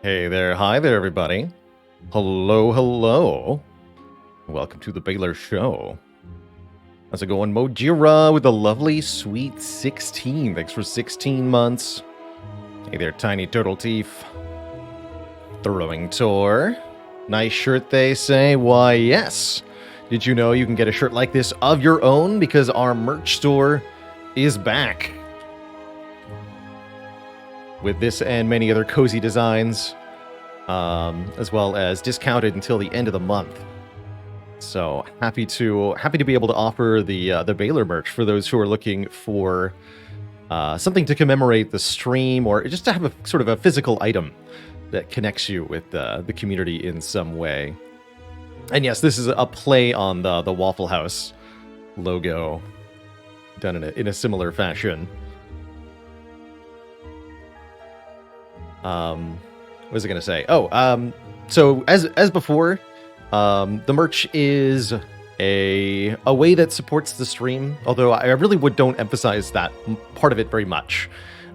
Hey there, hi there, everybody. Hello, hello. Welcome to the Baylor Show. How's it going? Mojira with a lovely, sweet 16. Thanks for 16 months. Hey there, Tiny Turtle Teeth. Throwing Tour. Nice shirt, they say. Why, yes. Did you know you can get a shirt like this of your own because our merch store is back? With this and many other cozy designs, as well as discounted until the end of the month. So happy to be able to offer the Baylor merch for those who are looking for something to commemorate the stream, or just to have a sort of a physical item that connects you with the community in some way. And yes, this is a play on the Waffle House logo, done in a similar fashion. What was I going to say? Oh, so as before, the merch is a way that supports the stream, although I really don't emphasize that part of it very much.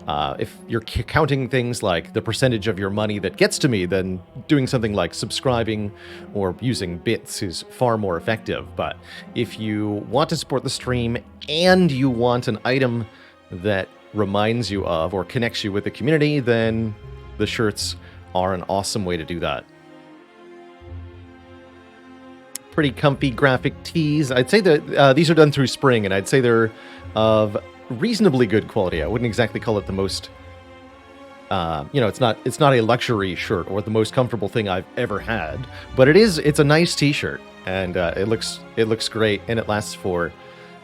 If you're counting things like the percentage of your money that gets to me, then doing something like subscribing or using bits is far more effective. But if you want to support the stream and you want an item that reminds you of or connects you with the community, then the shirts are an awesome way to do that. Pretty comfy graphic tees. I'd say that these are done through Spring, and I'd say they're of reasonably good quality. I wouldn't exactly call it the most, it's not a luxury shirt or the most comfortable thing I've ever had, but it's a nice t-shirt, and it looks great, and it lasts for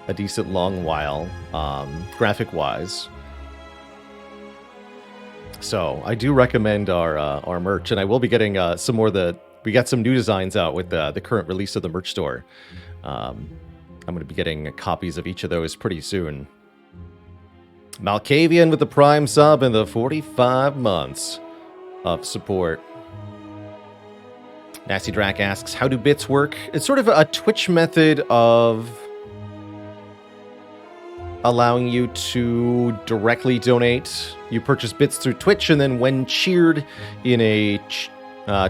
a decent long while, graphic-wise. So I do recommend our merch, and I will be getting some more. We got some new designs out with the current release of the merch store. I'm going to be getting copies of each of those pretty soon. Malkavian with the Prime sub and the 45 months of support. Nasty Drac asks, how do bits work? It's sort of a Twitch method of allowing you to directly donate. You purchase bits through Twitch, and then when cheered in a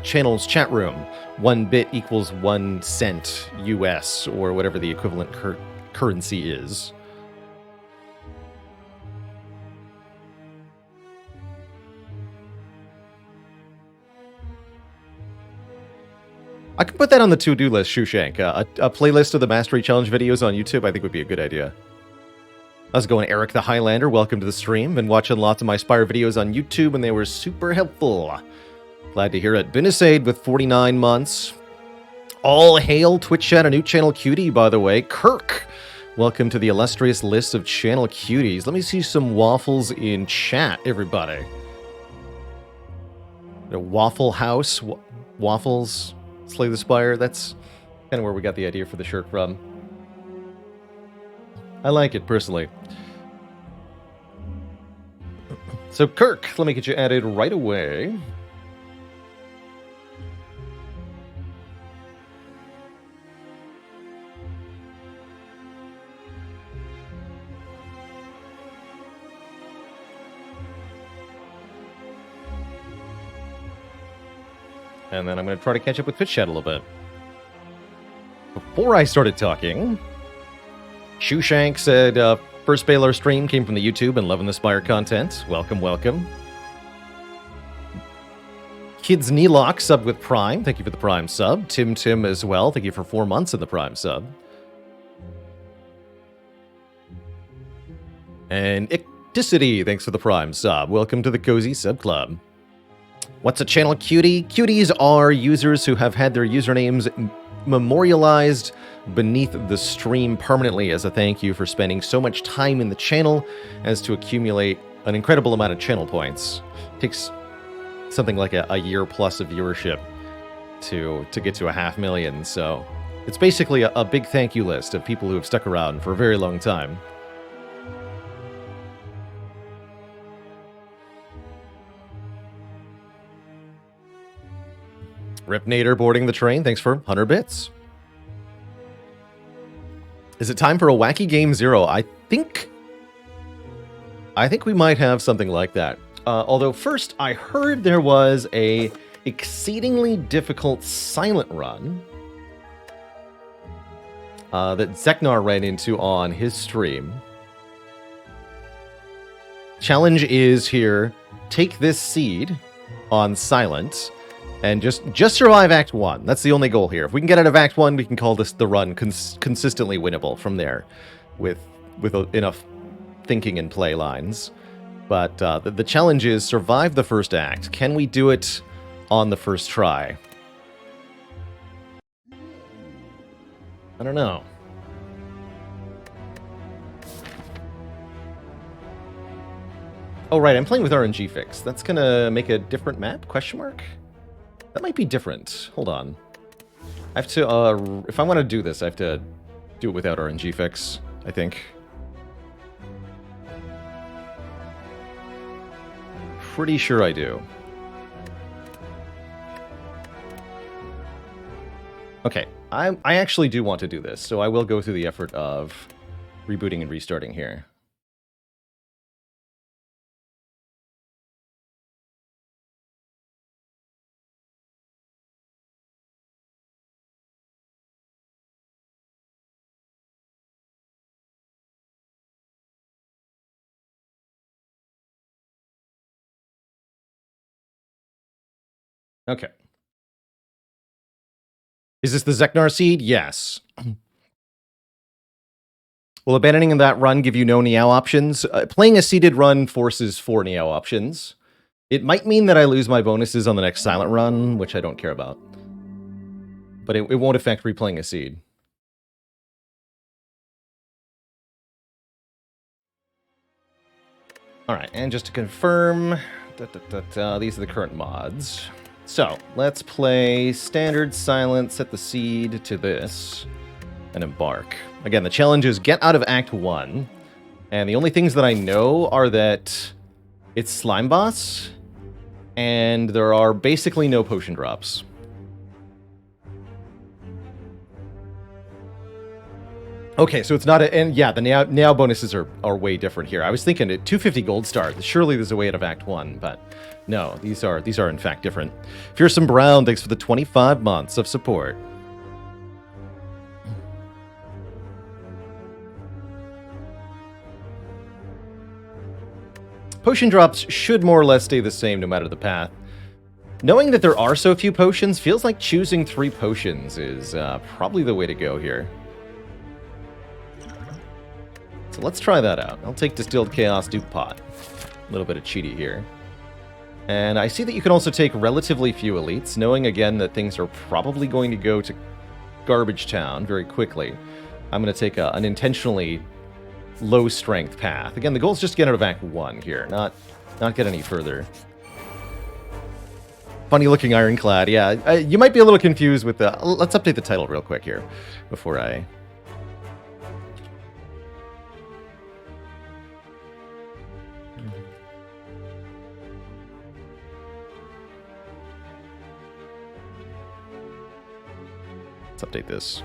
channel's chat room, 1 bit equals 1 cent US, or whatever the equivalent currency is. I could put that on the to-do list, Shushank. A playlist of the Mastery Challenge videos on YouTube, I think would be a good idea. How's it going, Eric the Highlander? Welcome to the stream. Been watching lots of my Spire videos on YouTube, and they were super helpful. Glad to hear it. Benisaid with 49 months. All hail Twitch chat, a new channel cutie, by the way. Kirk, welcome to the illustrious list of channel cuties. Let me see some waffles in chat, everybody. The Waffle House, waffles, Slay the Spire. That's kind of where we got the idea for the shirt from. I like it, personally. So, Kirk, let me get you added right away. And then I'm going to try to catch up with Twitch chat a little bit. Before I started talking, Shushank said, first Baylor stream came from the YouTube and loving the Spire content. Welcome, welcome. Kids Neelock subbed with Prime. Thank you for the Prime sub. Tim as well. Thank you for 4 months in the Prime sub. And Dicity, thanks for the Prime sub. Welcome to the Cozy Sub Club. What's a channel cutie? Cuties are users who have had their usernames memorialized beneath the stream permanently as a thank you for spending so much time in the channel as to accumulate an incredible amount of channel points. Takes something like a year plus of viewership to get to 500,000, so it's basically a big thank you list of people who have stuck around for a very long time. Ripnator boarding the train, thanks for 100 bits. Is it time for a Wacky Game Zero? I think we might have something like that. Although first, I heard there was a exceedingly difficult silent run that Zeknar ran into on his stream. Challenge is here, take this seed on silent and just survive Act 1. That's the only goal here. If we can get out of Act 1, we can call this the run consistently winnable from there with enough thinking and play lines. But the challenge is survive the first act. Can we do it on the first try? I don't know. Oh, right, I'm playing with RNG Fix. That's gonna make a different map? Question mark? That might be different. Hold on. I have to, if I want to do this, I have to do it without RNG Fix, I think. Pretty sure I do. Okay, I actually do want to do this, so I will go through the effort of rebooting and restarting here. Okay. Is this the Zeknar seed? Yes. Will abandoning that run give you no Niao options? Playing a seeded run forces 4 Niao options. It might mean that I lose my bonuses on the next silent run, which I don't care about. But it won't affect replaying a seed. Alright, and just to confirm, these are the current mods. So, let's play standard silent, set the seed to this, and embark. Again, the challenge is get out of Act 1, and the only things that I know are that it's Slime Boss, and there are basically no potion drops. Okay, so it's not a... And yeah, the now bonuses are way different here. I was thinking at 250 gold star, surely there's a way out of Act 1, but no, these are in fact different. Fearsome Brown, thanks for the 25 months of support. Potion drops should more or less stay the same no matter the path. Knowing that there are so few potions feels like choosing 3 potions is probably the way to go here. So let's try that out. I'll take Distilled Chaos Duke Pot. A little bit of cheaty here. And I see that you can also take relatively few elites, knowing again that things are probably going to go to Garbage Town very quickly. I'm going to take an intentionally low strength path. Again, the goal is just to get out of Act 1 here, not get any further. Funny looking Ironclad, yeah. You might be a little confused with the... Let's update the title real quick here before I... Update this.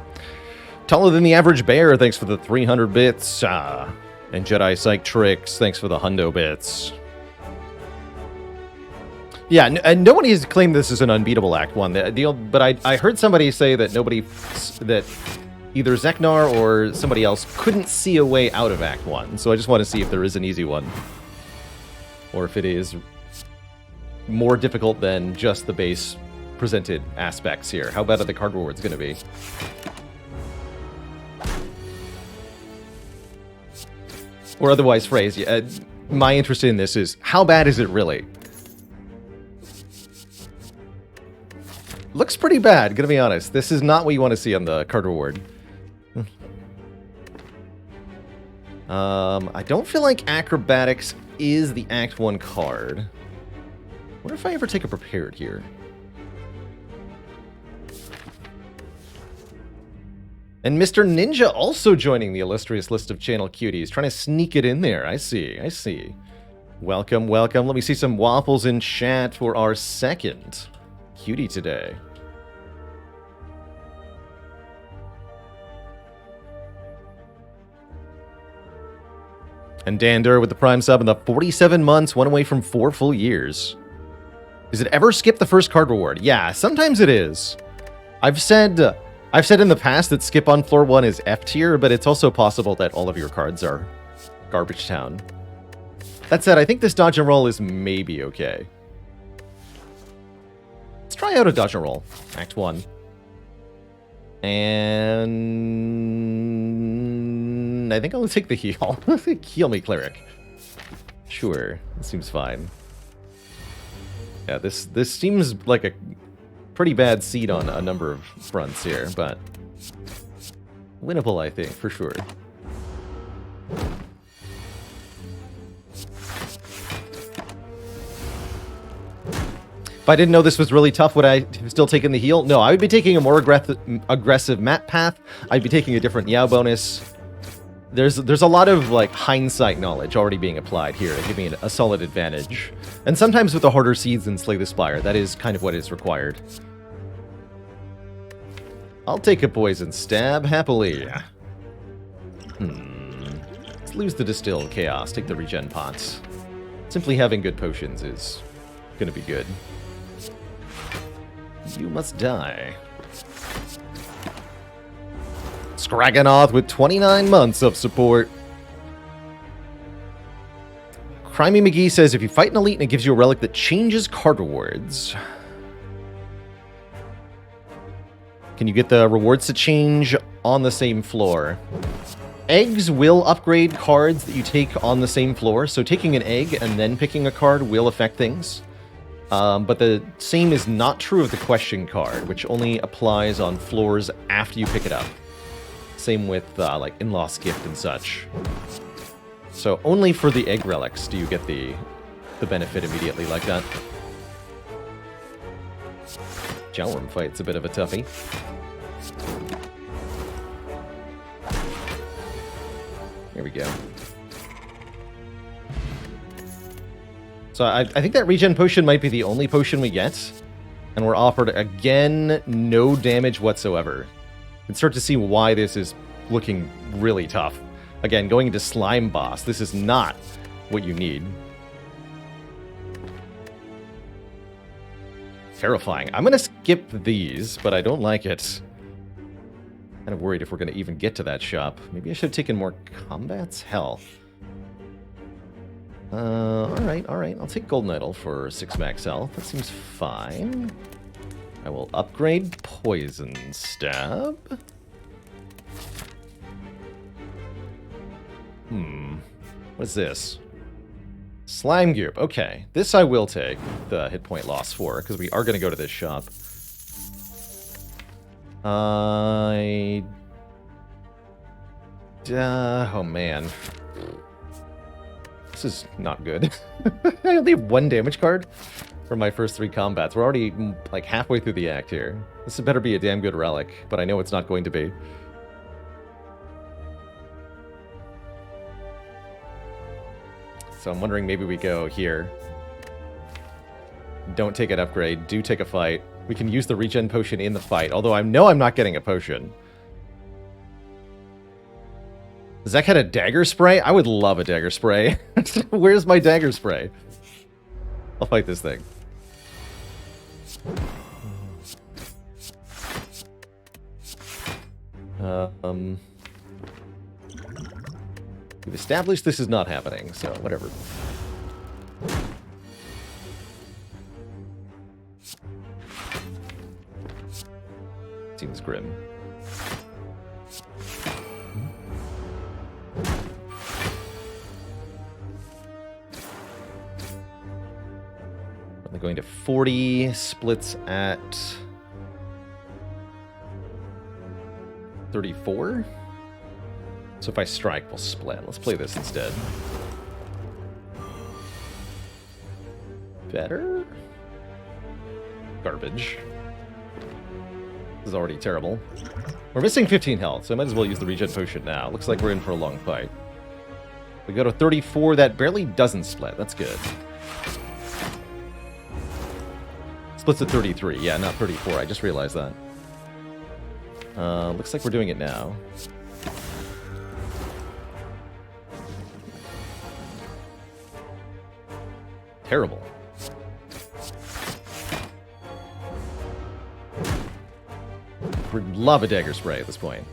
Taller than the average bear, thanks for the 300 bits. And Jedi Psych Tricks, thanks for the hundo bits. Yeah, and nobody has claimed this is an unbeatable Act 1. But I heard somebody say that that either Zeknar or somebody else couldn't see a way out of Act 1. So I just want to see if there is an easy one. Or if it is more difficult than just the base presented aspects here. How bad are the card rewards going to be? Or otherwise phrased, my interest in this is, how bad is it really? Looks pretty bad, gonna be honest. This is not what you want to see on the card reward. I don't feel like Acrobatics is the Act 1 card. I wonder if I ever take a Prepared here. And Mr. Ninja also joining the illustrious list of channel cuties, trying to sneak it in there. I see, I see. Welcome, welcome. Let me see some waffles in chat for our second cutie today. And Dander with the Prime sub in the 47 months, one away from 4 full years. Is it ever skip the first card reward? Yeah, sometimes it is. I've said in the past that skip on floor 1 is F tier, but it's also possible that all of your cards are Garbage Town. That said, I think this dodge and roll is maybe okay. Let's try out a dodge and roll. Act 1. And I think I'll take the heal. Heal me, Cleric. Sure, that seems fine. Yeah, this seems like a pretty bad seed on a number of fronts here, but winnable, I think, for sure. If I didn't know this was really tough, would I have still taken the heal? No, I would be taking a more aggressive map path. I'd be taking a different Yao bonus. There's a lot of like hindsight knowledge already being applied here to give me a solid advantage. And sometimes with the harder seeds in Slay the Spire, that is kind of what is required. I'll take a poison stab happily. Let's lose the distilled chaos, take the regen pots. Simply having good potions is gonna be good. You must die. Scraganoth with 29 months of support. Crimey McGee says, if you fight an elite and it gives you a relic that changes card rewards, can you get the rewards to change on the same floor? Eggs will upgrade cards that you take on the same floor, so taking an egg and then picking a card will affect things. But the same is not true of the question card, which only applies on floors after you pick it up. Same with like In-Law's Gift and such. So only for the egg relics do you get the benefit immediately like that. Jowrim fight's a bit of a toughie. Here we go. So I think that regen potion might be the only potion we get. And we're offered, again, no damage whatsoever. You can start to see why this is looking really tough. Again, going into Slime Boss, this is not what you need. Terrifying. I'm going to skip these, but I don't like it. Kind of worried if we're going to even get to that shop. Maybe I should have taken more combats? Hell. Alright. I'll take Golden Idol for 6 max health. That seems fine. I will upgrade Poison Stab. What's this? Slime Goop. Okay. This I will take the hit point loss for, because we are going to go to this shop. Oh, man. This is not good. I only have 1 damage card for my first 3 combats. We're already, like, halfway through the act here. This better be a damn good relic, but I know it's not going to be. So I'm wondering maybe we go here. Don't take an upgrade. Do take a fight. We can use the regen potion in the fight, although I know I'm not getting a potion. Does that kind of dagger spray? I would love a dagger spray. Where's my dagger spray? I'll fight this thing. We've established this is not happening, so whatever. Seems grim. We're going to 40, splits at 34. So if I strike, we'll split. Let's play this instead. Better? Garbage. This is already terrible. We're missing 15 health, so I might as well use the regen potion now. Looks like we're in for a long fight. We go to 34, that barely doesn't split. That's good. Splits at 33. Yeah, not 34. I just realized that. Looks like we're doing it now. Terrible. Would love a dagger spray at this point.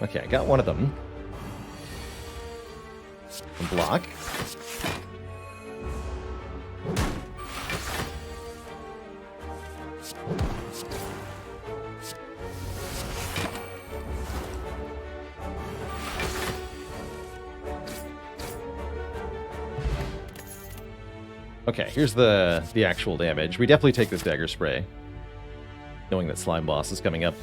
Okay, I got one of them. Block. Okay, here's the actual damage. We definitely take this dagger spray, knowing that slime boss is coming up.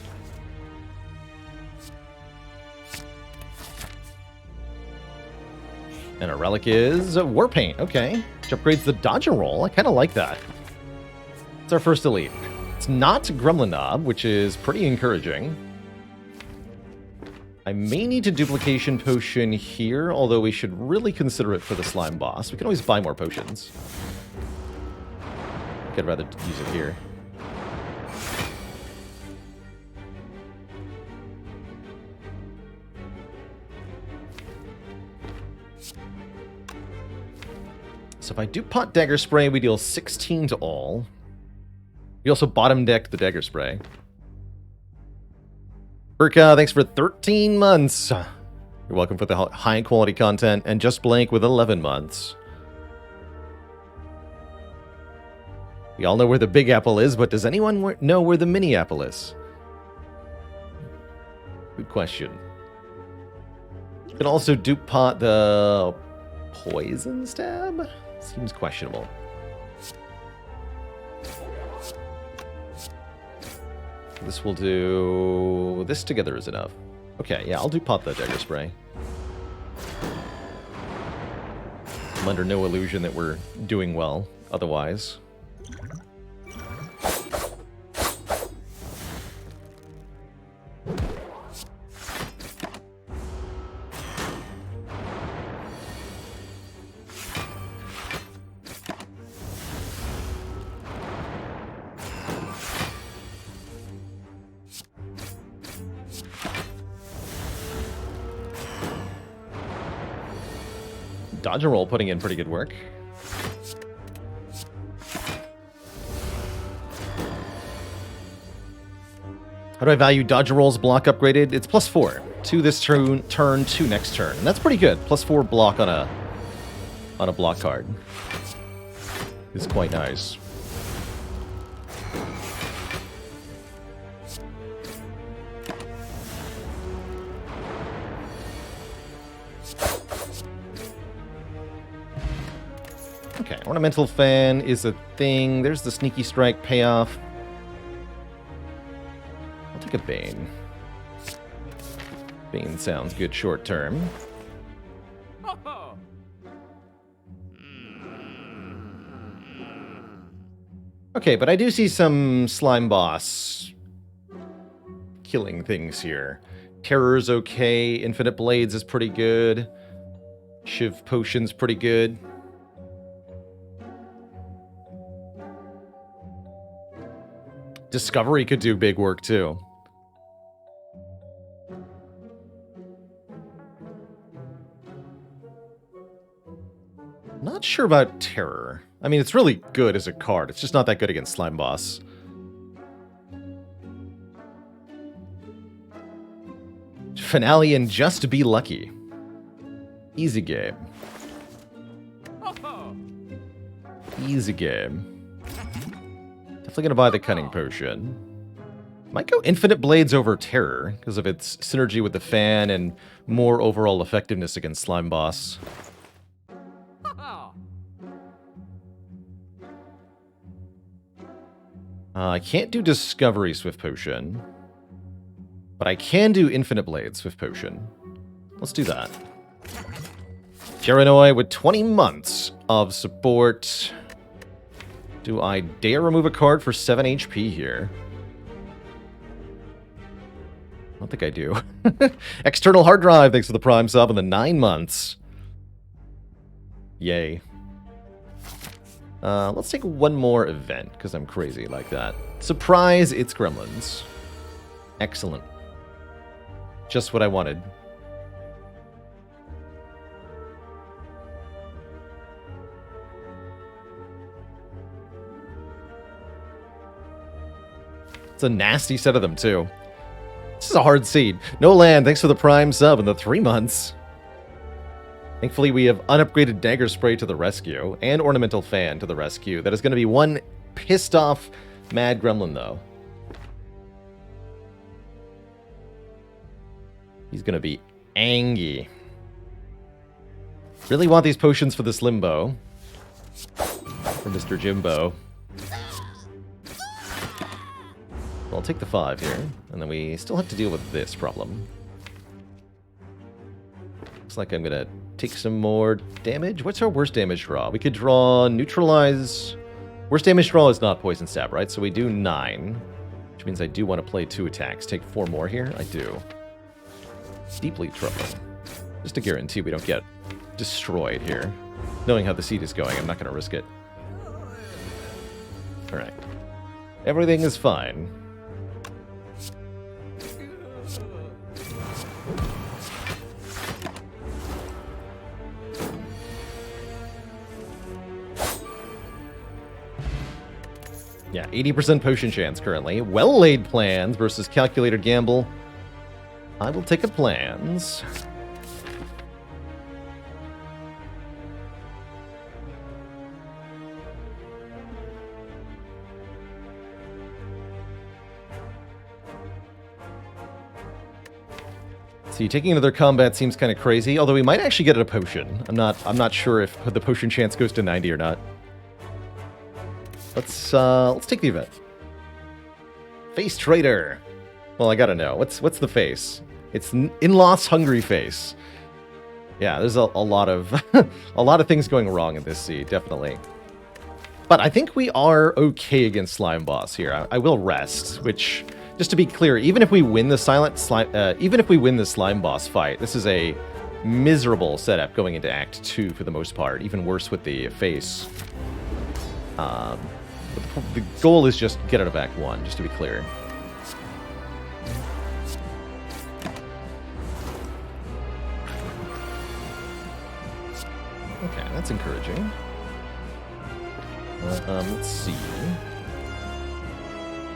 And our relic is War Paint. Okay, which upgrades the dodge and roll. I kind of like that. It's our first elite. It's not Gremlin Knob, which is pretty encouraging. I may need a duplication potion here, although we should really consider it for the slime boss. We can always buy more potions. I'd rather use it here. So if I do pot dagger spray, we deal 16 to all. We also bottom deck the dagger spray. Burka, thanks for 13 months. You're welcome for the high quality content. And Just Blank with 11 months. We all know where the Big Apple is, but does anyone know where the Mini Apple is? Good question. You can also dupe pot the Poison Stab? Seems questionable. This will do... This together is enough. Okay, yeah, I'll do pot the dagger spray. I'm under no illusion that we're doing well otherwise. Dodge and roll putting in pretty good work. How do I value dodge and roll's block upgraded? It's +4 to this turn, to next turn. And that's pretty good. +4 block on a block card. It's quite nice. Okay, Ornamental Fan is a thing. There's the Sneaky Strike payoff. I'll take a Bane. Bane sounds good short term. Okay, but I do see some slime boss killing things here. Terror's okay. Infinite Blades is pretty good. Shiv Potion's pretty good. Discovery could do big work, too. Not sure about Terror. I mean, it's really good as a card. It's just not that good against Slime Boss. Finale and Just Be Lucky. Easy game. Easy game. Definitely gonna buy the Cunning Potion. Might go Infinite Blades over Terror, because of its synergy with the fan and more overall effectiveness against Slime Boss. I can't do Discovery Swift Potion. But I can do Infinite Blade Swift Potion. Let's do that. Geranoi with 20 months of support. Do I dare remove a card for 7 HP here? I don't think I do. External Hard Drive, thanks for the Prime sub, and the 9 months. Yay. Let's take one more event, because I'm crazy like that. Surprise, it's Gremlins. Excellent. Just what I wanted. It's a nasty set of them, too. This is a hard seed. No land, thanks for the Prime sub and the 3 months. Thankfully, we have unupgraded Dagger Spray to the rescue, and Ornamental Fan to the rescue. That is going to be one pissed off Mad Gremlin, though. He's going to be angry. Really want these potions for this Limbo. For Mr. Jimbo. I'll take the 5 here, and then we still have to deal with this problem. Looks like I'm going to take some more damage. What's our worst damage draw? We could draw Neutralize. Worst damage draw is not Poison Stab, right? So we do 9, which means I do want to play 2 attacks. Take 4 more here? I do. Deeply troubling. Just to guarantee we don't get destroyed here. Knowing how the seed is going, I'm not going to risk it. Alright. Everything is fine. Yeah, 80% potion chance currently. Well-laid plans versus calculated gamble. I will take a plans. See, taking another combat seems kind of crazy, although we might actually get a potion. I'm not sure if the potion chance goes to 90 or not. Let's take the event. Face Trader. Well, I gotta know. What's the face? It's in-loss hungry face. Yeah, there's a lot of a lot of things going wrong in this seed, definitely. But I think we are okay against Slime Boss here. I will rest, which, just to be clear, even if we win the Slime Boss fight, this is a miserable setup going into Act 2 for the most part. Even worse with the face. But the goal is just get out of Act 1, just to be clear. Okay, that's encouraging. Let's see.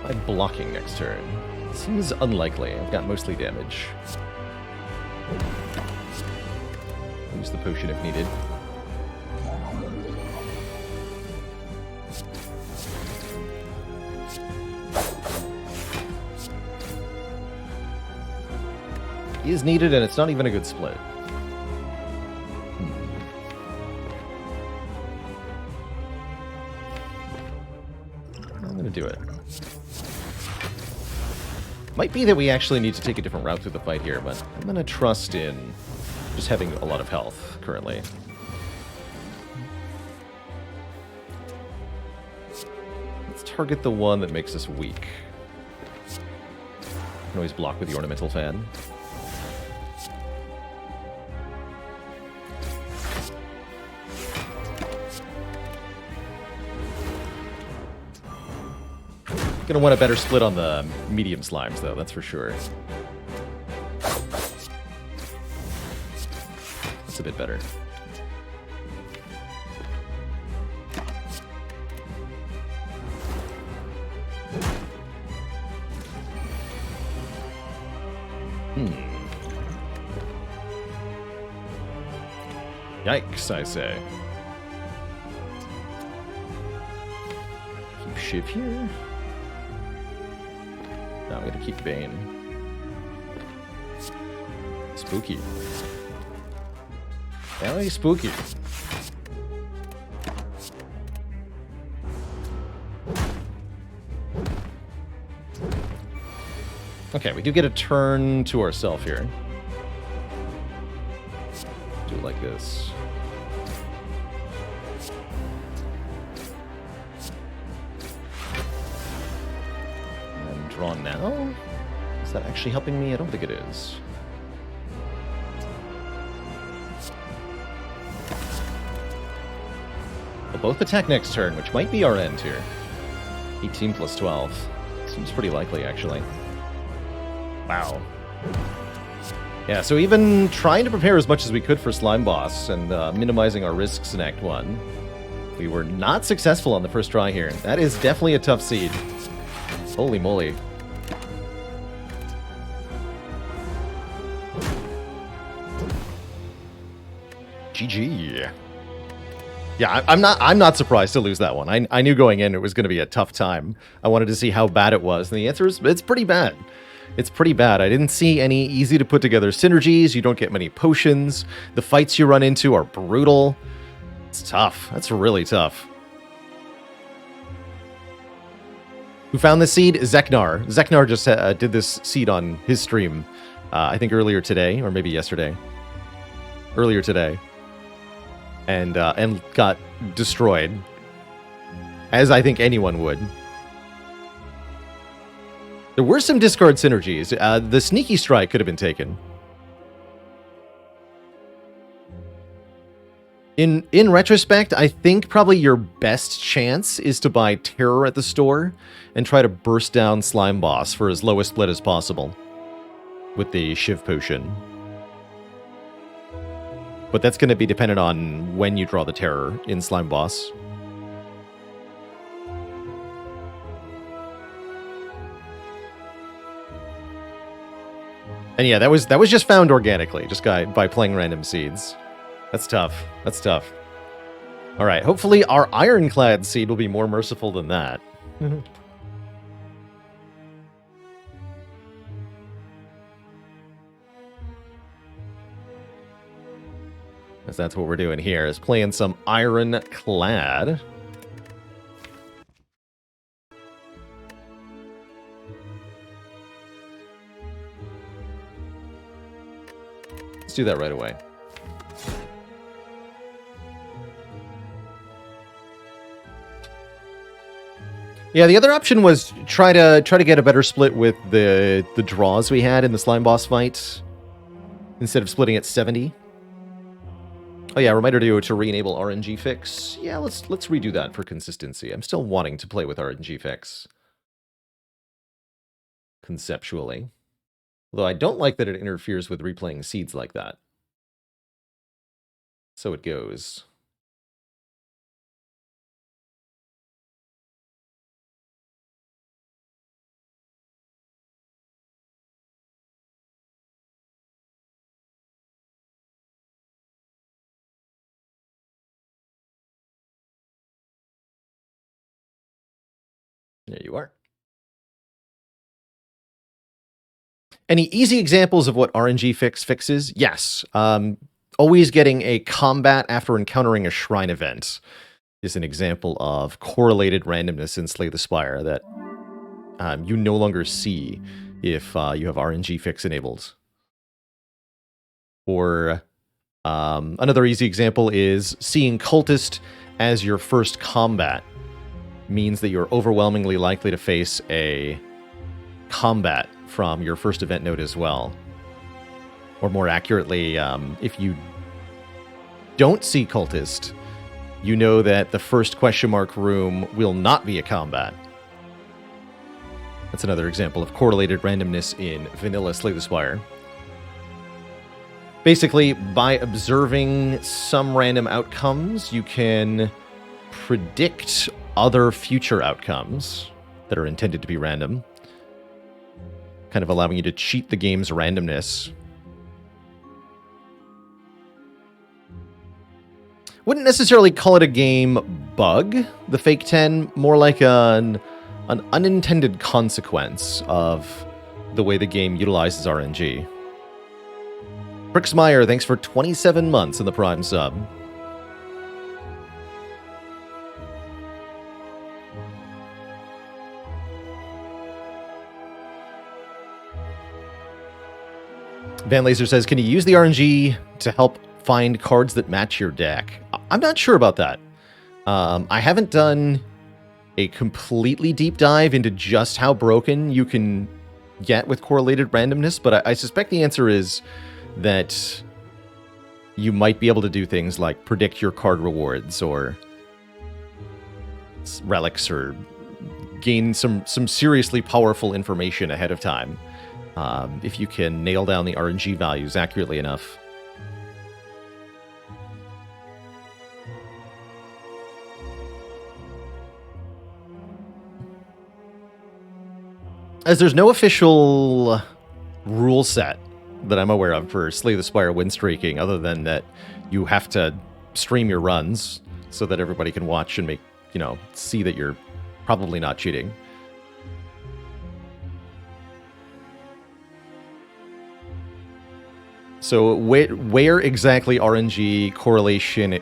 I'm blocking next turn. Seems unlikely. I've got mostly damage. Use the potion if needed. Is needed, and it's not even a good split. I'm gonna do it. Might be that we actually need to take a different route through the fight here, but I'm gonna trust in just having a lot of health currently. Let's target the one that makes us weak. Can always block with the Ornamental Fan. Gonna want a better split on the medium slimes, though, that's for sure. That's a bit better. Yikes, I say. Keep Shiv here. No, I'm gonna keep Bane. Spooky. Very spooky. Okay, we do get a turn to ourselves here. Do it like this. And draw now? Is that actually helping me? I don't think it is. We'll both attack next turn, which might be our end here. 18 plus 12. Seems pretty likely, actually. Wow. Yeah, so even trying to prepare as much as we could for Slime Boss and minimizing our risks in Act 1, we were not successful on the first try here. That is definitely a tough seed. Holy moly. GG. Yeah, I'm not surprised to lose that one. I knew going in it was going to be a tough time. I wanted to see how bad it was, and the answer is it's pretty bad. It's pretty bad. I didn't see any easy to put together synergies. You don't get many potions. The fights you run into are brutal. It's tough. That's really tough. Who found this seed? Zeknar. Zeknar just did this seed on his stream, I think earlier today, or maybe yesterday. Earlier today. And got destroyed. As I think anyone would. There were some discard synergies. The Sneaky Strike could have been taken. In retrospect, I think probably your best chance is to buy Terror at the store and try to burst down Slime Boss for as low a split as possible with the Shiv Potion. But that's going to be dependent on when you draw the Terror in Slime Boss. And yeah, that was just found organically, just by playing random seeds. That's tough. That's tough. All right, hopefully our Ironclad seed will be more merciful than that. Because that's what we're doing here, is playing some Ironclad. Let's do that right away. Yeah, the other option was try to get a better split with the draws we had in the Slime Boss fight, instead of splitting at 70. Oh yeah, reminder to re-enable RNG fix. Yeah, let's redo that for consistency. I'm still wanting to play with RNG fix. Conceptually. Although I don't like that it interferes with replaying seeds like that. So it goes. There you are. Any easy examples of what RNG fix fixes? Yes. Always getting a combat after encountering a shrine event is an example of correlated randomness in Slay the Spire that you no longer see if you have RNG fix enabled. Or another easy example is seeing Cultist as your first combat means that you're overwhelmingly likely to face a combat from your first event node as well. Or more accurately, if you don't see Cultist, you know that the first question mark room will not be a combat. That's another example of correlated randomness in vanilla Slay the Spire. Basically, by observing some random outcomes, you can predict other future outcomes that are intended to be random, kind of allowing you to cheat the game's randomness. Wouldn't necessarily call it a game bug, the Fake 10, more like an unintended consequence of the way the game utilizes RNG. Brixmeyer, thanks for 27 months in the Prime sub. Van Laser says, can you use the RNG to help find cards that match your deck? I'm not sure about that. I haven't done a completely deep dive into just how broken you can get with correlated randomness, but I suspect the answer is that you might be able to do things like predict your card rewards or relics or gain some seriously powerful information ahead of time if you can nail down the RNG values accurately enough. As there's no official rule set that I'm aware of for Slay the Spire win streaking, other than that you have to stream your runs so that everybody can watch and make, see that you're probably not cheating. So where exactly RNG correlation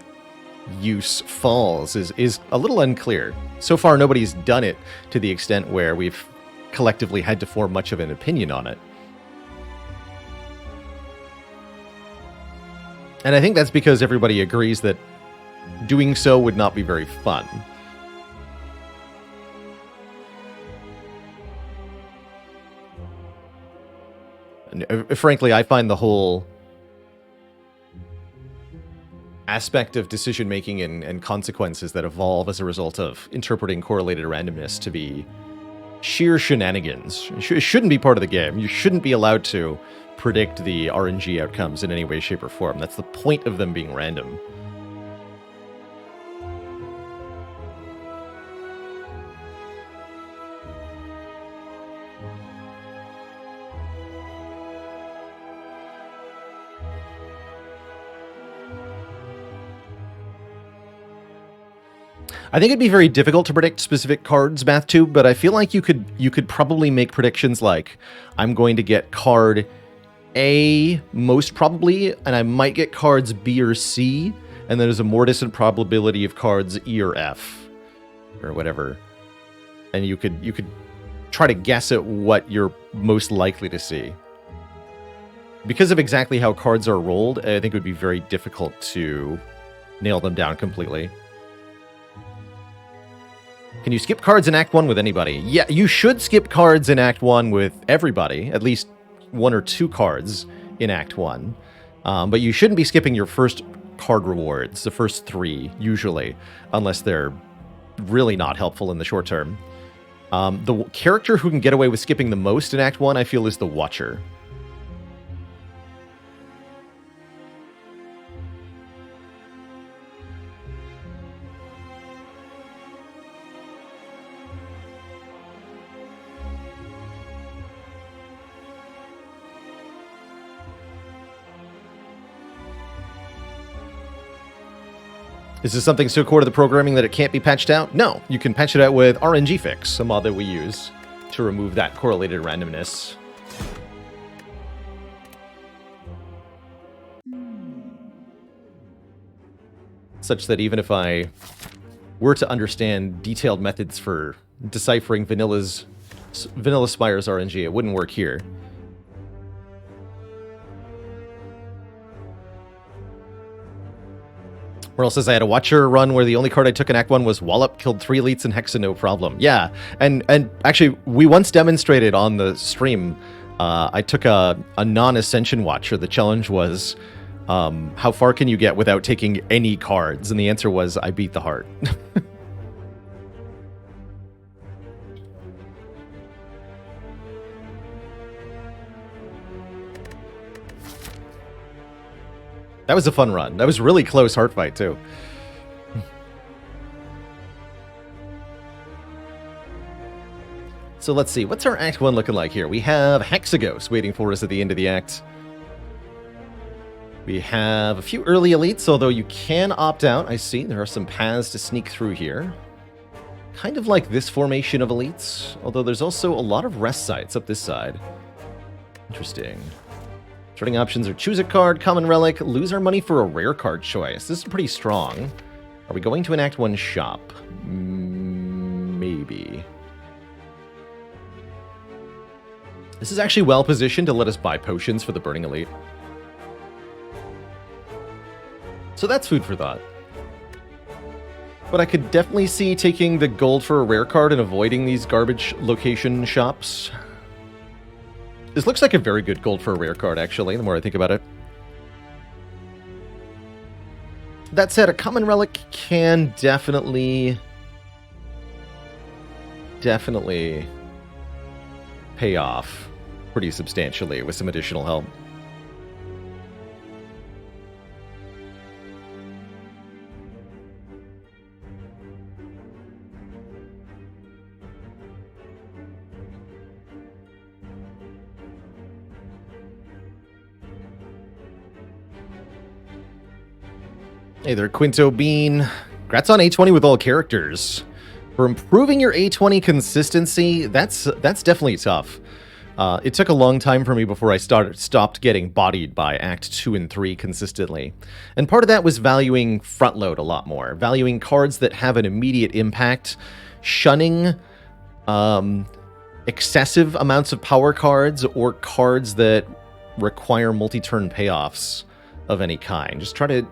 use falls is a little unclear. So far, nobody's done it to the extent where we've collectively had to form much of an opinion on it. And I think that's because everybody agrees that doing so would not be very fun. And frankly, I find the whole aspect of decision-making and consequences that evolve as a result of interpreting correlated randomness to be sheer shenanigans. It shouldn't be part of the game. You shouldn't be allowed to predict the RNG outcomes in any way, shape, or form. That's the point of them being random. I think it'd be very difficult to predict specific cards, MathTube, but I feel like you could probably make predictions like, I'm going to get card A most probably, and I might get cards B or C, and there's a more distant probability of cards E or F, or whatever. And you could try to guess at what you're most likely to see. Because of exactly how cards are rolled, I think it would be very difficult to nail them down completely. Can you skip cards in Act 1 with anybody? Yeah, you should skip cards in Act 1 with everybody, at least 1 or 2 cards in Act 1. But you shouldn't be skipping your first card rewards, the first 3, usually, unless they're really not helpful in the short term. The character who can get away with skipping the most in Act 1, I feel, is the Watcher. Is this something so core to the programming that it can't be patched out? No, you can patch it out with RNG Fix, a mod that we use to remove that correlated randomness. Such that even if I were to understand detailed methods for deciphering Vanilla Spire's RNG, it wouldn't work here. Merle says, I had a Watcher run where the only card I took in Act 1 was Wallop, killed 3 elites and Hexa, no problem. Yeah, and actually, we once demonstrated on the stream, I took a non-Ascension Watcher. The challenge was, how far can you get without taking any cards? And the answer was, I beat the heart. That was a fun run. That was a really close heart fight, too. So let's see. What's our Act 1 looking like here? We have Hexaghost waiting for us at the end of the act. We have a few early elites, although you can opt out. I see there are some paths to sneak through here. Kind of like this formation of elites, although there's also a lot of rest sites up this side. Interesting. Starting options are choose a card, common relic, lose our money for a rare card choice. This is pretty strong. Are we going to an Act 1 shop? Maybe. This is actually well positioned to let us buy potions for the Burning Elite. So that's food for thought. But I could definitely see taking the gold for a rare card and avoiding these garbage location shops. This looks like a very good gold for a rare card, actually, the more I think about it. That said, a common relic can definitely pay off pretty substantially with some additional help. Hey there, Quinto Bean. Congrats on A20 with all characters. For improving your A20 consistency, that's definitely tough. It took a long time for me before I stopped getting bodied by Act 2 and 3 consistently. And part of that was valuing front load a lot more. Valuing cards that have an immediate impact. Shunning excessive amounts of power cards or cards that require multi-turn payoffs of any kind. Just try to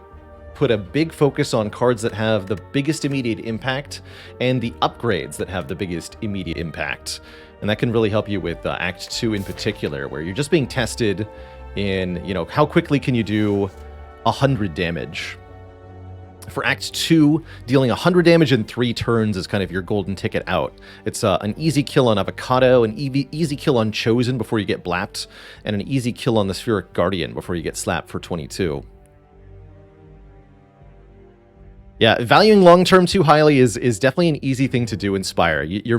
put a big focus on cards that have the biggest immediate impact and the upgrades that have the biggest immediate impact. And that can really help you with Act 2 in particular, where you're just being tested in, you know, how quickly can you do 100 damage. For Act 2, dealing 100 damage in 3 turns is kind of your golden ticket out. It's an easy kill on Avocado, an easy kill on Chosen before you get blapped, and an easy kill on the Spheric Guardian before you get slapped for 22. Yeah, valuing long-term too highly is definitely an easy thing to do in Spire. You're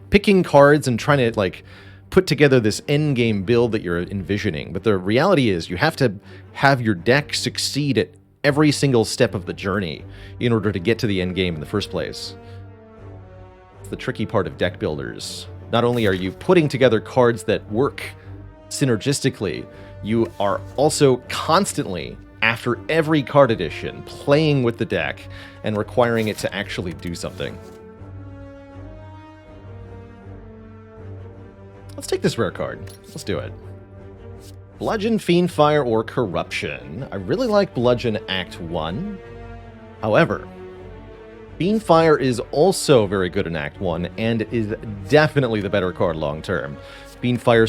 picking cards and trying to, like, put together this endgame build that you're envisioning. But the reality is you have to have your deck succeed at every single step of the journey in order to get to the endgame in the first place. It's the tricky part of deck builders. Not only are you putting together cards that work synergistically, you are also constantly, after every card edition, playing with the deck and requiring it to actually do something. Let's take this rare card. Let's do it. Bludgeon, Fiendfire, or Corruption. I really like Bludgeon Act 1. However, Fiendfire is also very good in Act 1 and is definitely the better card long term. Fiendfire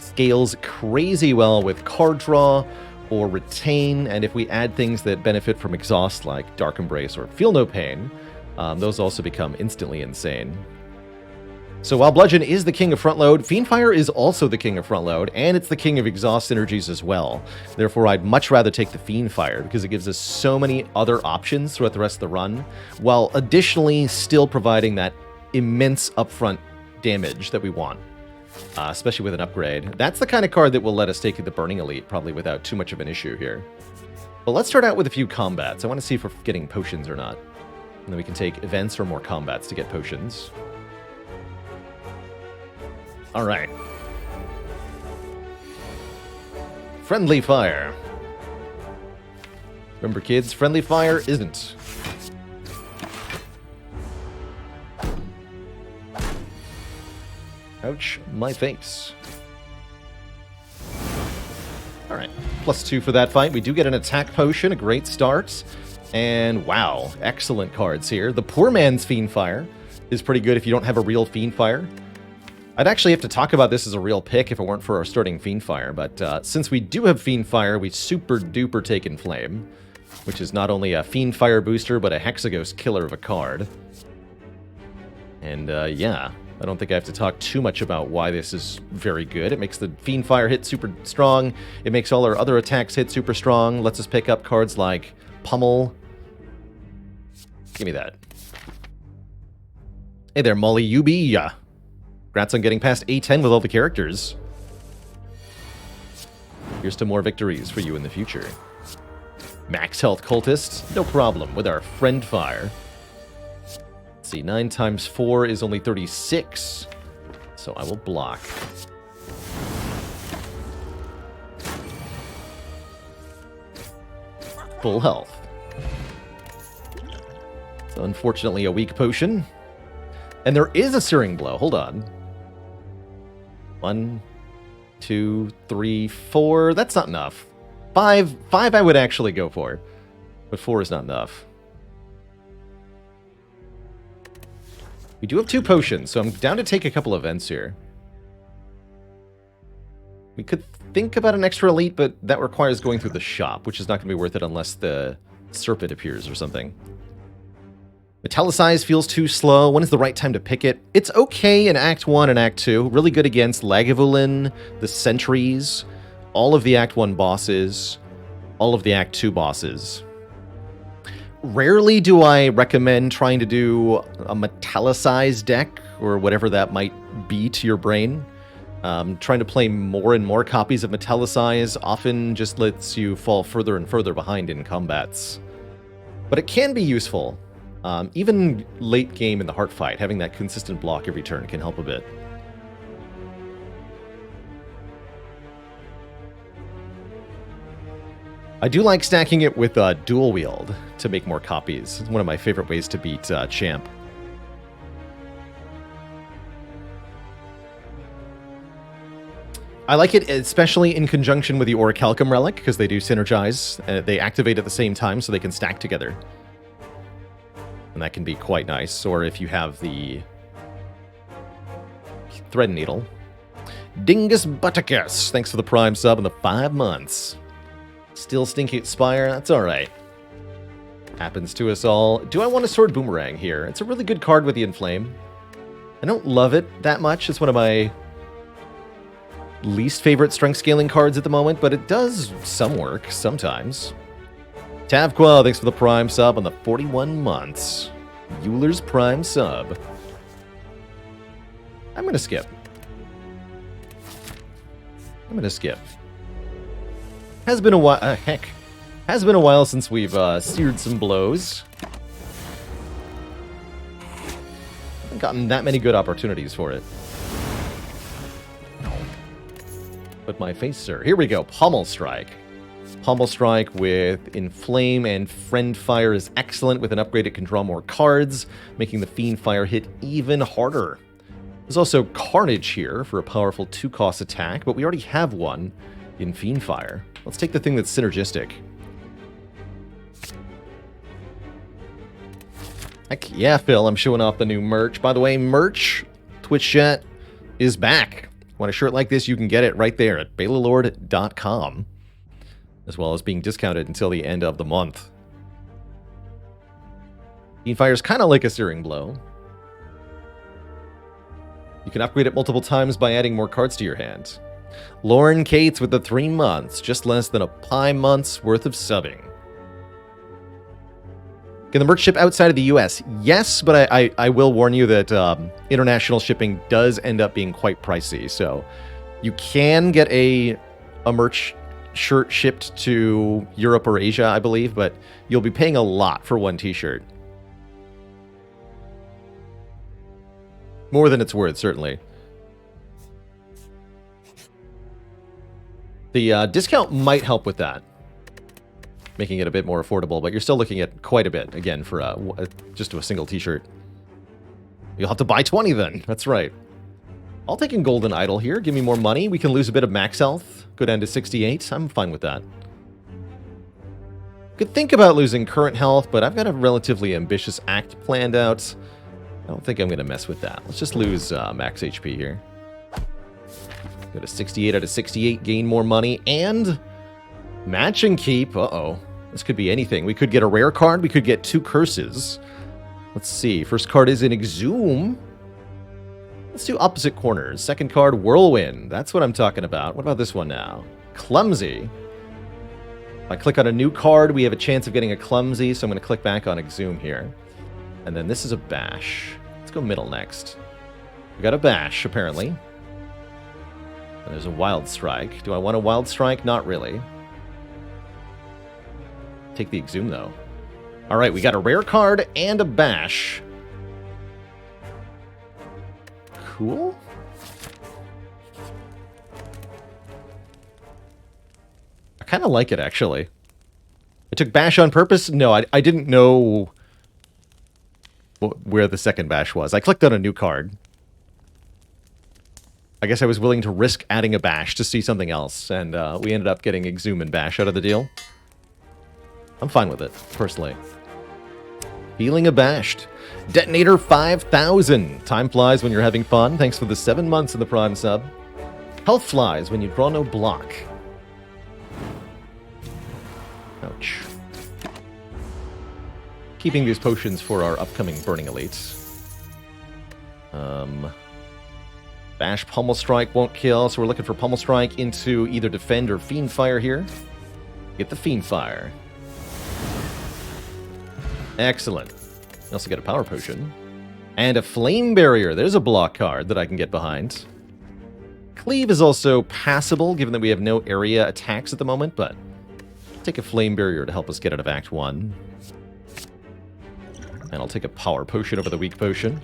scales crazy well with card draw or retain, and if we add things that benefit from exhaust like Dark Embrace or Feel No Pain, those also become instantly insane. So while Bludgeon is the king of front load, Fiendfire is also the king of front load, and it's the king of exhaust synergies as well. Therefore, I'd much rather take the Fiendfire because it gives us so many other options throughout the rest of the run, while additionally still providing that immense upfront damage that we want. Especially with an upgrade. That's the kind of card that will let us take the Burning Elite, probably without too much of an issue here. But let's start out with a few combats. I want to see if we're getting potions or not. And then we can take events or more combats to get potions. Alright. Friendly Fire. Remember, kids, Friendly Fire isn't. Ouch, my face. Alright, +2 for that fight. We do get an attack potion, a great start. And wow, excellent cards here. The Poor Man's Fiendfire is pretty good if you don't have a real Fiendfire. I'd actually have to talk about this as a real pick if it weren't for our starting Fiendfire, but since we do have Fiendfire, we super duper take Inflame, which is not only a Fiendfire booster, but a Hexaghost killer of a card. And yeah, I don't think I have to talk too much about why this is very good. It makes the Fiendfire hit super strong. It makes all our other attacks hit super strong. Lets us pick up cards like Pummel. Give me that. Hey there, Molly Yubi. Congrats on getting past A10 with all the characters. Here's to more victories for you in the future. Max Health Cultist, no problem with our Friend Fire. Let's see, 9 times 4 is only 36, so I will block. Full health. So unfortunately a weak potion. And there is a Searing Blow, hold on. 1, 2, 3, 4. That's not enough. 5 I would actually go for. But 4 is not enough. We do have 2 potions, so I'm down to take a couple events here. We could think about an extra elite, but that requires going through the shop, which is not going to be worth it unless the serpent appears or something. Metallicize feels too slow. When is the right time to pick it? It's okay in Act 1 and Act 2. Really good against Lagavulin, the Sentries, all of the Act 1 bosses, all of the Act 2 bosses. Rarely do I recommend trying to do a Metallicize deck, or whatever that might be to your brain. Trying to play more and more copies of Metallicize often just lets you fall further and further behind in combats. But it can be useful. Even late game in the heart fight, having that consistent block every turn can help a bit. I do like stacking it with dual wield to make more copies. It's one of my favorite ways to beat Champ. I like it especially in conjunction with the Orichalcum Relic, because they do synergize. They activate at the same time, so they can stack together. And that can be quite nice. Or if you have the Thread Needle. Dingus Butticus, thanks for the Prime sub and the 5 months. Still stinky at Spire, that's alright. Happens to us all. Do I want a Sword Boomerang here? It's a really good card with the Inflame. I don't love it that much. It's one of my least favorite strength scaling cards at the moment, but it does some work sometimes. Tavqua, thanks for the Prime sub on the 41 months. Euler's Prime sub. I'm going to skip. Has been a while. Heck. Has been a while since we've seared some blows. Haven't gotten that many good opportunities for it. But my face, sir. Here we go. Pommel Strike. Pommel Strike with Inflame and Friend Fire is excellent. With an upgrade, it can draw more cards, making the Fiend Fire hit even harder. There's also Carnage here for a powerful 2-cost attack, but we already have one in Fiend Fire. Let's take the thing that's synergistic. Heck yeah, Phil, I'm showing off the new merch. By the way, merch, Twitch chat, is back. Want a shirt like this, you can get it right there at baylord.com. As well as being discounted until the end of the month. Fiend Fire is kind of like a Searing Blow. You can upgrade it multiple times by adding more cards to your hand. Lauren Cates with the 3 months, just less than a pi month's worth of subbing. Can the merch ship outside of the US? Yes, but I will warn you that international shipping does end up being quite pricey. So you can get a merch shirt shipped to Europe or Asia, I believe, but you'll be paying a lot for one t-shirt. More than it's worth, certainly. The discount might help with that, making it a bit more affordable, but you're still looking at quite a bit, again, for just a single t-shirt. You'll have to buy 20 then, that's right. I'll take in Golden Idol here, give me more money, we can lose a bit of max health, go down to 68, I'm fine with that. Could think about losing current health, but I've got a relatively ambitious act planned out. I don't think I'm going to mess with that. Let's just lose max HP here. Go to 68 out of 68, gain more money, and match and keep. Uh-oh. This could be anything. We could get a rare card. We could get 2 curses. Let's see. First card is an Exhume. Let's do opposite corners. Second card, Whirlwind. That's what I'm talking about. What about this one now? Clumsy. If I click on a new card, we have a chance of getting a Clumsy, so I'm going to click back on Exhume here. And then this is a Bash. Let's go middle next. We got a Bash, apparently. And there's a Wild Strike. Do I want a Wild Strike? Not really. Take the Exhume, though. Alright, we got a rare card and a Bash. Cool. I kind of like it, actually. I took Bash on purpose? No, I didn't know where the second Bash was. I clicked on a new card. I guess I was willing to risk adding a bash to see something else, and we ended up getting Exhume and bash out of the deal. I'm fine with it, personally. Feeling abashed. Detonator 5000. Time flies when you're having fun. Thanks for the 7 months of the Prime sub. Health flies when you draw no block. Ouch. Keeping these potions for our upcoming Burning Elites. Bash Pummel Strike won't kill, so we're looking for Pummel Strike into either Defend or Fiend Fire here. Get the Fiend Fire. Excellent. We also get a Power Potion. And a Flame Barrier. There's a block card that I can get behind. Cleave is also passable, given that we have no area attacks at the moment, but I'll take a Flame Barrier to help us get out of Act 1. And I'll take a Power Potion over the Weak Potion.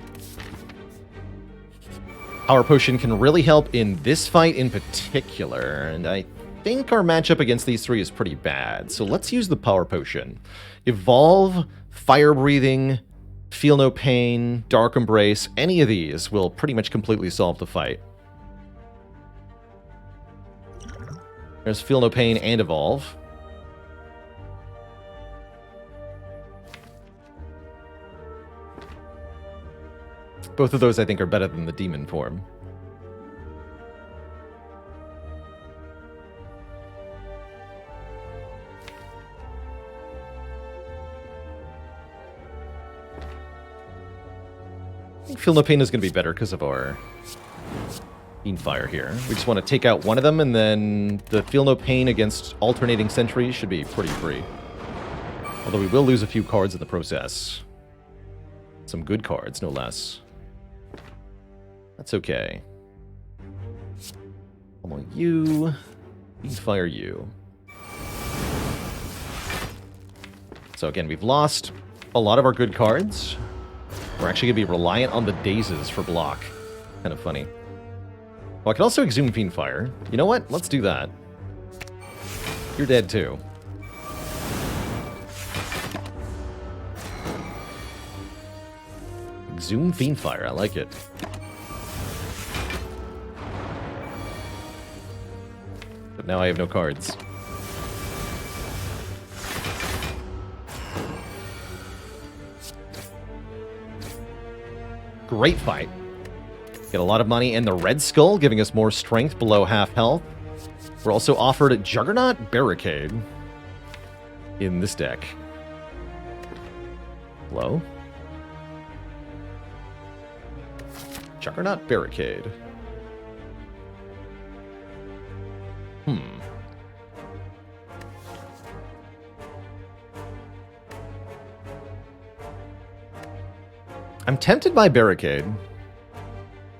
Power Potion can really help in this fight in particular, and I think our matchup against these three is pretty bad. So let's use the Power Potion. Evolve, Fire Breathing, Feel No Pain, Dark Embrace, any of these will pretty much completely solve the fight. There's Feel No Pain and Evolve. Both of those, I think, are better than the demon form. I think Feel No Pain is going to be better because of our Fiend Fire here. We just want to take out one of them, and then the Feel No Pain against alternating sentries should be pretty free. Although we will lose a few cards in the process. Some good cards, no less. That's okay. Pummel you. Fiend Fire you. So again, we've lost a lot of our good cards. We're actually going to be reliant on the dazes for block. Kind of funny. Well, I can also Exhume Fiend Fire. You know what? Let's do that. You're dead too. Exhume Fiend Fire. I like it. But now I have no cards. Great fight. Get a lot of money and the Red Skull, giving us more strength below half health. We're also offered a Juggernaut Barricade in this deck. Hello? Juggernaut Barricade. I'm tempted by Barricade.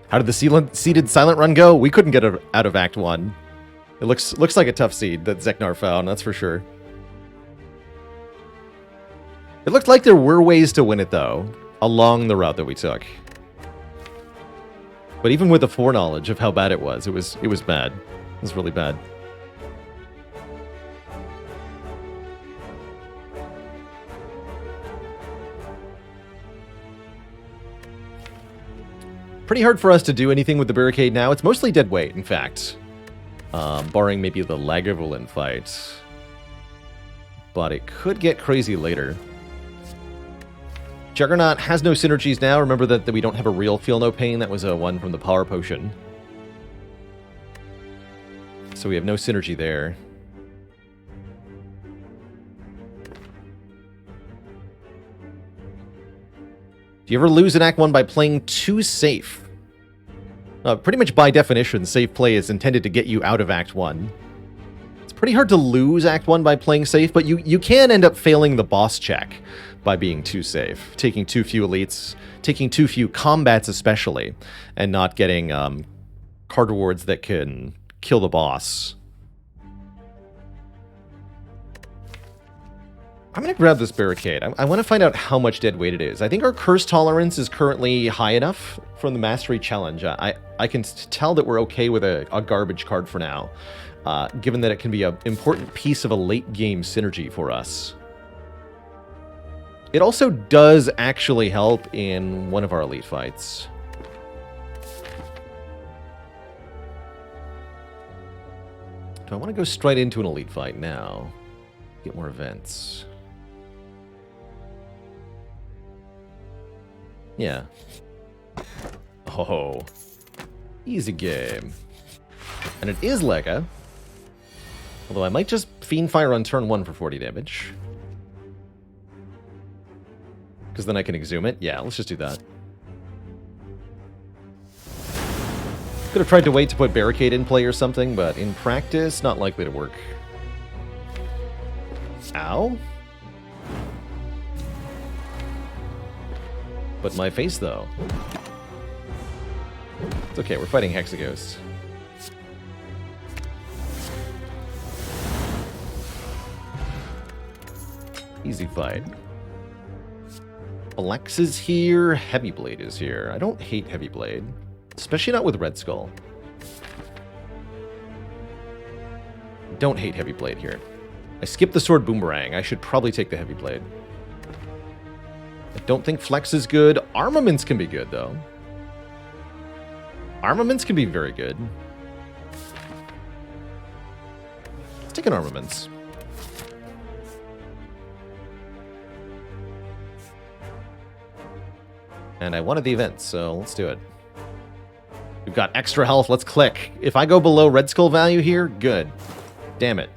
How did the seeded Silent Run go? We couldn't get it out of Act 1. It looks like a tough seed that Zeknar found, that's for sure. It looked like there were ways to win it, though, along the route that we took. But even with the foreknowledge of how bad it was bad. It was really bad. Pretty hard for us to do anything with the Barricade now. It's mostly dead weight, in fact. Barring maybe the Lagavulin fight. But it could get crazy later. Juggernaut has no synergies now. Remember that we don't have a real Feel No Pain. That was a one from the Power Potion. So we have no synergy there. Do you ever lose in Act 1 by playing too safe? Pretty much by definition, safe play is intended to get you out of Act 1. It's pretty hard to lose Act 1 by playing safe, but you can end up failing the boss check by being too safe. Taking too few elites, taking too few combats especially, and not getting card rewards that can kill the boss. I'm going to grab this Barricade. I want to find out how much dead weight it is. I think our curse tolerance is currently high enough from the Mastery Challenge. I can tell that we're okay with a garbage card for now, given that it can be an important piece of a late-game synergy for us. It also does actually help in one of our elite fights. Do I want to go straight into an elite fight now? Get more events. Yeah. Oh. Easy game. And it is Lega. Although I might just Fiend Fire on turn 1 for 40 damage. Because then I can exhume it. Yeah, let's just do that. Could have tried to wait to put Barricade in play or something, but in practice, not likely to work. Ow. But my face, though. It's okay, we're fighting Hexaghost. Easy fight. Flex is here, Heavy Blade is here. I don't hate Heavy Blade. Especially not with Red Skull. Don't hate Heavy Blade here. I skipped the Sword Boomerang. I should probably take the Heavy Blade. I don't think Flex is good. Armaments can be good, though. Armaments can be very good. Let's take an Armaments. And I wanted the event, so let's do it. We've got extra health. Let's click. If I go below Red Skull value here, good. Damn it.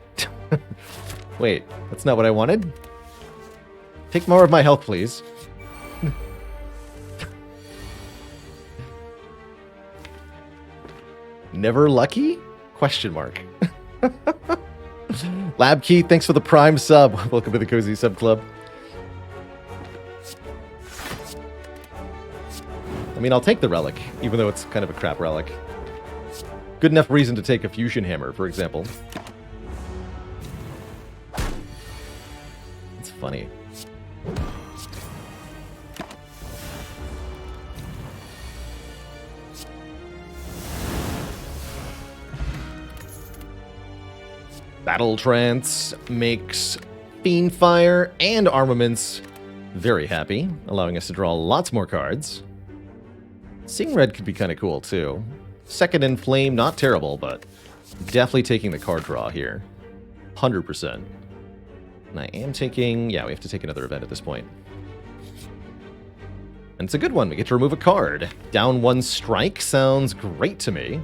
Wait, that's not what I wanted? Take more of my health, please. Never lucky? Question mark. Lab Key, thanks for the Prime sub. Welcome to the Cozy Sub Club. I mean, I'll take the relic, even though it's kind of a crap relic. Good enough reason to take a fusion hammer, for example. It's funny. Battle Trance makes Fiend Fire and Armaments very happy, allowing us to draw lots more cards. Seeing Red could be kind of cool, too. Second in Flame, not terrible, but definitely taking the card draw here. 100%. And I am taking... Yeah, we have to take another event at this point. And it's a good one. We get to remove a card. Down 1 strike sounds great to me.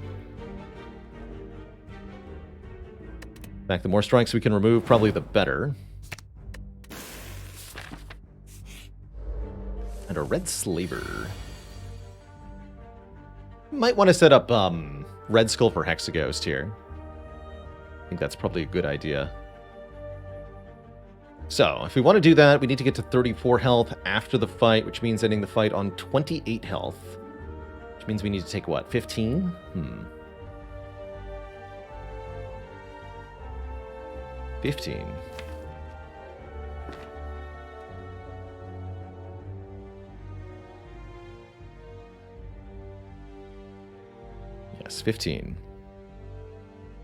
In fact, the more strikes we can remove, probably the better. And a Red Slaver. Might want to set up Red Skull for Hexaghost here. I think that's probably a good idea. So, if we want to do that, we need to get to 34 health after the fight, which means ending the fight on 28 health. Which means we need to take, what, 15? 15. Yes, 15.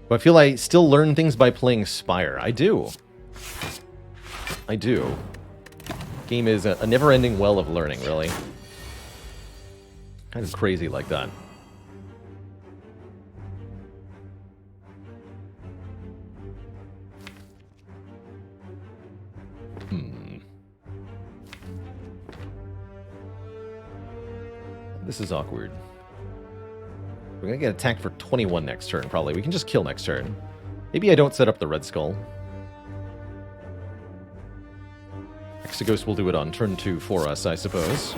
But I feel I still learn things by playing Spire. I do. I do. Game is a never-ending well of learning, really. Kind of crazy like that. This is awkward. We're gonna get attacked for 21 next turn, probably. We can just kill next turn. Maybe I don't set up the Red Skull. Hexaghost will do it on turn 2 for us, I suppose.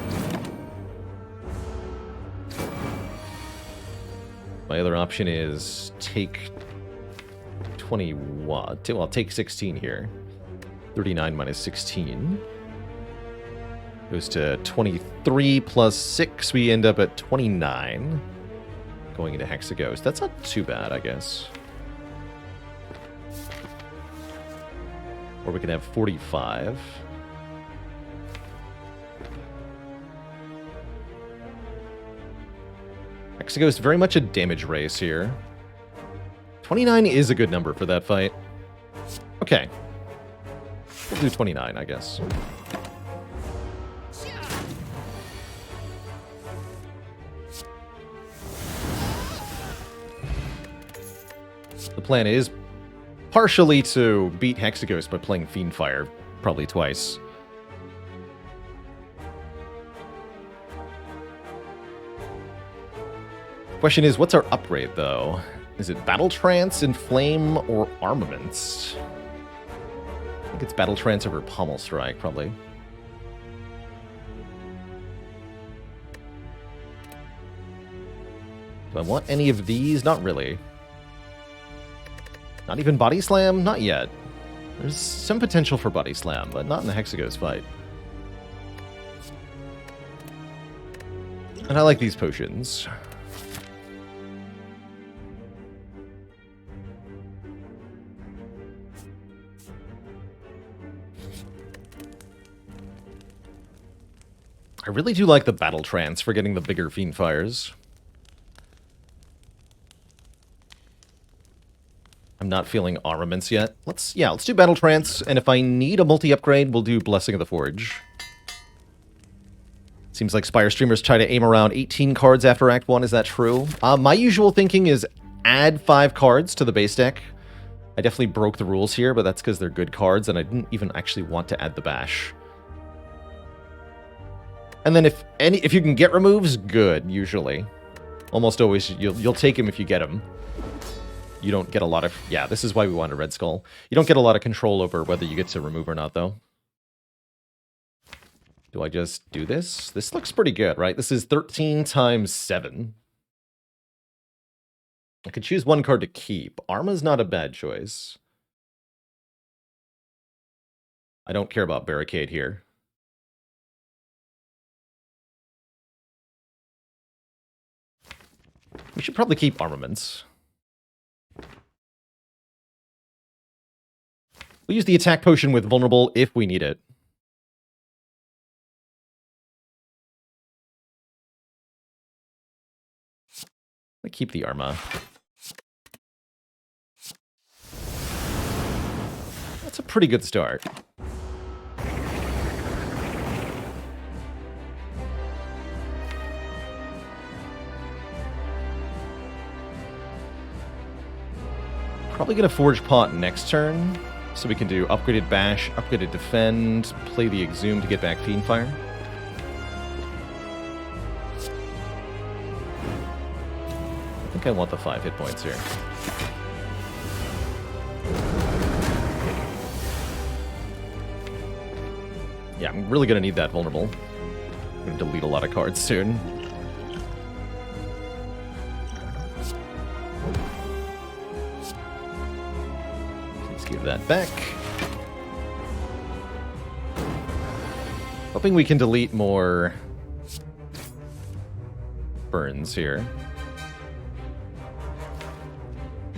My other option is take 21. Well, take 16 here. 39 minus 16. Goes to 23 plus 6. We end up at 29. Going into Hexaghost. That's not too bad, I guess. Or we can have 45. Hexaghost, very much a damage race here. 29 is a good number for that fight. Okay. We'll do 29, I guess. The plan is partially to beat Hexaghost by playing Fiendfire, probably twice. Question is, what's our upgrade, though? Is it Battle Trance, Inflame, or Armaments? I think it's Battle Trance over Pommel Strike, probably. Do I want any of these? Not really. Not even Body Slam? Not yet. There's some potential for Body Slam, but not in the Hexaghost fight. And I like these potions. I really do like the Battle Trance for getting the bigger Fiendfires. I'm not feeling Armaments yet. Let's do Battle Trance, and if I need a multi-upgrade, we'll do Blessing of the Forge. Seems like Spire streamers try to aim around 18 cards after Act 1, is that true? My usual thinking is add 5 cards to the base deck. I definitely broke the rules here, but that's because they're good cards, and I didn't even actually want to add the Bash. And then if you can get removes, good, usually. Almost always, you'll take him if you get him. You don't get a lot of... Yeah, this is why we want a Red Skull. You don't get a lot of control over whether you get to remove or not, though. Do I just do this? This looks pretty good, right? This is 13 times 7. I could choose one card to keep. Arma's not a bad choice. I don't care about Barricade here. We should probably keep Armaments. We'll use the attack potion with Vulnerable if we need it. I keep the Arma. That's a pretty good start. Probably gonna Forge Pot next turn, so we can do Upgraded Bash, Upgraded Defend, play the Exhume to get back Fiendfire. I think I want the 5 hit points here. Yeah, I'm really gonna need that Vulnerable. I'm gonna delete a lot of cards soon. Give that back. Hoping we can delete more burns here.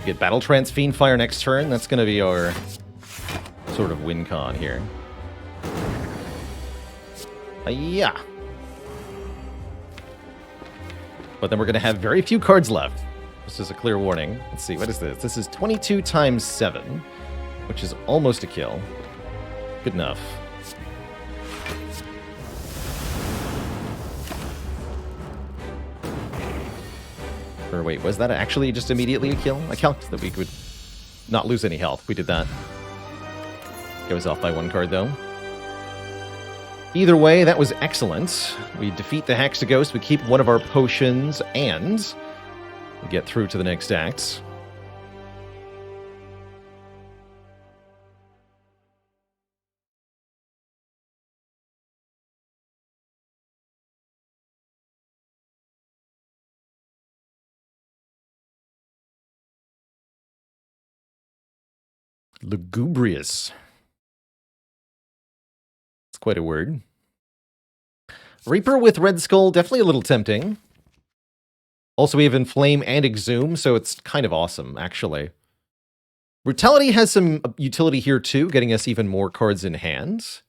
Get Battle Trance Fiendfire next turn. That's going to be our sort of win con here. Yeah. But then we're going to have very few cards left. This is a clear warning. Let's see, what is this? This is 22 times 7. Which is almost a kill. Good enough. Or wait, was that actually just immediately a kill? I calculated that we could not lose any health. We did that. Goes off by 1 card, though. Either way, that was excellent. We defeat the Hexaghost, we keep one of our potions, and we get through to the next act. Lugubrious. It's quite a word. Reaper with Red Skull, definitely a little tempting. Also, we have Inflame and Exhume, so it's kind of awesome, actually. Brutality has some utility here, too, getting us even more cards in hand.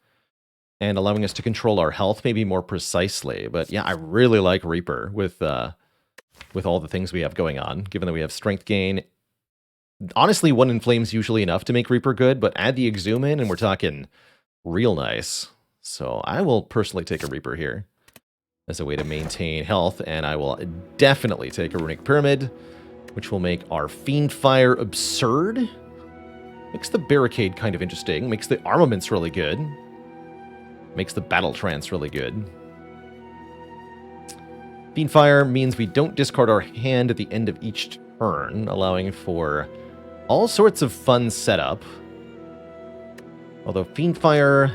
And allowing us to control our health maybe more precisely. But yeah, I really like Reaper with all the things we have going on, given that we have Strength Gain. Honestly, 1 Inflame's usually enough to make Reaper good, but add the Exhume in and we're talking real nice. So I will personally take a Reaper here as a way to maintain health, and I will definitely take a Runic Pyramid, which will make our Fiendfire absurd. Makes the barricade kind of interesting. Makes the armaments really good. Makes the battle trance really good. Fiendfire means we don't discard our hand at the end of each turn, allowing for all sorts of fun setup. Although Fiendfire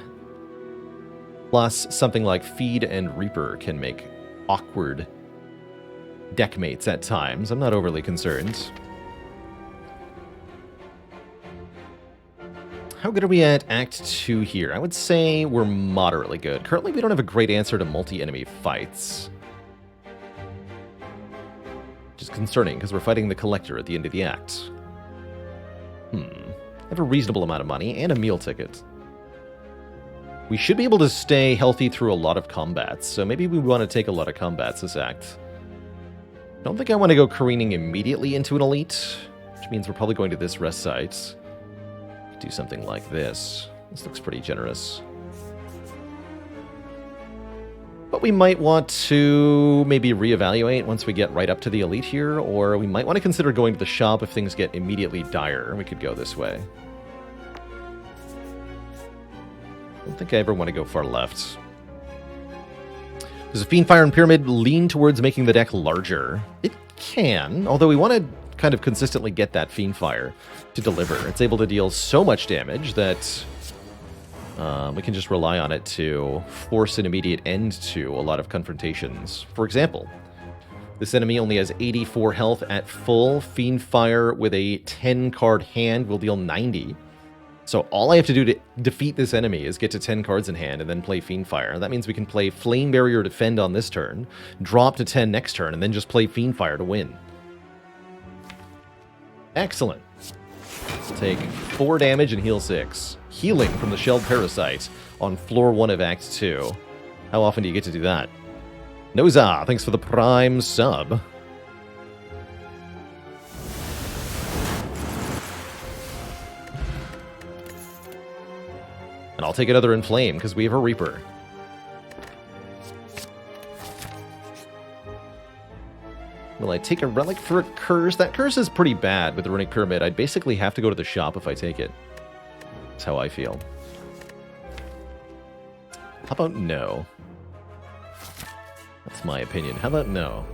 plus something like Feed and Reaper can make awkward deckmates at times. I'm not overly concerned. How good are we at Act 2 here? I would say we're moderately good. Currently, we don't have a great answer to multi-enemy fights. Which is concerning, because we're fighting the Collector at the end of the act. I have a reasonable amount of money and a meal ticket. We should be able to stay healthy through a lot of combats, so maybe we want to take a lot of combats this act. I don't think I want to go careening immediately into an elite, which means we're probably going to this rest site. Do something like this. This looks pretty generous. But we might want to maybe reevaluate once we get right up to the elite here, or we might want to consider going to the shop if things get immediately dire. We could go this way. I don't think I ever want to go far left. Does a Fiendfire and Pyramid lean towards making the deck larger? It can, although we want to kind of consistently get that Fiendfire to deliver. It's able to deal so much damage that we can just rely on it to force an immediate end to a lot of confrontations. For example, this enemy only has 84 health at full. Fiendfire with a 10-card hand will deal 90. So all I have to do to defeat this enemy is get to 10 cards in hand and then play Fiendfire. That means we can play Flame Barrier Defend on this turn, drop to 10 next turn, and then just play Fiendfire to win. Excellent. Take 4 damage and heal 6. Healing from the Shelled Parasite on floor 1 of Act 2. How often do you get to do that? Noza, thanks for the Prime sub. And I'll take another Inflame, because we have a Reaper. Will I take a Relic for a Curse? That Curse is pretty bad with the Runic Pyramid. I'd basically have to go to the shop if I take it. That's how I feel. How about no? That's my opinion. How about no?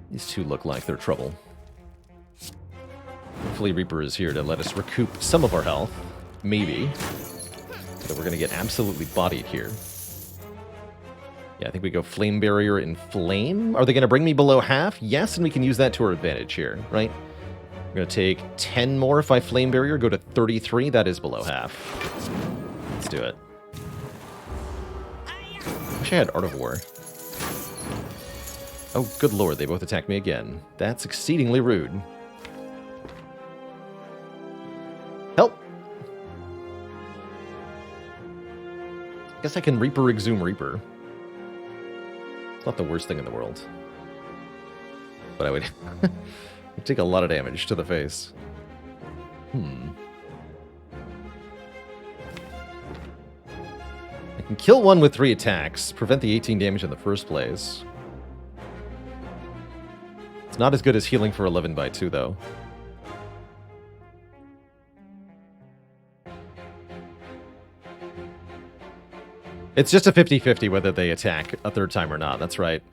These two look like they're trouble. Hopefully Reaper is here to let us recoup some of our health. Maybe. But we're going to get absolutely bodied here. Yeah, I think we go Flame Barrier and Flame. Are they going to bring me below half? Yes, and we can use that to our advantage here, right? We're going to take 10 more if I Flame Barrier, go to 33. That is below half. Let's do it. Wish I had Art of War. Oh, good lord, they both attacked me again. That's exceedingly rude. Help! I guess I can Reaper Exhume Reaper. It's not the worst thing in the world. But I would take a lot of damage to the face. I can kill one with 3 attacks, prevent the 18 damage in the first place. It's not as good as healing for 11 by 2, though. It's just a 50-50 whether they attack a third time or not, that's right.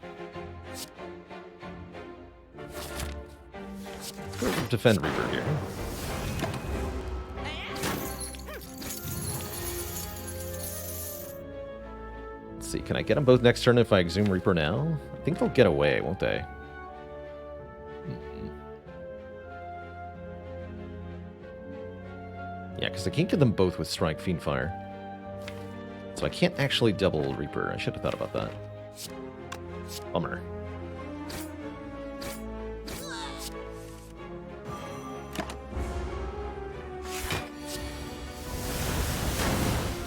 Let's defend Reaper here. Let's see, can I get them both next turn if I Exhume Reaper now? I think they'll get away, won't they? Yeah, because I can't get them both with Strike Fiendfire. So I can't actually double Reaper. I should have thought about that. Bummer.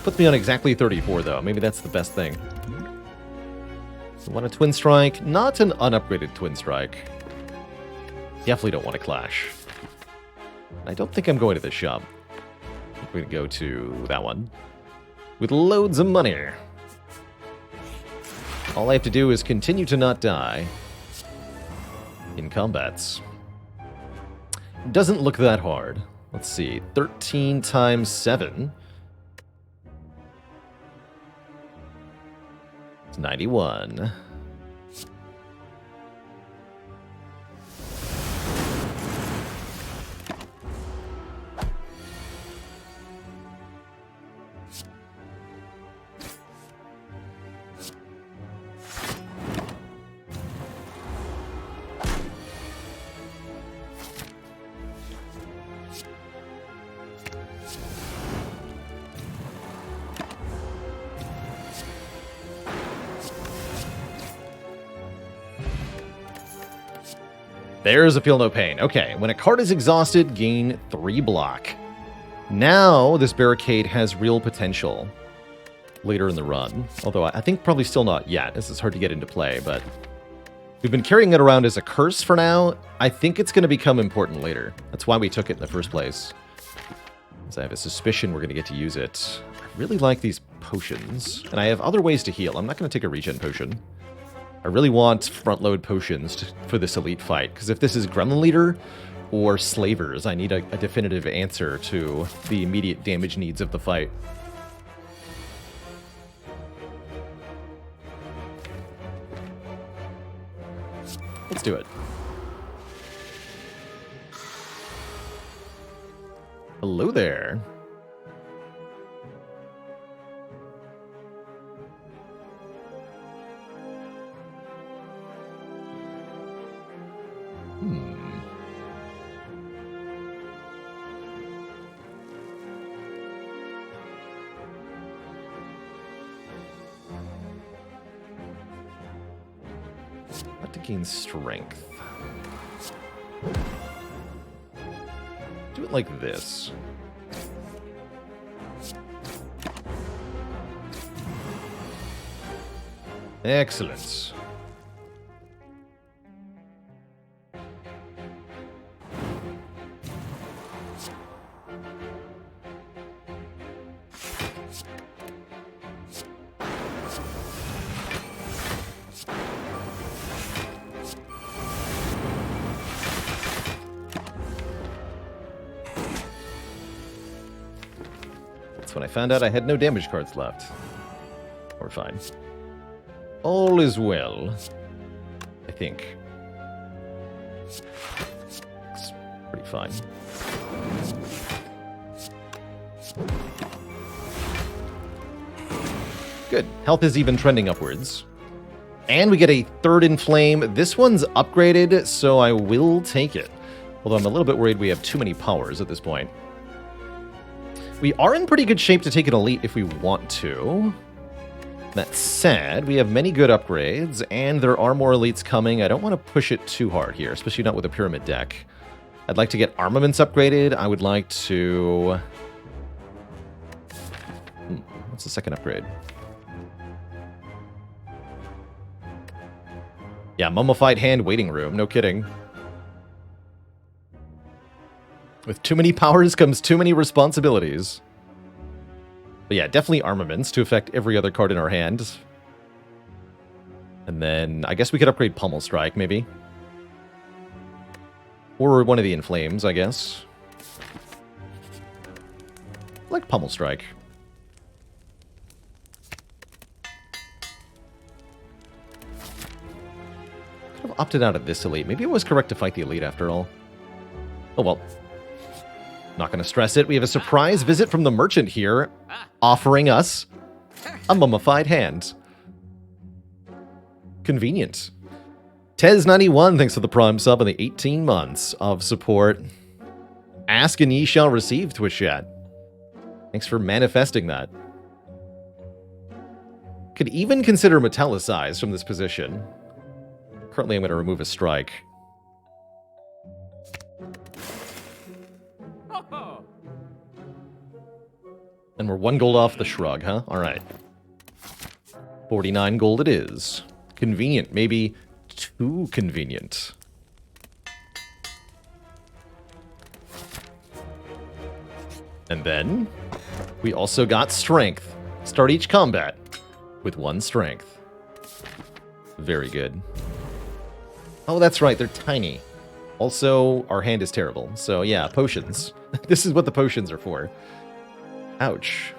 Puts me on exactly 34, though. Maybe that's the best thing. So want a Twin Strike. Not an unupgraded Twin Strike. Definitely don't want to clash. I don't think I'm going to this shop. I think we're going to go to that one. With loads of money. All I have to do is continue to not die. in combats. Doesn't look that hard. Let's see. 13 times 7. It's 91. There's a Feel No Pain. Okay, when a card is exhausted, gain 3 block. Now, this barricade has real potential later in the run. Although, I think probably still not yet. This is hard to get into play, but we've been carrying it around as a curse for now. I think it's going to become important later. That's why we took it in the first place. Because I have a suspicion we're going to get to use it. I really like these potions. And I have other ways to heal. I'm not going to take a regen potion. I really want front-load potions for this elite fight, because if this is Gremlin Leader or Slavers, I need a definitive answer to the immediate damage needs of the fight. Let's do it. Hello there. Not to gain strength. Do it like this. Excellent. When I found out I had no damage cards left. We're fine. All is well. I think. It's pretty fine. Good. Health is even trending upwards. And we get a third Inflame. This one's upgraded, so I will take it. Although I'm a little bit worried we have too many powers at this point. We are in pretty good shape to take an elite if we want to. That said, we have many good upgrades, and there are more elites coming. I don't want to push it too hard here, especially not with a pyramid deck. I'd like to get armaments upgraded. I would like to... What's the second upgrade? Yeah, Mummified Hand Waiting Room. No kidding. With too many powers comes too many responsibilities. But yeah, definitely armaments to affect every other card in our hand. And then I guess we could upgrade Pummel Strike, maybe. Or one of the Inflames, I guess. I like Pummel Strike. Could have opted out of this elite. Maybe it was correct to fight the elite after all. Oh well. Not going to stress it. We have a surprise visit from the merchant here, offering us a mummified hand. Convenient. Tez91, thanks for the Prime sub and the 18 months of support. Ask and ye shall receive, Twitch chat. Thanks for manifesting that. Could even consider Metallicize from this position. Currently, I'm going to remove a strike. And we're 1 gold off the shrug, huh? Alright. 49 gold it is. Convenient. Maybe too convenient. And then, we also got strength. Start each combat with 1 strength. Very good. Oh, that's right, they're tiny. Also, our hand is terrible. So yeah, potions. This is what the potions are for. Ouch.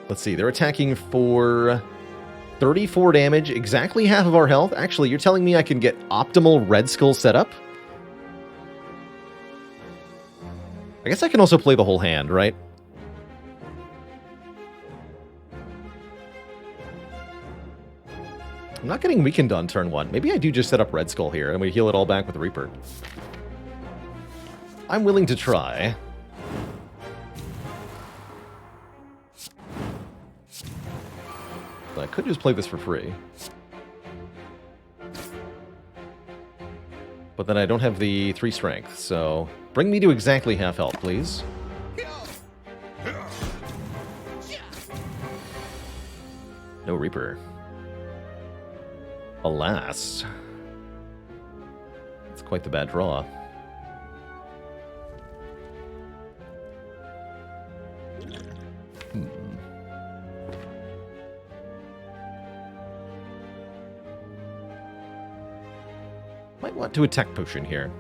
Let's see, they're attacking for 34 damage, exactly half of our health. Actually, you're telling me I can get optimal Red Skull setup? I guess I can also play the whole hand, right? I'm not getting weakened on turn 1. Maybe I do just set up Red Skull here, and we heal it all back with Reaper. I'm willing to try. But I could just play this for free. But then I don't have the 3 strength, so bring me to exactly half health, please. No Reaper. Alas. It's quite the bad draw. Might want to attack potion here.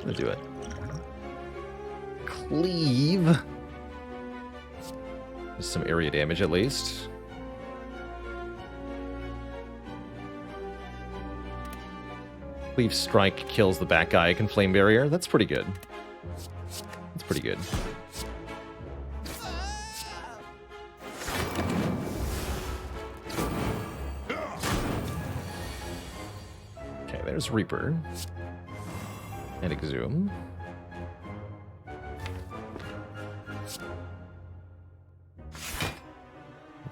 Gonna do it. Cleave. Just some area damage at least. Cleave Strike kills the back guy. I can Flame Barrier. That's pretty good. That's pretty good. Okay, there's Reaper. And Exhume.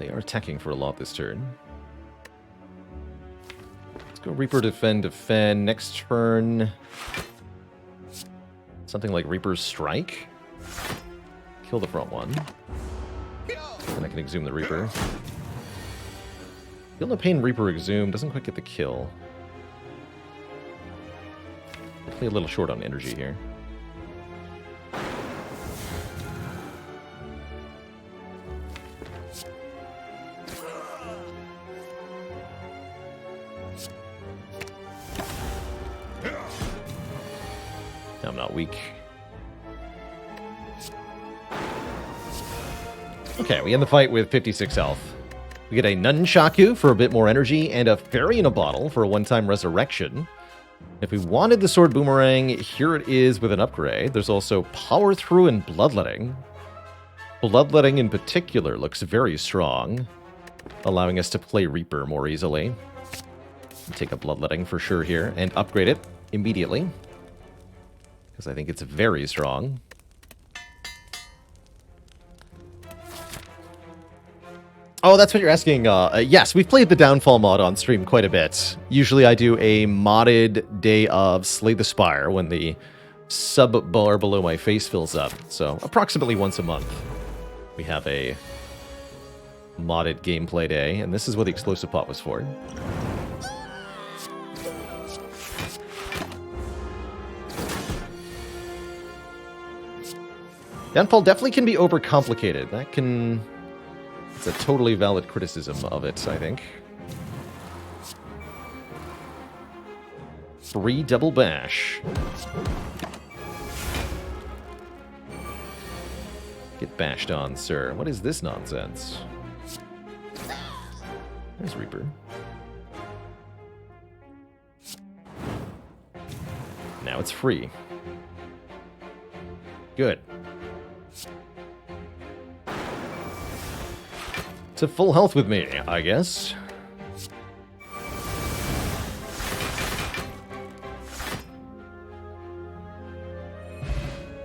They are attacking for a lot this turn. Let's go Reaper, defend, defend. Next turn, something like Reaper's Strike. Kill the front one. And I can Exhume the Reaper. Feel no pain, Reaper Exhume. Doesn't quite get the kill. Play a little short on energy here. I'm not weak. Okay, we end the fight with 56 health. We get a Nunchaku for a bit more energy, and a Fairy in a Bottle for a one-time resurrection. If we wanted the Sword Boomerang, here it is with an upgrade. There's also Power Through and Bloodletting. Bloodletting in particular looks very strong, allowing us to play Reaper more easily. Take a Bloodletting for sure here, and upgrade it immediately, because I think it's very strong. Oh, that's what you're asking. Yes, we've played the Downfall mod on stream quite a bit. Usually I do a modded day of Slay the Spire when the sub bar below my face fills up. So approximately once a month we have a modded gameplay day, and this is what the explosive pot was for. Downfall definitely can be overcomplicated. That can... It's a totally valid criticism of it, I think. 3 double bash. Get bashed on, sir. What is this nonsense? There's Reaper. Now it's free. Good. To full health with me, I guess.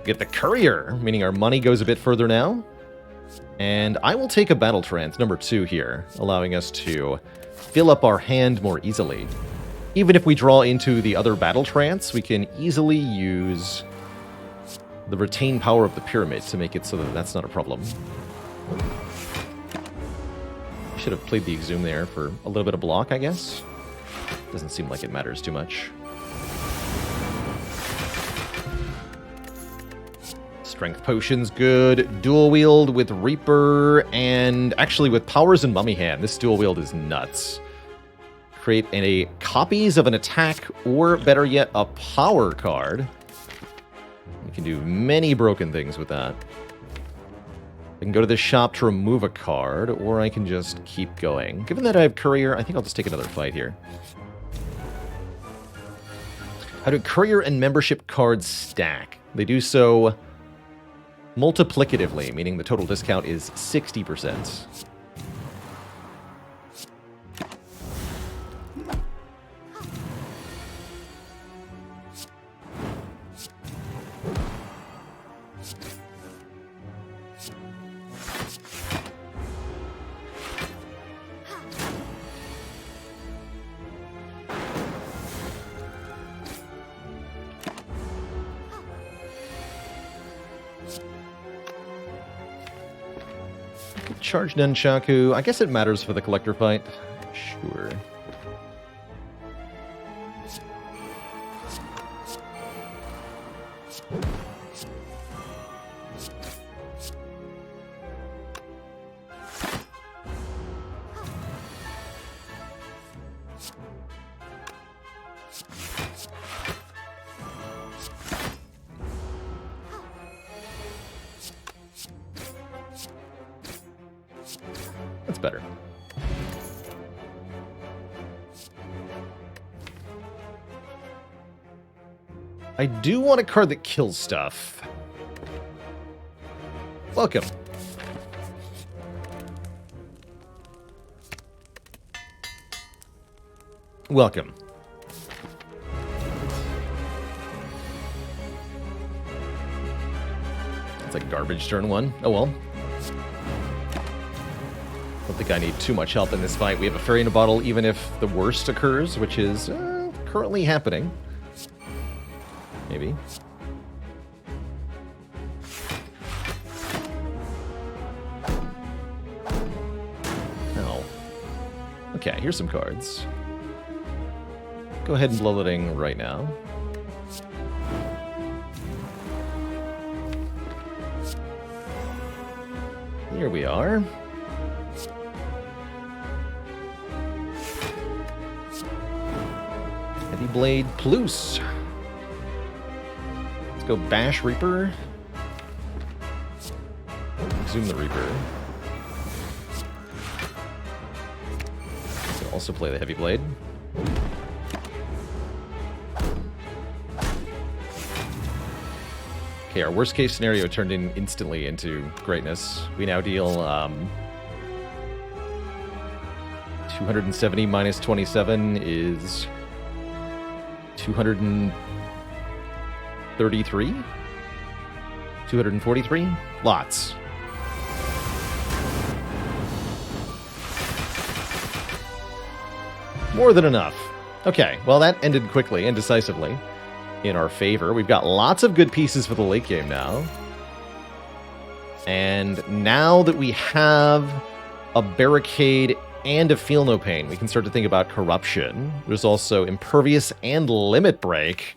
Get the Courier, meaning our money goes a bit further now. And I will take a Battle Trance, number 2 here, allowing us to fill up our hand more easily. Even if we draw into the other Battle Trance, we can easily use the Retain Power of the Pyramid to make it so that that's not a problem. Should have played the Exhume there for a little bit of block, I guess. Doesn't seem like it matters too much. Strength Potion's good. Dual wield with Reaper, and actually with Powers and Mummy Hand. This dual wield is nuts. Create a copies of an attack, or better yet, a power card. You can do many broken things with that. I can go to the shop to remove a card, or I can just keep going. Given that I have Courier, I think I'll just take another fight here. How do Courier and Membership cards stack? They do so multiplicatively, meaning the total discount is 60%. Charge Nunchaku. I guess it matters for the collector fight. Sure. That's better. I do want a card that kills stuff. Welcome. Welcome. It's like garbage turn one. Oh well. Don't think I need too much help in this fight. We have a fairy in a bottle even if the worst occurs, which is currently happening. Maybe. No. Okay, here's some cards. Go ahead and bloodletting right now. Here we are. Heavy Blade Plus. Let's go Bash Reaper. Zoom the Reaper. So also play the Heavy Blade. Okay, our worst case scenario turned instantly into greatness. We now deal 270 minus 27 is 233? 243? Lots. More than enough. Okay, well that ended quickly and decisively in our favor. We've got lots of good pieces for the late game now. And now that we have a Barricade and a Feel No Pain, we can start to think about Corruption. There's also Impervious and Limit Break.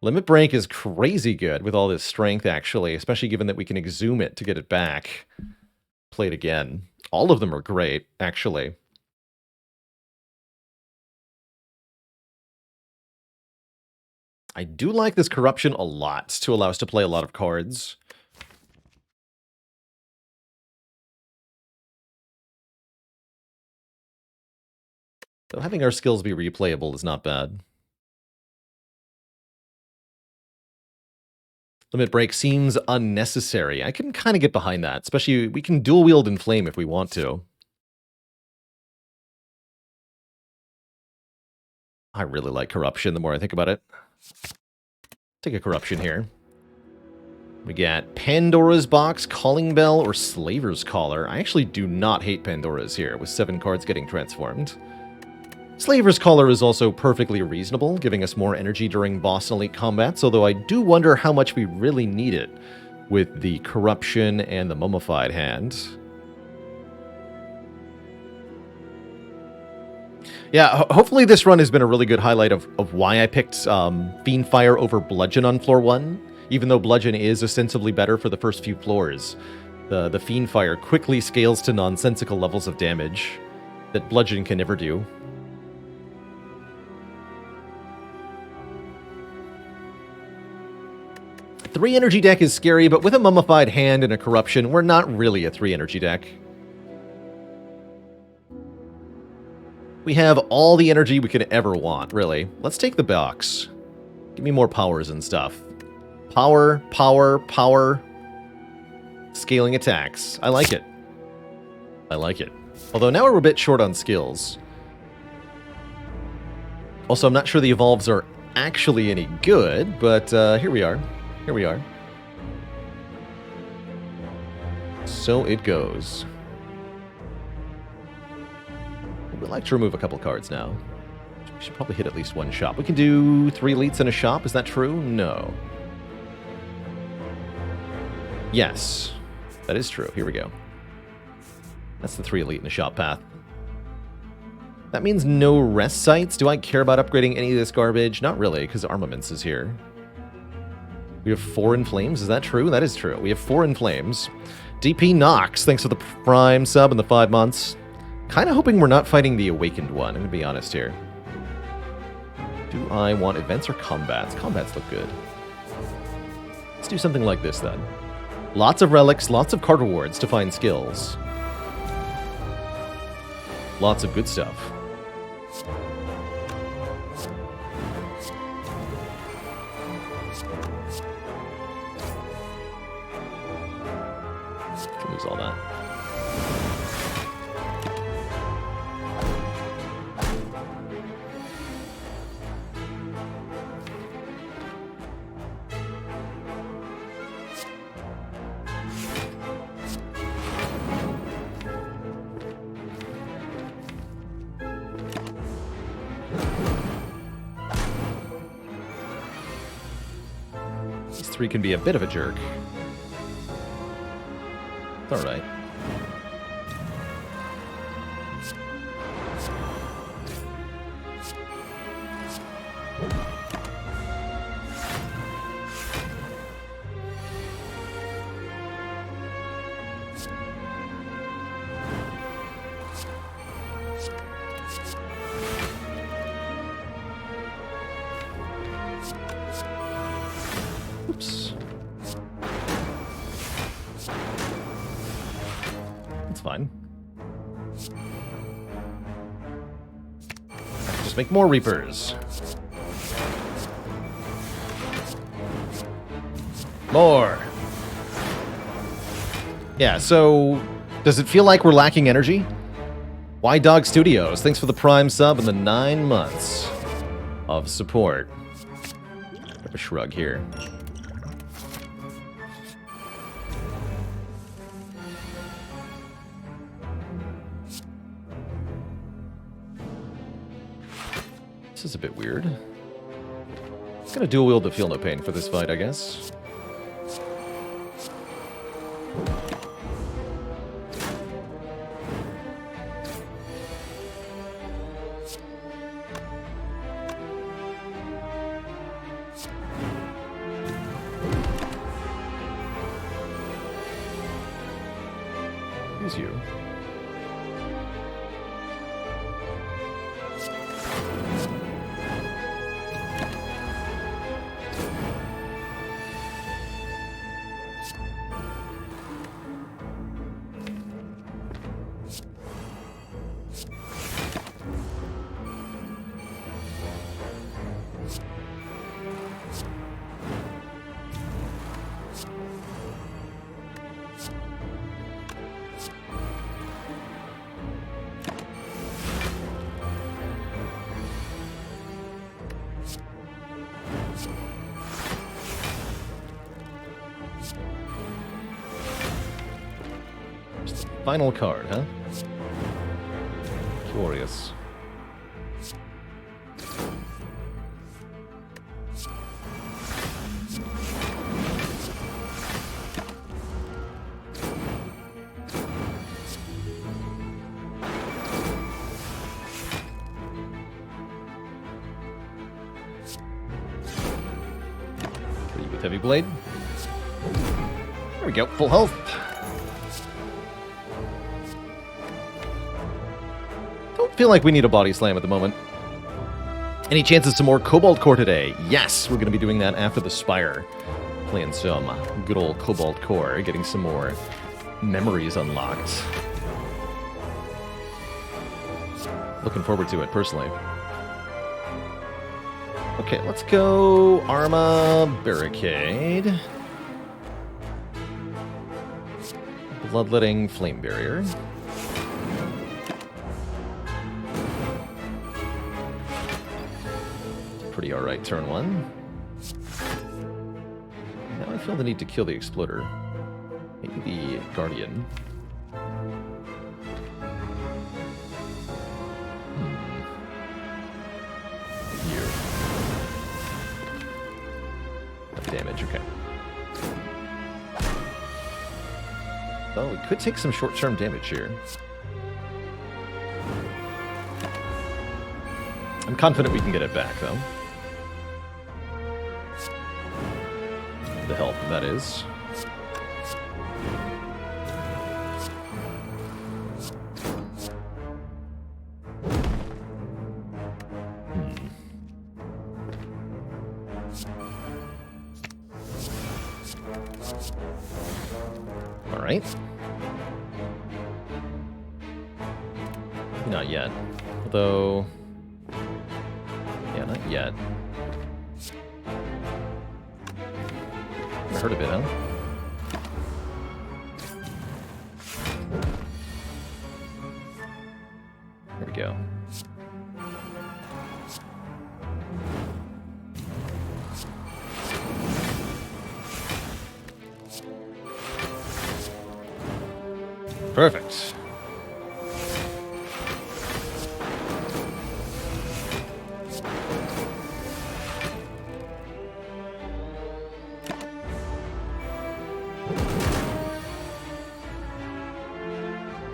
Limit Break is crazy good with all this strength, actually, especially given that we can exhume it to get it back. Play it again. All of them are great, actually. I do like this Corruption a lot to allow us to play a lot of cards. So having our skills be replayable is not bad. Limit Break seems unnecessary. I can kind of get behind that, especially we can dual wield Inflame if we want to. I really like Corruption the more I think about it. Take a Corruption here. We got Pandora's Box, Calling Bell, or Slaver's Collar. I actually do not hate Pandora's here, with 7 cards getting transformed. Slaver's Collar is also perfectly reasonable, giving us more energy during boss and elite combats, although I do wonder how much we really need it with the Corruption and the Mummified hand. Yeah, hopefully this run has been a really good highlight of why I picked Fiendfire over Bludgeon on floor 1. even though Bludgeon is ostensibly better for the first few floors. The Fiend Fire quickly scales to nonsensical levels of damage that Bludgeon can never do. Three energy deck is scary, but with a Mummified Hand and a Corruption, we're not really a 3 energy deck. We have all the energy we could ever want, really. Let's take the box. Give me more powers and stuff. Power, power, power. Scaling attacks. I like it. I like it. Although now we're a bit short on skills. Also, I'm not sure the evolves are actually any good, but here we are. Here we are. So it goes. We'd like to remove a couple cards now. We should probably hit at least one shop. We can do 3 elites in a shop. Is that true? No. Yes. That is true. Here we go. That's the 3 elite in the shop path. That means no rest sites. Do I care about upgrading any of this garbage? Not really, because Armaments is here. We have 4 in Flames. Is that true? That is true. We have 4 in Flames. DP Nox, thanks for the Prime sub and the 5 months. Kind of hoping we're not fighting the Awakened one, I'm going to be honest here. Do I want events or combats? Combats look good. Let's do something like this, then. Lots of relics, lots of card rewards to find skills. Lots of good stuff. Can lose all that. These 3 can be a bit of a jerk. It's alright. Oops. That's fine. Just make more Reapers. More. Yeah, so does it feel like we're lacking energy? Why Dog Studios? Thanks for the Prime sub and the 9 months of support. Have a shrug here. This is a bit weird. Gonna dual wield the Feel No Pain for this fight, I guess. Who's you? Final card, huh? Curious. Heavy Blade. There we go, full health. Don't feel like we need a body slam at the moment. Any chances some more Cobalt Core today? Yes, we're going to be doing that after the Spire. Playing some good old Cobalt Core, getting some more memories unlocked. Looking forward to it, personally. Okay, let's go Arma Barricade. Bloodletting Flame Barrier. Pretty alright turn one. Now I feel the need to kill the Exploder. Maybe the Guardian. Damage, okay. Oh, we could take some short-term damage here. I'm confident we can get it back, though. The health, that is. Alright. Not yet. Although... yeah, not yet. I heard a bit, huh? There we go. Perfect.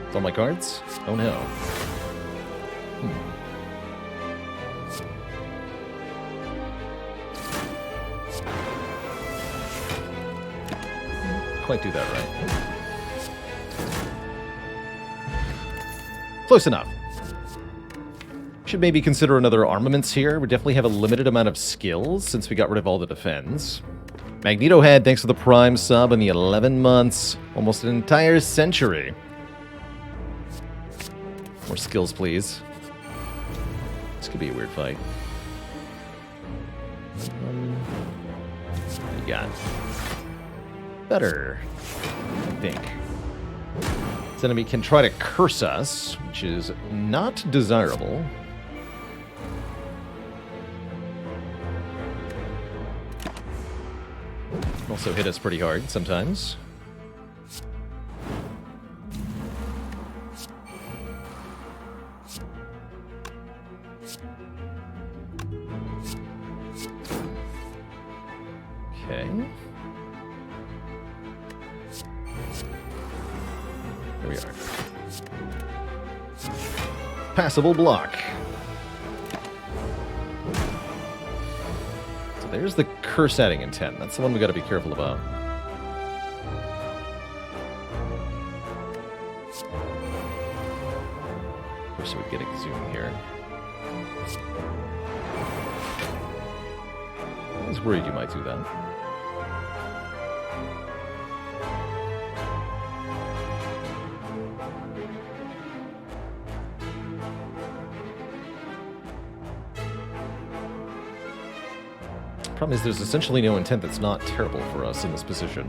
It's all my cards? Oh no. Quite do that right. Close enough. Should maybe consider another armaments here. We definitely have a limited amount of skills since we got rid of all the defense. Magneto Head, thanks for the Prime sub and the 11 months. Almost an entire century. More skills, please. This could be a weird fight. What do you got? Better, I think. This enemy can try to curse us, which is not desirable. Also hit us pretty hard sometimes. Okay. There we are. Passable block. So there's the curse adding intent. That's the one we got to be careful about. Wish we could get a zoom here. I was worried you might do that. Problem is, there's essentially no intent that's not terrible for us in this position.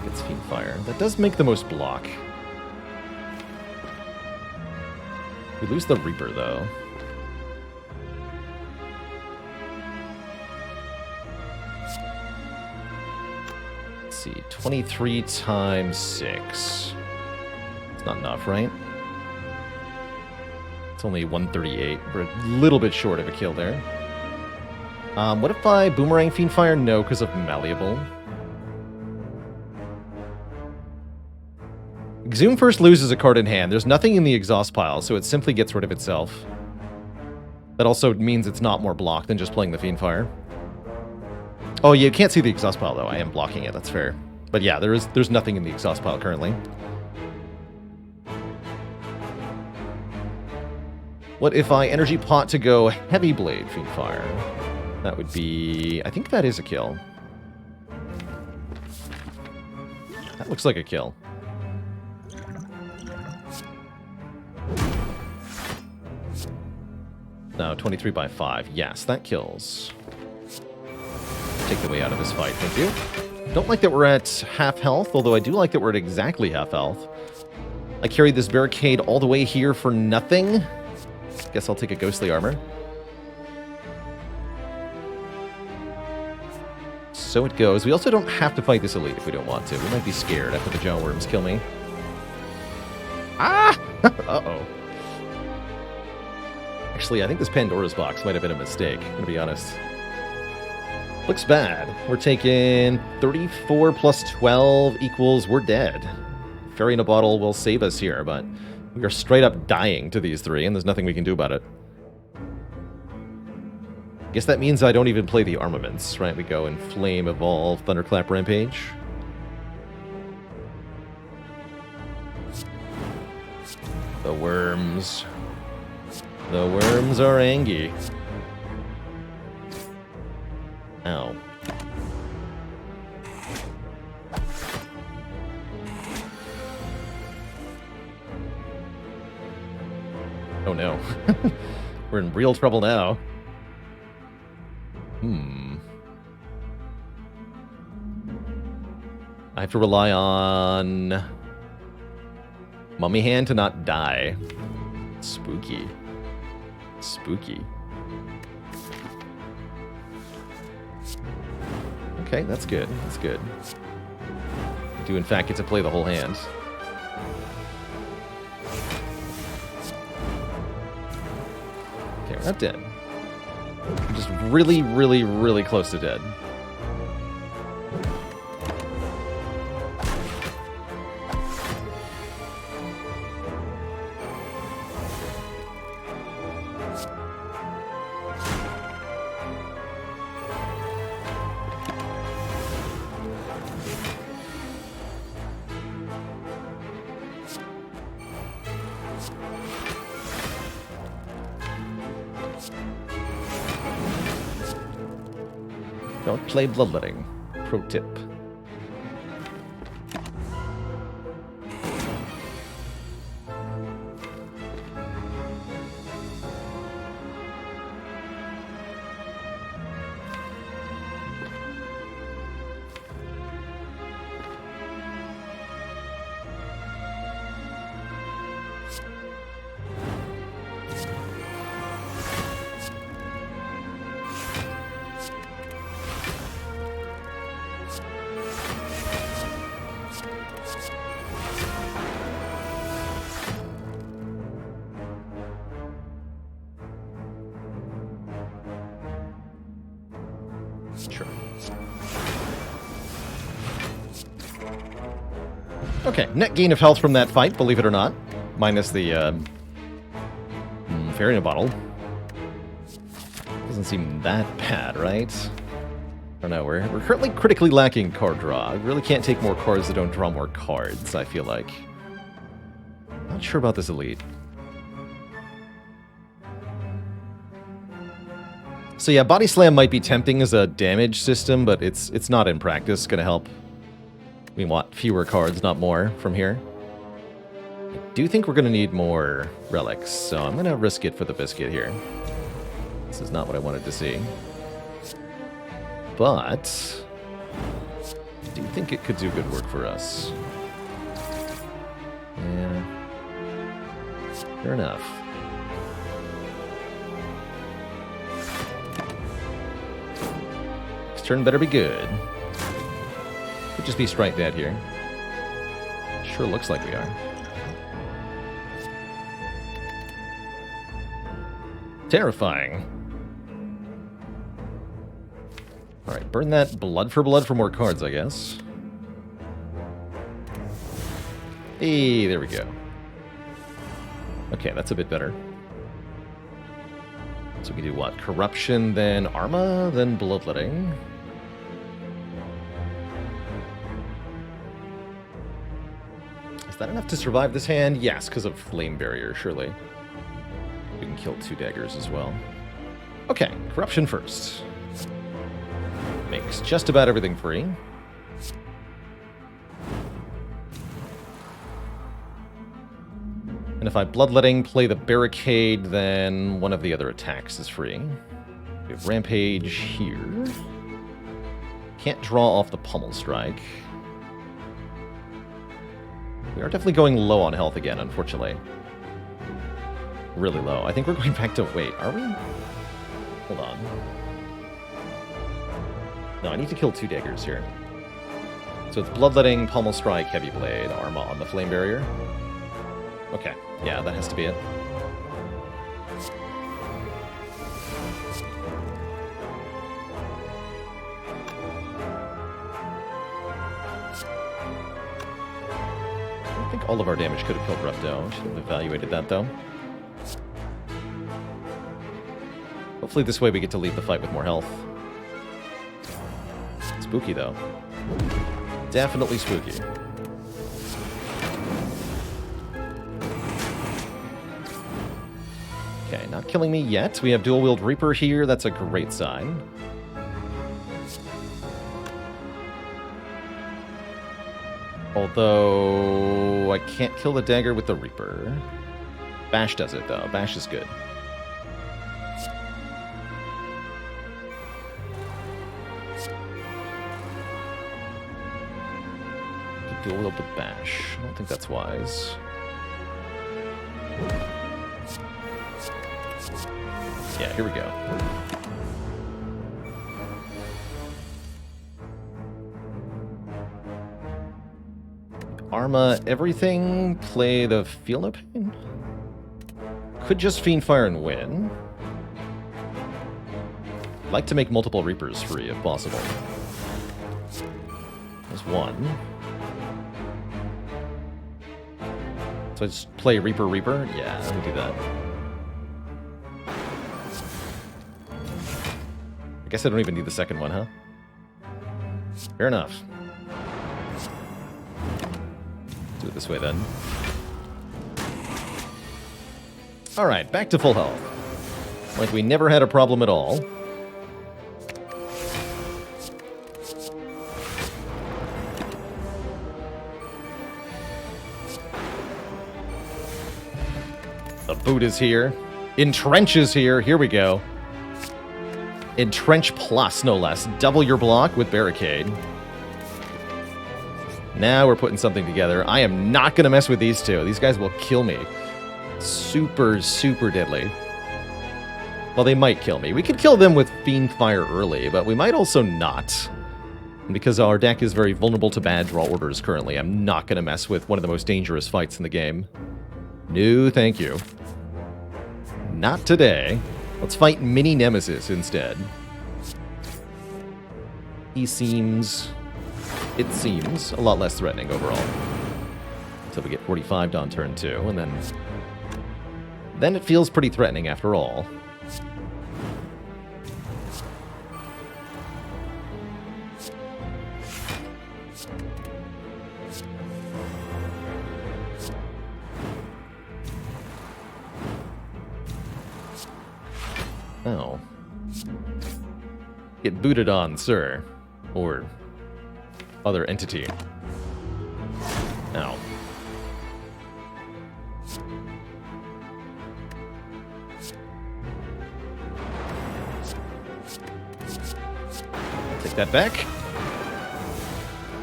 Gets Fiend Fire. That does make the most block. We lose the Reaper, though. See, 23 times 6. It's not enough, right? It's only 138. We're a little bit short of a kill there. What if I Boomerang Fiend Fire? No, because of Malleable. Exhume first loses a card in hand. There's nothing in the exhaust pile, so it simply gets rid of itself. That also means it's not more blocked than just playing the Fiendfire. Oh, you can't see the exhaust pile, though. I am blocking it. That's fair. But yeah, there's nothing in the exhaust pile currently. What if I energy pot to go Heavy Blade Fiendfire? That would be... I think that is a kill. That looks like a kill. No, 23 by 5. Yes, that kills. Take the way out of this fight, thank you. Don't like that we're at half health, although I do like that we're at exactly half health. I carried this barricade all the way here for nothing. Guess I'll take a ghostly armor. So it goes. We also don't have to fight this elite if we don't want to. We might be scared after the jaw worms kill me. Ah! Uh-oh. Actually, I think this Pandora's box might have been a mistake, I'm gonna be honest. Looks bad. We're taking 34 plus 12 equals we're dead. Fairy in a bottle will save us here, but we are straight up dying to these three, and there's nothing we can do about it. Guess that means I don't even play the armaments, right? We go in Flame, Evolve, Thunderclap, Rampage. The worms. The worms are angry. Ow. Oh no. We're in real trouble now. I have to rely on Mummy Hand to not die. Spooky. Spooky. Okay, that's good. That's good. I do, in fact, get to play the whole hand. Okay, we're not dead. We're just really, really, really close to dead. Don't play bloodletting. Pro tip. Sure. Okay, net gain of health from that fight, believe it or not. Minus the Fairy in a Bottle. Doesn't seem that bad, right? I don't know, we're currently critically lacking card draw. We really can't take more cards that don't draw more cards, I feel like. Not sure about this elite. So yeah, Body Slam might be tempting as a damage system, but it's not in practice going to help. We want fewer cards, not more, from here. I do think we're going to need more relics, so I'm going to risk it for the biscuit here. This is not what I wanted to see. But I do think it could do good work for us. Yeah. Fair enough. This turn better be good. Could just be strike dead here. Sure looks like we are. Terrifying. Alright, burn that blood for more cards, I guess. Hey, there we go. Okay, that's a bit better. So we can do what? Corruption, then Arma, then Bloodletting. Is that enough to survive this hand? Yes, because of Flame Barrier, surely. We can kill 2 daggers as well. Okay, Corruption first. Makes just about everything free. And if I Bloodletting, play the Barricade, then one of the other attacks is free. We have Rampage here. Can't draw off the Pummel Strike. We are definitely going low on health again, unfortunately. Really low. I think we're going back to... Wait, are we? Hold on. No, I need to kill 2 daggers here. So it's Bloodletting, Pummel Strike, Heavy Blade, Arma on the Flame Barrier. Okay, yeah, that has to be it. I think all of our damage could have killed Repto. Should have evaluated that, though. Hopefully this way we get to leave the fight with more health. Spooky, though. Definitely spooky. Okay, not killing me yet. We have dual-wield Reaper here. That's a great sign. Although, I can't kill the dagger with the Reaper. Bash does it, though. Bash is good. Dual-wield the Bash. I don't think that's wise. Yeah, here we go. Arma everything, play the Feel No Pain? Could just Fiend Fire and win. I'd like to make multiple Reapers free if possible. There's one. So I just play Reaper, Reaper? Yeah, let me do that. I guess I don't even need the second one, huh? Fair enough. Do it this way, then. Alright, back to full health. Like we never had a problem at all. The boot is here. Entrench is here. Here we go. Entrench plus, no less. Double your block with Barricade. Now we're putting something together. I am not going to mess with these two. These guys will kill me. Super, super deadly. Well, they might kill me. We could kill them with Fiend Fire early, but we might also not. And because our deck is very vulnerable to bad draw orders currently, I'm not going to mess with one of the most dangerous fights in the game. No, thank you. Not today. Let's fight Mini Nemesis instead. It seems a lot less threatening overall. Until we get 45 on turn 2, and then it feels pretty threatening after all. Oh. Get booted on, sir. Or other entity. Ow. Take that back.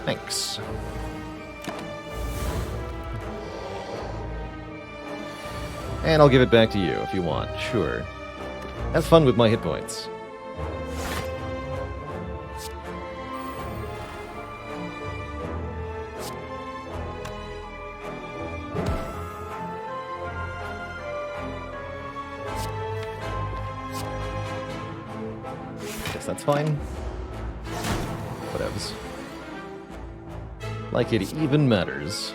Thanks. And I'll give it back to you if you want, sure. Have fun with my hit points. Guess that's fine. Whatevs. Like it even matters.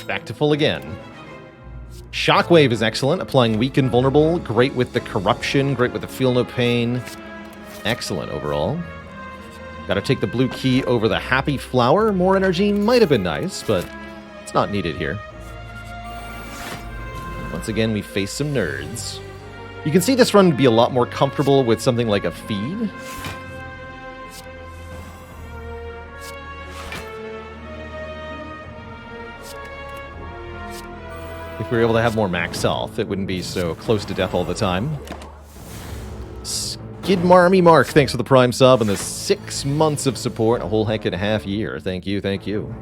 Back to full again. Shockwave is excellent, applying weak and vulnerable. Great with the corruption, great with the feel no pain. Excellent overall. Gotta take the blue key over the happy flower. More energy might have been nice, but it's not needed here. Once again, we face some nerds. You can see this run would be a lot more comfortable with something like a feed. If we were able to have more max health, it wouldn't be so close to death all the time. Skid Marmy Mark, thanks for the Prime sub and the 6 months of support, a whole heck and a half year. Thank you, thank you.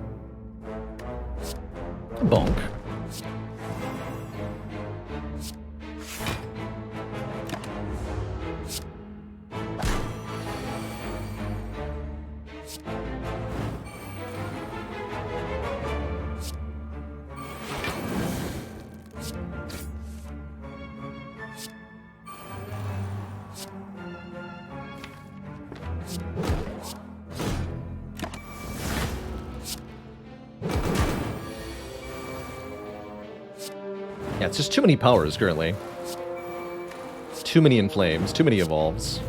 Bonk. Yeah, it's just too many powers currently. Too many inflames, too many evolves.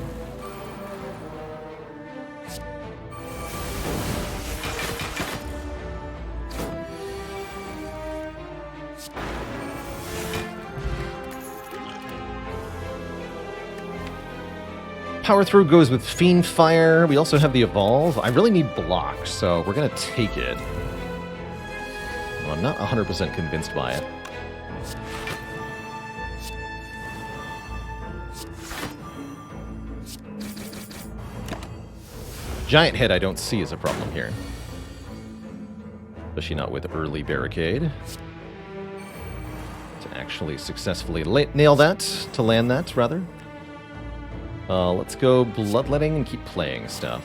Power through goes with Fiend Fire. We also have the evolve. I really need block, so we're gonna take it. Well, I'm not 100% convinced by it. Giant head I don't see as a problem here. Especially not with early barricade. To actually successfully nail that, to land that, rather. Let's go bloodletting and keep playing stuff.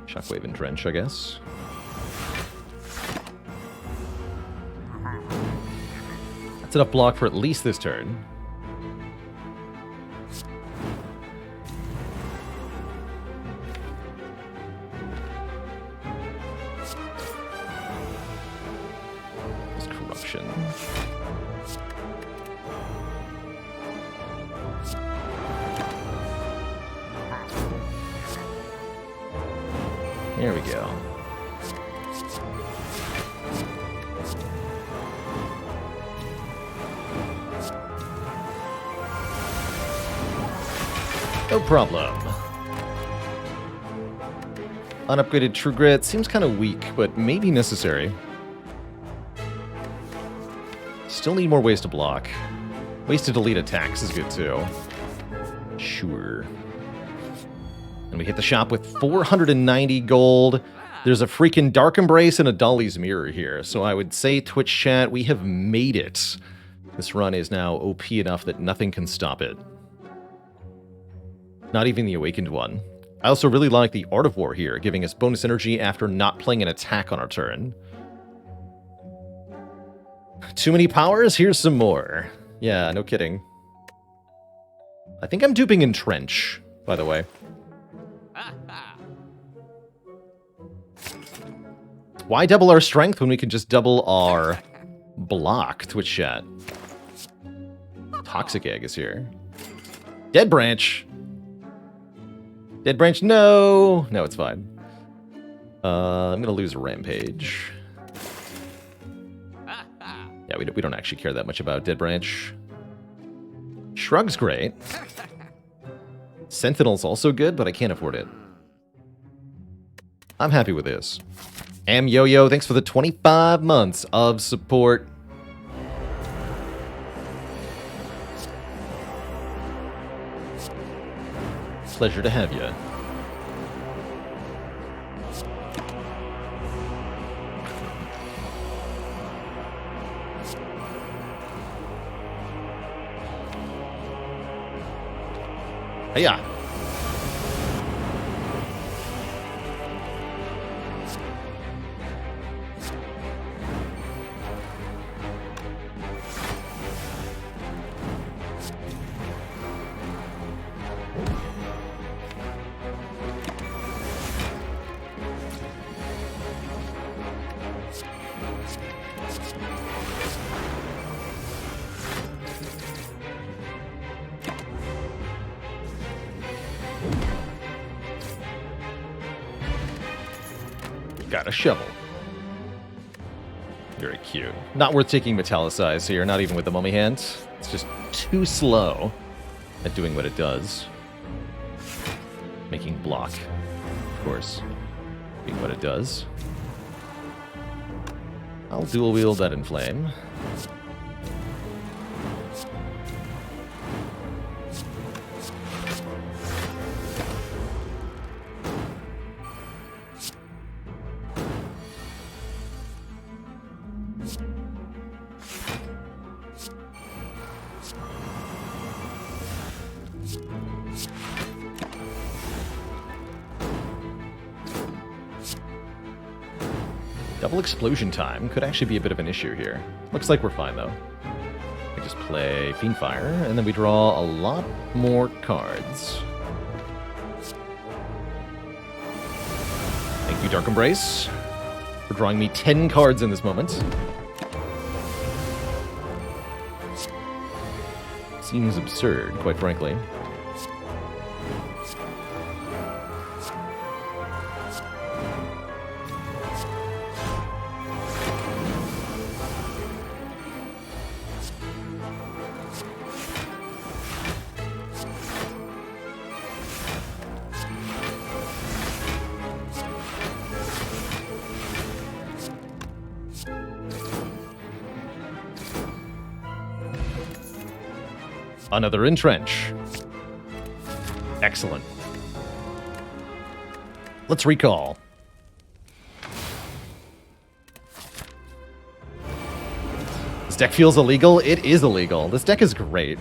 Shockwave and Drench, I guess. That's enough block for at least this turn. There's corruption. There we go. No problem. Unupgraded True Grit seems kind of weak, but maybe necessary. Still need more ways to block. Ways to delete attacks is good too. Sure. And we hit the shop with 490 gold. There's a freaking Dark Embrace and a Dolly's Mirror here. So I would say, Twitch chat, we have made it. This run is now OP enough that nothing can stop it. Not even the Awakened one. I also really like the Art of War here, giving us bonus energy after not playing an attack on our turn. Too many powers? Here's some more. Yeah, no kidding. I think I'm duping Entrench, by the way. Why double our strength when we can just double our block? Twitch chat. Toxic Egg is here. Dead Branch. Dead Branch, no! No, it's fine. I'm gonna lose Rampage. Yeah, we don't actually care that much about Dead Branch. Shrug's great. Sentinel's also good, but I can't afford it. I'm happy with this. Am Yo-Yo, thanks for the 25 months of support. Pleasure to have you. Hiya. got a shovel. Very cute. Not worth taking metallicized here, not even with the mummy hand. It's just too slow at doing what it does. Making block, of course, being what it does. I'll dual wield that Inflame. Double explosion time could actually be a bit of an issue here. Looks like we're fine, though. We just play Fiendfire, and then we draw a lot more cards. Thank you, Dark Embrace, for drawing me 10 cards in this moment. Seems absurd, quite frankly. Another Entrench. Excellent. Let's recall. This deck feels illegal. It is illegal. This deck is great.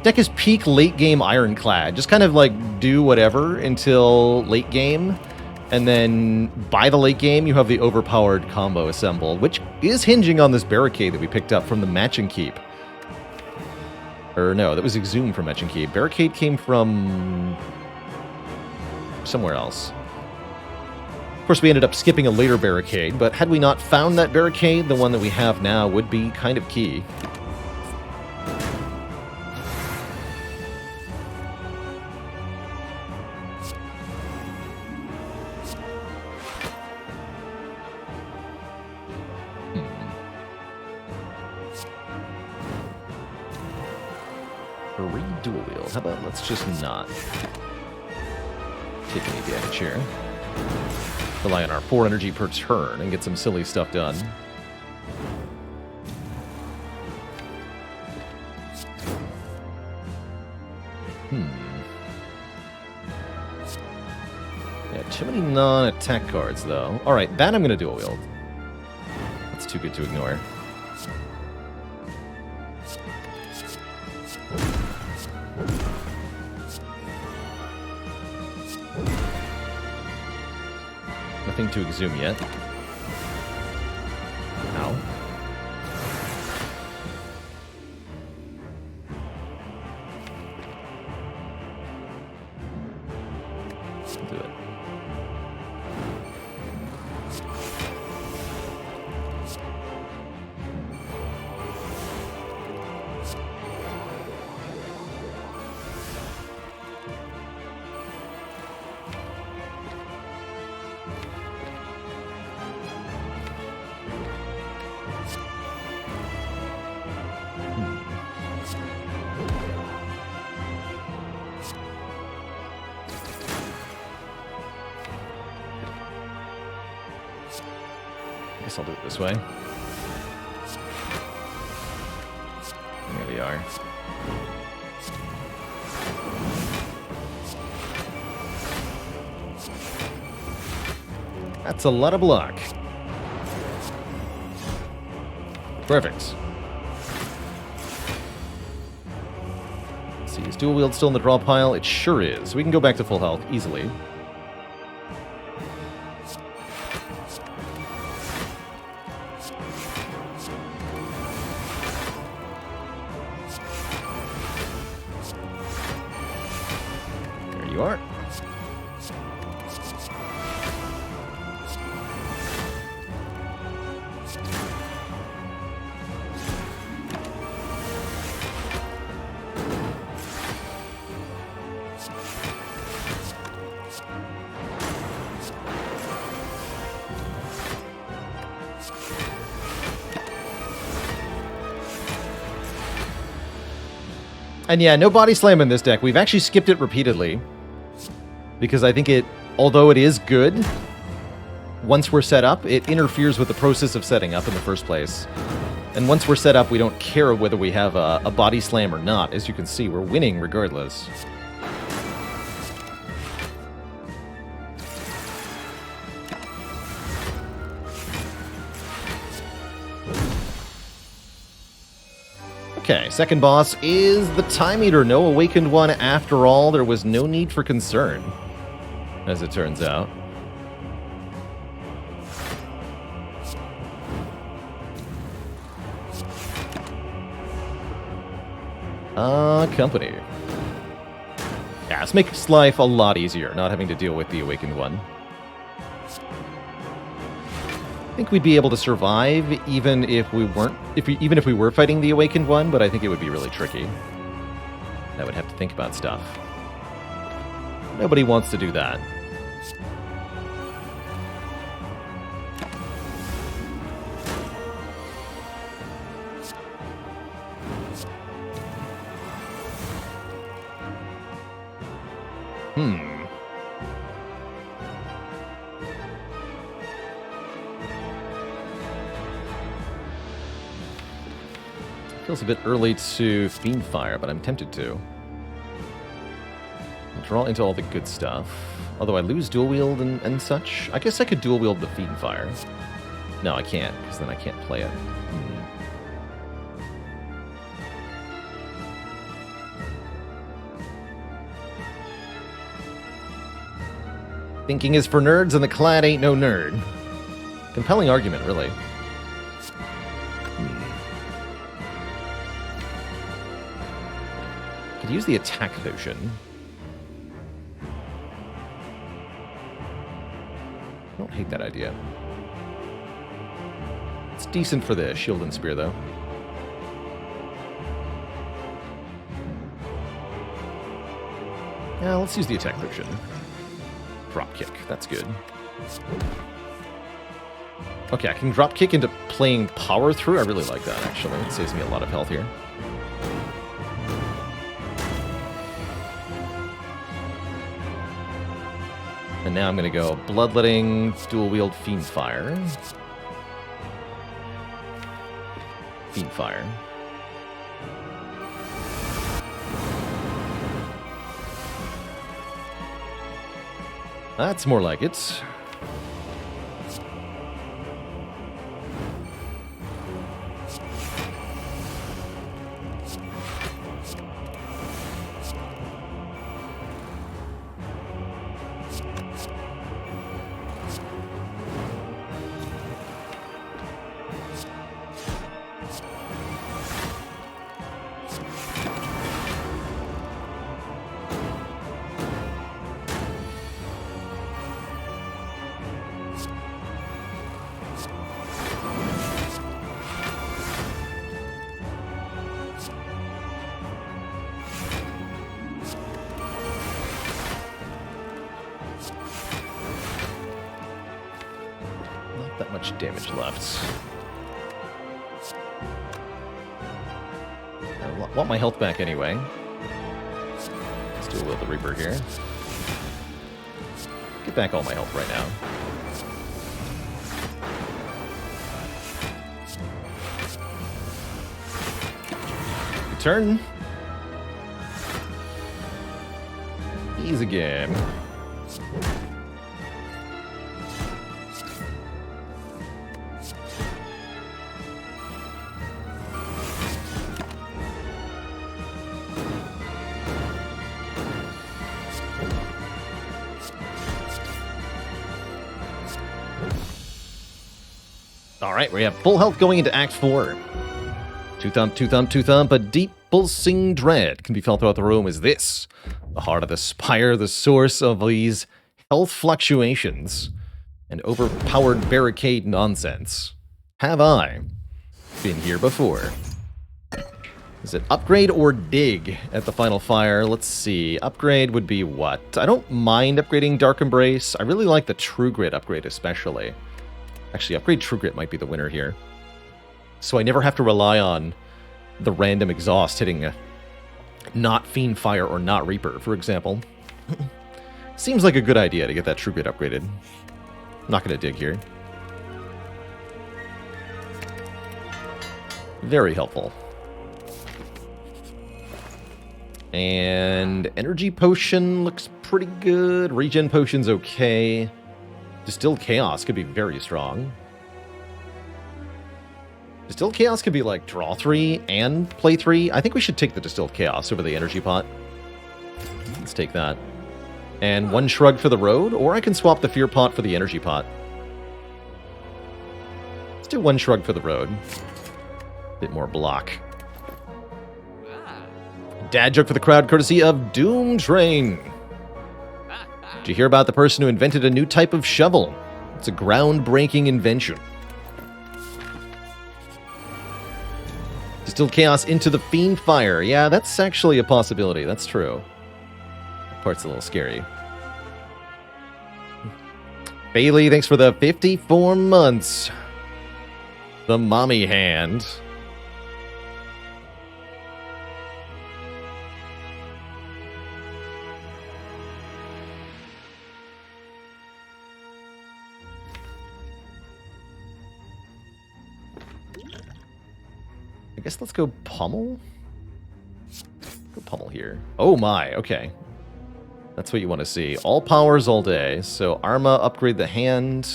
Deck is peak late game Ironclad. Just kind of like do whatever until late game. And then by the late game, you have the overpowered combo assembled, which is hinging on this Barricade that we picked up from the Matching Keep. Or no, that was Exhumed from Etch and Key. Barricade came from somewhere else. Of course, we ended up skipping a later Barricade, but had we not found that Barricade, the one that we have now would be kind of key. Dual wield. How about let's just not take any damage here. Rely on our 4 energy per turn and get some silly stuff done. Yeah, too many non-attack cards though. Alright, that I'm gonna dual wield. That's too good to ignore. Nothing to exhume yet. Ow. I'll do it. Guess I'll do it this way. There we are. That's a lot of block. Perfect. Let's see, is dual wield still in the draw pile? It sure is. We can go back to full health easily. You are. And yeah, no body slam in this deck. We've actually skipped it repeatedly. Because I think it, although it is good, once we're set up, it interferes with the process of setting up in the first place. And once we're set up, we don't care whether we have a body slam or not. As you can see, we're winning regardless. Okay, second boss is the Time Eater. No Awakened one after all. There was no need for concern, as it turns out. Company. Yeah, this makes life a lot easier, not having to deal with the Awakened one. I think we'd be able to survive even if we weren't, even if we were fighting the Awakened one, but I think it would be really tricky. I would have to think about stuff. Nobody wants to do that. Feels a bit early to Fiendfire, but I'm tempted to. Draw into all the good stuff. Although I lose dual wield and such. I guess I could dual wield the Fiendfire. No, I can't, because then I can't play it. Thinking is for nerds, and the Clad ain't no nerd. Compelling argument, really. Could use the attack potion. I don't hate that idea. It's decent for the shield and spear, though. Yeah, let's use the attack potion. Drop kick, that's good. Okay, I can drop kick into playing power through. I really like that, actually. It saves me a lot of health here. And now I'm going to go Bloodletting, Dual Wield, Fiendfire. Fiendfire. That's more like it. That much damage left. I want my health back anyway. Let's do a little Reaper here. Get back all my health right now. Good turn. Easy game. Alright, we have full health going into Act 4. Two thump, a deep pulsing dread can be felt throughout the room as this. The heart of the Spire, the source of these health fluctuations and overpowered barricade nonsense. Have I been here before? Is it upgrade or dig at the final fire? Let's see. Upgrade would be what? I don't mind upgrading Dark Embrace. I really like the True Grit upgrade especially. Actually, upgrade True Grit might be the winner here. So I never have to rely on the random exhaust hitting not Fiend Fire or not Reaper, for example. Seems like a good idea to get that True Grit upgraded. I'm not going to dig here. Very helpful. And Energy Potion looks pretty good. Regen Potion's okay. Distilled Chaos could be very strong. Distilled Chaos could be like draw 3 and play 3. I think we should take the Distilled Chaos over the Energy Pot. Let's take that. And one Shrug for the road, or I can swap the Fear Pot for the Energy Pot. Let's do one Shrug for the road. Bit more block. Dad joke for the crowd, courtesy of Doom Train. Did you hear about the person who invented a new type of shovel? It's a groundbreaking invention. Distilled Chaos into the Fiend Fire. Yeah, that's actually a possibility. That's true. That part's a little scary. Bailey, thanks for the 54 months. The mommy hand. I guess let's go Pummel? Go Pummel here. Oh my, okay. That's what you want to see. All powers all day. So Arma, upgrade the hand.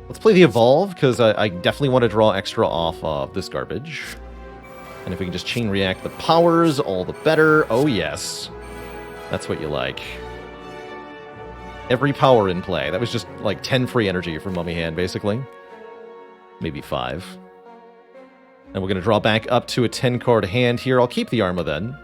Let's play the Evolve, because I definitely want to draw extra off of this garbage. And if we can just chain react the powers, all the better. Oh yes. That's what you like. Every power in play. That was just like 10 free energy from Mummy Hand, basically. Maybe 5. And we're going to draw back up to a 10-card hand here. I'll keep the Arma then.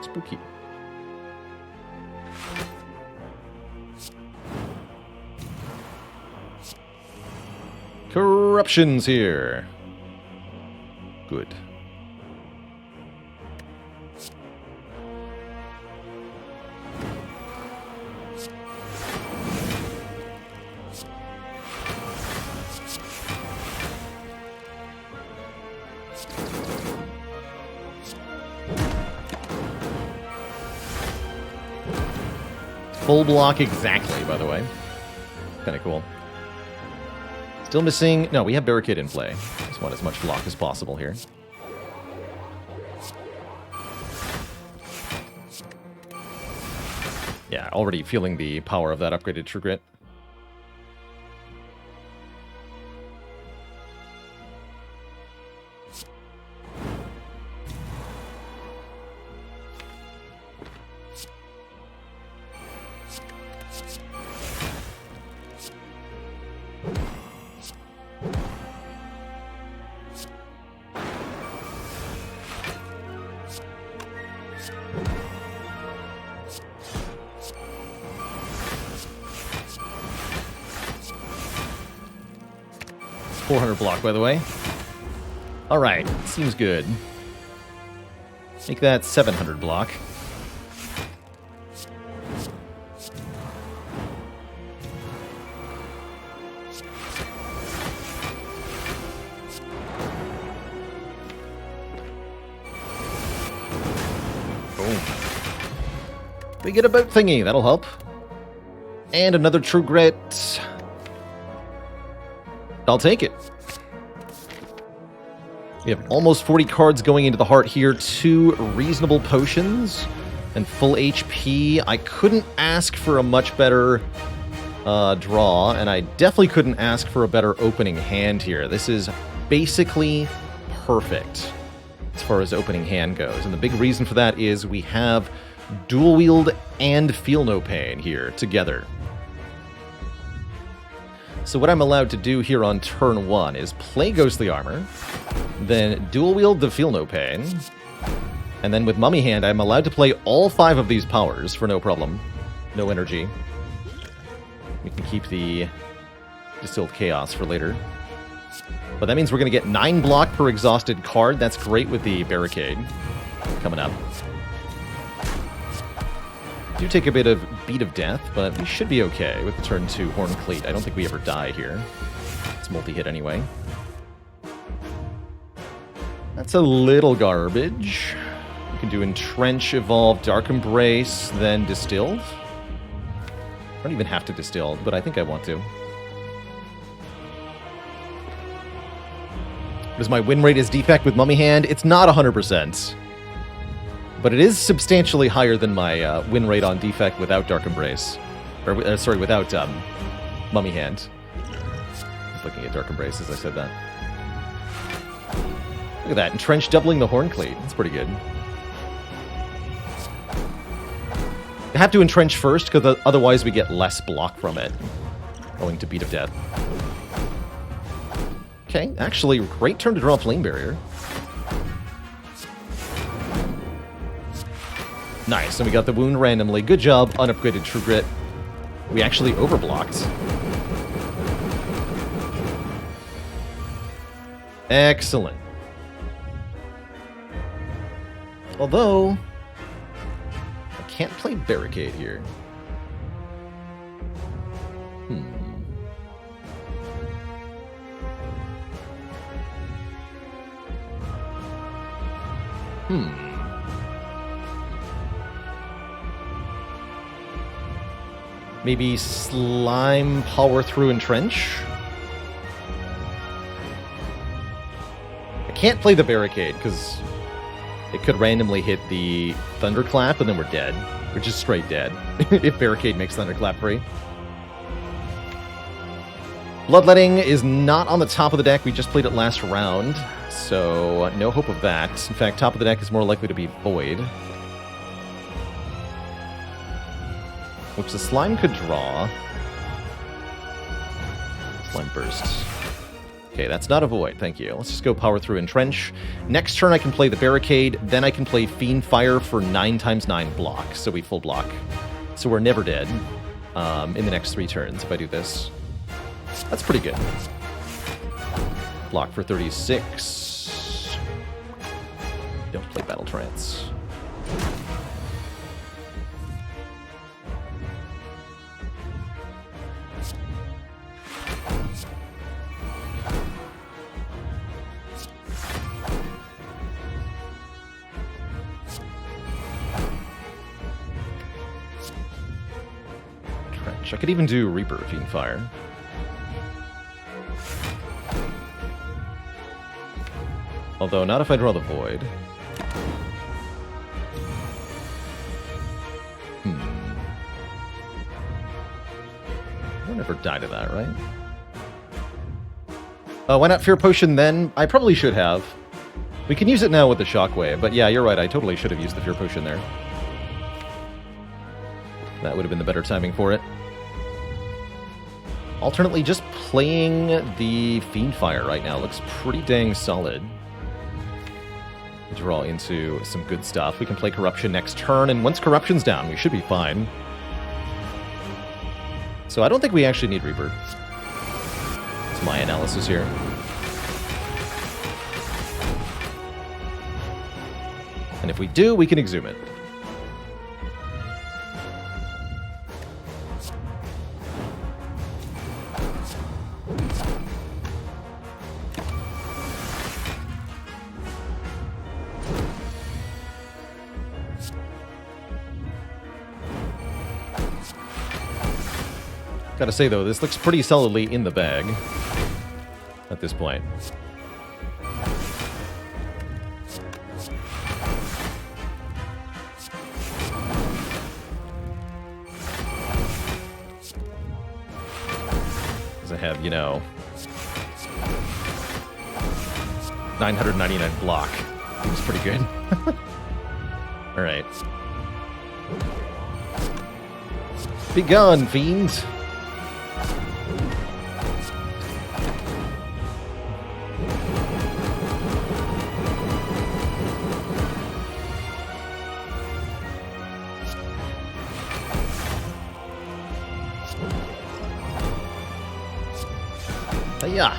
Spooky. Corruption's here. Good. Full block exactly, by the way. Kind of cool. Still missing... No, we have Barricade in play. Just want as much block as possible here. Yeah, already feeling the power of that upgraded True Grit. Block, by the way. Alright, seems good. Make that 700 block. Boom. We get a boat thingy, that'll help. And another True Grit. I'll take it. We have almost 40 cards going into the heart here. 2 reasonable potions and full HP. I couldn't ask for a much better draw, and I definitely couldn't ask for a better opening hand here. This is basically perfect as far as opening hand goes. And the big reason for that is we have Dual Wield and Feel No Pain here together. So what I'm allowed to do here on turn 1 is play Ghostly Armor, then Dual Wield the Feel No Pain, and then with Mummy Hand I'm allowed to play all 5 of these powers for no problem. No energy. We can keep the Distilled Chaos for later. But that means we're going to get 9 block per exhausted card. That's great with the barricade coming up. Do take a bit of Beat of Death, but we should be okay with the turn 2 Horn Cleat. I don't think we ever die here. It's multi-hit anyway. That's a little garbage. We can do Entrench, Evolve, Dark Embrace, then Distilled. I don't even have to Distill, but I think I want to. Does my win rate as defect with Mummy Hand? It's not 100%. But it is substantially higher than my win rate on defect without Dark Embrace. Or, sorry, without Mummy Hand. I was looking at Dark Embrace as I said that. Look at that, Entrench doubling the Horn Cleat. That's pretty good. I have to Entrench first, because otherwise we get less block from it. Owing to Beat of Death. Okay, actually, great turn to draw Flame Barrier. Nice, and we got the wound randomly. Good job, unupgraded True Grit. We actually overblocked. Excellent. Although, I can't play Barricade here. Maybe Slime, Power Through, Entrench? I can't play the Barricade, because it could randomly hit the Thunderclap, and then we're dead. We're just straight dead, if Barricade makes Thunderclap free. Bloodletting is not on the top of the deck. We just played it last round, so no hope of that. In fact, top of the deck is more likely to be Void. Which the Slime could draw. Slime Burst. Okay, that's not a Void, thank you. Let's just go Power Through Entrench. Next turn I can play the Barricade, then I can play Fiend Fire for 9x9 block, so we full block. So we're never dead in the next 3 turns if I do this. That's pretty good. Block for 36. Don't play Battle Trance. I could even do Reaper Fiend Fire. Although, not if I draw the Void. I'll never die to that, right? Why not Fear Potion then? I probably should have. We can use it now with the Shockwave, but yeah, you're right, I totally should have used the Fear Potion there. That would have been the better timing for it. Alternately, just playing the Fiend Fire right now looks pretty dang solid. Draw into some good stuff. We can play Corruption next turn, and once Corruption's down, we should be fine. So I don't think we actually need Reaper. That's my analysis here. And if we do, we can Exhume it. Gotta say, though, this looks pretty solidly in the bag at this point. Because I have, you know, 999 block. Seems pretty good. Alright. Be gone, fiends! Yeah.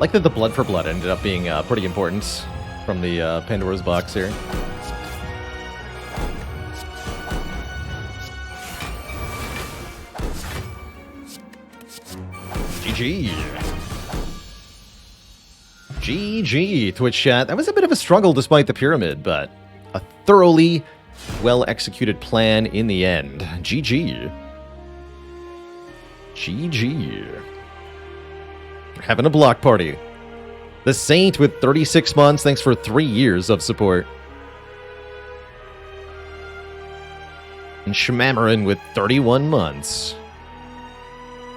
Like that the blood for blood ended up being pretty important from the Pandora's box here. GG. GG, Twitch chat. That was a bit of a struggle despite the pyramid, but a thoroughly well-executed plan in the end. GG. GG. We're having a block party. The Saint with 36 months. Thanks for 3 years of support. And Shmamarin with 31 months.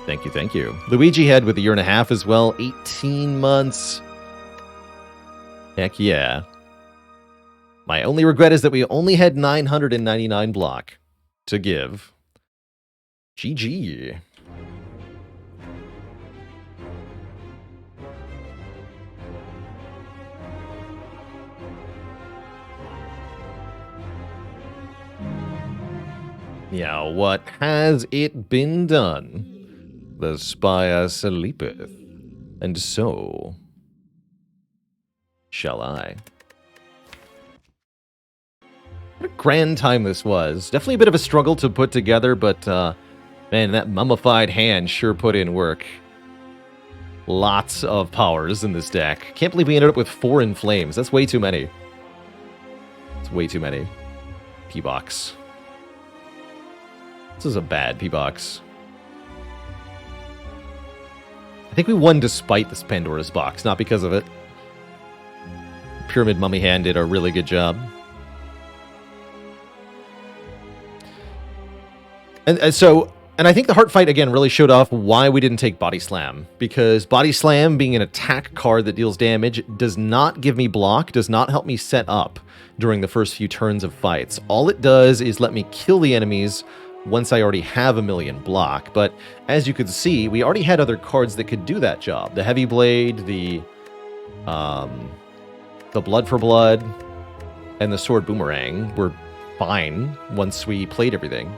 Thank you, thank you. Luigi Head with 1.5 years as well. 18 months. Heck yeah. My only regret is that we only had 999 block to give. GG. Yeah, what has it been done? The Spire sleepeth, and so shall I. What a grand time this was. Definitely a bit of a struggle to put together, but man, that mummified hand sure put in work. Lots of powers in this deck. Can't believe we ended up with 4 in flames. That's way too many. It's way too many. P-Box. This is a bad P-Box. I think we won despite this Pandora's box, not because of it. Pyramid Mummy Hand did a really good job. And I think the Heart Fight, again, really showed off why we didn't take Body Slam. Because Body Slam, being an attack card that deals damage, does not give me block, does not help me set up during the first few turns of fights. All it does is let me kill the enemies once I already have 1,000,000 block. But as you could see, we already had other cards that could do that job. The Heavy Blade, the Blood for Blood, and the Sword Boomerang were fine once we played everything.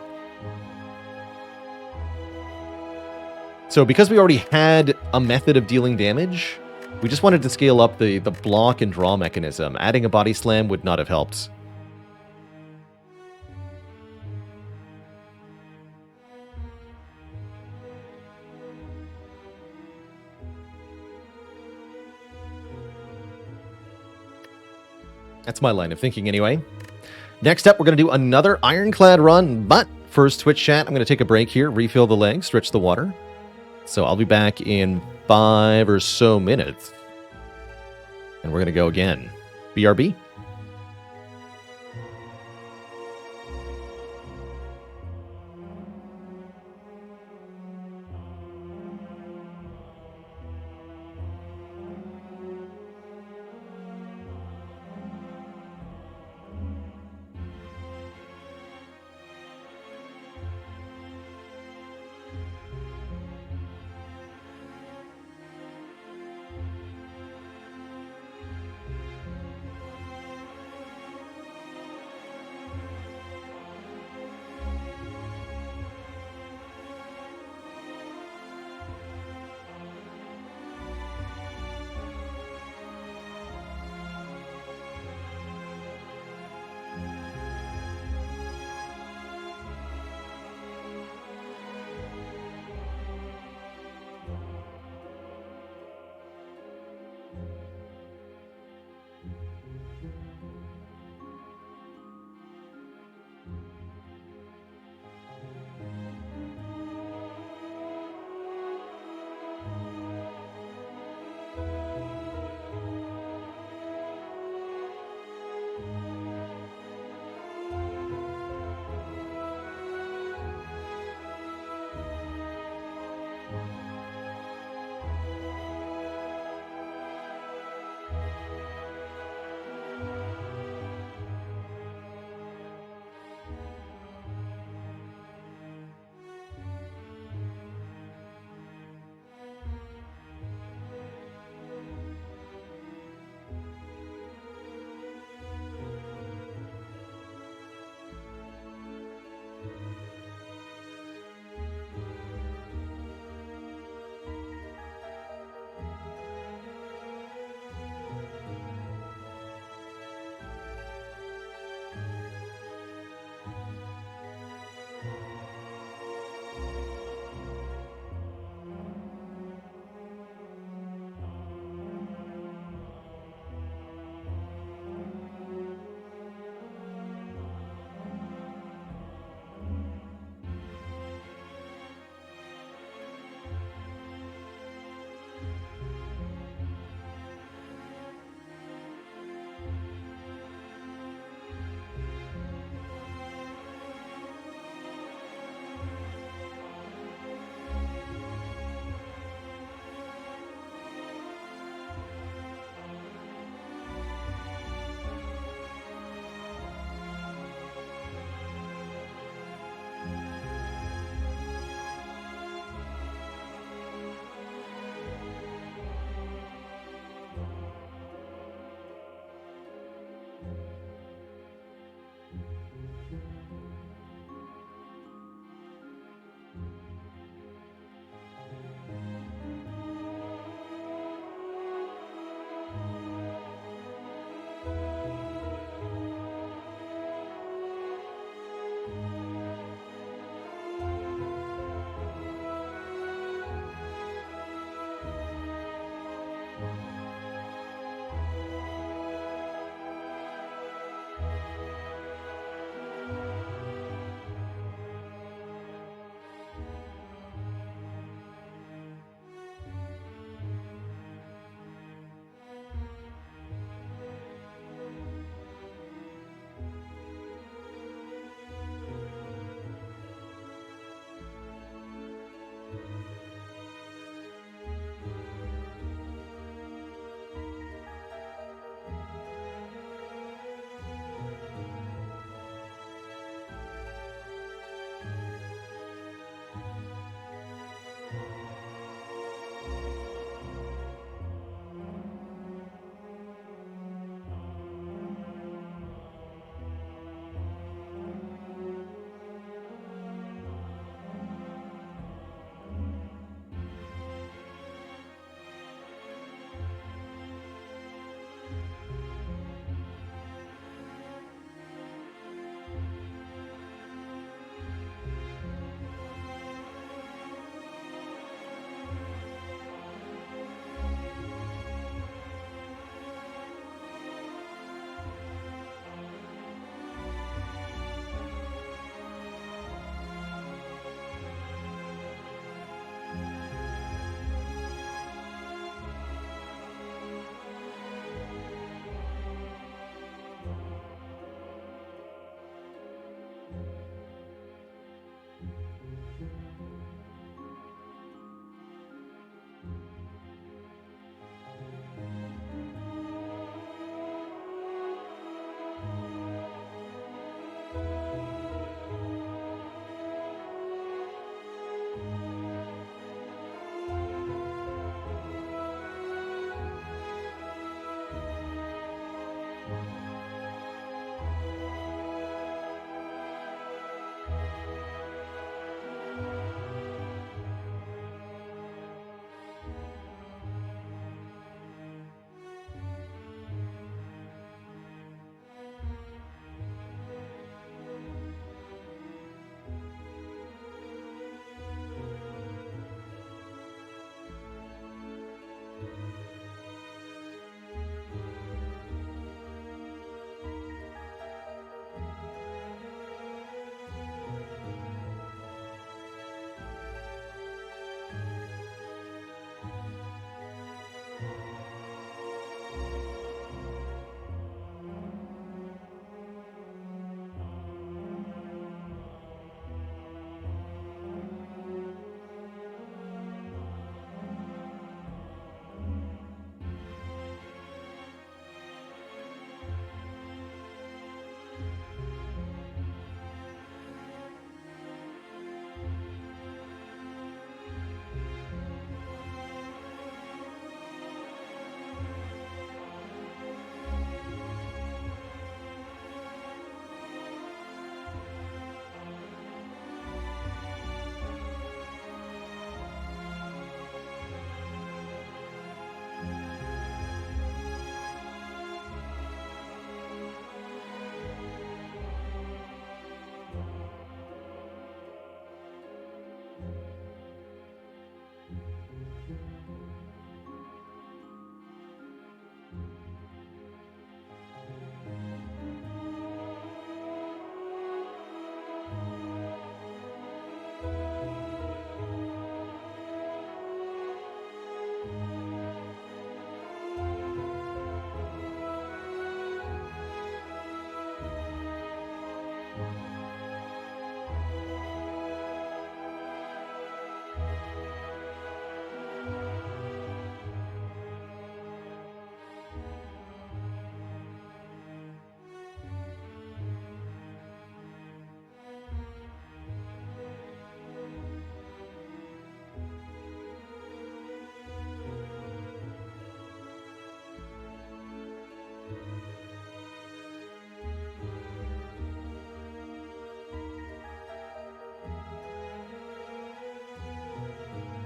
So because we already had a method of dealing damage, we just wanted to scale up the block and draw mechanism. Adding a Body Slam would not have helped. That's my line of thinking anyway. Next up, we're going to do another Ironclad run, but first, Twitch chat, I'm going to take a break here, refill the legs, stretch the water. So I'll be back in 5 or so minutes. And we're going to go again. BRB.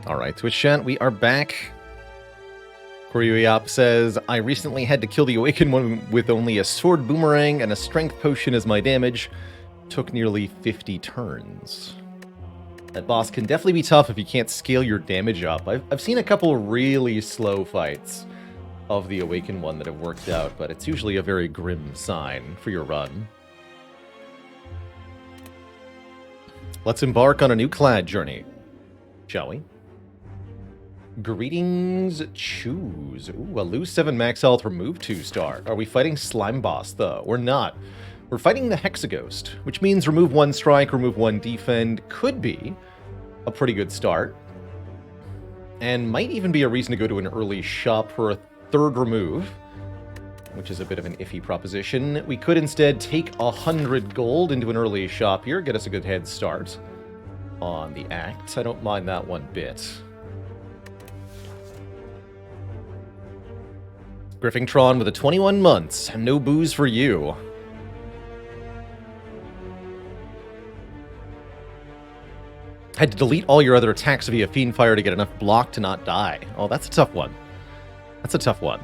Alright, Twitch chat, we are back. Koryuyop says, I recently had to kill the Awakened one with only a sword boomerang and a strength potion as my damage. Took nearly 50 turns. That boss can definitely be tough if you can't scale your damage up. I've seen a couple really slow fights of the Awakened one that have worked out, but it's usually a very grim sign for your run. Let's embark on a new Clad journey, shall we? Greetings, choose. Ooh, a lose 7 max health, remove 2 star. Are we fighting Slime Boss, though? We're not. We're fighting the Hexaghost, which means remove 1 strike, remove 1 defend. Could be a pretty good start. And might even be a reason to go to an early shop for a 3rd remove, which is a bit of an iffy proposition. We could instead take 100 gold into an early shop here, get us a good head start on the act. I don't mind that one bit. Griffingtron with a 21 months. No booze for you. Had to delete all your other attacks via Fiendfire to get enough block to not die. Oh, that's a tough one. That's a tough one.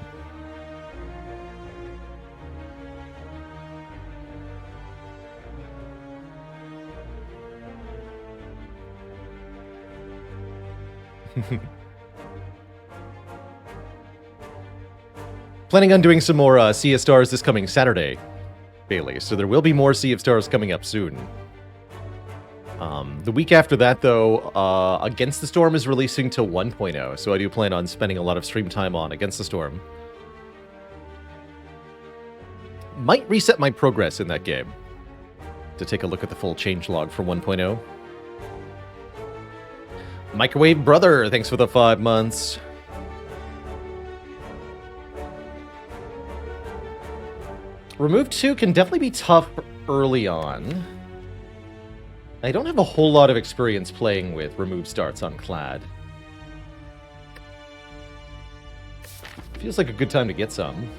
Planning on doing some more Sea of Stars this coming Saturday, Bailey, so there will be more Sea of Stars coming up soon. The week after that, though, Against the Storm is releasing to 1.0, so I do plan on spending a lot of stream time on Against the Storm. Might reset my progress in that game to take a look at the full changelog for 1.0. Microwave Brother, thanks for the 5 months. Remove 2 can definitely be tough early on. I don't have a whole lot of experience playing with remove starts on Clad. Feels like a good time to get some.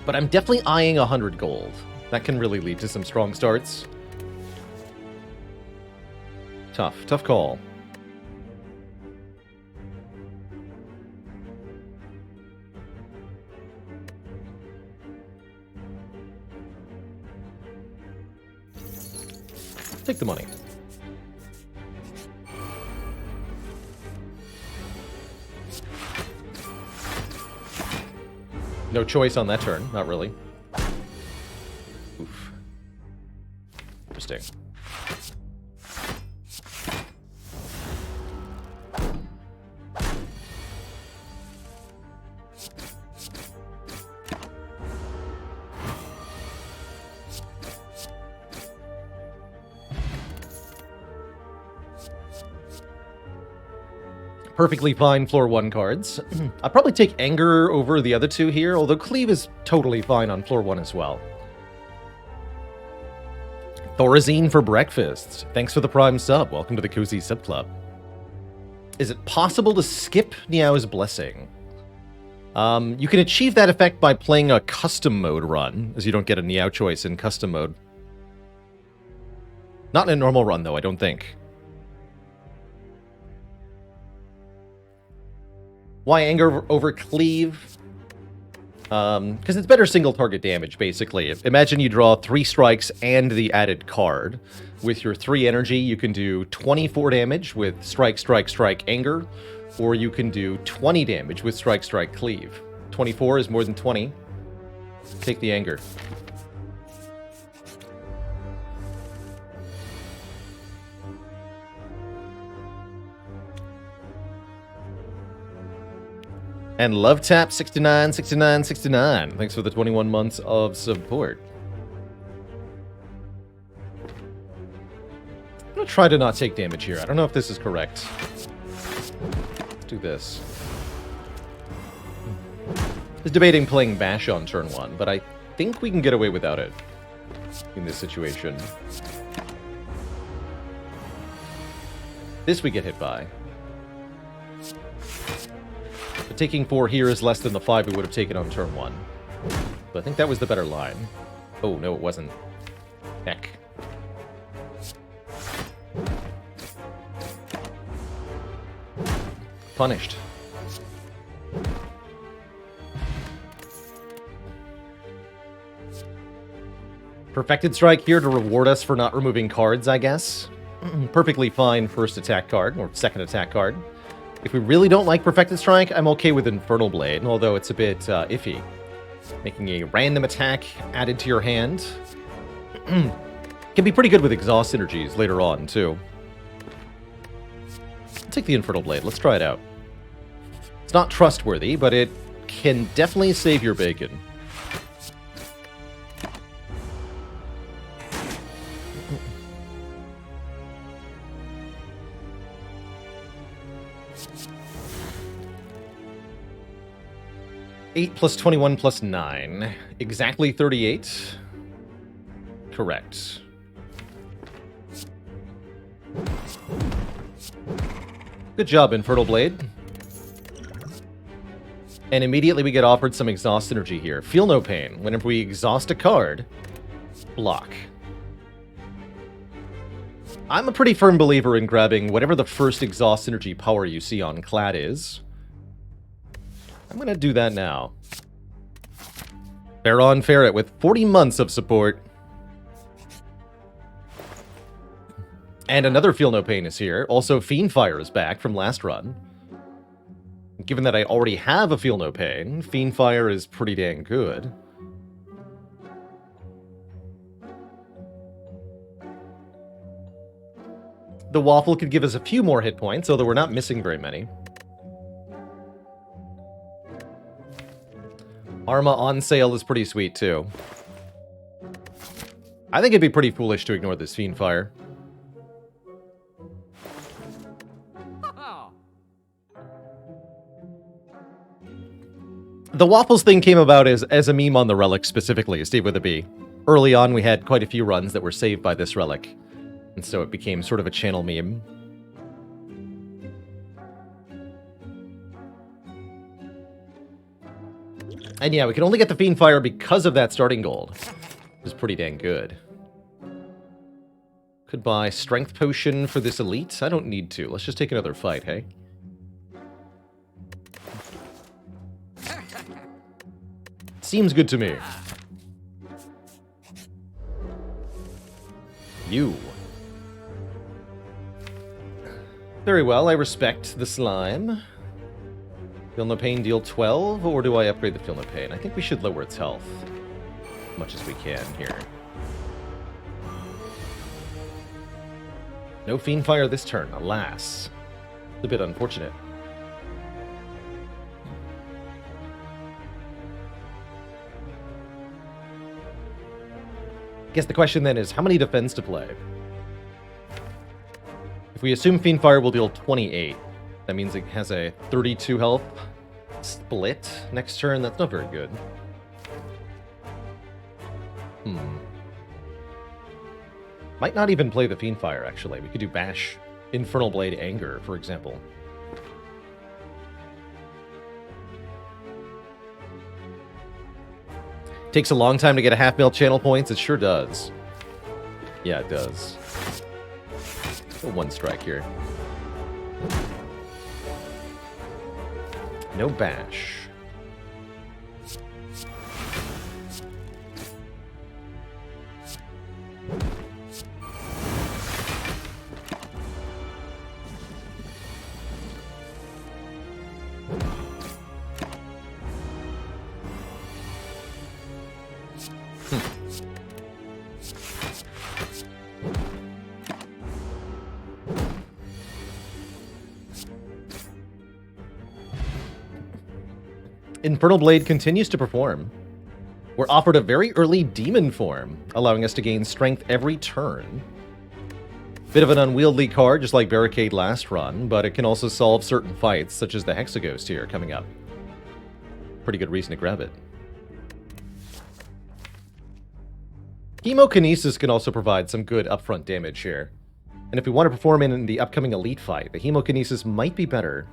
But I'm definitely eyeing 100 gold. That can really lead to some strong starts. Tough call. Take the money. No choice on that turn, not really. Oof. Interesting. Perfectly fine floor 1 cards. I'll probably take Anger over the other 2 here, although Cleave is totally fine on floor 1 as well. Thorazine for breakfast. Thanks for the Prime sub. Welcome to the Cozy Sub Club. Is it possible to skip Niao's Blessing? You can achieve that effect by playing a custom mode run, as you don't get a Niao choice in custom mode. Not in a normal run, though, I don't think. Why Anger over Cleave? Because it's better single target damage, basically. Imagine you draw 3 strikes and the added card. With your 3 energy, you can do 24 damage with Strike, Strike, Strike, Anger, or you can do 20 damage with Strike, Strike, Cleave. 24 is more than 20. Take the Anger. And Love Tap 69. Thanks for the 21 months of support. I'm gonna try to not take damage here. I don't know if this is correct. Let's do this. I was debating playing Bash on turn 1, but I think we can get away without it in this situation. This we get hit by. But taking 4 here is less than the 5 we would have taken on turn 1. But I think that was the better line. Oh, no, it wasn't. Heck. punished. Perfected Strike here to reward us for not removing cards, I guess. Perfectly fine first attack card, or second attack card. If we really don't like Perfected Strike, I'm okay with Infernal Blade, although it's a bit iffy. Making a random attack added to your hand can be pretty good with exhaust synergies later on, too. I'll take the Infernal Blade. Let's try it out. It's not trustworthy, but it can definitely save your bacon. Eight plus 21 plus 9. Exactly 38. Correct. Good job, Infernal Blade. And immediately we get offered some exhaust synergy here. Feel no pain. Whenever we exhaust a card, block. I'm a pretty firm believer in grabbing whatever the first exhaust synergy power you see on Clad is. I'm going to do that now. Baron Ferret with 40 months of support. And another Feel No Pain is here. Also, Fiendfire is back from last run. Given that I already have a Feel No Pain, Fiendfire is pretty dang good. The Waffle could give us a few more hit points, although we're not missing very many. Arma on sale is pretty sweet, too. I think it'd be pretty foolish to ignore this Fiendfire. The Waffles thing came about as a meme on the Relic specifically, Steve with a B. Early on, we had quite a few runs that were saved by this Relic, and so it became sort of a channel meme. And yeah, we can only get the Fiendfire because of that starting gold, which is pretty dang good. Could buy Strength Potion for this Elite. I don't need to. Let's just take another fight, hey? Seems good to me. You. Very well, I respect the slime. Feel No Pain deal 12, or do I upgrade the Feel No Pain? I think we should lower its health as much as we can here. No Fiendfire this turn, alas. It's a bit unfortunate. I guess the question then is, how many defense to play? If we assume Fiendfire will deal 28, that means it has a 32 health split next turn. That's not very good. Might not even play the Fiendfire, actually. We could do Bash Infernal Blade Anger, for example. Takes a long time to get a half-mil channel points. It sure does. Yeah, it does. Go one strike here. No bash. Infernal Blade continues to perform. We're offered a very early demon form, allowing us to gain strength every turn. Bit of an unwieldy card, just like Barricade last run, but it can also solve certain fights, such as the Hexaghost here coming up. Pretty good reason to grab it. Hemokinesis can also provide some good upfront damage here. And if we want to perform in the upcoming Elite fight, the Hemokinesis might be better.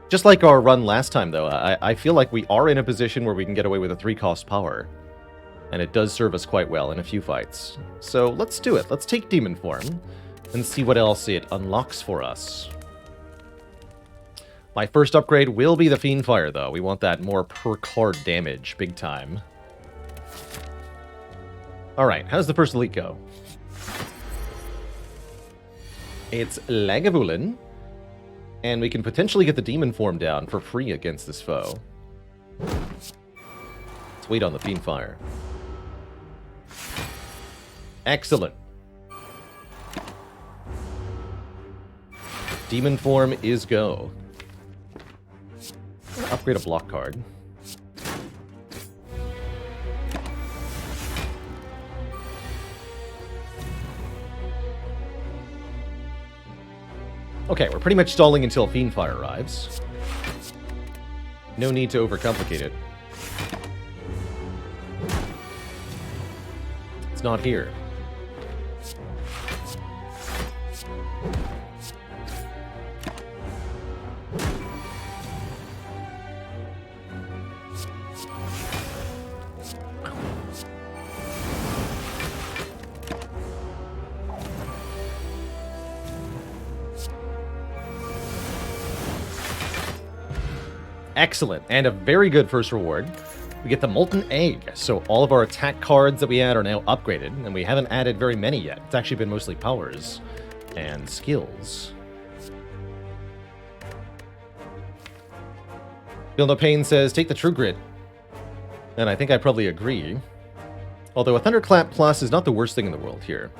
Just like our run last time, though, I feel like we are in a position where we can get away with a 3-cost power. And it does serve us quite well in a few fights. So let's do it. Let's take Demon Form. and see what else it unlocks for us. My first upgrade will be the Fiendfire, though. We want that more per card damage, big time. Alright, how's the first elite go? It's Lagavulin, and we can potentially get the demon form down for free against this foe. Let's wait on the Fiendfire. Excellent. Demon form is go. Upgrade a block card. Okay, we're pretty much stalling until Fiendfire arrives. No need to overcomplicate it. It's not here. Excellent, and a very good first reward. We get the Molten Egg, so all of our attack cards that we add are now upgraded, and we haven't added very many yet. It's actually been mostly powers and skills. Feel No Pain says, take the True Grit. And I think I probably agree. Although a Thunderclap Plus is not the worst thing in the world here.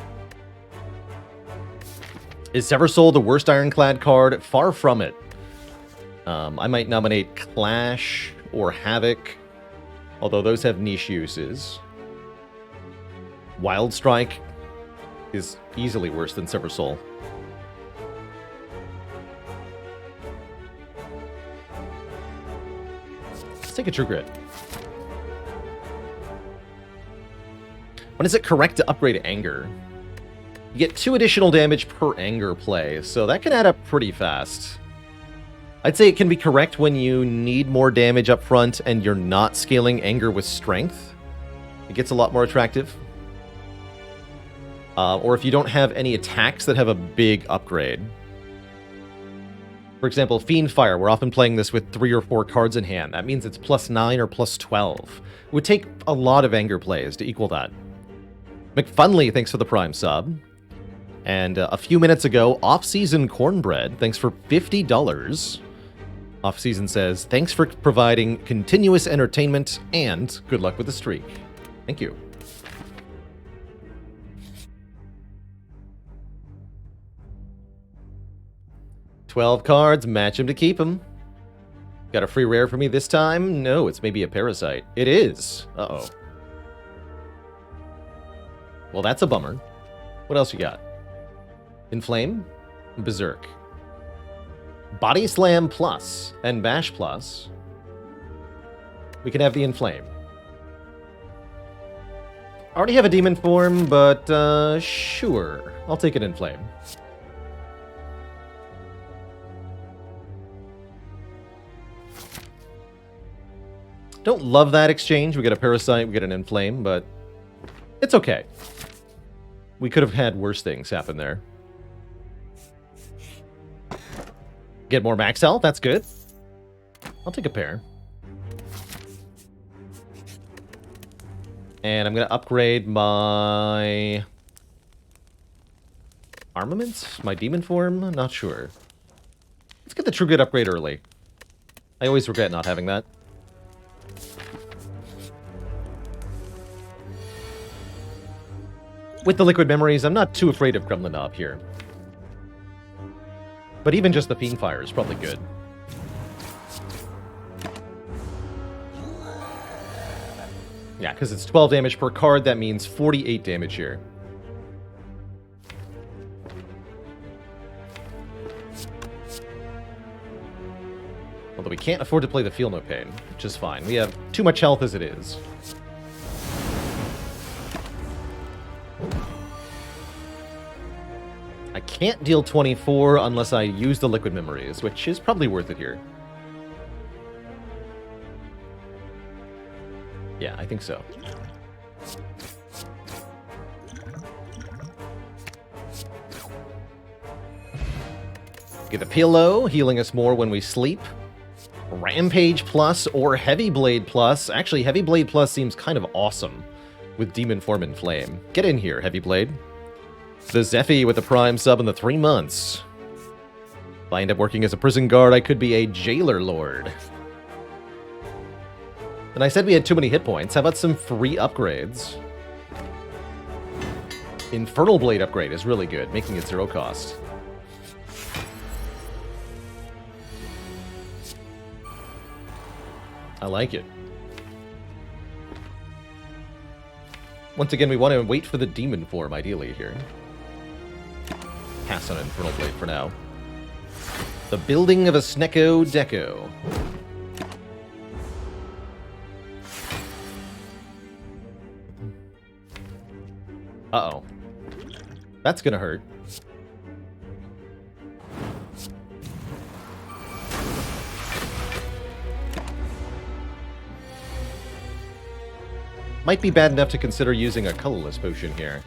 Is Sever Soul the worst Ironclad card? Far from it. I might nominate Clash or Havoc, although those have niche uses. Wild Strike is easily worse than Sever Soul. Let's take a True Grit. When is it correct to upgrade Anger? You get 2 additional damage per Anger play, so that can add up pretty fast. I'd say it can be correct when you need more damage up front and you're not scaling Anger with Strength. It gets a lot more attractive. Or if you don't have any attacks that have a big upgrade. For example, Fiendfire, we're often playing this with 3 or 4 cards in hand. That means it's +9 or +12. It would take a lot of Anger plays to equal that. McFunley, thanks for the Prime sub. And a few minutes ago, Off-Season Cornbread, thanks for $50. Off-Season says, thanks for providing continuous entertainment and good luck with the streak. Thank you. $12 cards, match them to keep them. Got a free rare for me this time? No, it's maybe a Parasite. It is. Uh-oh. Well, that's a bummer. What else you got? Inflame? Berserk. Body Slam Plus and Bash Plus. We can have the Inflame. Already have a demon form, but sure. I'll take an Inflame. Don't love that exchange. We get a Parasite, we get an Inflame, but it's okay. We could have had worse things happen there. Get more max health, that's good. I'll take a pair. And I'm going to upgrade my armaments? My demon form? Not sure. Let's get the True Grit upgrade early. I always regret not having that. With the Liquid Memories, I'm not too afraid of Gremlin Knob here. But even just the Fiendfire is probably good. Yeah, because it's 12 damage per card, that means 48 damage here. Although we can't afford to play the Feel No Pain, which is fine. We have too much health as it is. I can't deal 24 unless I use the Liquid Memories, which is probably worth it here. Yeah, I think so. Get the pillow, healing us more when we sleep. Rampage Plus or Heavy Blade Plus. Actually, Heavy Blade Plus seems kind of awesome with Demon Form and Flame. Get in here, Heavy Blade. The Zephy with the Prime sub in the 3 months. If I end up working as a prison guard, I could be a Jailer Lord. And I said we had too many hit points. How about some free upgrades? Infernal Blade upgrade is really good, making it 0 cost. I like it. Once again, we want to wait for the demon form, ideally, here. Pass on Infernal Blade for now. The Building of a Snecko Deco. Uh-oh. That's gonna hurt. Might be bad enough to consider using a colorless potion here.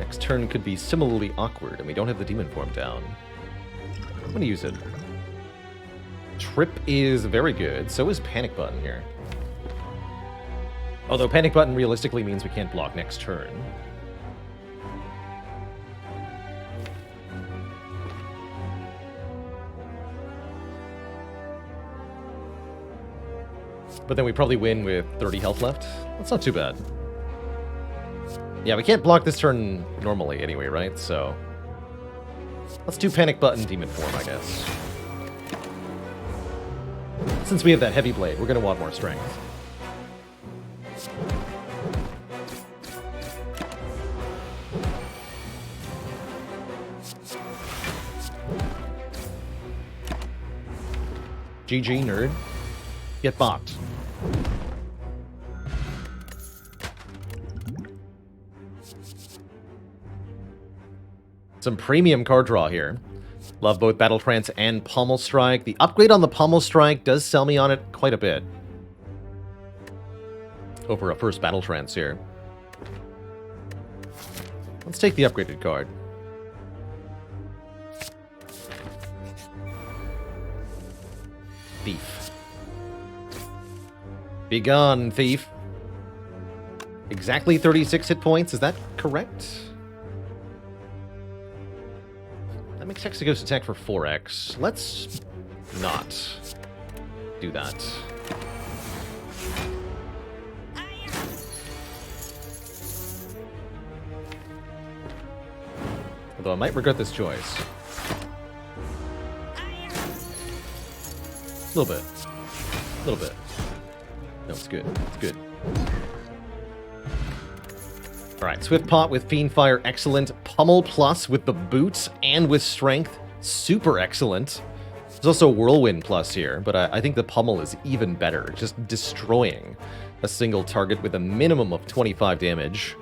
Next turn could be similarly awkward, and we don't have the demon form down. I'm gonna use it. Trip is very good, so is Panic Button here. Although Panic Button realistically means we can't block next turn. But then we probably win with 30 health left. That's not too bad. Yeah, we can't block this turn normally anyway, right? So let's do Panic Button Demon Form, I guess. Since we have that Heavy Blade, we're going to want more strength. GG, nerd. Get bopped. Some premium card draw here. Love both Battle Trance and Pommel Strike. The upgrade on the Pommel Strike does sell me on it quite a bit. Over a first Battle Trance here. Let's take the upgraded card. Thief. Be gone, thief. Exactly 36 hit points, is that correct? That makes Hexaghost attack for 4x. Let's not do that. Although I might regret this choice. A little bit. A little bit. No, it's good. It's good. Alright, Swift Pot with Fiend Fire, excellent. Pummel Plus with the boots and with strength, super excellent. There's also Whirlwind Plus here, but I think the Pummel is even better, just destroying a single target with a minimum of 25 damage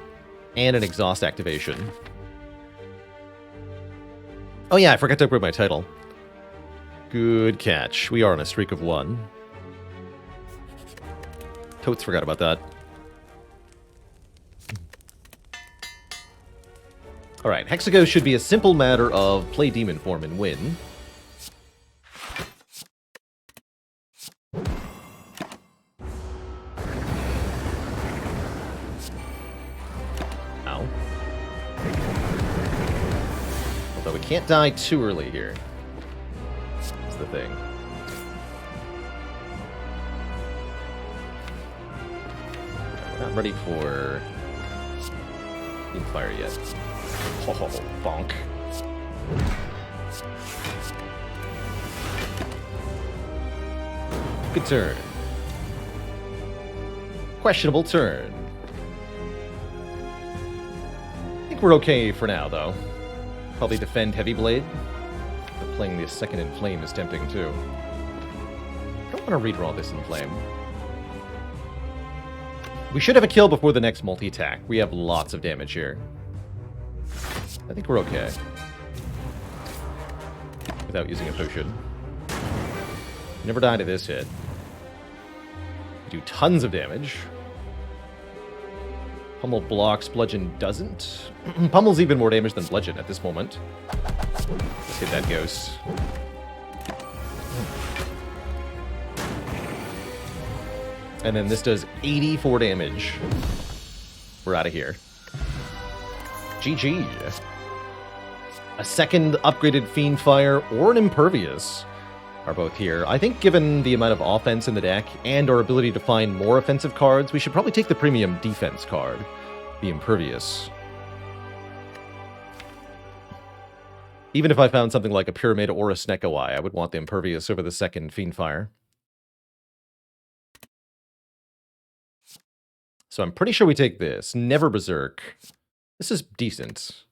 and an exhaust activation. Oh yeah, I forgot to upgrade my title. Good catch. We are on a streak of 1. Totes forgot about that. Alright, Hexaghost should be a simple matter of play Demon Form and win. Ow. Although we can't die too early here. That's the thing. We're not ready for Fire yet. Oh, bonk. Good turn. Questionable turn. I think we're okay for now, though. Probably defend Heavy Blade. But playing the second in Flame is tempting, too. I don't want to redraw this in Flame. We should have a kill before the next multi-attack. We have lots of damage here. I think we're okay. Without using a potion. Never die to this hit. Do tons of damage. Pummel blocks, Bludgeon doesn't. Pummel's even more damage than Bludgeon at this moment. Let's hit that ghost. And then this does 84 damage. We're out of here. GG. A second upgraded Fiendfire or an Impervious are both here. I think given the amount of offense in the deck and our ability to find more offensive cards, we should probably take the premium defense card, the Impervious. Even if I found something like a Pyramid or a Snecko-Eye, I would want the Impervious over the second Fiendfire. So I'm pretty sure we take this. Never Berserk. This is decent.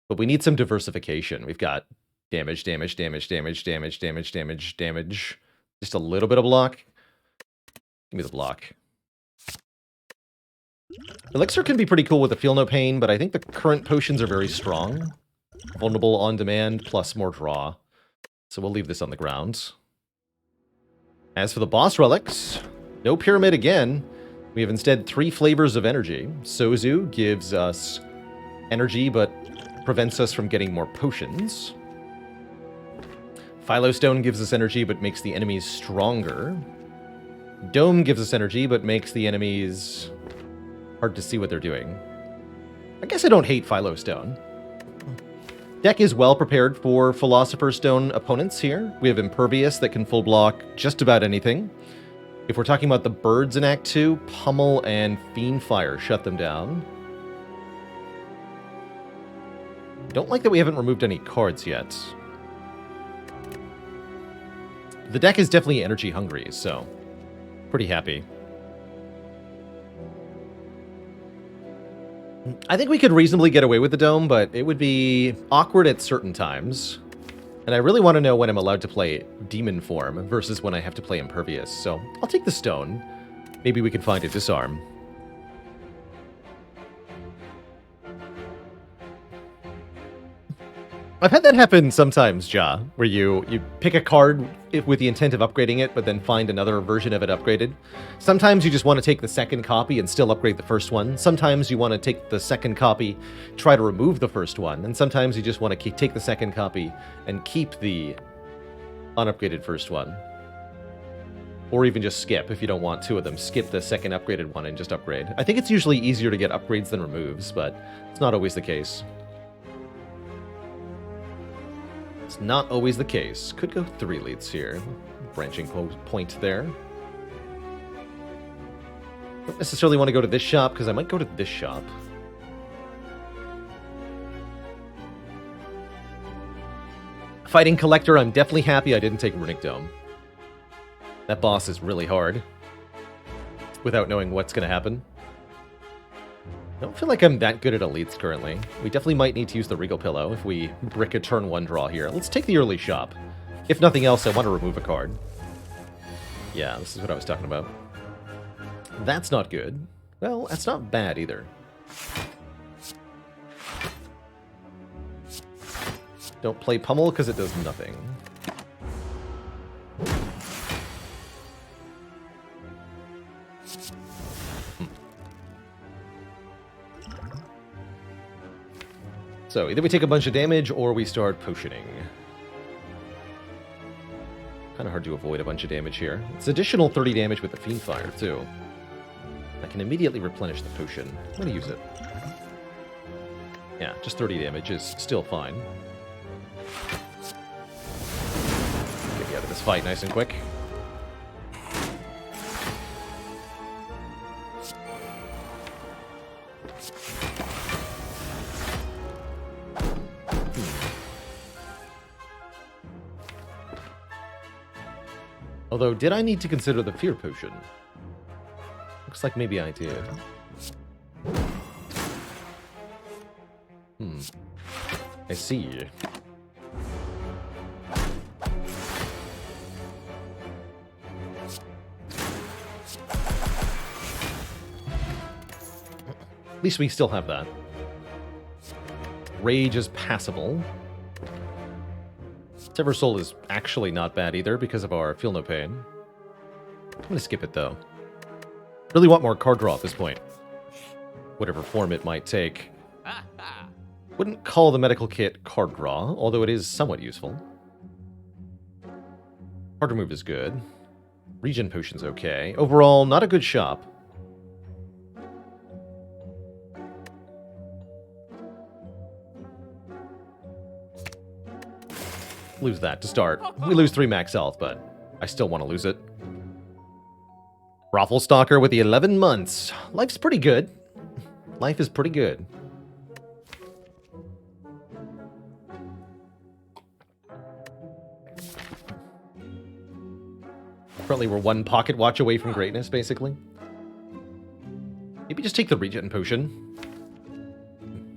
But we need some diversification. We've got damage, damage, damage, damage, damage, damage, damage, damage. Just a little bit of block. Give me the block. Elixir can be pretty cool with the Feel No Pain, but I think the current potions are very strong. Vulnerable on demand, plus more draw. So we'll leave this on the ground. As for the boss relics, no Pyramid again. We have instead 3 flavors of energy. Sozu gives us energy, but prevents us from getting more potions. Philostone gives us energy, but makes the enemies stronger. Dome gives us energy, but makes the enemies hard to see what they're doing. I guess I don't hate Philostone. Deck is well prepared for Philosopher's Stone opponents here. We have Impervious that can full block just about anything. If we're talking about the birds in Act 2, Pummel and Fiendfire shut them down. Don't like that we haven't removed any cards yet. The deck is definitely energy hungry, so pretty happy. I think we could reasonably get away with the Dome, but it would be awkward at certain times. And I really want to know when I'm allowed to play Demon Form versus when I have to play Impervious. So I'll take the Stone. Maybe we can find a Disarm. I've had that happen sometimes, Ja, where you pick a card with the intent of upgrading it, but then find another version of it upgraded. Sometimes you just want to take the second copy and still upgrade the first one. Sometimes you want to take the second copy, try to remove the first one. And sometimes you just want to take the second copy and keep the unupgraded first one. Or even just skip, if you don't want 2 of them. Skip the second upgraded one and just upgrade. I think it's usually easier to get upgrades than removes, but it's not always the case. It's not always the case. Could go 3 leads here. Branching point there. Don't necessarily want to go to this shop, because I might go to this shop. Fighting Collector, I'm definitely happy I didn't take Runic Dome. That boss is really hard. Without knowing what's going to happen. I don't feel like I'm that good at elites currently. We definitely might need to use the Regal Pillow if we brick a turn 1 draw here. Let's take the early shop. If nothing else, I want to remove a card. Yeah, this is what I was talking about. That's not good. Well, that's not bad either. Don't play Pummel because it does nothing. So, either we take a bunch of damage, or we start potioning. Kind of hard to avoid a bunch of damage here. It's additional 30 damage with the Fiendfire, too. I can immediately replenish the potion. I'm going to use it. Yeah, just 30 damage is still fine. Get me out of this fight nice and quick. Although, did I need to consider the Fear Potion? Looks like maybe I did. I see. At least we still have that. Rage is passable. Sever Soul is actually not bad either because of our Feel No Pain. I'm going to skip it though. Really want more card draw at this point. whatever form it might take. Wouldn't call the medical kit card draw, although it is somewhat useful. Card remove is good. Regen potion's okay. Overall, not a good shop. Lose that to start. We lose 3 max health, but I still want to lose it. Brothel Stalker with the 11 months. Life's pretty good. Life is pretty good. Currently, we're 1 pocket watch away from greatness, basically. Maybe just take the regen potion.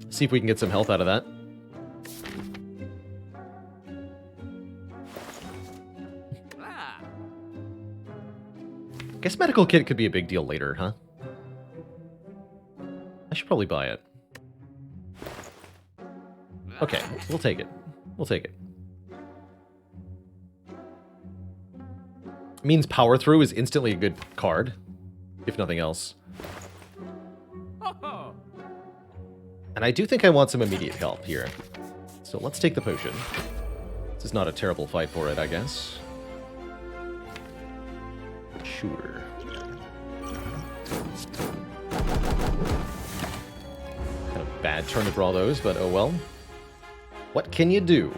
See if we can get some health out of that. Guess medical kit could be a big deal later, huh? I should probably buy it. Okay, we'll take it. We'll take it. Means power through is instantly a good card, if nothing else. And I do think I want some immediate help here. So let's take the potion. This is not a terrible fight for it, I guess. Sure. Kind of bad turn to draw those, but oh well. What can you do?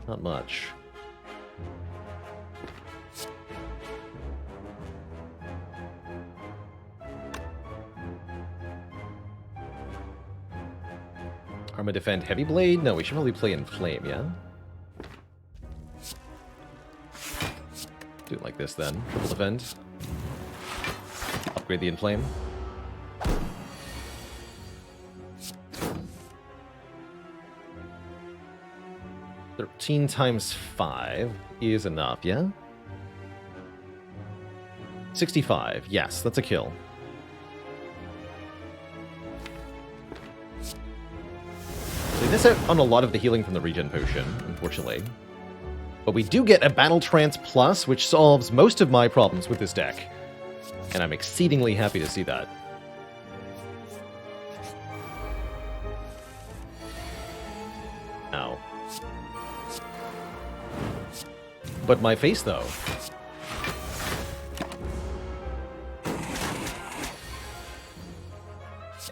Not much. Arma defend heavy blade? No, we should probably play inflame, yeah? Do it like this then. Triple defend. Upgrade the inflame. $13 times 5 is enough, yeah? 65. Yes, that's a kill. So we miss out on a lot of the healing from the regen potion, unfortunately. But we do get a Battle Trance Plus, which solves most of my problems with this deck. And I'm exceedingly happy to see that. Ow. But my face, though.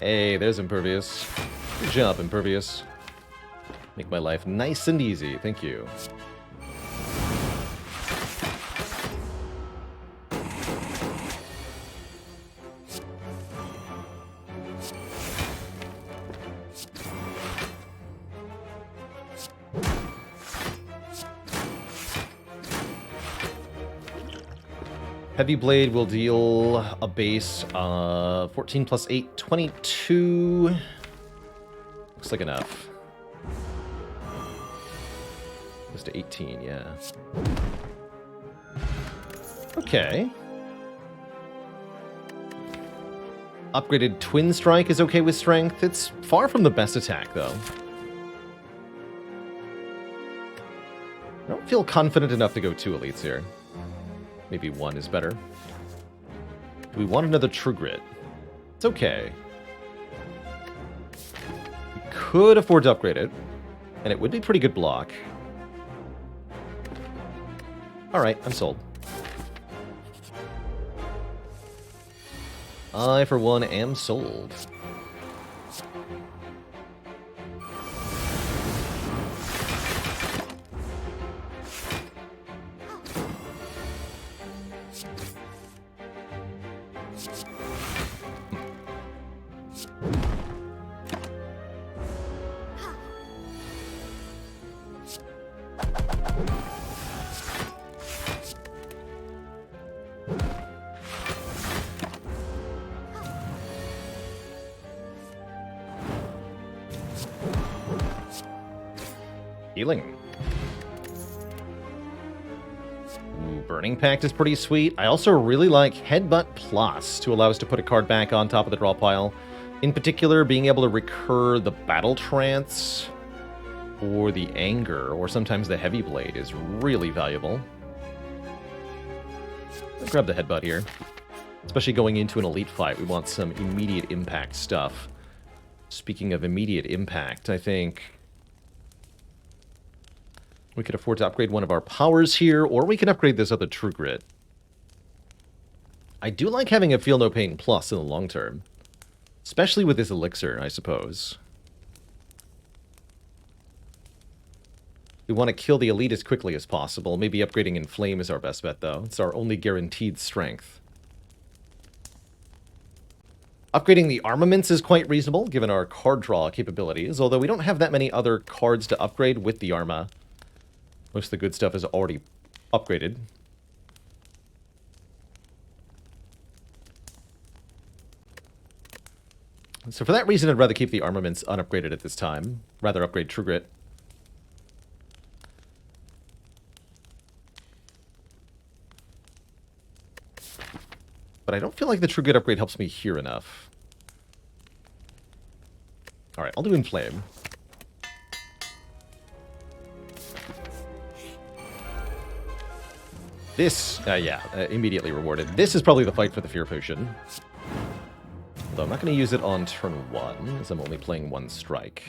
Hey, there's Impervious. Good job, Impervious. Make my life nice and easy, thank you. Heavy Blade will deal a base 14 plus 8, 22. Looks like enough. Goes to 18, yeah. Okay. Upgraded Twin Strike is okay with strength. It's far from the best attack, though. I don't feel confident enough to go 2 elites here. Maybe 1 is better. Do we want another True Grit? It's okay. We could afford to upgrade it, and it would be pretty good block. Alright, I'm sold. I, for one, am sold. Healing. Ooh, Burning Pact is pretty sweet. I also really like Headbutt Plus to allow us to put a card back on top of the draw pile. In particular, being able to recur the Battle Trance or the Anger, or sometimes the Heavy Blade, is really valuable. Let's grab the Headbutt here. Especially going into an elite fight, we want some immediate impact stuff. Speaking of immediate impact, I think we could afford to upgrade one of our powers here, or we can upgrade this other True Grit. I do like having a Feel No Pain Plus in the long term. Especially with this elixir, I suppose. We want to kill the elite as quickly as possible. Maybe upgrading Inflame is our best bet, though. It's our only guaranteed strength. Upgrading the armaments is quite reasonable, given our card draw capabilities, although we don't have that many other cards to upgrade with the Arma. Most of the good stuff is already upgraded. So for that reason, I'd rather keep the armaments unupgraded at this time. Rather upgrade True Grit. But I don't feel like the True Grit upgrade helps me here enough. Alright, I'll do Inflame. This, immediately rewarded. This is probably the fight for the Fear Potion. Although I'm not going to use it on turn 1, as I'm only playing 1 strike.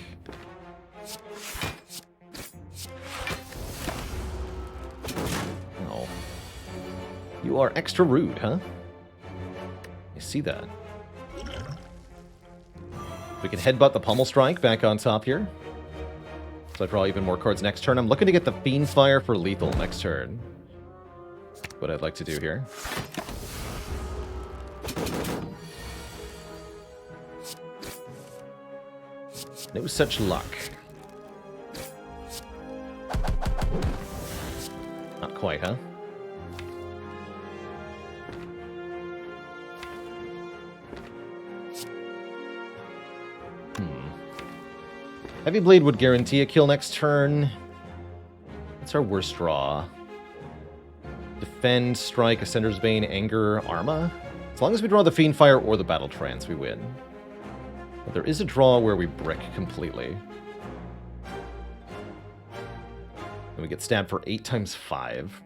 Oh. You are extra rude, huh? I see that. We can headbutt the Pummel Strike back on top here. So I draw even more cards next turn. I'm looking to get the Fiendfire for lethal next turn. What I'd like to do here. No such luck. Not quite, huh? Heavy Blade would guarantee a kill next turn. What's our worst draw? Defend, Strike, Ascender's Bane, Anger, Arma? As long as we draw the Fiendfire or the Battle Trance, we win. But there is a draw where we brick completely. And we get stabbed for 8 times 5.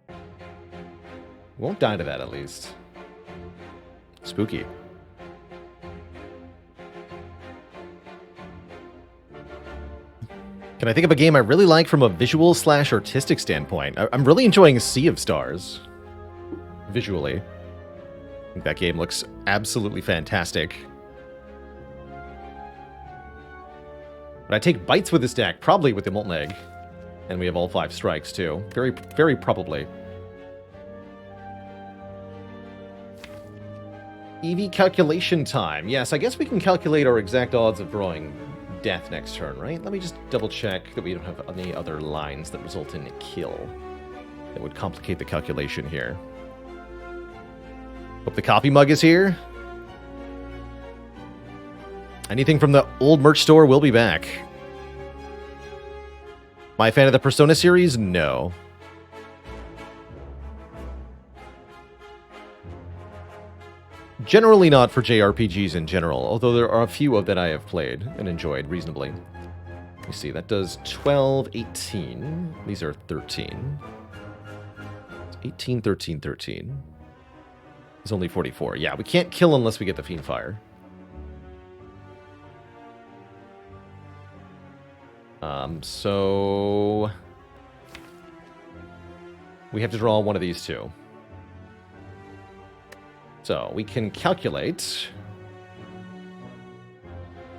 We won't die to that, at least. Spooky. Can I think of a game I really like from a visual/artistic standpoint? I'm really enjoying Sea of Stars. Visually. I think that game looks absolutely fantastic. But I take bites with this deck, probably with the Molten Egg. And we have all 5 strikes, too. Very, very probably. EV calculation time. Yes, I guess we can calculate our exact odds of drawing death next turn, right? Let me just double check that we don't have any other lines that result in a kill. That would complicate the calculation here. Hope the coffee mug is here. Anything from the old merch store will be back. Am I a fan of the Persona series? No. Generally not for JRPGs in general, although there are a few of that I have played and enjoyed reasonably. Let me see, that does 12, 18. These are 13. 18, 13, 13. It's only 44. Yeah, we can't kill unless we get the Fiendfire. So we have to draw one of these two. So we can calculate.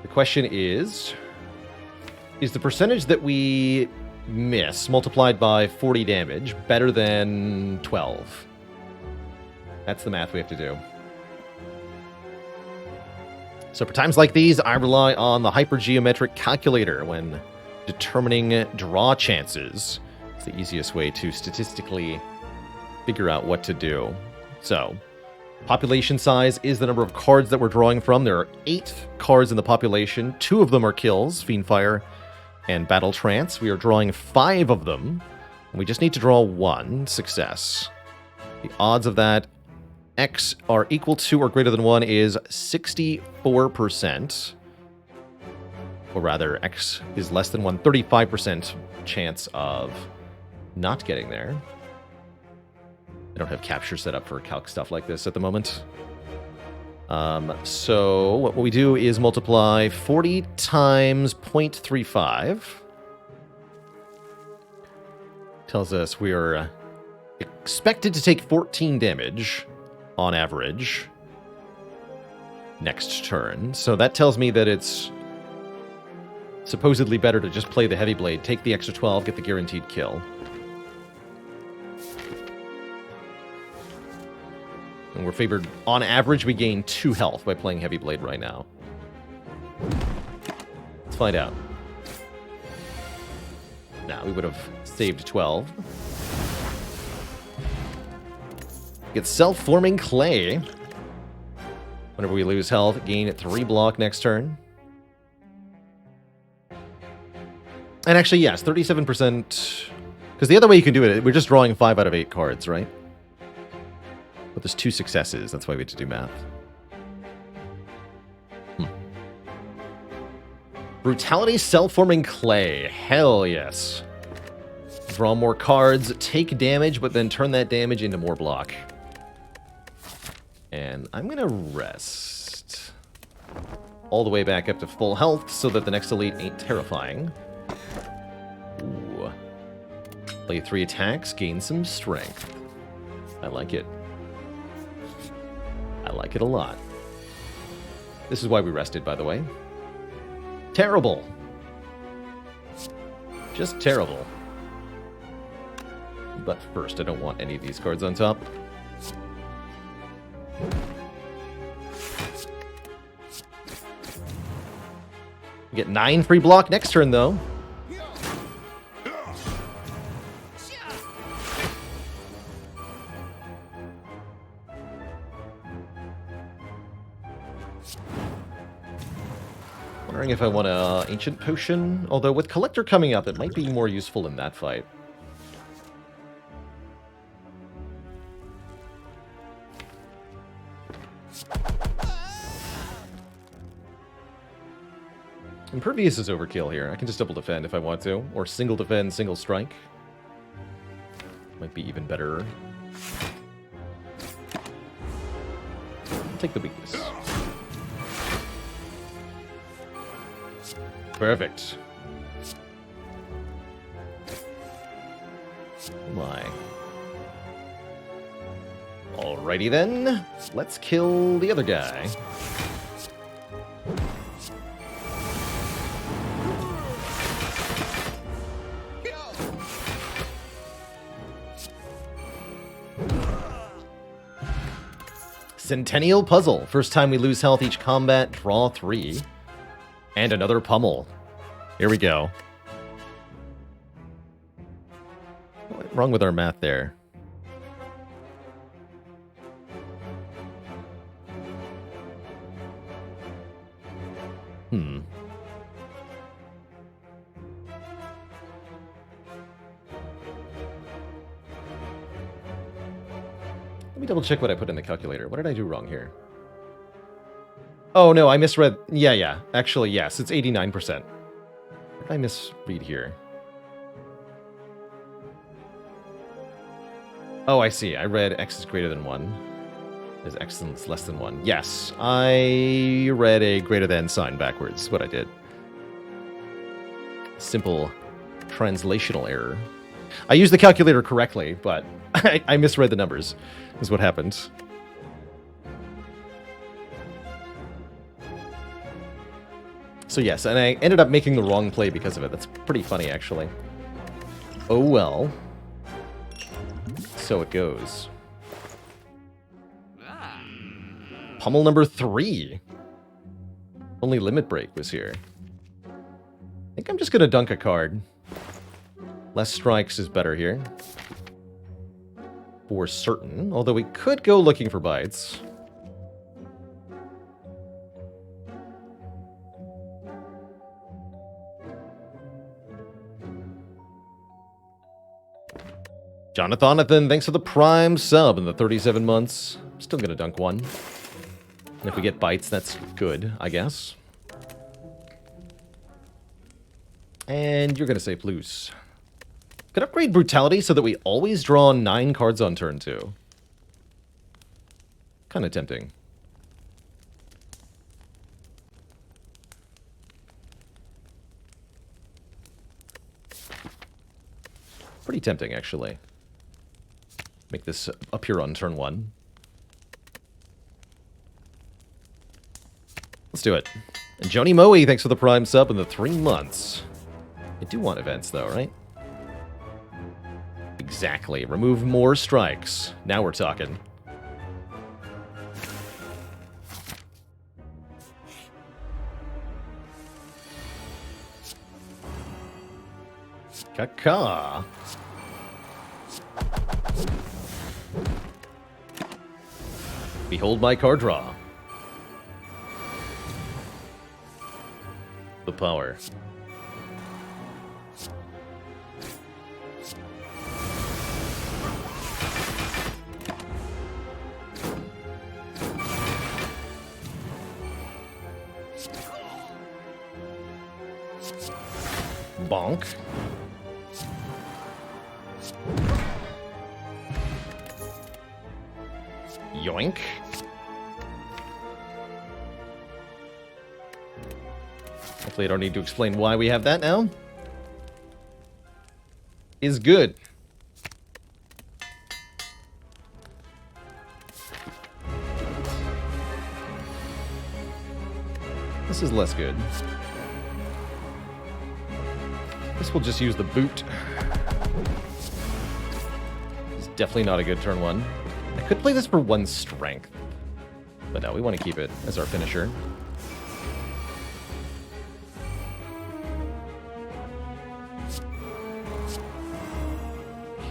The question is the percentage that we miss multiplied by 40 damage better than 12? That's the math we have to do. So for times like these, I rely on the hypergeometric calculator when determining draw chances. It's the easiest way to statistically figure out what to do. So population size is the number of cards that we're drawing from. There are 8 cards in the population. 2 of them are kills, Fiendfire and Battle Trance. We are drawing 5 of them. And we just need to draw 1 success. The odds of that X are equal to or greater than 1 is 64%. Or rather, X is less than 1, 35% chance of not getting there. I don't have capture set up for calc stuff like this at the moment. So what we do is multiply 40 times 0.35. Tells us we are expected to take 14 damage on average next turn. So that tells me that it's supposedly better to just play the heavy blade, take the extra 12, get the guaranteed kill. And we're favored, on average, we gain 2 health by playing heavy blade right now. Let's find out. Now, we would have saved 12. Get self-forming clay. Whenever we lose health, gain 3 block next turn. And actually, yes, 37%. Because the other way you can do it, we're just drawing 5 out of 8 cards, right? But there's 2 successes. That's why we had to do math. Brutality, self-forming clay. Hell yes. Draw more cards, take damage, but then turn that damage into more block. And I'm going to rest. All the way back up to full health so that the next elite ain't terrifying. Ooh. Play 3 attacks, gain some strength. I like it. I like it a lot. This is why we rested, by the way. Terrible. Just terrible. But first, I don't want any of these cards on top. We get 9 free block next turn, though. Wondering if I want an Ancient Potion. Although with Collector coming up, it might be more useful in that fight. Impervious is overkill here. I can just double defend if I want to. Or single defend, single strike. Might be even better. I'll take the weakness. Perfect. My. Alrighty then. Let's kill the other guy. Centennial Puzzle. First time we lose health each combat, draw 3. And another pummel. Here we go. What went wrong with our math there? Let me double check what I put in the calculator. What did I do wrong here? Oh, no, I misread. Yeah. Actually, yes, it's 89%. What did I misread here? Oh, I see. I read x is greater than 1. Is x is less than 1. Yes, I read a greater than sign backwards. What I did. Simple translational error. I used the calculator correctly, but I misread the numbers, is what happened. So yes, and I ended up making the wrong play because of it. That's pretty funny, actually. Oh well. So it goes. Pummel number 3. Only Limit Break was here. I think I'm just going to dunk a card. Less strikes is better here. For certain. Although we could go looking for bites. Jonathan, thanks for the Prime sub in the 37 months. Still gonna dunk one. And if we get bites, that's good, I guess. And you're gonna save loose. Could upgrade Brutality so that we always draw 9 cards on turn 2. Kind of tempting. Pretty tempting, actually. Make this appear on turn 1. Let's do it. And Joni Moe, thanks for the Prime sub in the 3 months. I do want events, though, right? Exactly. Remove more strikes. Now we're talking. Caca. Behold my card draw. The power. Bonk. Yoink. Hopefully I don't need to explain why we have that now. Is good. This is less good. This will just use the boot. It's definitely not a good turn 1. I could play this for 1 strength. But no, we want to keep it as our finisher.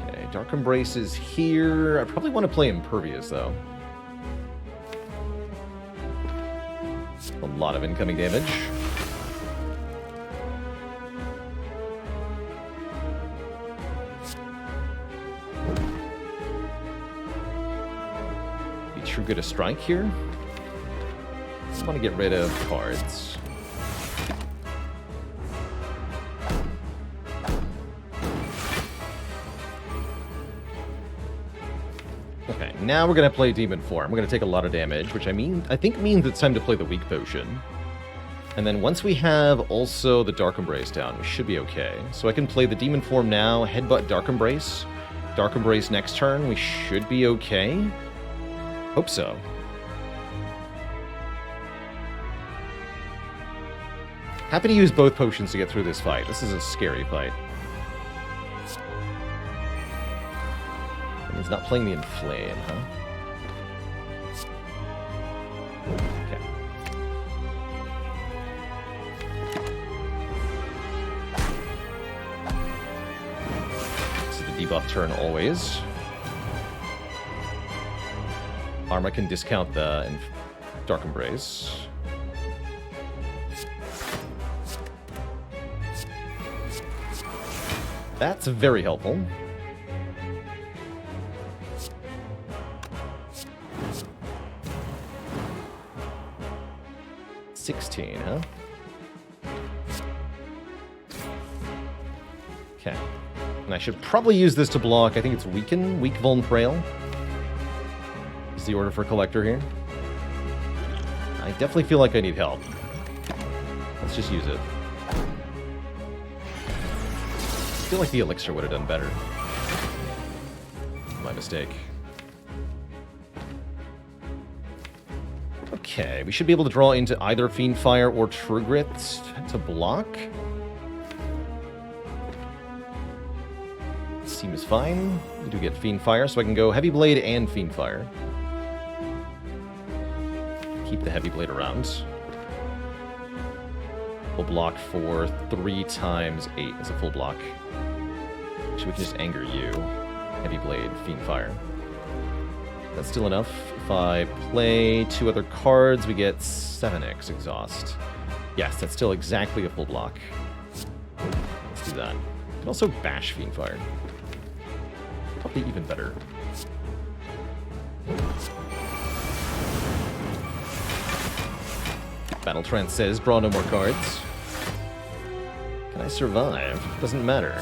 Okay, Dark Embrace is here. I probably want to play Impervious, though. A lot of incoming damage. True good a strike here. Just want to get rid of cards. Okay, now we're gonna play Demon Form. We're gonna take a lot of damage, which I think means it's time to play the Weak Potion. And then once we have also the Dark Embrace down, we should be okay. So I can play the Demon Form now, Headbutt Dark Embrace. Dark Embrace next turn, we should be okay. Hope so. Happy to use both potions to get through this fight. This is a scary fight. And he's not playing the Inflame, huh? Okay. This is the debuff turn always. Arma can discount the Dark Embrace. That's very helpful. $16, huh? Okay. And I should probably use this to block. I think it's Weaken, Weak, Vuln, Frail. Is the order for Collector here. I definitely feel like I need help. Let's just use it. I feel like the Elixir would have done better. My mistake. Okay, we should be able to draw into either Fiendfire or True Grit to block. Seems fine. We do get Fiendfire, so I can go Heavy Blade and Fiendfire. Keep the Heavy Blade around. We'll block for 3 times 8 as a full block. Actually, we can just Anger you. Heavy Blade, Fiendfire. That's still enough. If I play 2 other cards, we get 7x Exhaust. Yes, that's still exactly a full block. Let's do that. We can also bash Fiendfire. Probably even better. Battle Trance says, draw no more cards. Can I survive? Doesn't matter.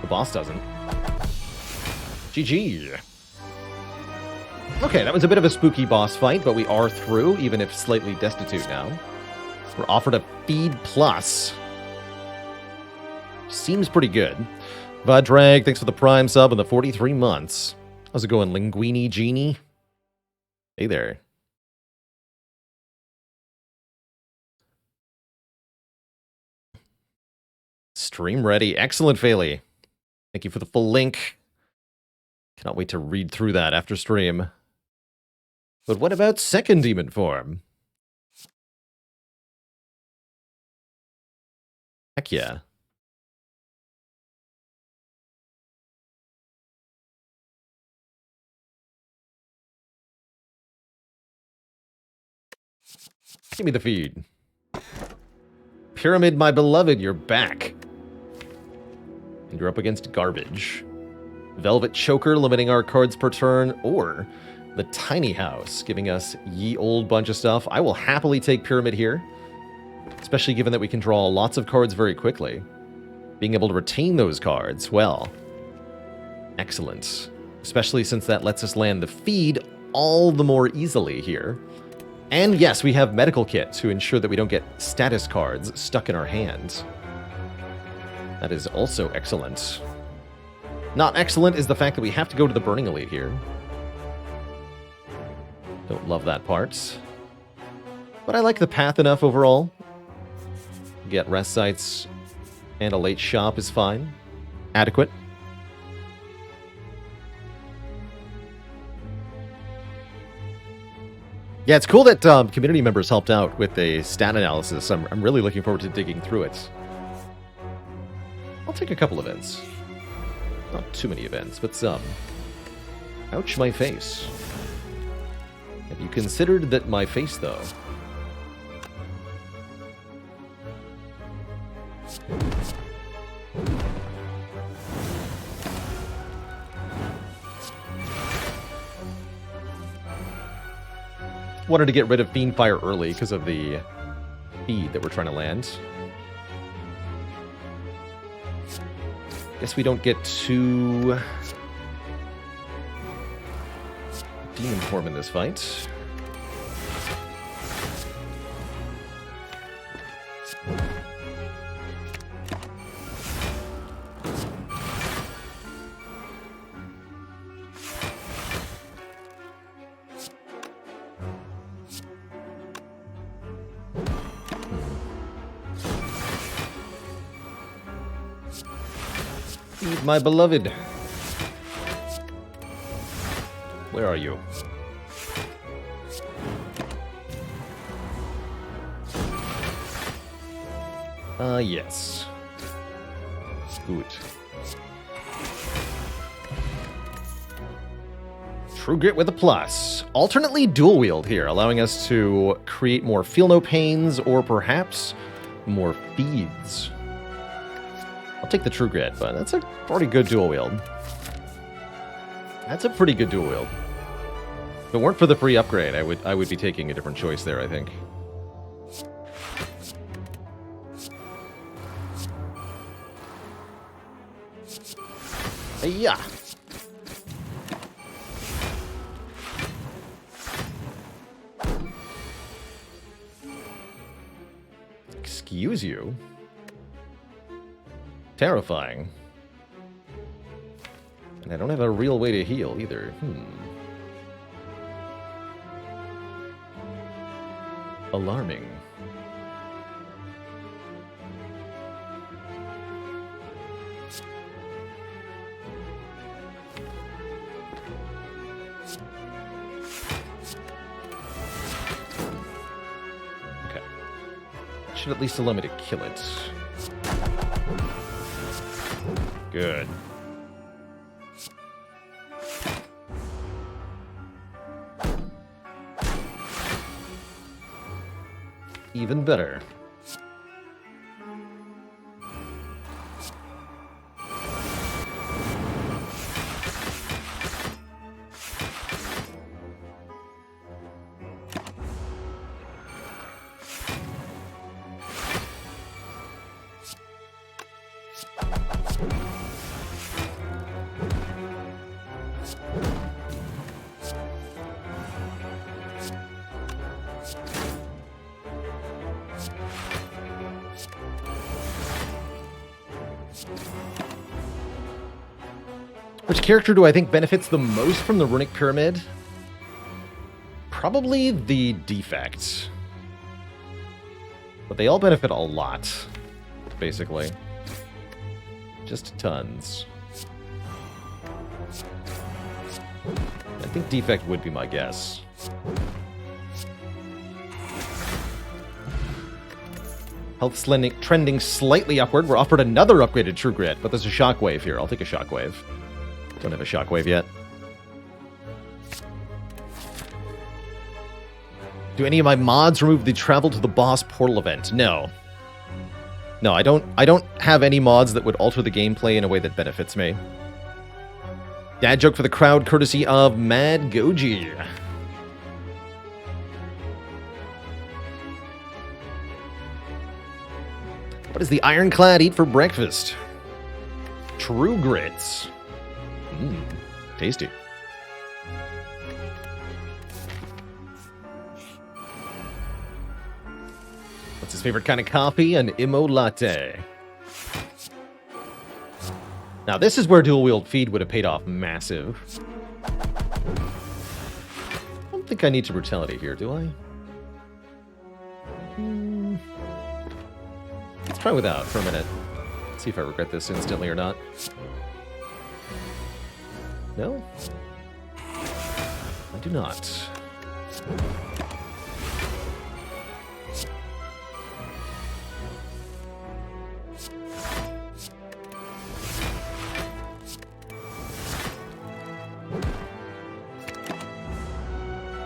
The boss doesn't. GG. Okay, that was a bit of a spooky boss fight, but we are through, even if slightly destitute now. We're offered a feed plus. Seems pretty good. Vadrag, thanks for the Prime sub and the 43 months. How's it going, Linguini Genie? Hey there. Stream ready. Excellent, Faley. Thank you for the full link. Cannot wait to read through that after stream. But what about second demon form? Heck yeah. Give me the feed. Pyramid, my beloved, you're back. And you're up against garbage. Velvet Choker, limiting our cards per turn, or the Tiny House, giving us ye old bunch of stuff. I will happily take Pyramid here, especially given that we can draw lots of cards very quickly. Being able to retain those cards, well, excellent. Especially since that lets us land the feed all the more easily here. And yes, we have medical kit to ensure that we don't get status cards stuck in our hands. That is also excellent. Not excellent is the fact that we have to go to the Burning Elite here. Don't love that part. But I like the path enough overall. Get rest sites and a late shop is fine. Adequate. Yeah, it's cool that community members helped out with a stat analysis. I'm really looking forward to digging through it. I'll take a couple events. Not too many events, but some. Ouch, my face. Have you considered that my face, though? Wanted to get rid of Fiendfire early because of the feed that we're trying to land. Guess we don't get too demon form in this fight. My beloved. Where are you? Yes. Good. True Grit with a plus. Alternately dual wield here, allowing us to create more Feel No Pains or perhaps more feeds. I'll take the True Grit, but that's a pretty good dual wield. That's a pretty good dual wield. If it weren't for the free upgrade, I would be taking a different choice there, I think. Yeah. Excuse you? Terrifying. And I don't have a real way to heal either. Alarming. Okay. Should at least allow me to kill it. Good. Even better. Which character do I think benefits the most from the Runic Pyramid? Probably the Defect. But they all benefit a lot, basically. Just tons. I think Defect would be my guess. Health trending slightly upward. We're offered another upgraded True Grit, but there's a Shockwave here. I'll take a Shockwave. Don't have a Shockwave yet. Do any of my mods remove the travel to the boss portal event? No. No, I don't have any mods that would alter the gameplay in a way that benefits me. Dad joke for the crowd, courtesy of Mad Goji. What does the Ironclad eat for breakfast? True Grits. Mmm, tasty. What's his favorite kind of coffee? An Imo Latte. Now, this is where dual wield feed would have paid off massive. I don't think I need to brutality here, do I? Let's try without for a minute. See if I regret this instantly or not. No? I do not.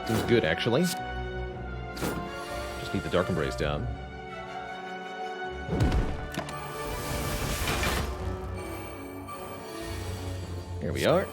Seems good, actually. Just need the Dark Embrace down. Here we are.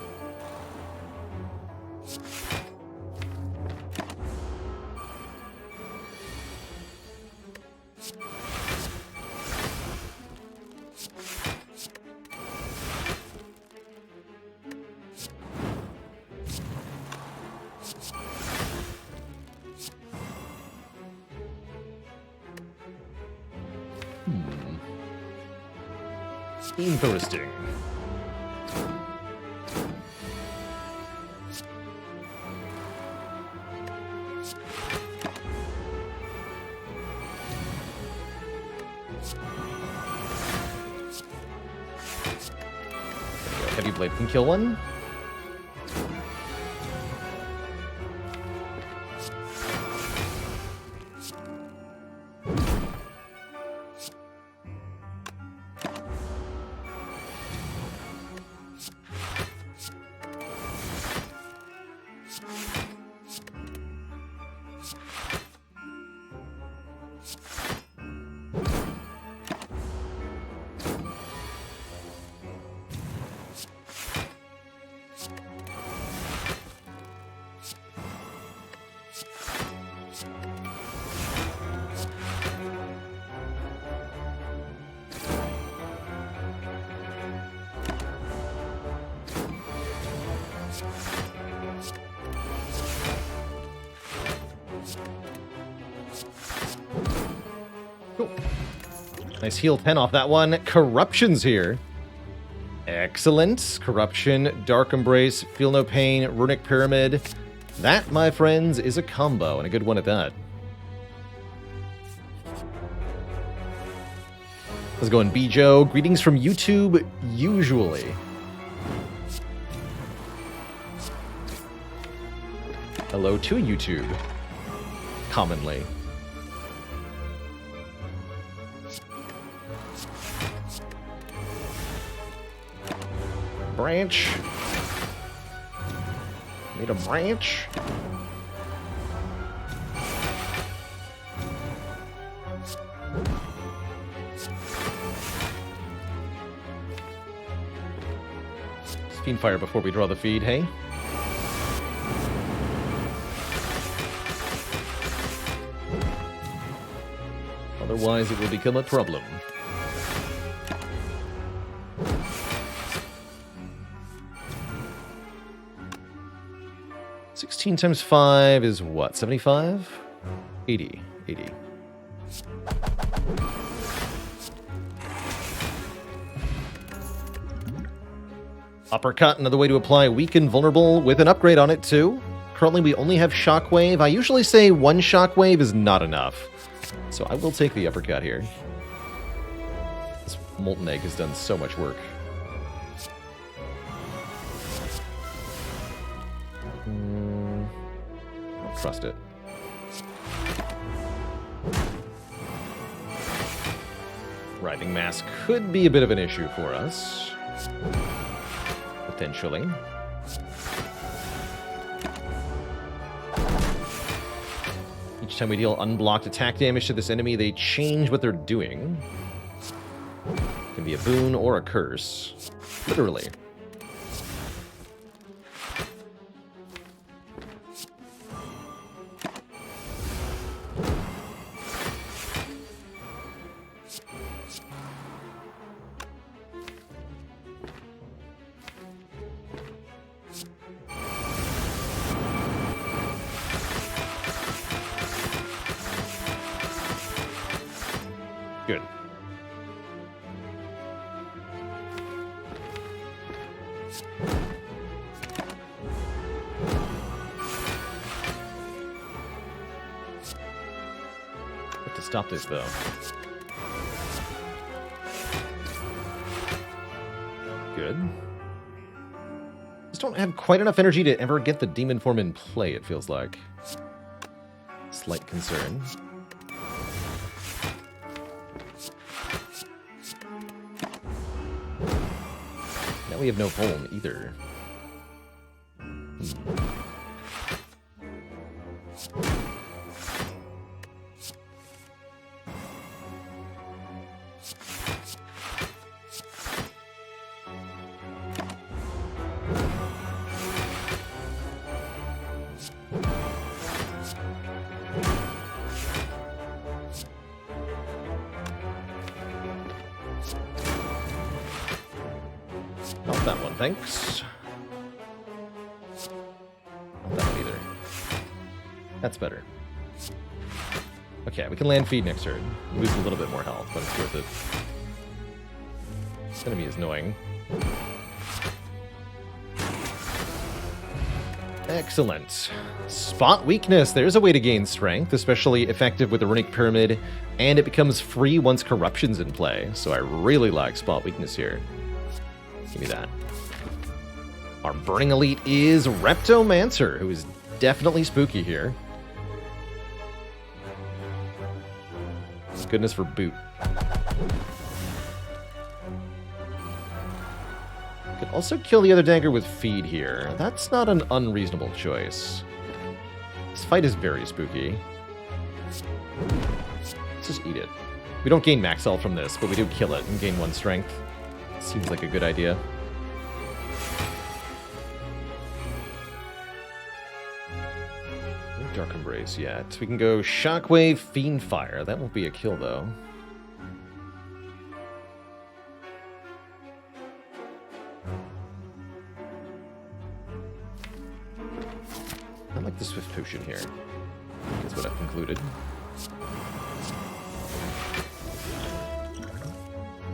Interesting. Heavy Blade can kill one. Nice heal 10 off that one. Corruption's here. Excellent. Corruption, Dark Embrace, Feel No Pain, Runic Pyramid. That, my friends, is a combo, and a good one at that. Let's go in Bijo. Greetings from YouTube, usually. Hello to YouTube, commonly. Branch. Need a branch. Fiend Fire before we draw the feed, hey? Otherwise, it will become a problem. 16 times 5 is what? 75? 80. 80. Uppercut, another way to apply weak and vulnerable with an upgrade on it too. Currently we only have Shockwave. I usually say one Shockwave is not enough. So I will take the uppercut here. This Molten Egg has done so much work. Don't trust it. Writhing Mass could be a bit of an issue for us. Potentially. Each time we deal unblocked attack damage to this enemy, they change what they're doing. Can be a boon or a curse. Literally. Good. Have to stop this though. Good. Just don't have quite enough energy to ever get the demon form in play, it feels like. Slight concern. Now we have no home either. Not that one, thanks. Not that one either. That's better. Okay, we can land feed next turn. Lose a little bit more health, but it's worth it. This enemy is annoying. Excellent. Spot weakness. There's a way to gain strength, especially effective with the Runic Pyramid, and it becomes free once corruption's in play. So I really like spot weakness here. Give me that. Our Burning Elite is Reptomancer, who is definitely spooky here. Goodness for boot. Could also kill the other dagger with feed here. That's not an unreasonable choice. This fight is very spooky. Let's just eat it. We don't gain max health from this, but we do kill it and gain 1 strength. Seems like a good idea. No Dark Embrace yet. We can go Shockwave, Fiendfire. That won't be a kill, though. I like the Swift Potion here. That's what I've concluded.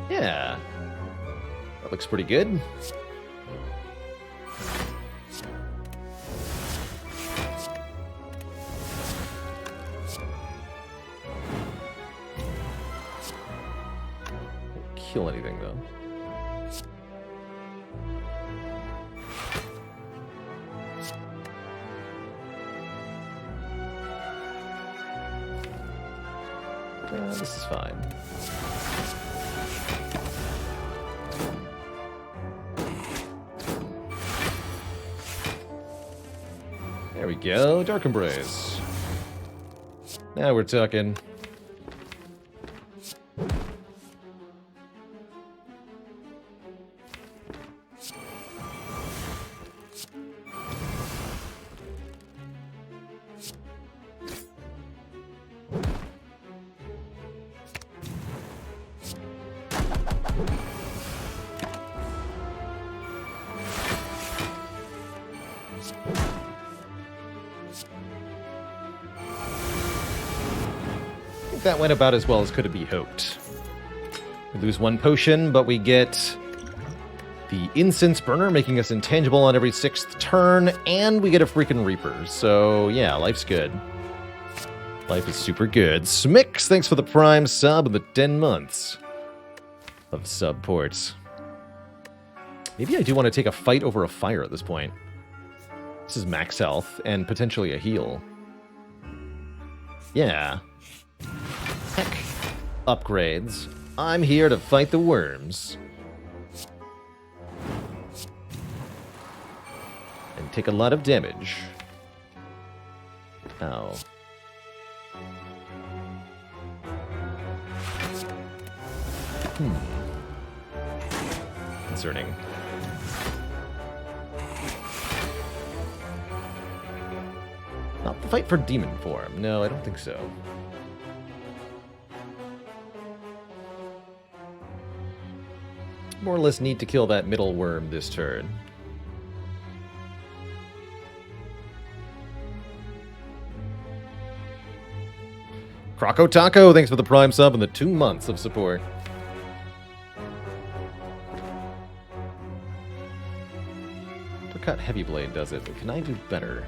Yeah. That looks pretty good. Won't kill anything though. This is fine. There we go, Dark Embrace. Now we're talking. That went about as well as could be hoped. We lose 1 potion, but we get the incense burner, making us intangible on every 6th turn, and we get a freaking Reaper. So, yeah, life's good. Life is super good. Smix, thanks for the Prime sub and the 10 months of sub ports. Maybe I do want to take a fight over a fire at this point. This is max health and potentially a heal. Yeah. Heck. Upgrades. I'm here to fight the worms. And take a lot of damage. Ow. Concerning. Not the fight for demon form. No, I don't think so. More or less need to kill that middle worm this turn. Croco Taco, thanks for the Prime sub and the 2 months of support. Uppercut Heavy Blade does it, but can I do better?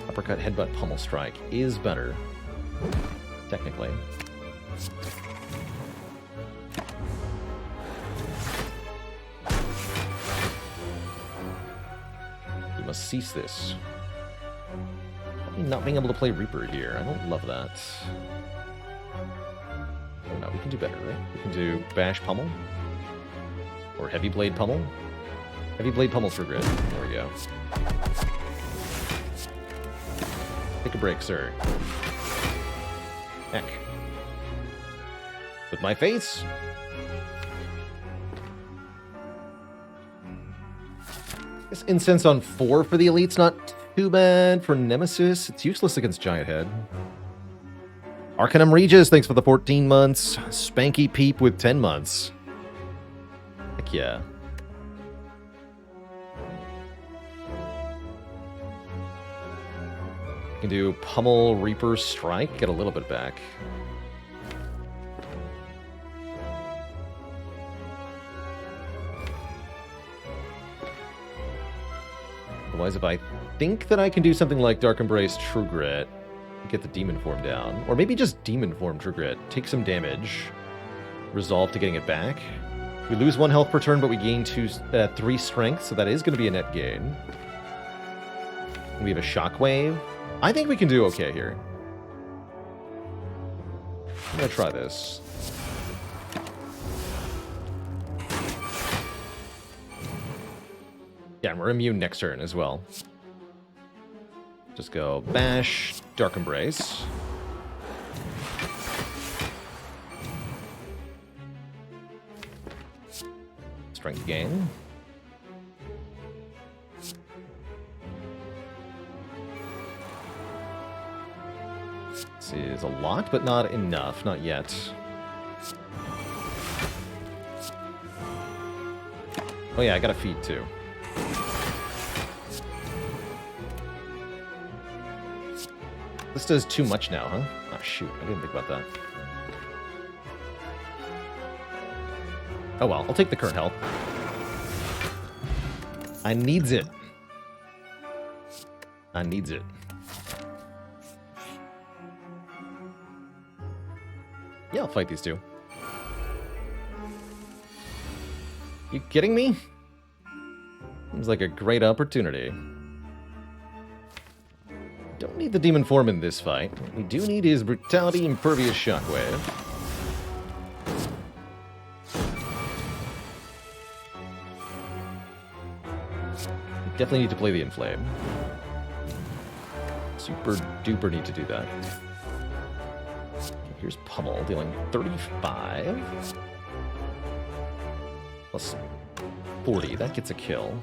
Uppercut Headbutt Pummel Strike is better. Technically. You must cease this. Not being able to play Reaper here. I don't love that. Oh no, we can do better, right? We can do Bash Pummel. Or Heavy Blade Pummel. Heavy Blade Pummel's for good. There we go. Take a break, sir. Heck. With my face? This incense on 4 for the elites, not too bad for Nemesis. It's useless against Giant Head. Arcanum Regis, thanks for the 14 months. Spanky Peep with 10 months. Heck yeah. You can do Pummel Reaper Strike, get a little bit back. Otherwise, if I think that I can do something like Dark Embrace True Grit, get the demon form down. Or maybe just demon form True Grit. Take some damage. Resolve to getting it back. We lose 1 health per turn, but we gain 3 strength, so that is going to be a net gain. We have a Shockwave. I think we can do okay here. I'm going to try this. Yeah, and we're immune next turn as well. Just go Bash, Dark Embrace. Strength gain. This is a lot, but not enough. Not yet. Oh yeah, I got a feed too. This does too much now, huh? Oh, shoot. I didn't think about that. Oh, well. I'll take the current health. I needs it. I needs it. Yeah, I'll fight these two. You kidding me? Seems like a great opportunity. Don't need the demon form in this fight. What we do need is Brutality, Impervious Shockwave. We definitely need to play the Inflame. Super duper need to do that. Here's Pummel, dealing 35. Plus 40, that gets a kill.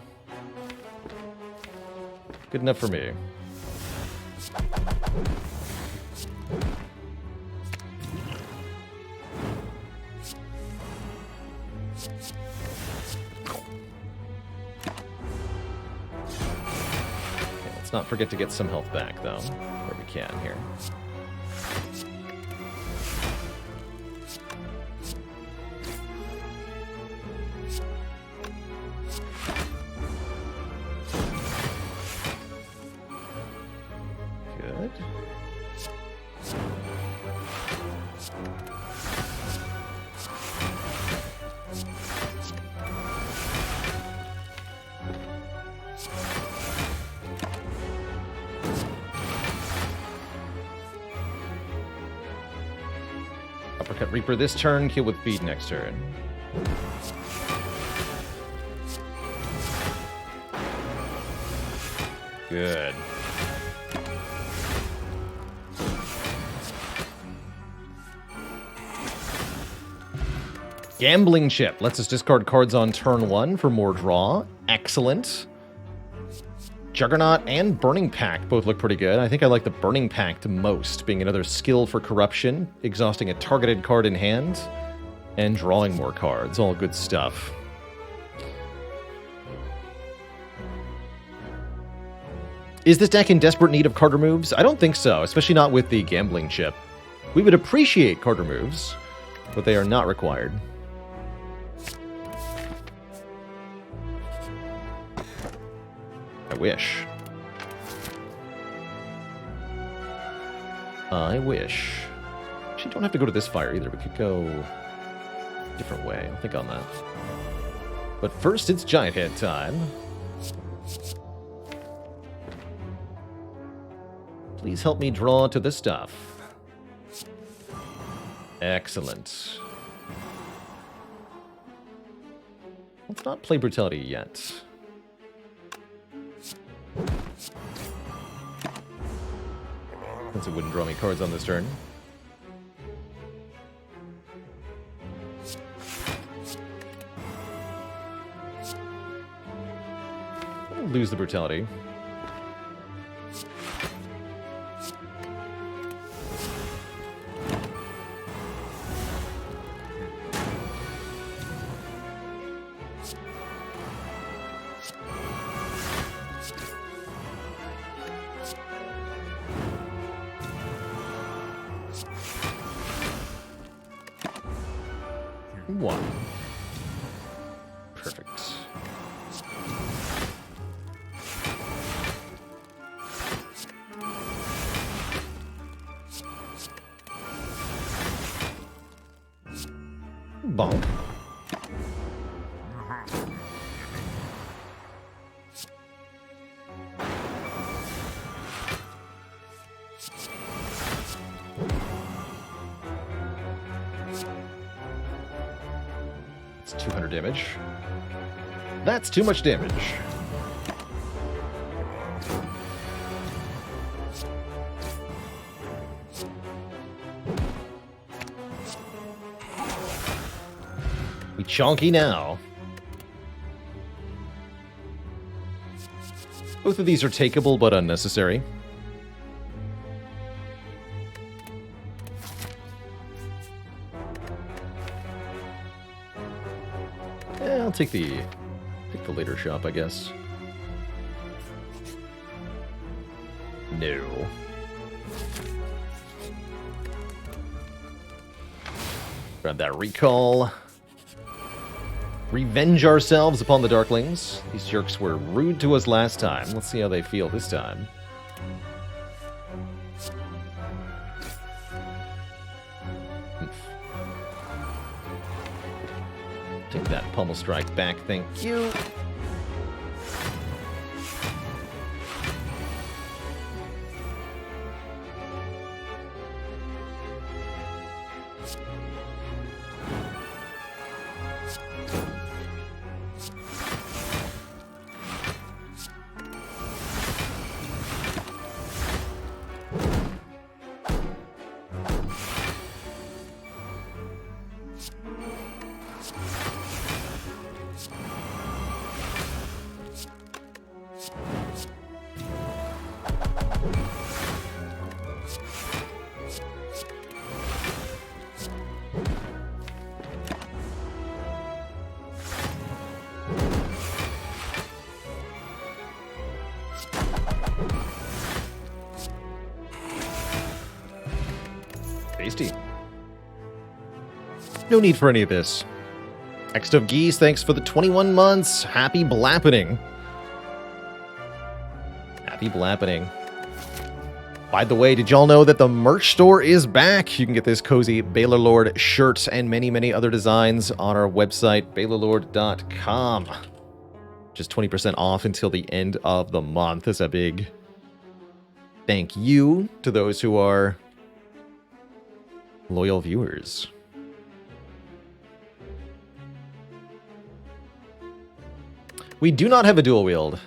Good enough for me. Okay, let's not forget to get some health back, though, where we can here. Uppercut Reaper this turn, kill with Feed next turn. Good. Gambling Chip lets us discard cards on turn 1 for more draw. Excellent. Juggernaut and Burning Pact both look pretty good. I think I like the Burning Pact most, being another skill for corruption, exhausting a targeted card in hand, and drawing more cards. All good stuff. Is this deck in desperate need of card removes? I don't think so, especially not with the Gambling Chip. We would appreciate card removes, but they are not required. I wish. I wish. Actually, don't have to go to this fire either. We could go a different way. I'll think on that. But first, it's Giant Head time. Please help me draw to this stuff. Excellent. Let's not play Brutality yet. Since it wouldn't draw me cards on this turn. I'll lose the Brutality. One. Perfect. Bonk. It's 200 damage. That's too much damage. We chonky now. Both of these are takeable but unnecessary. Yeah, I'll take the later shop, I guess. No. Grab that recall. Revenge ourselves upon the Darklings. These jerks were rude to us last time. Let's see how they feel this time. Take that Pummel Strike back, thank you. Tasty. No need for any of this. Next of Geese, thanks for the 21 months. Happy blappening. Happy blappening. By the way, did y'all know that the merch store is back? You can get this cozy Baylor Lord shirt and many, many other designs on our website, baylorlord.com. Just 20% off until the end of the month. That's a big thank you to those who are loyal viewers. We do not have a dual wield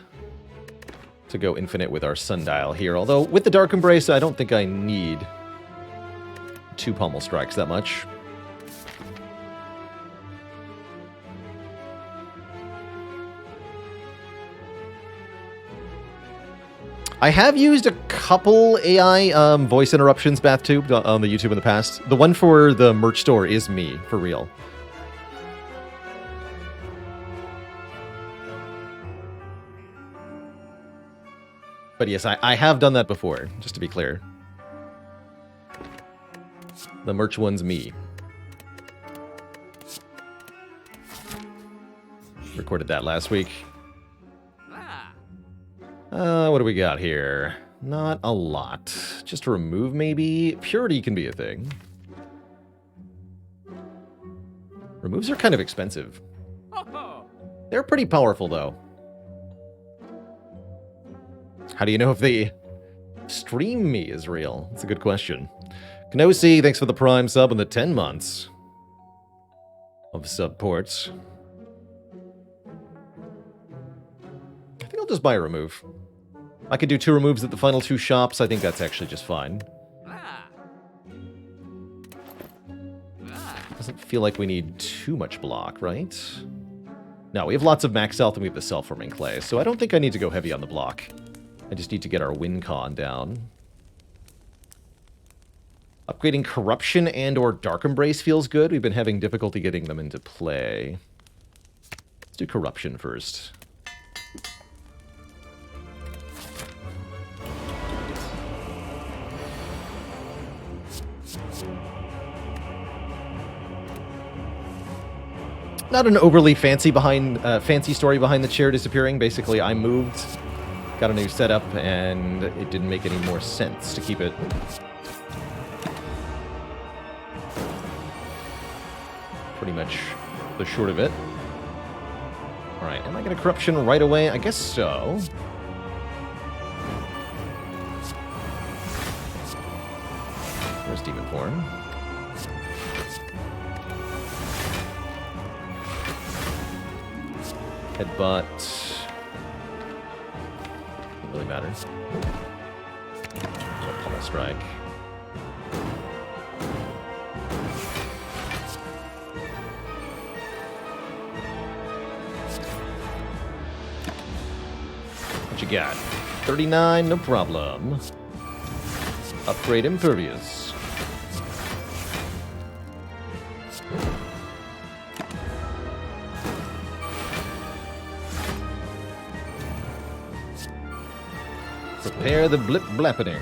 to go infinite with our sundial here, although with the Dark Embrace, I don't think I need 2 pommel strikes that much. I have used a couple AI voice interruptions, BathTube, on the YouTube in the past. The one for the merch store is me, for real. But yes, I have done that before, just to be clear. The merch one's me. Recorded that last week. What do we got here? Not a lot. Just remove, maybe? Purity can be a thing. Removes are kind of expensive. They're pretty powerful, though. How do you know if the stream me is real? That's a good question. Kenosi, thanks for the Prime sub and the 10 months of supports. I think I'll just buy a remove. I could do 2 removes at the final 2 shops. I think that's actually just fine. Doesn't feel like we need too much block, right? No, we have lots of max health and we have the self-forming clay, so I don't think I need to go heavy on the block. I just need to get our win con down. Upgrading Corruption and or Dark Embrace feels good. We've been having difficulty getting them into play. Let's do Corruption first. Not an overly fancy story behind the chair disappearing. Basically, I moved, got a new setup, and it didn't make any more sense to keep it. Pretty much the short of it. Alright, am I going to Corruption right away? I guess so. There's Demon Form. Headbutt. Doesn't really matter. Pummel strike. What you got? 39, no problem. Upgrade Impervious. Prepare the blip blappening.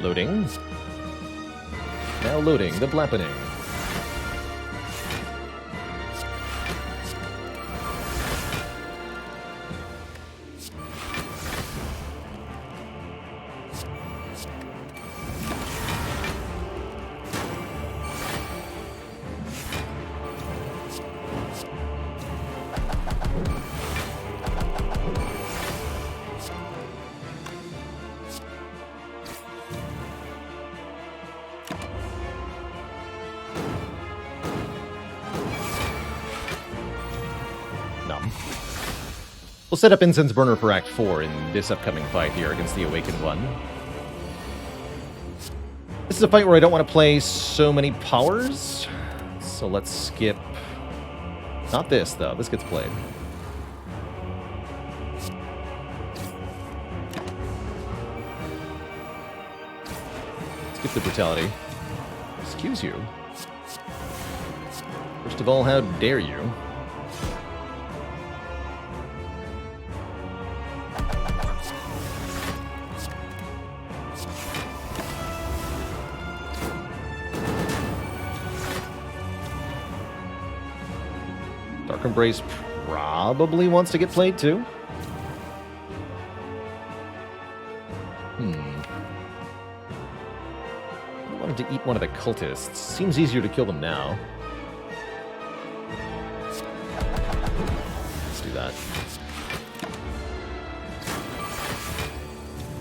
Loading. Now loading the blappening. We'll set up Incense Burner for Act 4 in this upcoming fight here against the Awakened One. This is a fight where I don't want to play so many powers, so let's skip... Not this, though. This gets played. Skip the Brutality. Excuse you. First of all, how dare you? Embrace probably wants to get played too. I wanted to eat one of the cultists. Seems easier to kill them now. Let's do that.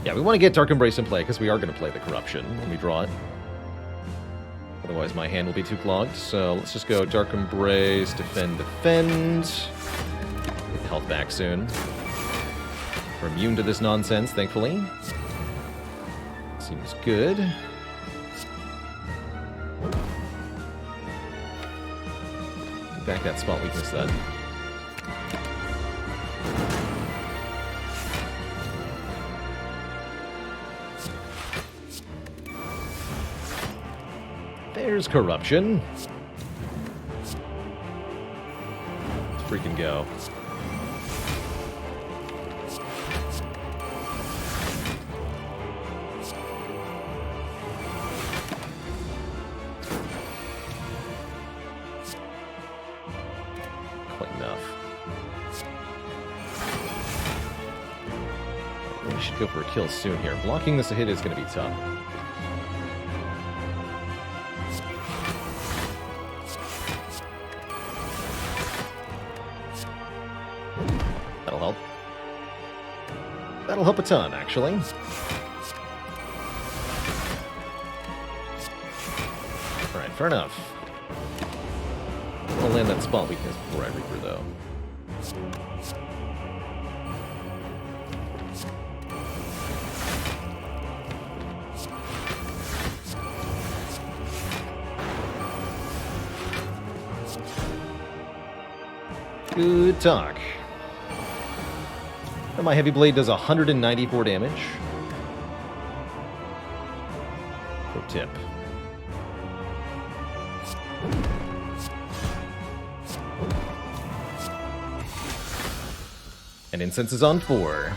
Yeah, we want to get Dark Embrace in play because we are going to play the Corruption when we draw it. Otherwise my hand will be too clogged. So let's just go Dark Embrace, defend, defend. Get health back soon. We're immune to this nonsense, thankfully. Seems good. Back that spot weakness then. There's corruption. Let's freaking go. Quite enough. We should go for a kill soon here. Blocking this a hit is going to be tough. That'll help. That'll help a ton, actually. Alright, fair enough. I'll land that spot weakness before I Reaper, though. Good talk. And my heavy blade does 194 damage. Pro tip. And incense is on 4.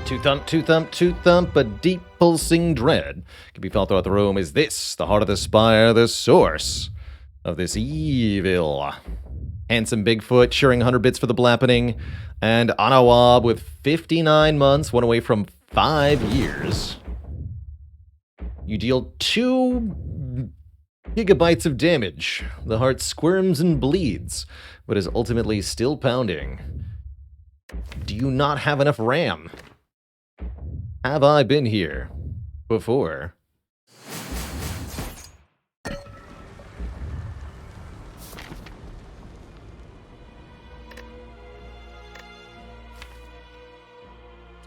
Two thump, two thump, two thump, a deep pulsing dread can be felt throughout the room. Is this the heart of the Spire, the source of this evil? Handsome Bigfoot, sharing 100 bits for the blappening, and Anawab with 59 months, one away from 5 years. You deal 2 gigabytes of damage. The heart squirms and bleeds, but is ultimately still pounding. Do you not have enough RAM? Have I been here before?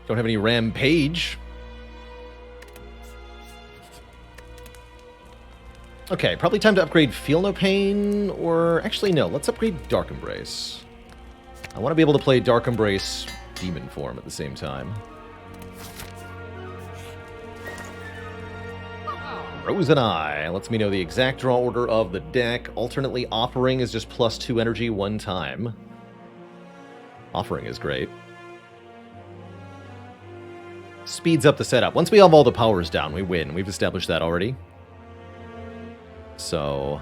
Don't have any rampage. Okay, probably time to upgrade Feel No Pain, or actually no, let's upgrade Dark Embrace. I want to be able to play Dark Embrace Demon form at the same time. Frozen Eye lets me know the exact draw order of the deck. Alternately, Offering is just +2 energy one time. Offering is great. Speeds up the setup. Once we have all the powers down, we win. We've established that already. So,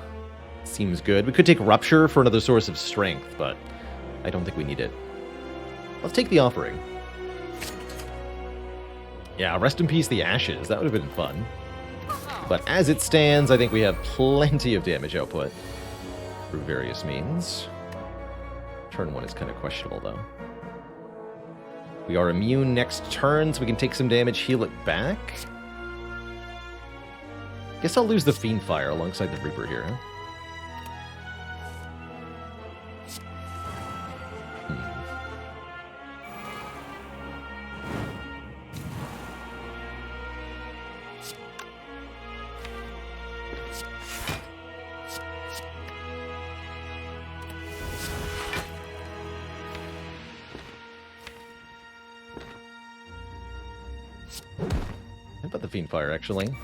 seems good. We could take Rupture for another source of strength, but I don't think we need it. Let's take the Offering. Yeah, rest in peace the Ashes. That would have been fun. But as it stands, I think we have plenty of damage output through various means. Turn 1 is kind of questionable, though. We are immune next turn, so we can take some damage, heal it back. Guess I'll lose the Fiend Fire alongside the Reaper here, huh? How about the Fiend Fire, actually? Go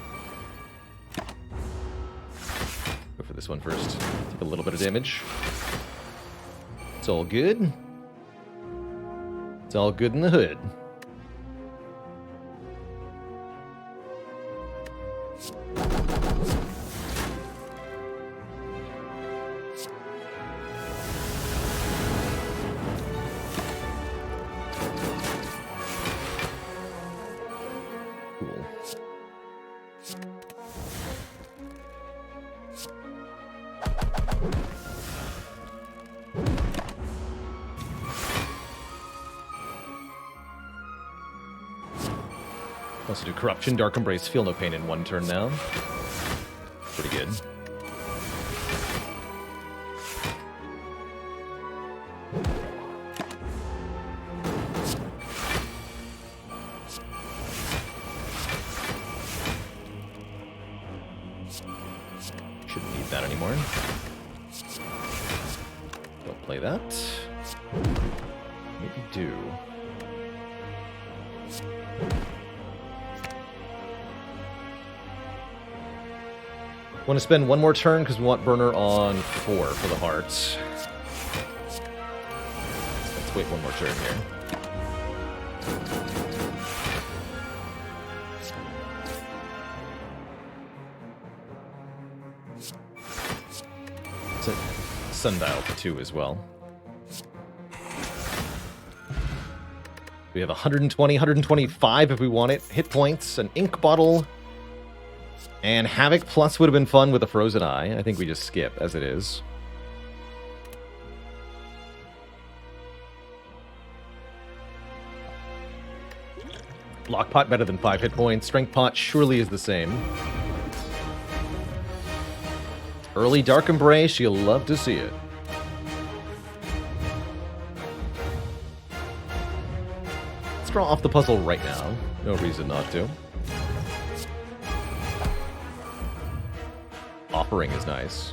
for this one first. Take a little bit of damage. It's all good. It's all good in the hood. Also do Corruption, Dark Embrace, Feel No Pain in one turn now. pretty good. Shouldn't need that anymore. Don't play that. Maybe do. Want to spend one more turn because we want burner on 4 for the hearts. Let's wait one more turn here. It's a sundial for 2 as well. We have 120, 125 if we want it. Hit points, an ink bottle, and Havoc Plus would have been fun with a Frozen Eye. I think we just skip as it is. Block Pot better than 5 hit points. Strength Pot surely is the same. Early Dark Embrace, you'll love to see it. Let's draw off the puzzle right now. No reason not to. Offering is nice.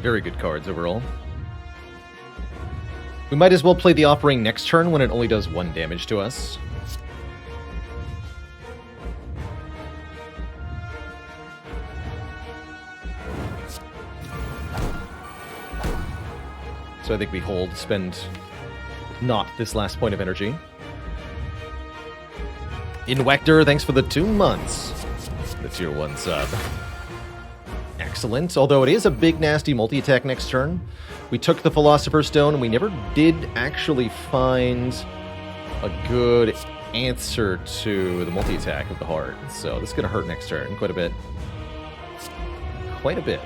Very good cards overall. We might as well play the Offering next turn when it only does 1 damage to us. So I think we hold, spend not this last point of energy. Inwector, thanks for the 2 months. The tier 1 sub. Excellent, although it is a big nasty multi-attack next turn. We took the Philosopher's Stone and we never did actually find a good answer to the multi-attack of the heart. So this is going to hurt next turn quite a bit. Quite a bit.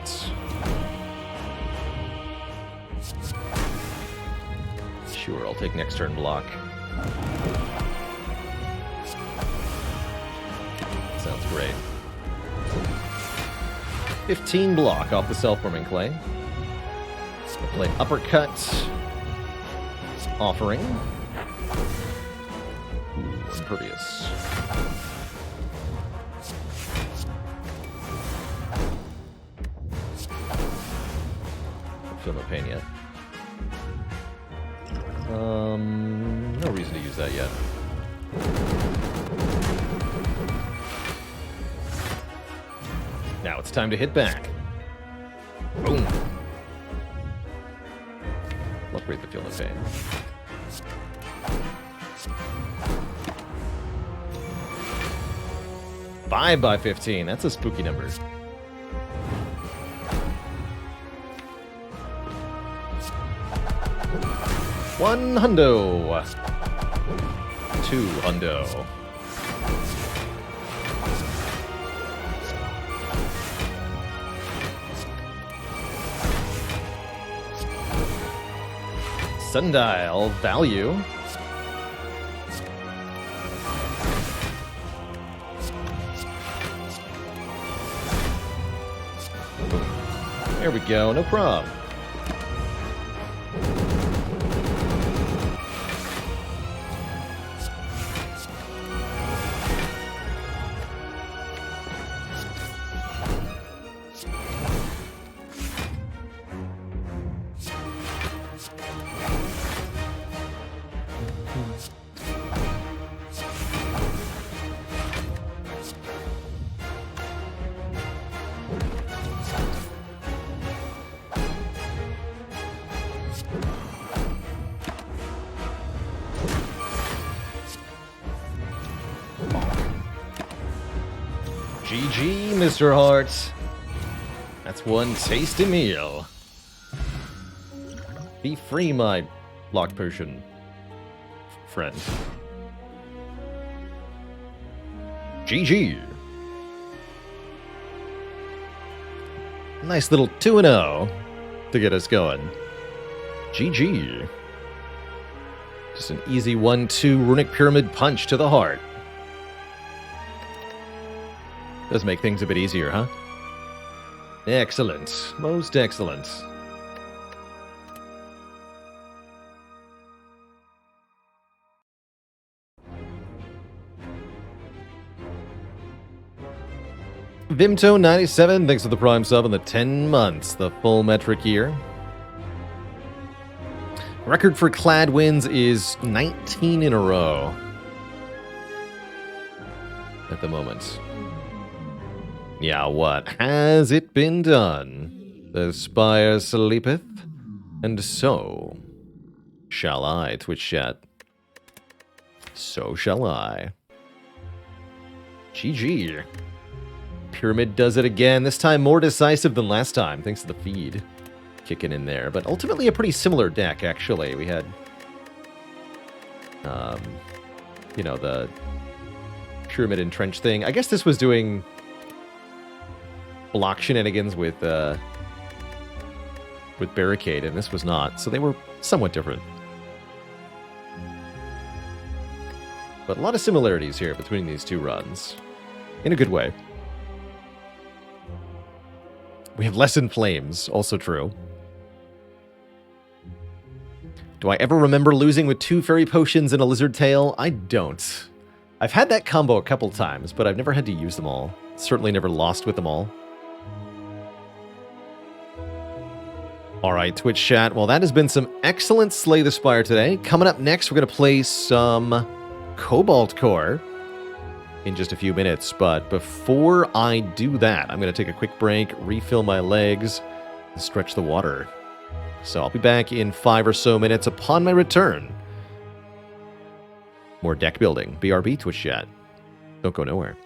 Sure, I'll take next turn block. Sounds great. 15 block off the Self-Forming Clay. We'll play Uppercut. Offering. Ooh, Impervious. Don't feel no pain yet. No reason to use that yet. Now it's time to hit back. Boom. Upgrade the Feel No Pain. Five by 15. That's a spooky number. $100. $200. Sundial value. There we go, no problem. GG, Mr. Hart. That's one tasty meal. Be free, my lock potion friend. GG. Nice little 2-0 to get us going. GG. Just an easy 1-2 Runic Pyramid punch to the heart. Does make things a bit easier, huh? Excellent. Most excellent. Vimto97, thanks for the Prime sub on the 10 months, the full metric year. Record for Clad wins is 19 in a row at the moment. Yeah, what has it been done? The Spire sleepeth, and so shall I, Twitch chat. So shall I. GG. Pyramid does it again, this time more decisive than last time, thanks to the feed kicking in there. But ultimately a pretty similar deck, actually. We had, you know, the Pyramid and Trench thing. I guess this was doing block shenanigans with Barricade, and this was not, so they were somewhat different. But a lot of similarities here between these two runs, in a good way. We have Lesson Flames, also true. Do I ever remember losing with 2 Fairy Potions and a Lizard Tail? I don't. I've had that combo a couple times, but I've never had to use them all. Certainly never lost with them all. Alright, Twitch chat. Well, that has been some excellent Slay the Spire today. Coming up next, we're going to play some Cobalt Core in just a few minutes, but before I do that, I'm going to take a quick break, refill my legs, and stretch the water. So I'll be back in 5 or so minutes upon my return. More deck building. BRB Twitch chat. Don't go nowhere.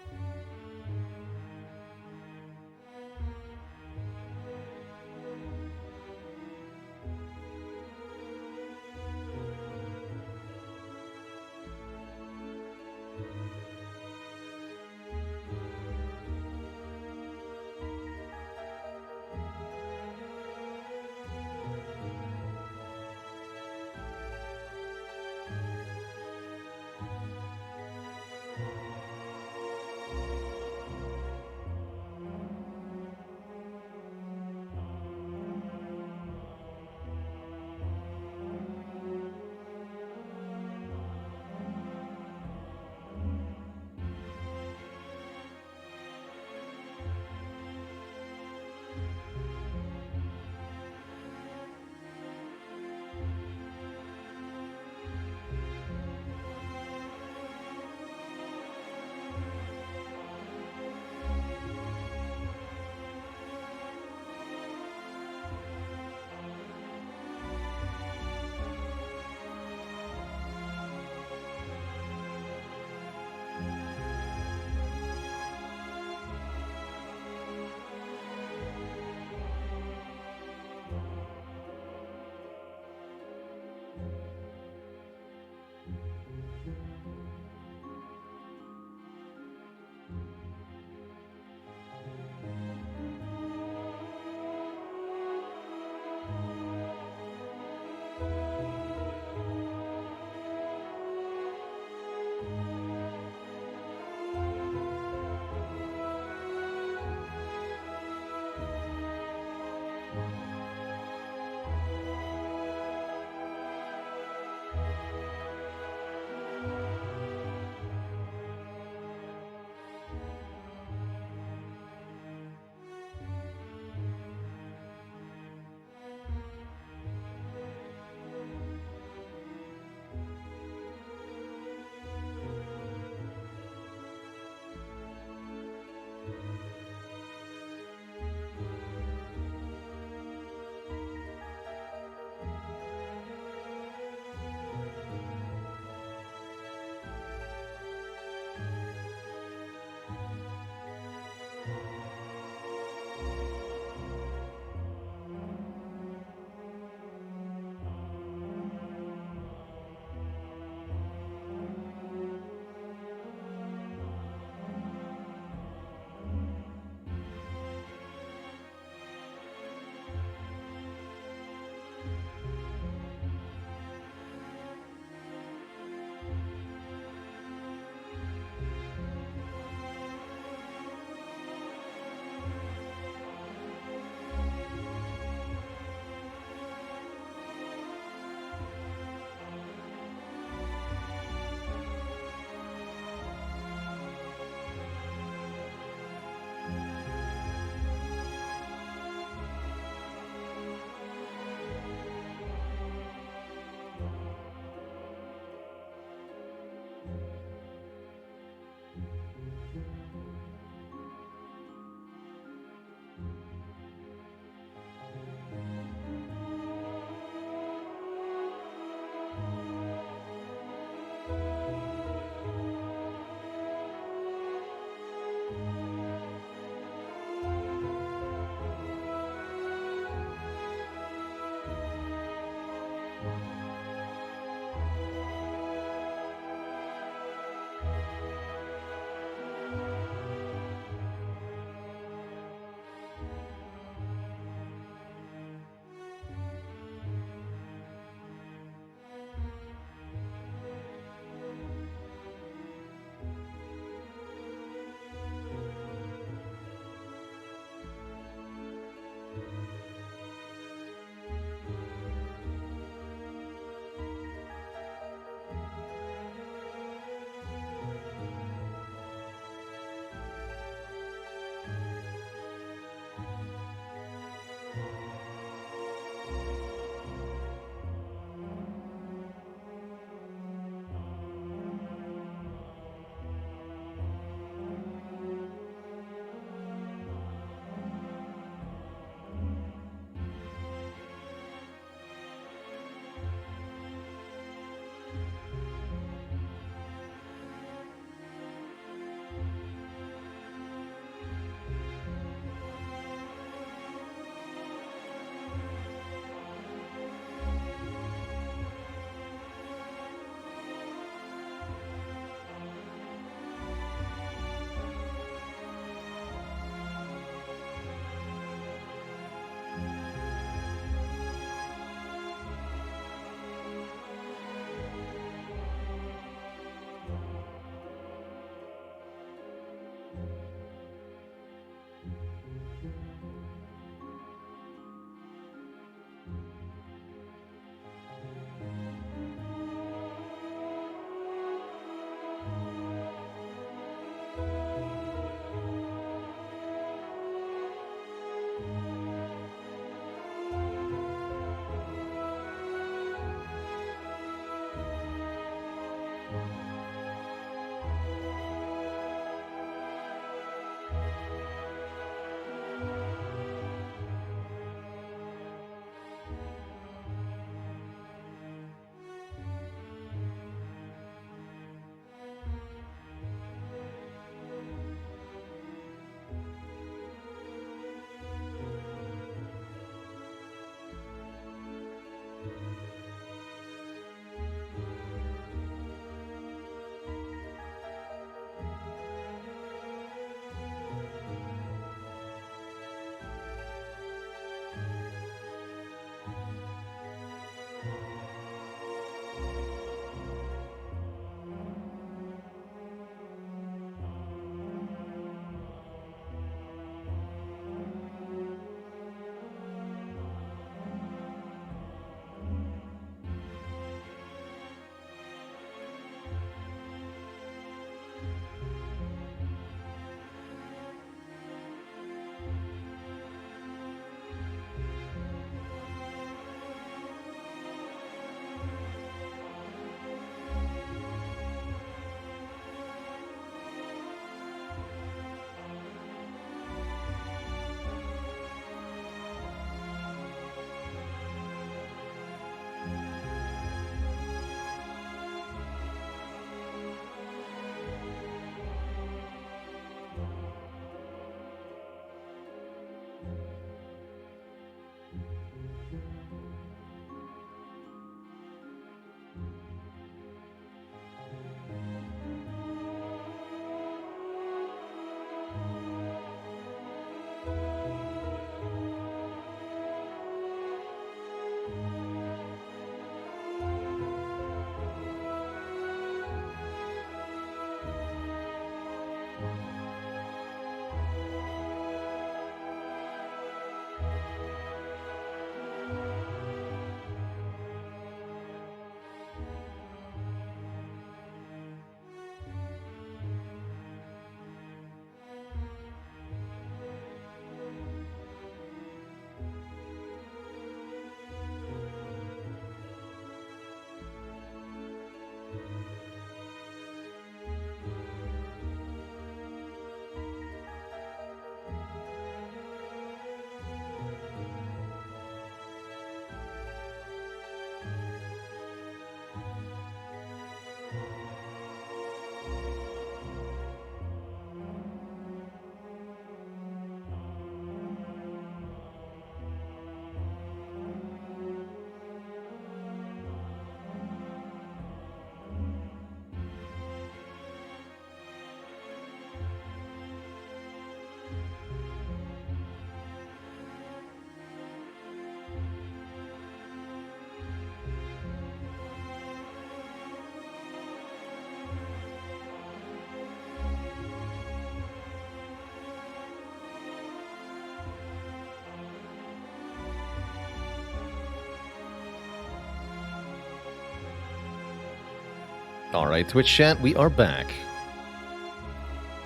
Alright, Twitch chat, we are back.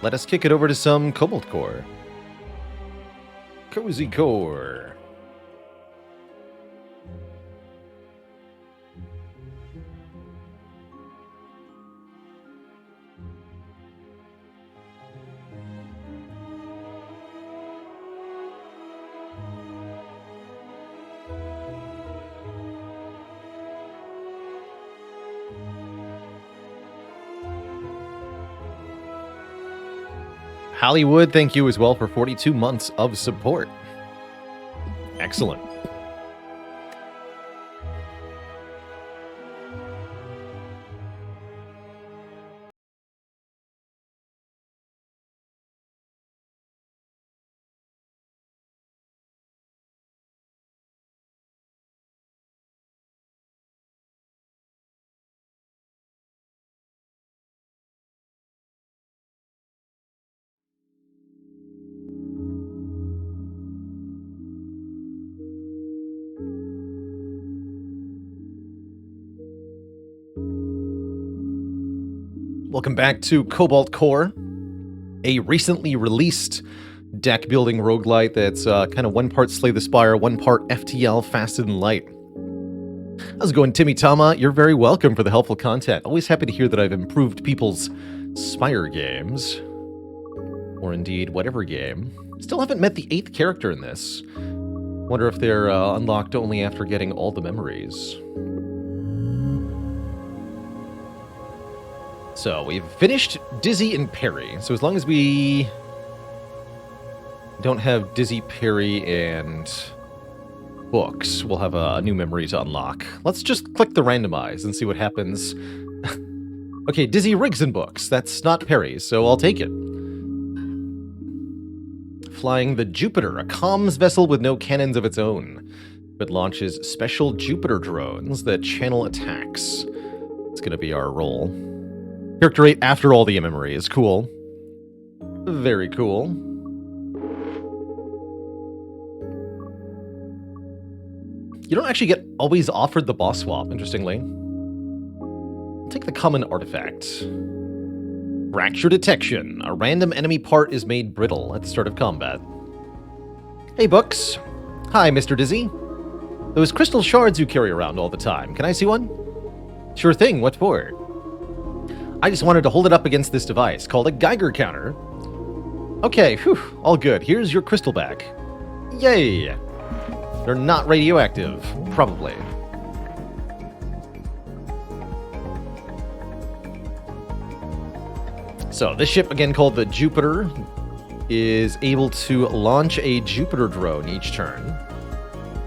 Let us kick it over to some Cobalt Core. Cozy Core. Hollywood, thank you as well for 42 months of support. Excellent. Welcome back to Cobalt Core, a recently released deck building roguelite that's kind of one part Slay the Spire, one part FTL Faster Than Light. How's it going, Timmy Tama? You're very welcome for the helpful content. Always happy to hear that I've improved people's Spire games, or indeed whatever game. Still haven't met the 8th character in this. Wonder if they're unlocked only after getting all the memories. So, we've finished Dizzy and Parry. So as long as we don't have Dizzy, Parry, and books, we'll have a new memory to unlock. Let's just click the randomize and see what happens. Okay, Dizzy, Rigs, and books. That's not Parry, so I'll take it. Flying the Jupiter, a comms vessel with no cannons of its own. It launches special Jupiter drones that channel attacks. It's going to be our role. Character 8 after all the memory is cool. Very cool. You don't actually get always offered the boss swap, interestingly. I'll take the common artifact. Fracture detection. A random enemy part is made brittle at the start of combat. Hey, Books. Hi, Mr. Dizzy. Those crystal shards you carry around all the time, can I see one? Sure thing, what for? I just wanted to hold it up against this device, called a Geiger counter. Okay, whew, all good. Here's your crystal back. Yay! They're not radioactive, probably. So, this ship, again called the Jupiter, is able to launch a Jupiter drone each turn.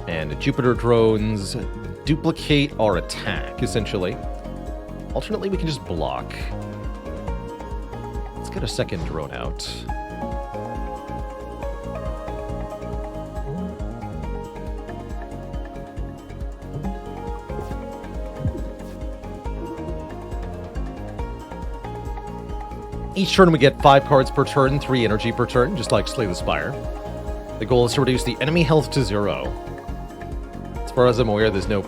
And Jupiter drones duplicate our attack, essentially. Alternately, we can just block. Let's get a second drone out. Each turn we get 5 cards per turn, 3 energy per turn, just like Slay the Spire. The goal is to reduce the enemy health to 0. As far as I'm aware, there's no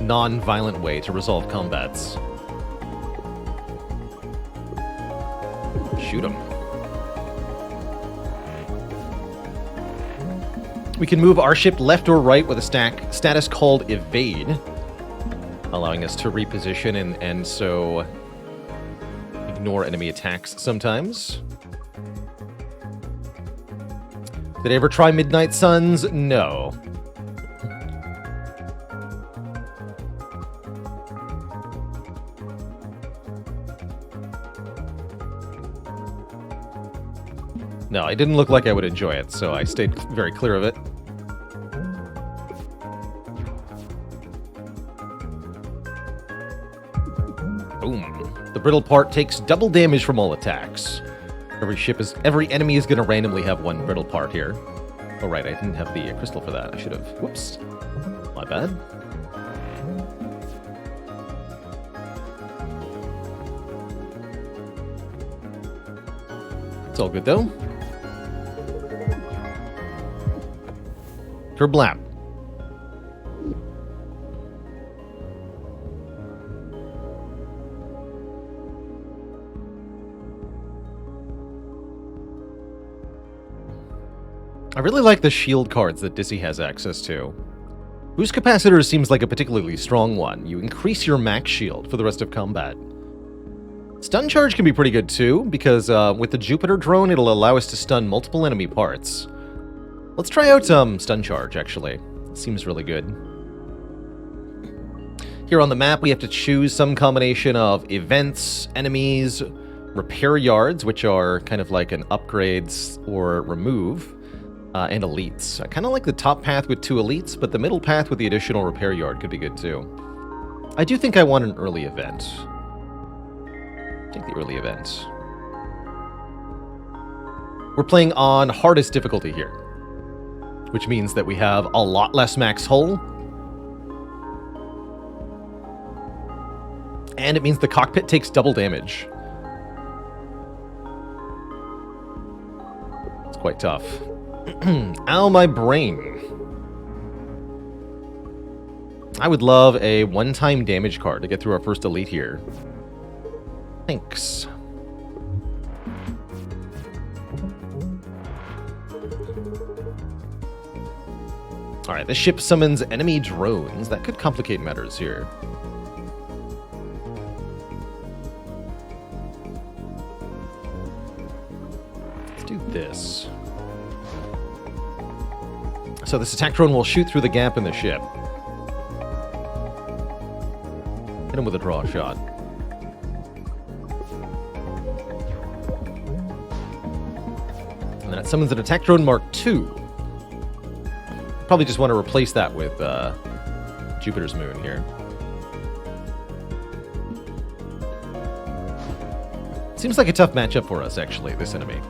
non-violent way to resolve combats. Shoot him. We can move our ship left or right with a status called Evade, allowing us to reposition and so ignore enemy attacks sometimes. Did I ever try Midnight Suns? No. No, it didn't look like I would enjoy it, so I stayed very clear of it. Boom. The brittle part takes double damage from all attacks. Every enemy is going to randomly have 1 brittle part here. Oh, right, I didn't have the crystal for that. I should have. Whoops. My bad. It's all good, though. Kerblap. I really like the shield cards that Dizzy has access to. Boost Capacitor seems like a particularly strong one. You increase your max shield for the rest of combat. Stun Charge can be pretty good too, because with the Jupiter drone, it'll allow us to stun multiple enemy parts. Let's try out Stun Charge, actually. It seems really good. Here on the map, we have to choose some combination of events, enemies, repair yards, which are kind of like an upgrades or remove, and elites. I kind of like the top path with 2 elites, but the middle path with the additional repair yard could be good too. I do think I want an early event. Take the early event. We're playing on hardest difficulty here, which means that we have a lot less max hull, and it means the cockpit takes double damage. It's quite tough. Ow, my brain. I would love a one-time damage card to get through our first elite here. Thanks. Alright, this ship summons enemy drones. That could complicate matters here. Let's do this. So this attack drone will shoot through the gap in the ship. Hit him with a draw shot. And then it summons an attack drone Mark II. Probably just want to replace that with Jupiter's moon here. Seems like a tough matchup for us, actually, this enemy.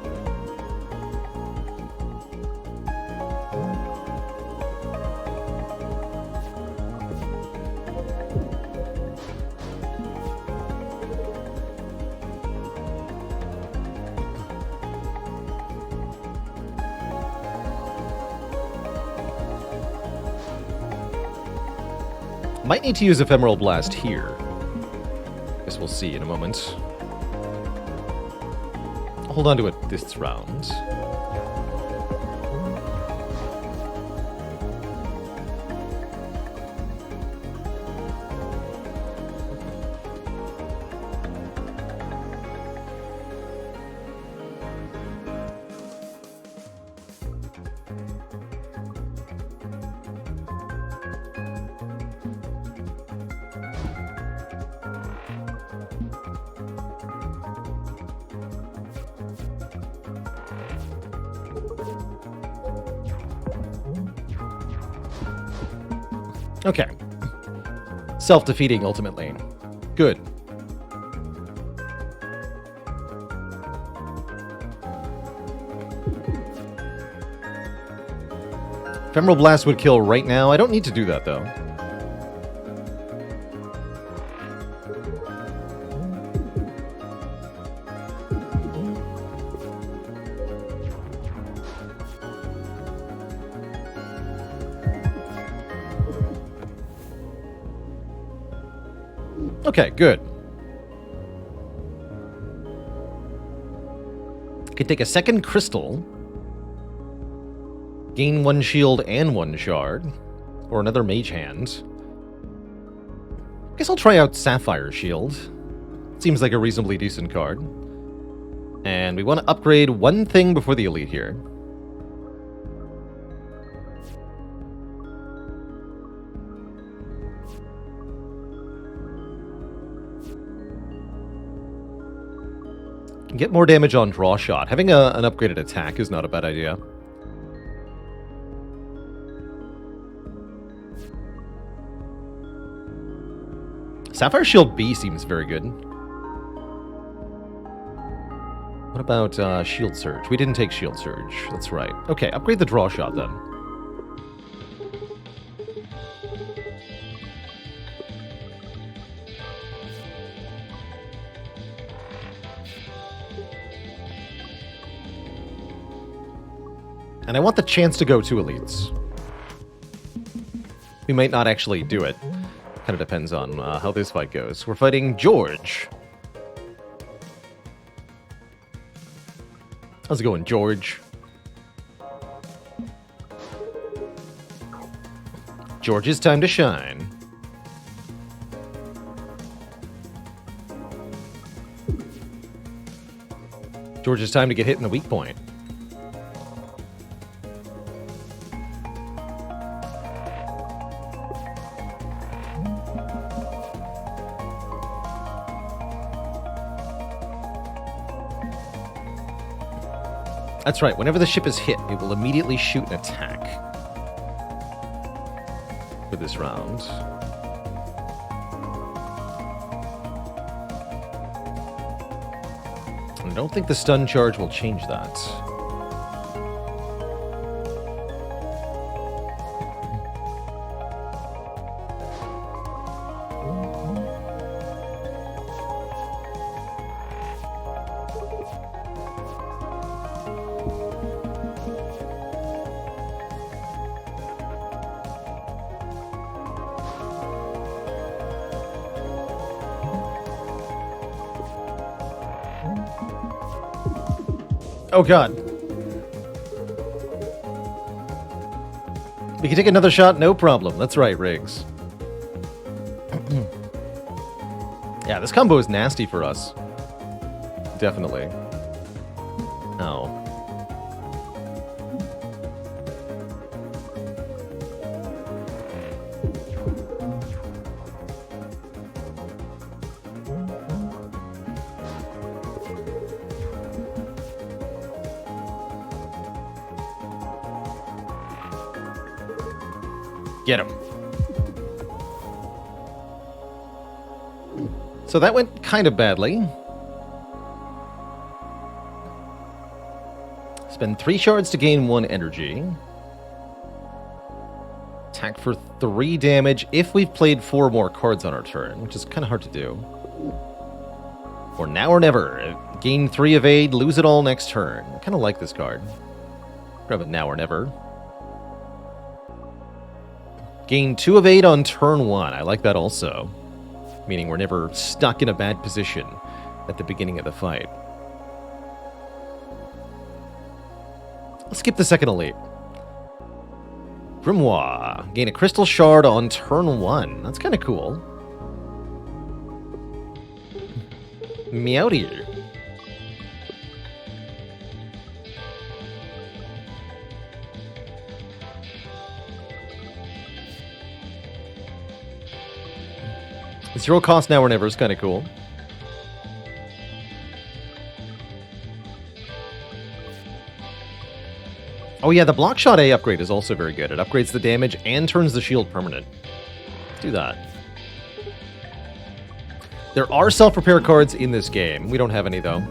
Might need to use Ephemeral Blast here. Guess we'll see in a moment. I'll hold on to it this round. Okay. Self-defeating, ultimately. Good. Ephemeral Blast would kill right now. I don't need to do that, though. Okay, good. Could take a second crystal, gain 1 shield and 1 shard, or another mage hand. Guess I'll try out Sapphire Shield. Seems like a reasonably decent card. And we want to upgrade 1 thing before the elite here. Get more damage on draw shot. Having an upgraded attack is not a bad idea. Sapphire Shield B seems very good. What about Shield Surge? We didn't take Shield Surge. That's right. Okay, upgrade the draw shot then. And I want the chance to go 2 elites. We might not actually do it. Kind of depends on how this fight goes. We're fighting George. How's it going, George? George's time to shine. George's time to get hit in the weak point. That's right, whenever the ship is hit, it will immediately shoot an attack. For this round. I don't think the stun charge will change that. Oh god. We can take another shot, no problem. That's right, Riggs. Yeah, this combo is nasty for us. Definitely. Oh. Get him. So that went kind of badly. Spend 3 shards to gain 1 energy. Attack for 3 damage if we've played 4 more cards on our turn, which is kind of hard to do. Or now or never. Gain 3 evade, lose it all next turn. I kind of like this card. Grab it now or never. Gain 2 evade on turn 1. I like that also. Meaning we're never stuck in a bad position at the beginning of the fight. Let's skip the second elite. Grimoire. Gain a crystal shard on turn 1. That's kind of cool. Meowdy. Zero cost now or never is kind of cool. Oh yeah, the block shot A upgrade is also very good. It upgrades the damage and turns the shield permanent. Let's do that. There are self-repair cards in this game. We don't have any, though.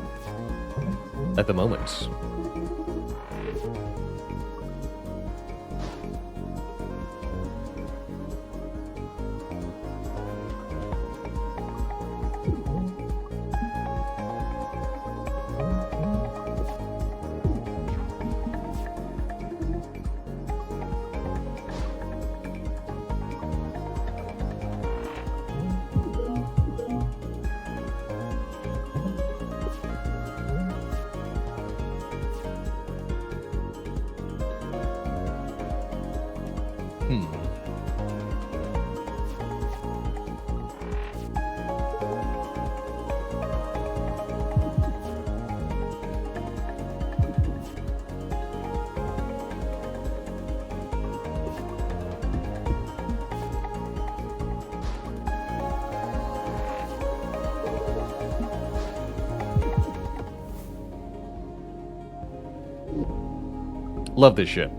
At the moment. Love this ship.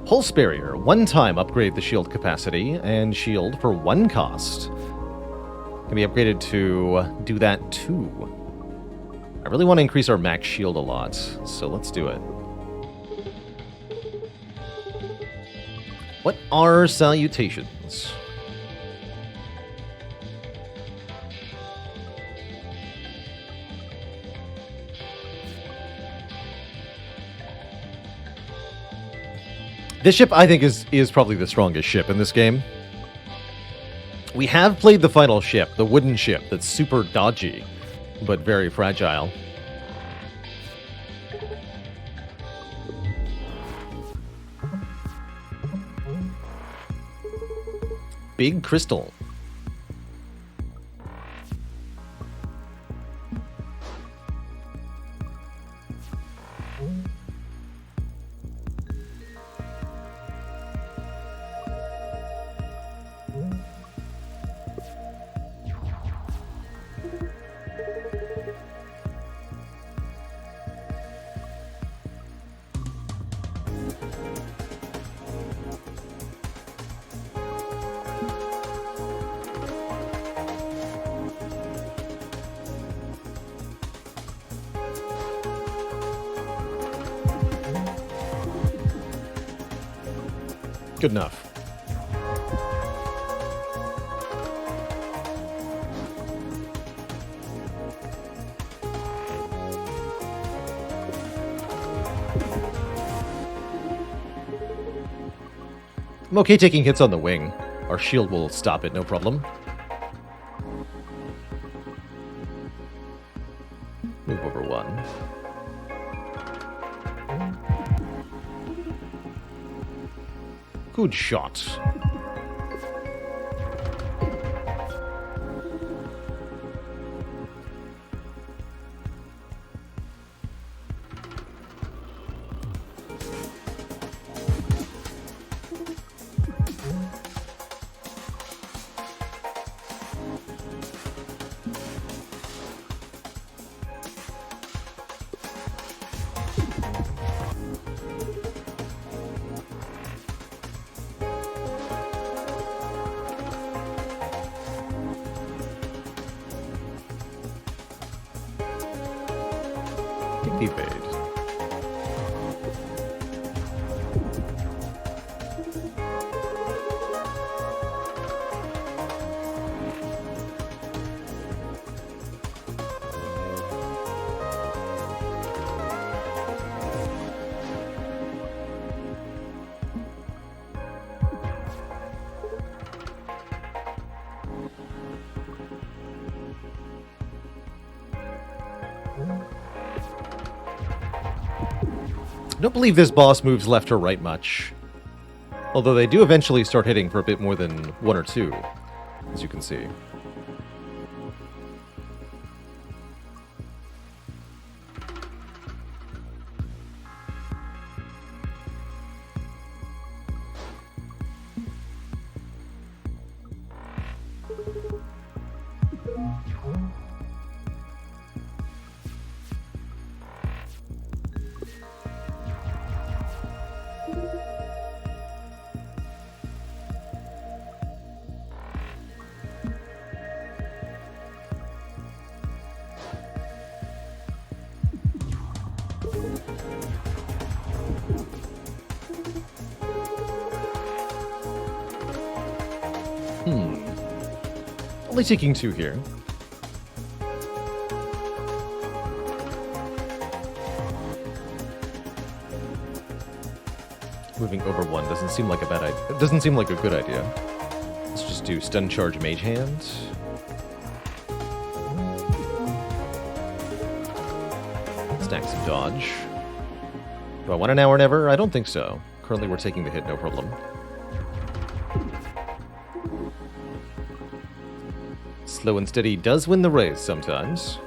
Pulse Barrier. 1 time upgrade the shield capacity and shield for 1 cost. Can be upgraded to do that too. I really want to increase our max shield a lot, so let's do it. What are salutations? This ship, I think, is probably the strongest ship in this game. We have played the final ship, the wooden ship, that's super dodgy, but very fragile. big crystal. Good enough. I'm okay taking hits on the wing. Our shield will stop it, no problem. Move over one. Good shot. Evade. I don't believe this boss moves left or right much. Although they do eventually start hitting for a bit more than one or two, as you can see. Only taking two here. Moving over one doesn't seem like a bad idea. It doesn't seem like a good idea. Let's just do stun charge mage hand. Stack some dodge. Do I want an hour never? I don't think so. Currently we're taking the hit, no problem. Slow and steady does win the race sometimes.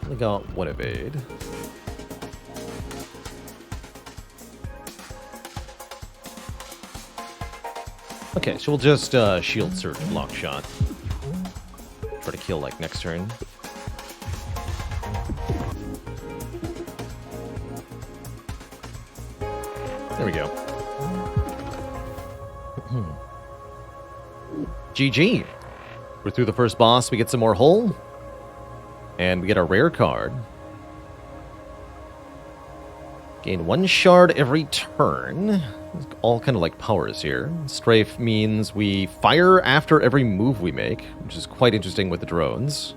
Only got one evade. Okay, so we'll just shield surge block shot. Try to kill like next turn. There we go. GG. We're through the first boss. We get some more hull. And we get a rare card. Gain one shard every turn. All kind of like powers here. Strafe means we fire after every move we make, which is quite interesting with the drones.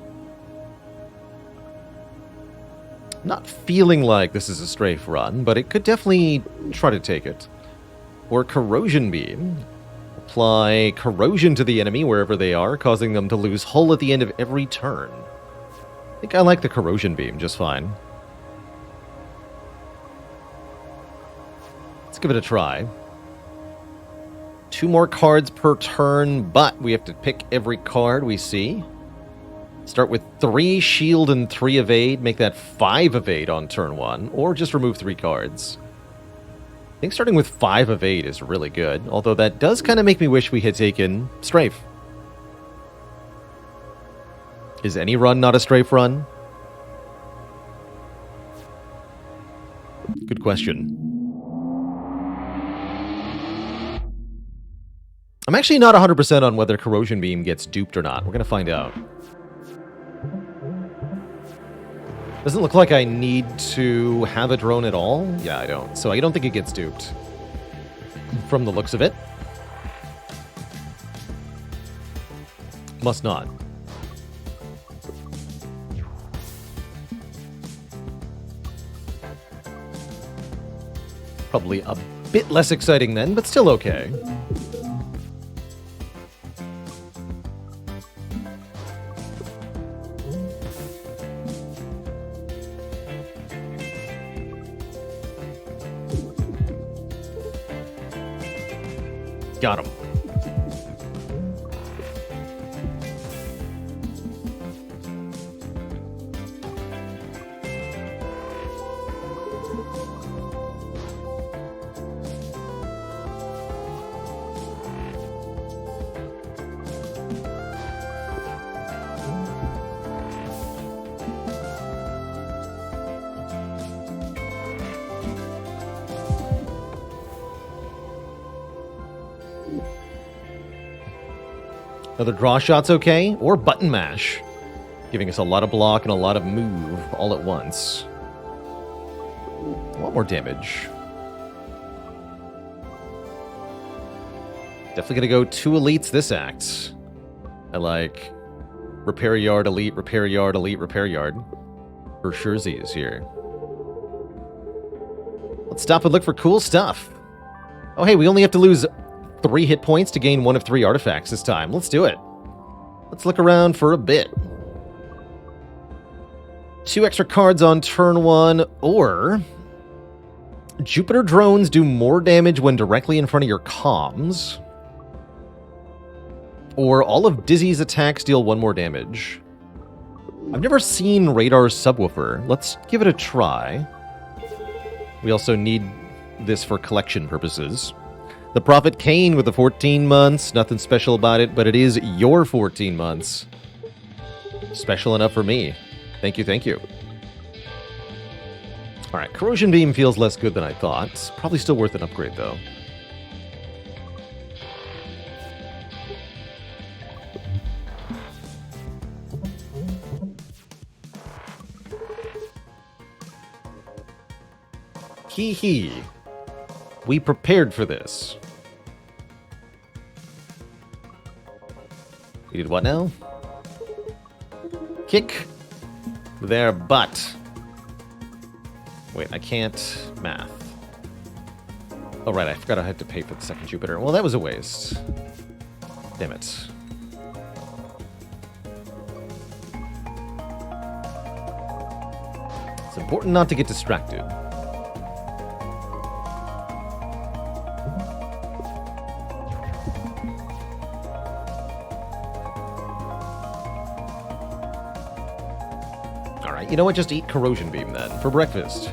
Not feeling like this is a strafe run, but it could definitely try to take it. Or corrosion beam. apply corrosion to the enemy wherever they are, causing them to lose hull at the end of every turn. I think I like the corrosion beam just fine. Let's give it a try. 2 more cards per turn, but we have to pick every card we see. Start with 3 shield and 3 evade, make that 5 evade on turn 1, or just remove 3 cards. I think starting with 5 evade is really good, although that does kind of make me wish we had taken strafe. Is any run not a strafe run? Good question. I'm actually not 100% on whether corrosion beam gets duped or not. We're going to find out. Doesn't look like I need to have a drone at all. Yeah, I don't. So I don't think it gets duped. From the looks of it. Must not. Probably a bit less exciting then, but still okay. Got him. Another draw shot's okay, or button mash, giving us a lot of block and a lot of move all at once. A lot more damage. Definitely gonna go 2 elites this act. I like repair yard, elite, repair yard, elite, repair yard. For surezies here. Let's stop and look for cool stuff. Oh hey, we only have to lose 3 hit points to gain 1 of 3 artifacts this time. Let's do it. Let's look around for a bit. 2 extra cards on turn 1, or Jupiter drones do more damage when directly in front of your comms. Or all of Dizzy's attacks deal 1 more damage. I've never seen Radar's subwoofer. Let's give it a try. We also need this for collection purposes. The Prophet Kane with the 14 months. Nothing special about it, but it is your 14 months. Special enough for me. Thank you, thank you. Alright, Corrosion Beam feels less good than I thought. Probably still worth an upgrade, though. Hee hee. We prepared for this. We did what now? Kick their butt. Wait, I can't math. Oh, right, I forgot I had to pay for the second Jupiter. Well, that was a waste. Damn it. It's important not to get distracted. You know what? Just eat Corrosion Beam then, for breakfast.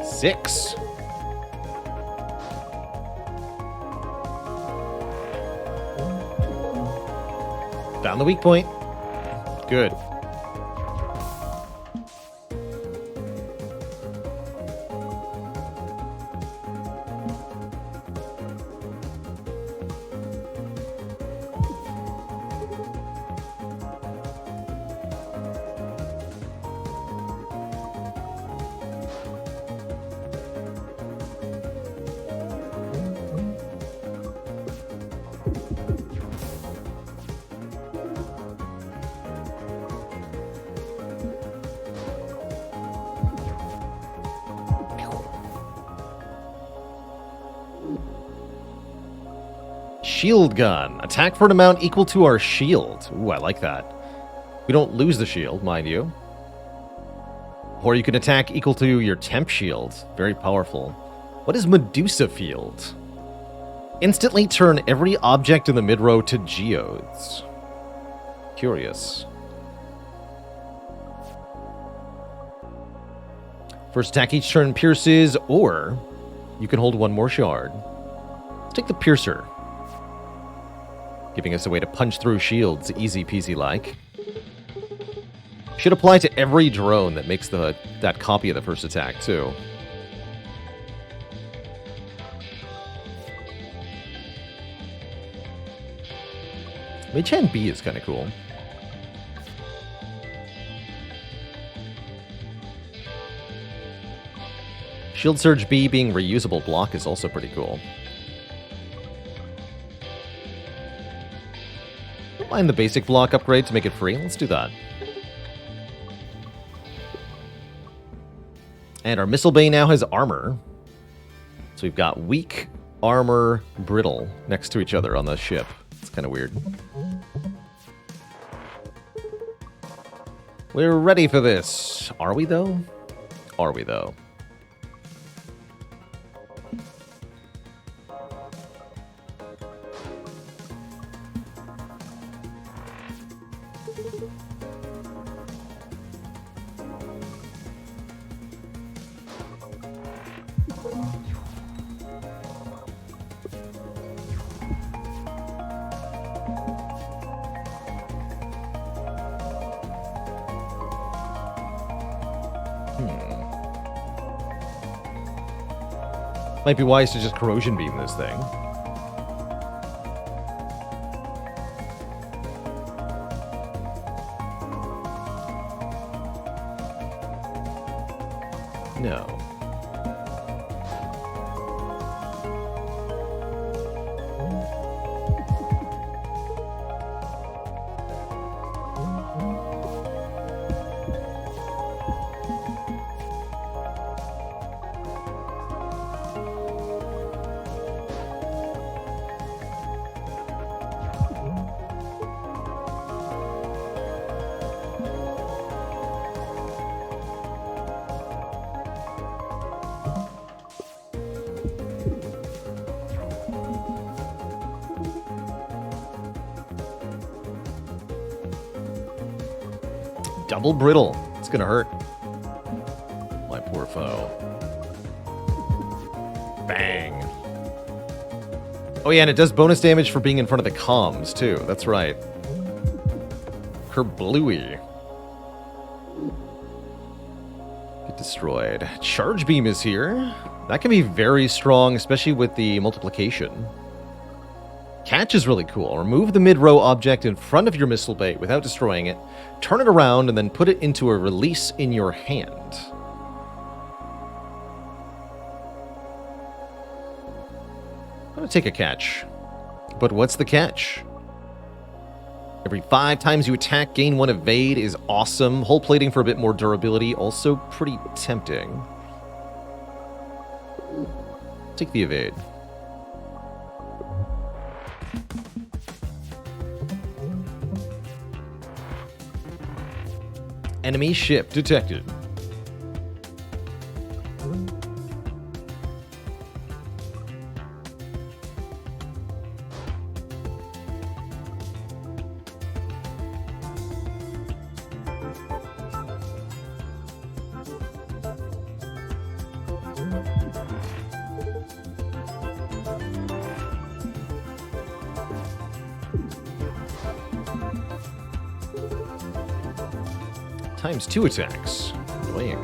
Six. Found the weak point. Good. Shield gun. Attack for an amount equal to our shield. Ooh, I like that. We don't lose the shield, mind you. Or you can attack equal to your temp shield. Very powerful. What is Medusa Field? Instantly turn every object in the mid-row to geodes. Curious. First attack each turn pierces, or you can hold one more shard. Let's take the Piercer, giving us a way to punch through shields, easy peasy like. Should apply to every drone that makes that copy of the first attack, too. Mage Hand B is kind of cool. Shield Surge B being reusable block is also pretty cool. Don't mind the basic block upgrade to make it free. Let's do that. And our Missile Bay now has armor. So we've got weak, armor, brittle next to each other on the ship. It's kind of weird. We're ready for this. Are we, though? Are we, though? Might be wise to just corrosion beam this thing. No. Double brittle. It's gonna hurt. My poor foe. Bang. Oh yeah, and it does bonus damage for being in front of the comms, too. That's right. Kerbluey. Get destroyed. Charge beam is here. That can be very strong, especially with the multiplication. Catch is really cool. Remove the mid-row object in front of your missile bay without destroying it. Turn it around and then put it into a release in your hand. I'm going to take a catch. But what's the catch? Every 5 times you attack, gain 1 evade is awesome. Hull plating for a bit more durability, also pretty tempting. Take the evade. Enemy ship detected. Times 2 attacks. Annoying.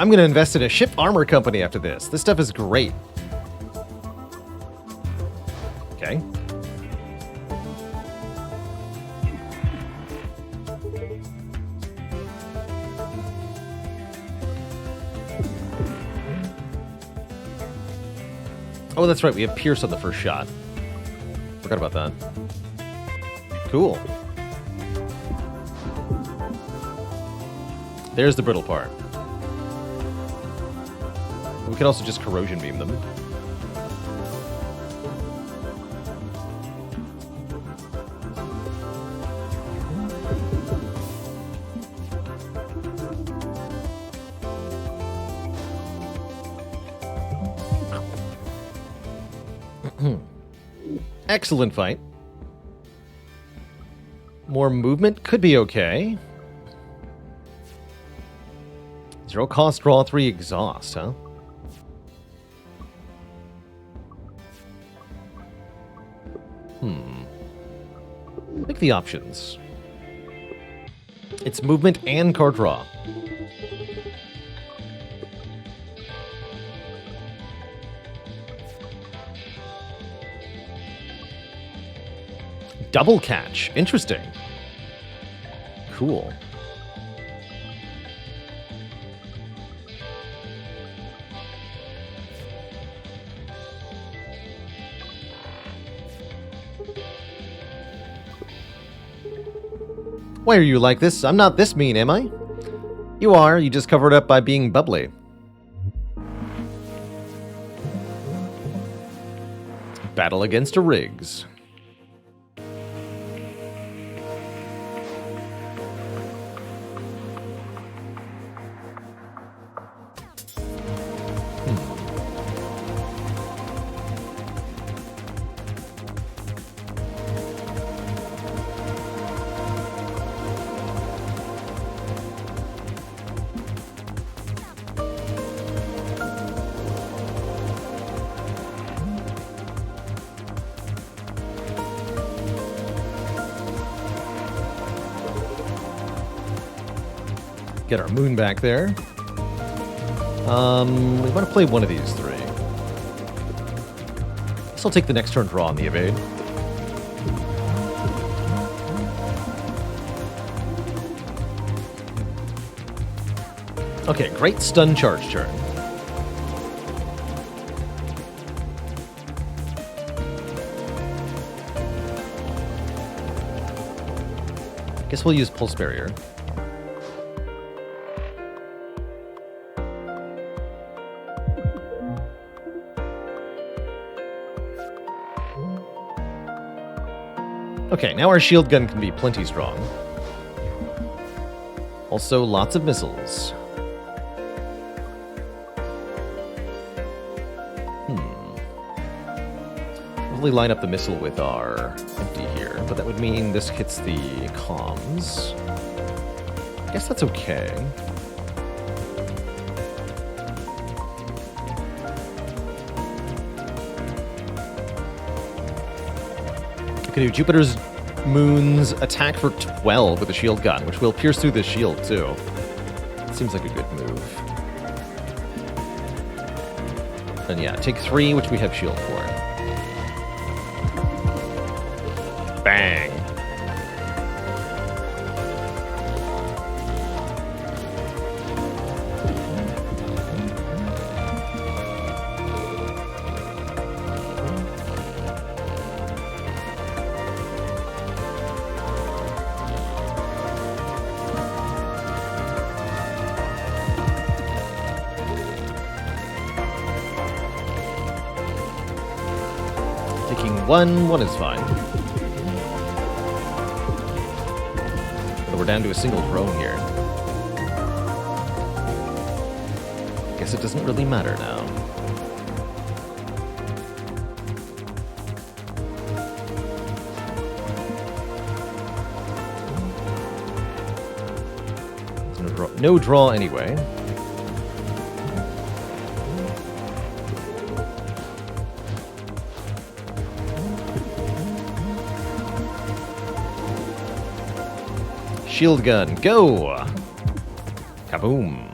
I'm going to invest in a ship armor company after this. This stuff is great. Okay. Oh, that's right. We have Pierce on the first shot. Forgot about that. Cool. There's the brittle part. We could also just corrosion beam them. Excellent fight. More movement could be okay. Zero cost, draw 3 exhaust, huh? Pick the options. It's movement and card draw. Double catch. Interesting. Cool. Why are you like this? I'm not this mean, am I? You are. You just covered up by being bubbly. Battle against a Riggs. Get our moon back there. We want to play one of these 3. Guess I'll take the next turn draw on the evade. Okay, great stun charge turn. Guess we'll use Pulse Barrier. Okay, now our shield gun can be plenty strong. Also, lots of missiles. Probably line up the missile with our empty here, but that would mean this hits the comms. I guess that's okay. I can do Jupiter's Moon's attack for 12 with a shield gun, which will pierce through the shield too. Seems like a good move. And yeah, take 3, which we have shield for. Bang. Taking 1 is fine. But we're down to a single drone here. Guess it doesn't really matter now. No draw anyway. Shield gun, go! Kaboom.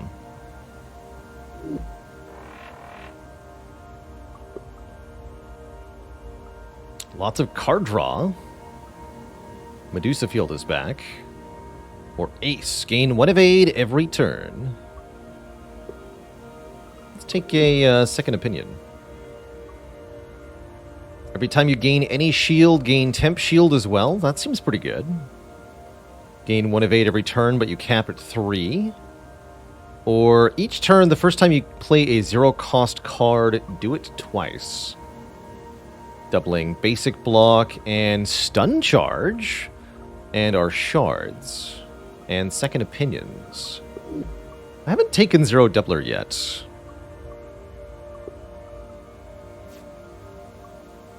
Lots of card draw. Medusa Field is back. Or Ace. Gain 1 evade every turn. Let's take a second opinion. Every time you gain any shield, gain temp shield as well. That seems pretty good. Gain 1 evade every turn, but you cap at 3. Or each turn, the first time you play a 0-cost card, do it twice. Doubling basic block and stun charge. And our shards. And second opinions. I haven't taken 0 doubler yet.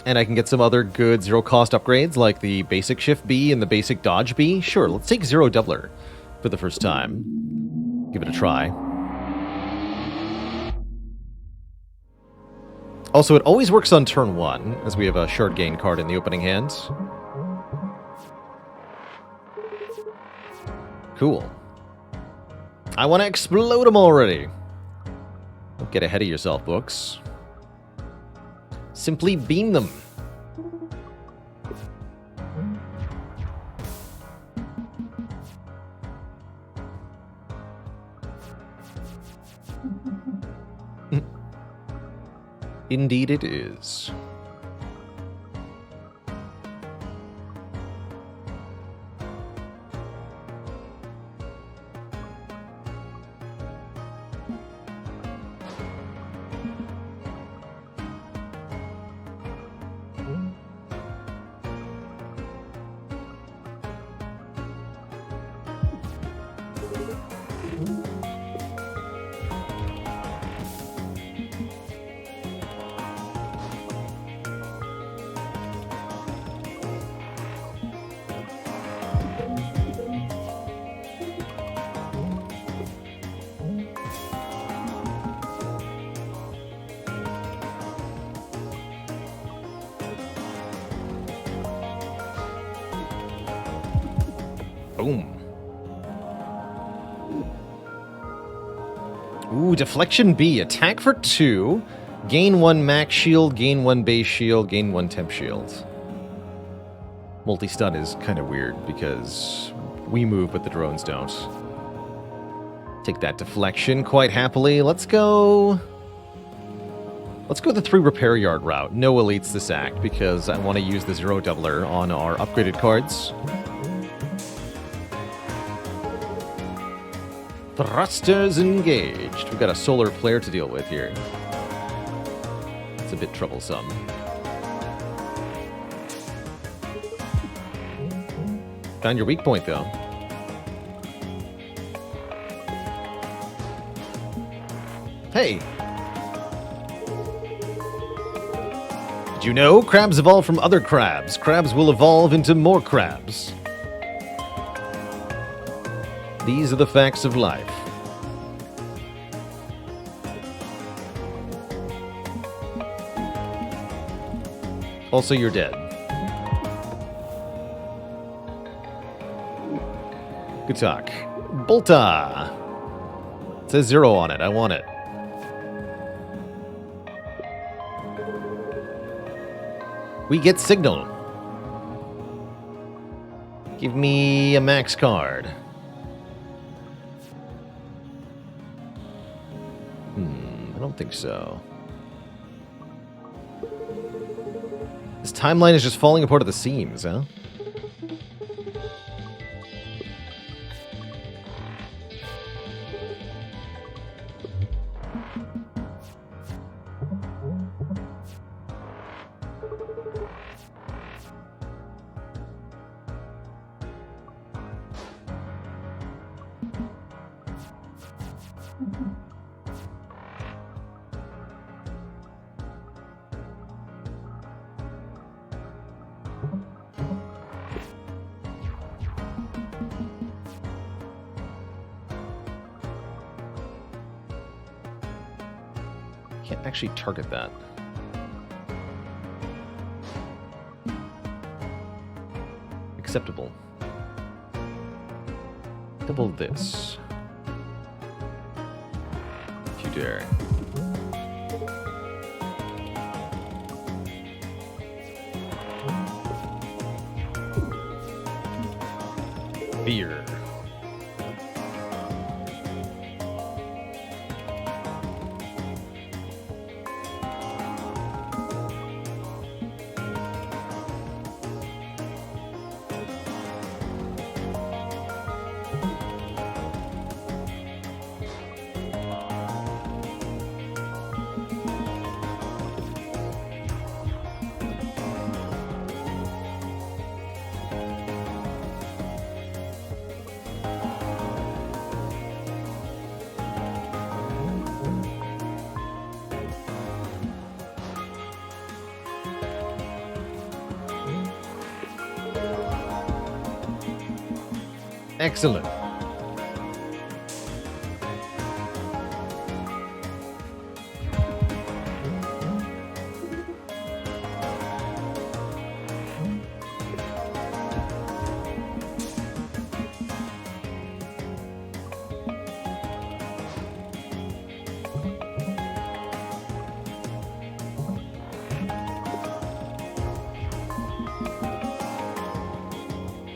And I can get some other good 0-cost upgrades, like the basic shift B and the basic dodge B. Sure, let's take 0 doubler for the first time. Give it a try. Also, it always works on turn 1, as we have a shard gain card in the opening hand. Cool. I want to explode them already. Don't get ahead of yourself, books. Simply beam them. Indeed it is. Boom. Ooh, Deflection B. Attack for 2. Gain 1 max shield, gain 1 base shield, gain 1 temp shield. Multi-stun is kind of weird because we move but the drones don't. Take that deflection quite happily. Let's go the 3 repair yard route. No elites this act because I want to use the 0 doubler on our upgraded cards. Thrusters engaged. We've got a solar player to deal with here. It's a bit troublesome. Found your weak point, though. Hey! Did you know crabs evolve from other crabs? Crabs will evolve into more crabs. These are the facts of life. Also, you're dead. Good talk. Bolta! It says 0 on it. I want it. We get signal. Give me a max card. I don't think so. This timeline is just falling apart at the seams, huh? Can't actually target that. Acceptable. Double this. If you dare. Spire. Excellent.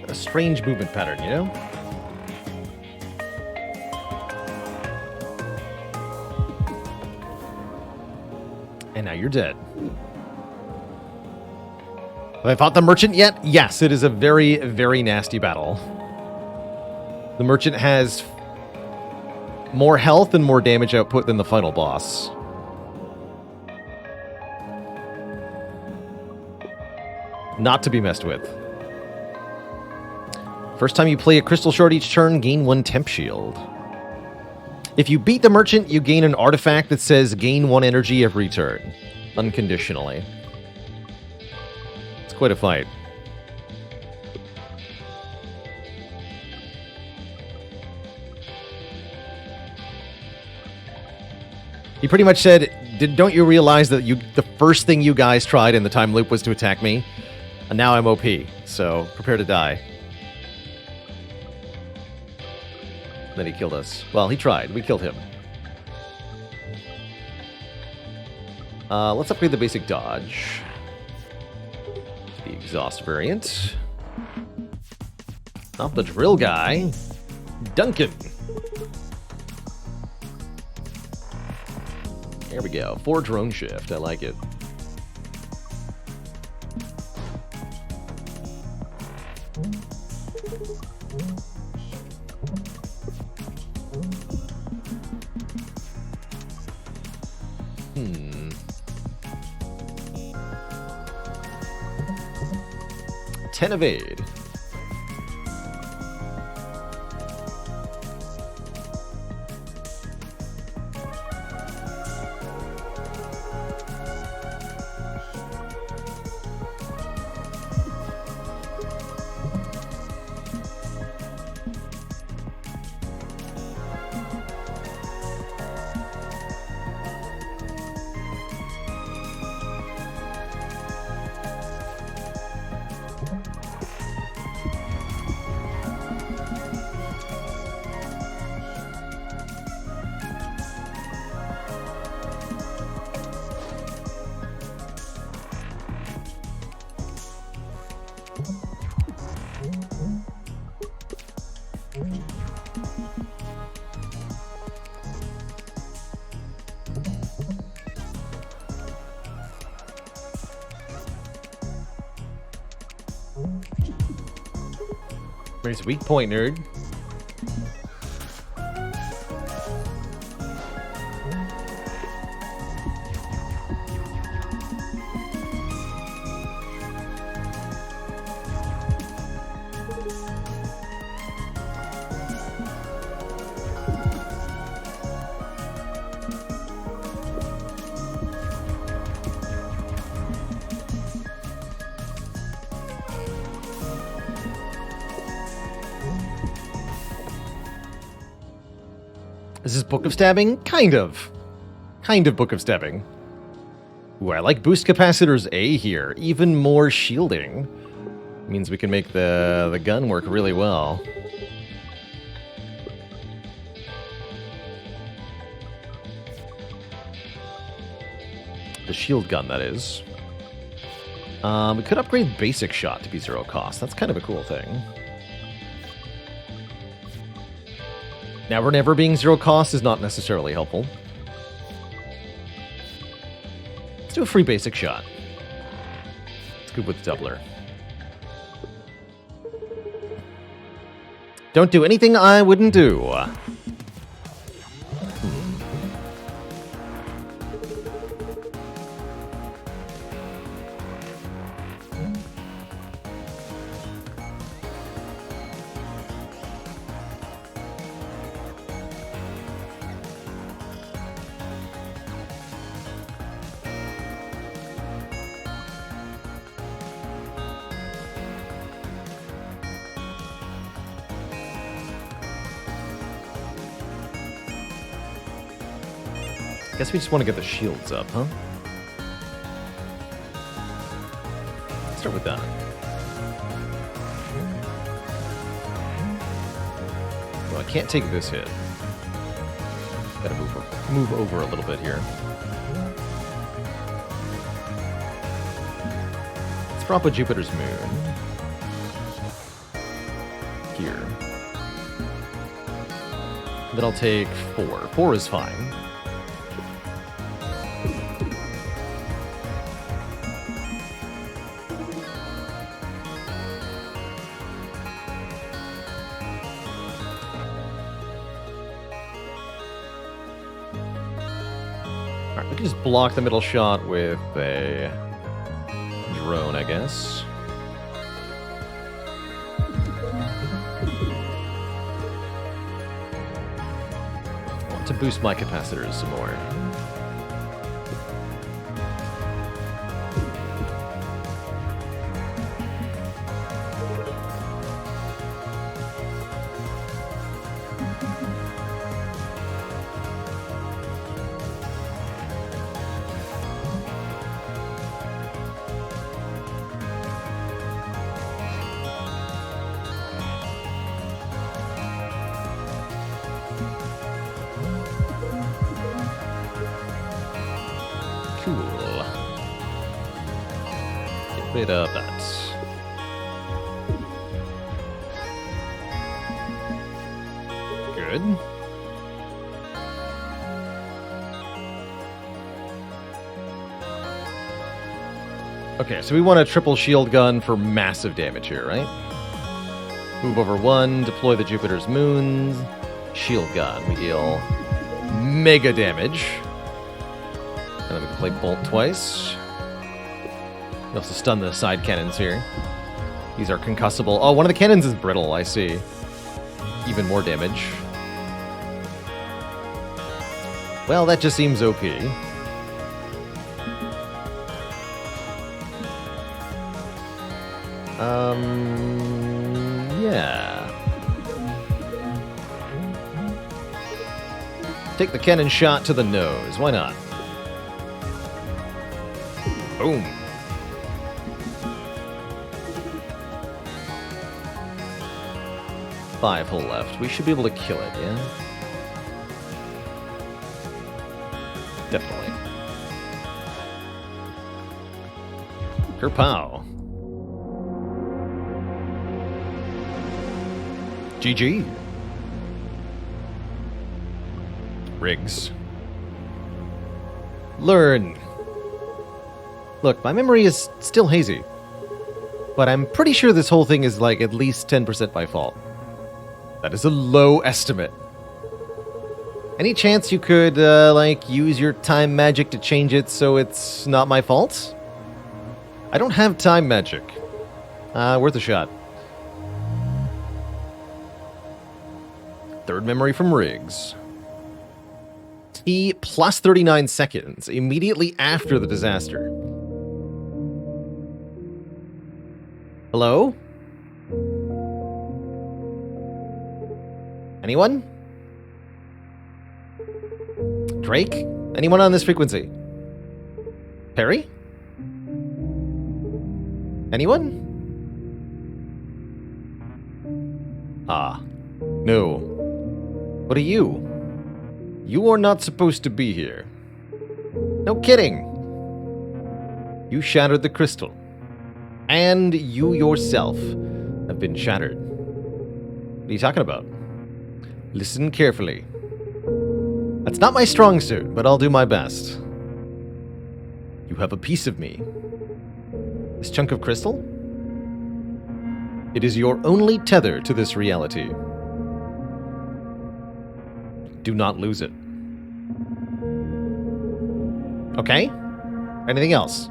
A strange movement pattern, you know? And now you're dead. Have I fought the merchant yet? Yes, it is a very, very nasty battle. The merchant has more health and more damage output than the final boss. Not to be messed with. First time you play a crystal shard each turn, gain 1 temp shield. If you beat the merchant, you gain an artifact that says gain 1 energy every turn, unconditionally. It's quite a fight. He pretty much said, don't you realize that the first thing you guys tried in the time loop was to attack me? And now I'm OP, so prepare to die. Then he killed us. Well, he tried. We killed him. Let's upgrade the basic dodge. The exhaust variant. Not the drill guy. Duncan. There we go. 4 drone shift. I like it. Ten evade. There's a weak point, nerd. Is this Book of Stabbing? Kind of. Kind of Book of Stabbing. Ooh, I like boost capacitors A here. Even more shielding. Means we can make the gun work really well. The shield gun, that is. We could upgrade basic shot to be 0 cost. That's kind of a cool thing. Never being zero cost is not necessarily helpful. Let's do a free basic shot. It's good with doubler. Don't do anything I wouldn't do. Guess we just want to get the shields up, huh? Let's start with that. Well, I can't take this hit. Gotta move over a little bit here. Let's drop a Jupiter's moon. Here. Then I'll take 4. 4 is fine. We can just block the middle shot with a drone, I guess. I want to boost my capacitors some more. Cool. Get rid of that. Good. Okay, so we want a triple shield gun for massive damage here, right? Move over 1, deploy the Jupiter's moons. Shield gun, we deal mega damage. And then we can play Bolt twice. We also stun the side cannons here. These are concussible. Oh, one of the cannons is brittle, I see. Even more damage. Well, that just seems OP. Yeah. Take the cannon shot to the nose. Why not? Boom. Five hull left. We should be able to kill it, yeah? Definitely. Kerpow. GG. Riggs. Learn. Look, my memory is still hazy. But I'm pretty sure this whole thing is like at least 10% my fault. That is a low estimate. Any chance you could, like, use your time magic to change it so it's not my fault? I don't have time magic. Worth a shot. Third memory from Riggs. T plus 39 seconds, immediately after the disaster. Hello? Anyone? Drake? Anyone on this frequency? Perry? Anyone? Ah. No. What are you? You are not supposed to be here. No kidding. You shattered the crystal. And you yourself have been shattered. What are you talking about? Listen carefully. That's not my strong suit, but I'll do my best. You have a piece of me. This chunk of crystal? It is your only tether to this reality. Do not lose it. Okay? Anything else?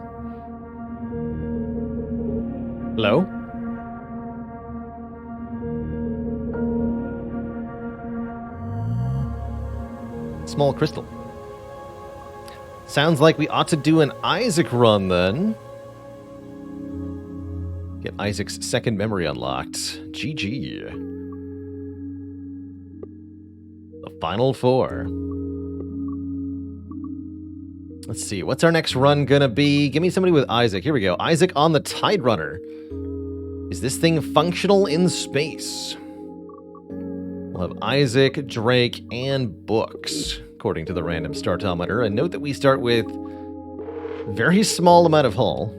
Hello? Small crystal. Sounds like we ought to do an Isaac run then. Get Isaac's second memory unlocked. GG. The final 4. Let's see, what's our next run gonna be? Give me somebody with Isaac. Here we go. Isaac on the Tide Runner. Is this thing functional in space? We'll have Isaac, Drake, and books, according to the random startometer. And note that we start with very small amount of hull.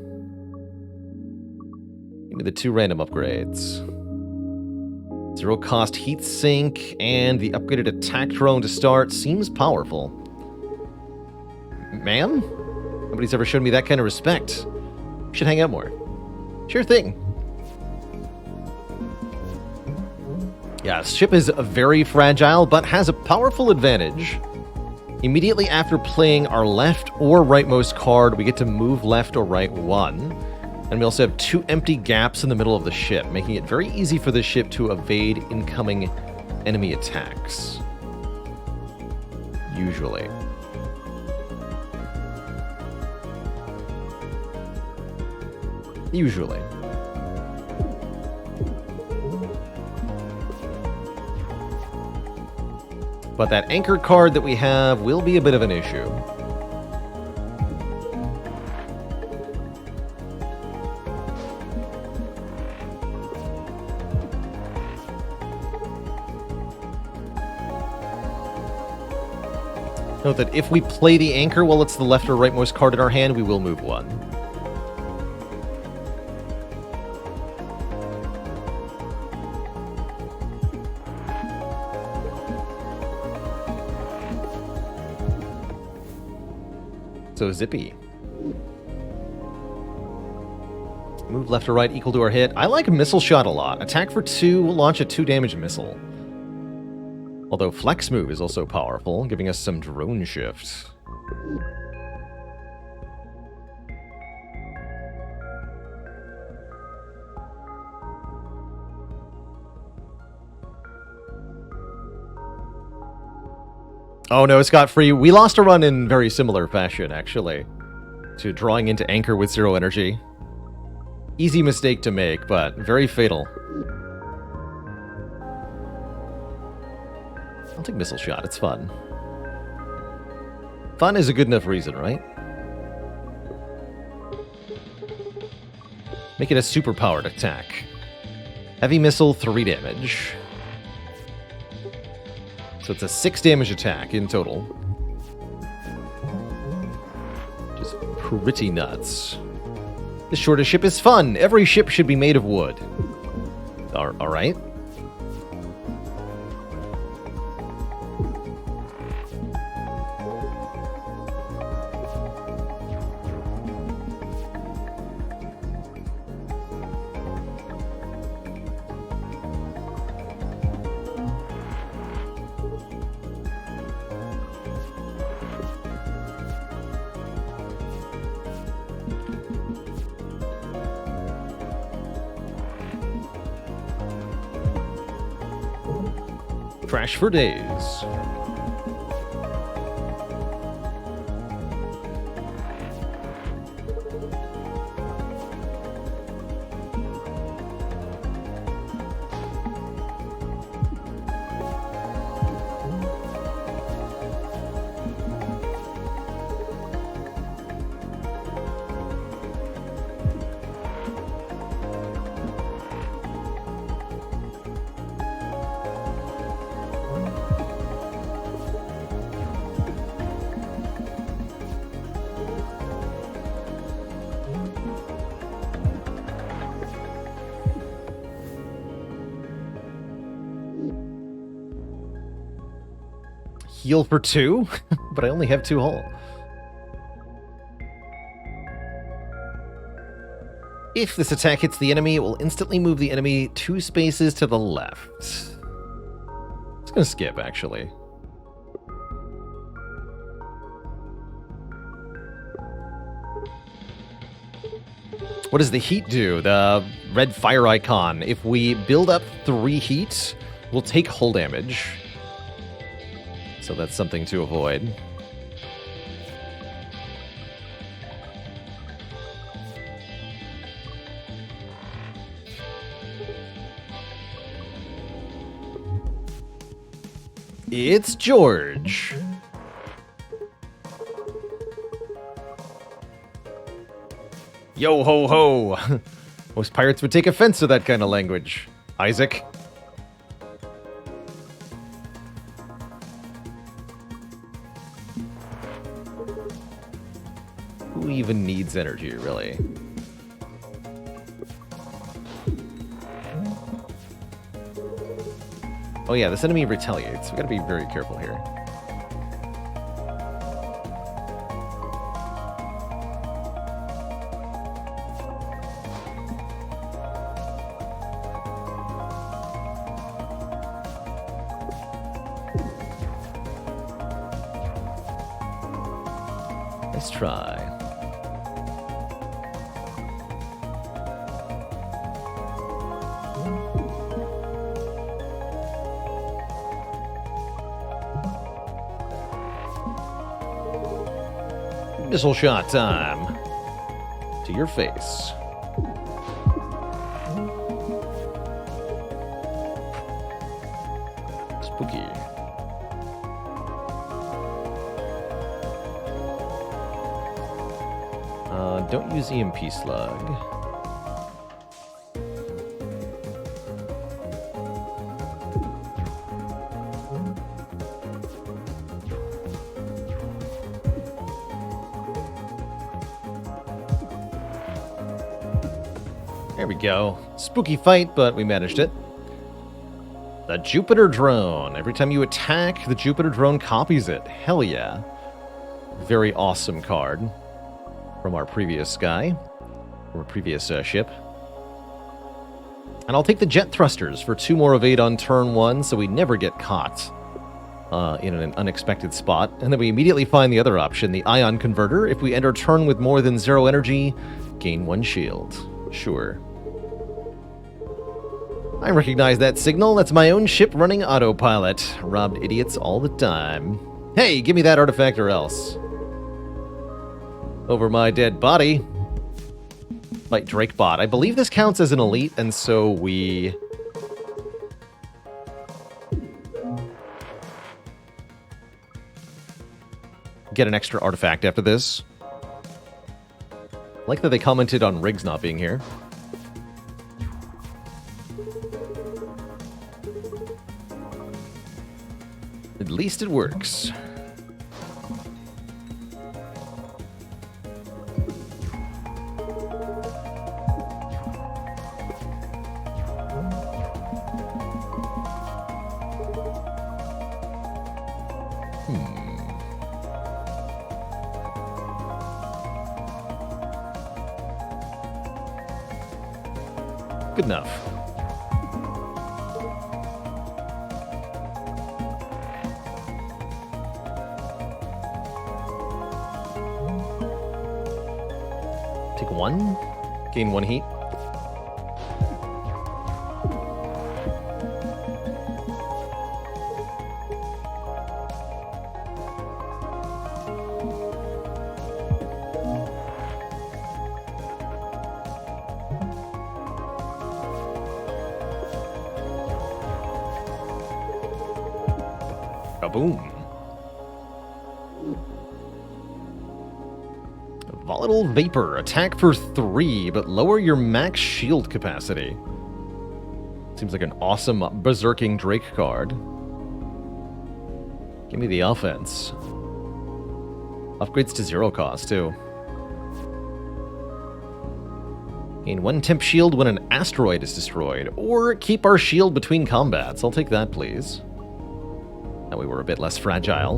Give me the 2 random upgrades. 0 cost heat sink and the upgraded attack drone to start. Seems powerful. Ma'am? Nobody's ever shown me that kind of respect. Should hang out more. Sure thing. Yeah, ship is very fragile, but has a powerful advantage. Immediately after playing our left or rightmost card, we get to move left or right 1. And we also have 2 empty gaps in the middle of the ship, making it very easy for the ship to evade incoming enemy attacks. Usually. Usually. But that anchor card that we have will be a bit of an issue. Note that if we play the anchor while it's the left or rightmost card in our hand, we will move 1. So zippy. Move left or right equal to our hit. I like missile shot a lot. Attack for 2, launch a 2 damage missile. Although flex move is also powerful, giving us some drone shift. Oh no, scot-free. We lost a run in very similar fashion, actually, to drawing into anchor with 0 energy. Easy mistake to make, but very fatal. I'll take missile shot, it's fun. Fun is a good enough reason, right? Make it a super-powered attack. Heavy missile, 3 damage. So it's a 6 damage attack in total. Just pretty nuts. This shorter ship is fun. Every ship should be made of wood. Alright. Crash for days. heal for 2, but I only have 2 hull. If this attack hits the enemy, it will instantly move the enemy 2 spaces to the left. It's gonna skip, actually. What does the heat do? The red fire icon. If we build up 3 heat, we'll take hull damage. So that's something to avoid. It's George. Yo ho ho! Most pirates would take offense to that kind of language. Isaac? Who even needs energy, really? Oh yeah, this enemy retaliates. We gotta be very careful here. Let's try. Missile shot time. To your face. Spooky. Don't use EMP slug. There we go. Spooky fight, but we managed it. The Jupiter drone. Every time you attack, the Jupiter drone copies it. Hell yeah. Very awesome card from our previous guy, or previous ship. And I'll take the jet thrusters for 2 more evade on turn 1, so we never get caught in an unexpected spot. And then we immediately find the other option, the ion converter. If we enter turn with more than 0 energy, gain 1 shield. Sure. I recognize that signal. That's my own ship running autopilot. Robbed idiots all the time. Hey, give me that artifact or else. Over my dead body. Like Drakebot. I believe this counts as an elite, and so we... get an extra artifact after this. I like that they commented on Riggs not being here. At least it works. Good enough. Take 1, gain 1 heat. Boom. Volatile Vapor. Attack for 3, but lower your max shield capacity. Seems like an awesome berserking Drake card. Give me the offense. Upgrades to 0 cost, too. Gain 1 temp shield when an asteroid is destroyed. Or keep our shield between combats. I'll take that, please. That way we're a bit less fragile.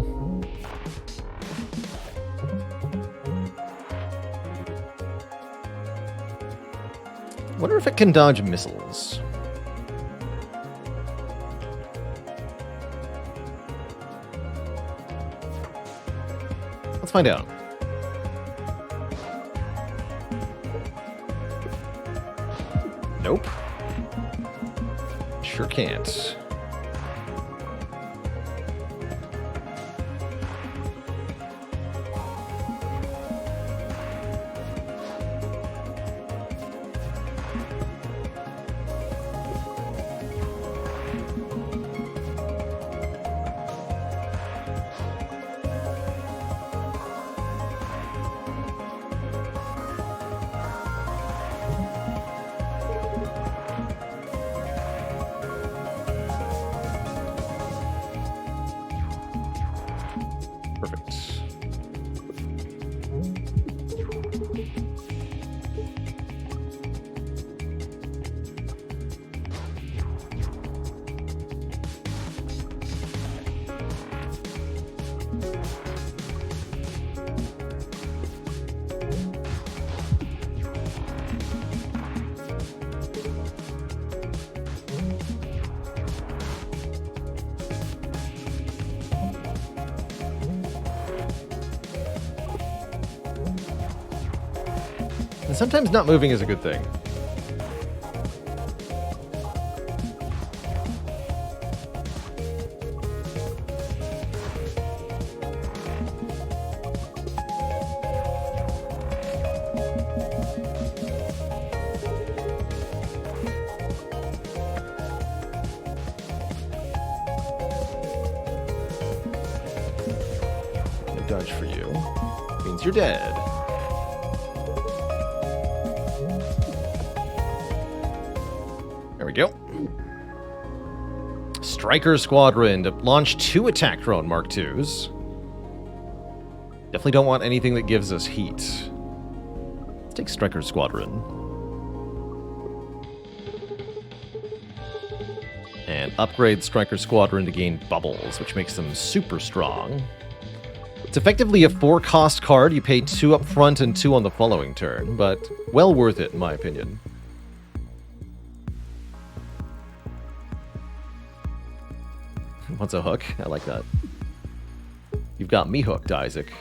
Wonder if it can dodge missiles. Let's find out. Nope. Sure can't. Perfect. And sometimes not moving is a good thing. No dodge for you. Means you're dead. There we go. Striker Squadron to launch 2 attack drone Mark IIs. Definitely don't want anything that gives us heat. Let's take Striker Squadron. And upgrade Striker Squadron to gain bubbles, which makes them super strong. It's effectively a 4-cost card. You pay 2 up front and 2 on the following turn, but well worth it in my opinion. Wants a hook? I like that. You've got me hooked, Isaac.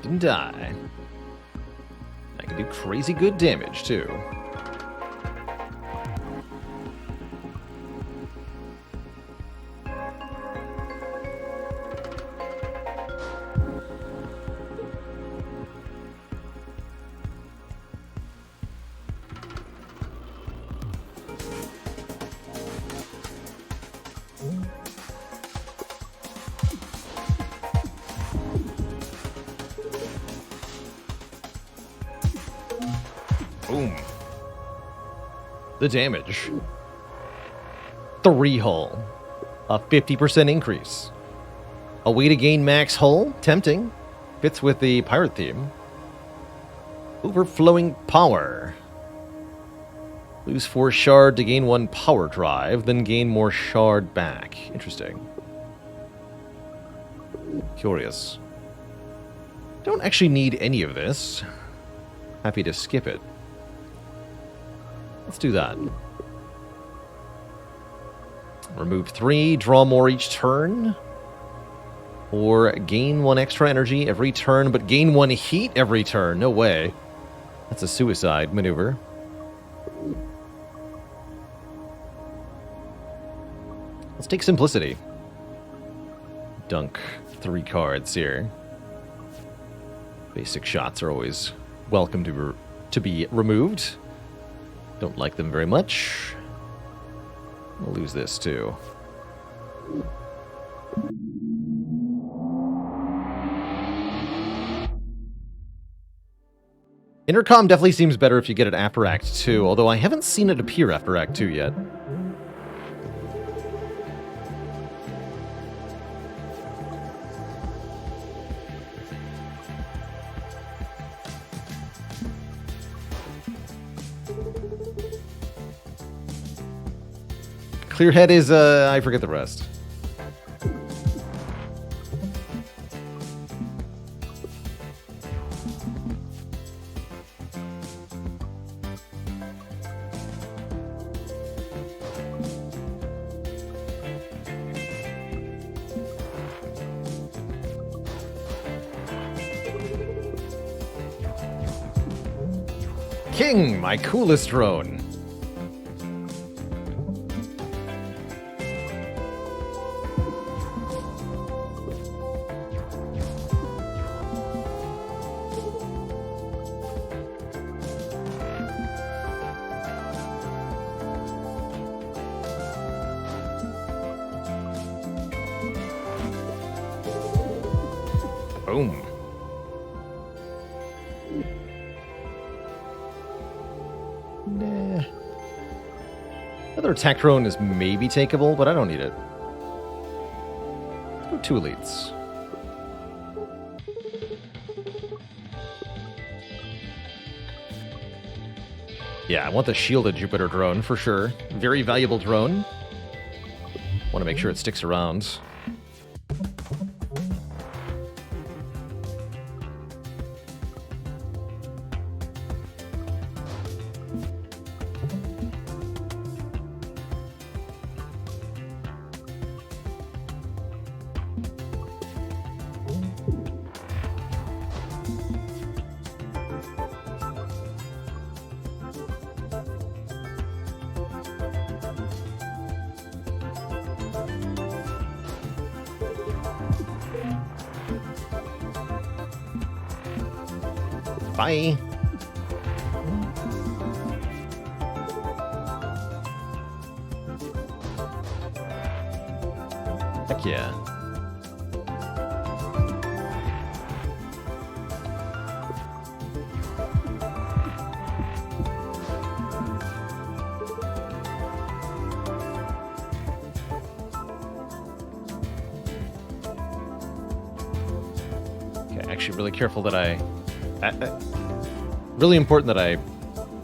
Didn't die. I can do crazy good damage, too. Boom. The damage. 3 hull. A 50% increase. A way to gain max hull? Tempting. Fits with the pirate theme. Overflowing power. Lose 4 shard to gain 1 power drive, then gain more shard back. Interesting. Curious. Don't actually need any of this. Happy to skip it. Let's do that. Remove 3, draw more each turn. Or gain 1 extra energy every turn, but gain 1 heat every turn. No way. That's a suicide maneuver. Let's take Simplicity. Dunk 3 cards here. Basic shots are always welcome to be removed. Don't like them very much. We'll lose this too. Intercom definitely seems better if you get it after Act 2, although I haven't seen it appear after Act 2 yet. Clearhead is, I forget the rest. King, my coolest drone. Boom. Nah. Another attack drone is maybe takeable, but I don't need it. Let's go 2 elites. Yeah, I want the shielded Jupiter drone for sure. Very valuable drone. Want to make sure it sticks around. Bye. Heck yeah. Okay, actually really careful that really important that I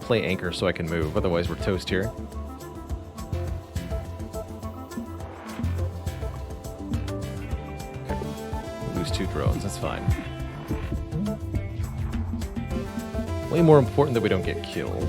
play anchor so I can move, otherwise we're toast here. Okay. Lose 2 drones, that's fine. Way more important that we don't get killed.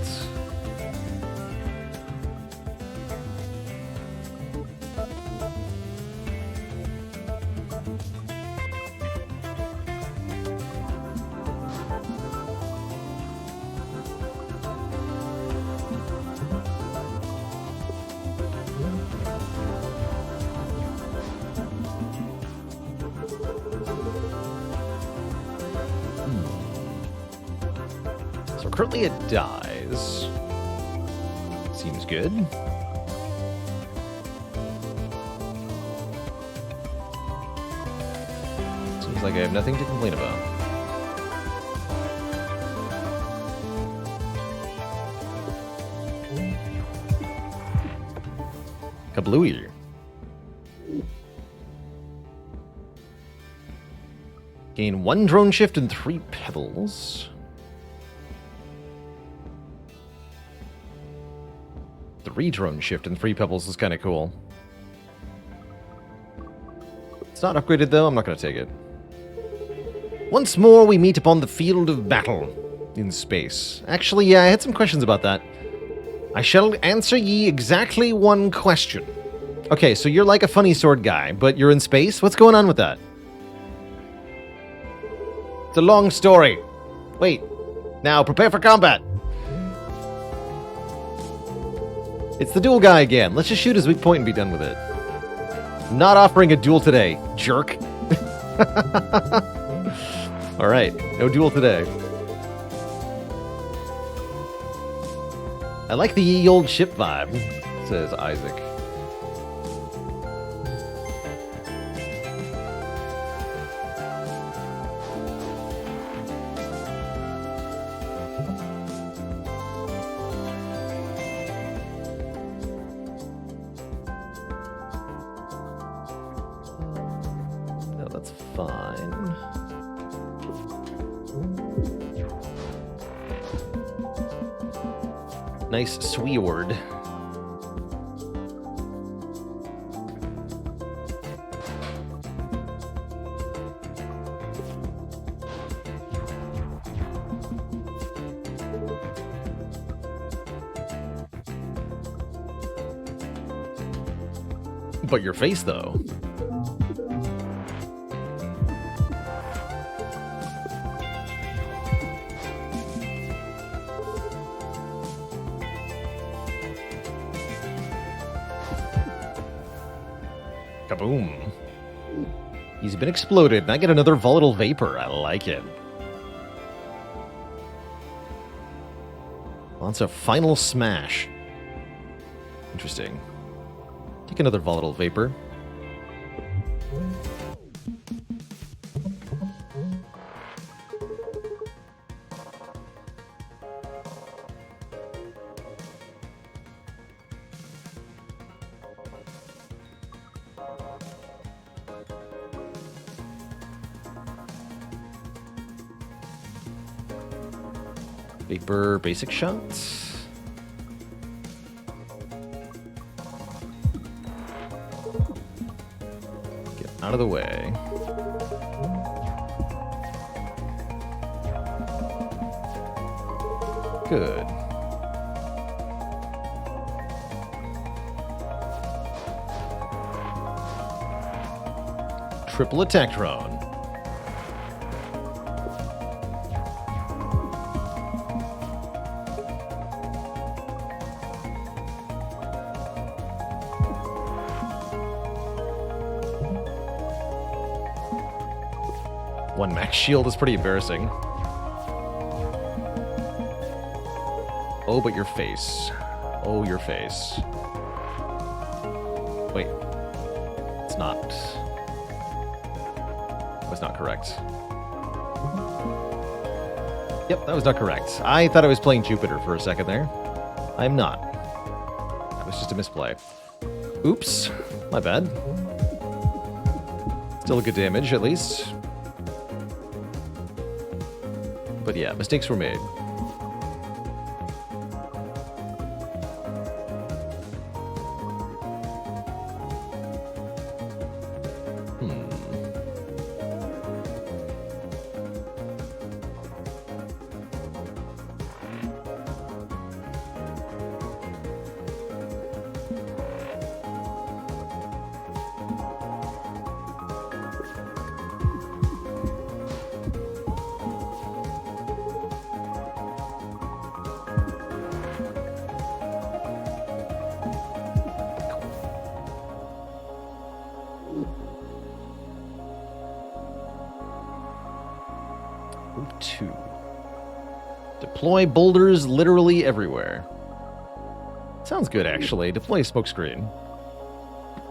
Currently it dies. Seems good. Seems like I have nothing to complain about. Kablooey. Gain 1 drone shift and 3 pebbles. 3 drone shift and 3 pebbles is kind of cool. It's not upgraded though, I'm not going to take it. Once more we meet upon the field of battle in space. Actually, yeah, I had some questions about that. I shall answer ye exactly 1 question. Okay, so you're like a funny sword guy, but you're in space? What's going on with that? It's a long story. Wait. Now, prepare for combat. It's the dual guy again. Let's just shoot his weak point and be done with it. Not offering a duel today, jerk. All right, no duel today. I like the ye old ship vibe, says Isaac. No, that's fine. Nice sword. But your face, though. Kaboom. He's been exploded, and I get another volatile vapor. I like it. Wants a final smash. Interesting. Take another volatile vapor. Vapor basic shots. Get out of the way. Good. Triple attack drone. One max shield is pretty embarrassing. Oh, but your face. Oh, your face. Wait. It's not. Was not correct. Yep, that was not correct. I thought I was playing Jupiter for a second there. I'm not. That was just a misplay. Oops. My bad. Still a good damage, at least. But yeah, mistakes were made. Two. Deploy boulders literally everywhere. Sounds good, actually. Deploy smokescreen.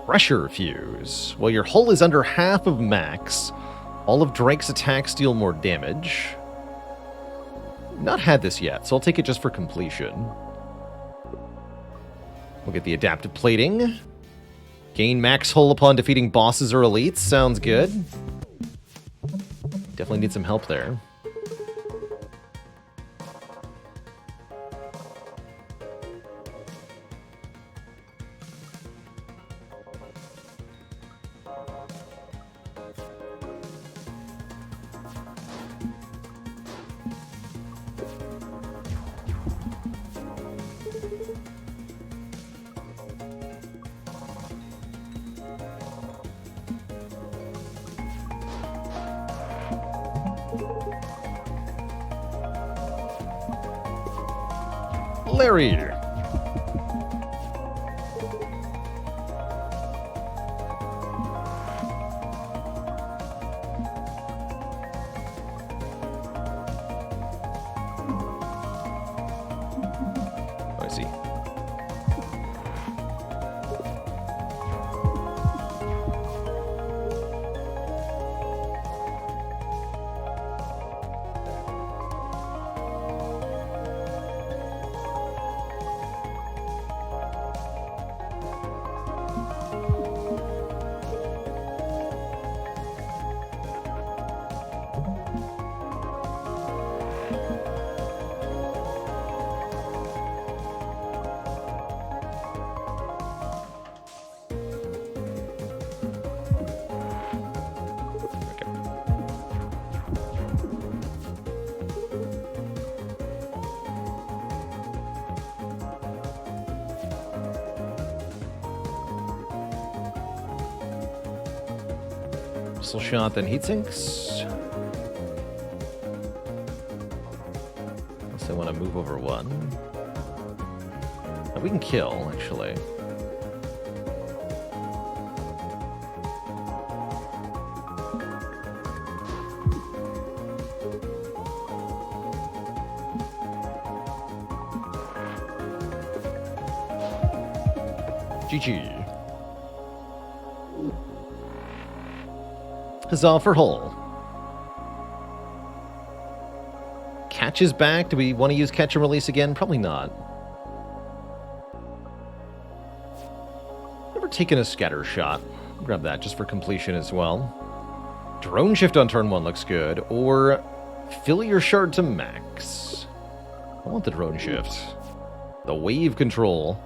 Pressure fuse. Well, your hull is under half of max. All of Drake's attacks deal more damage. Not had this yet, so I'll take it just for completion. We'll get the adaptive plating. Gain max hull upon defeating bosses or elites. Sounds good. Definitely need some help there. Larry. Missile shot, then heat sinks. Unless I want to move over one. We can kill, actually. GG. Huzzah for Hull. Catch is back. Do we want to use catch and release again? Probably not. Never taken a scatter shot. Grab that just for completion as well. Drone shift on turn 1 looks good. Or fill your shard to max. I want the drone shift. The wave control.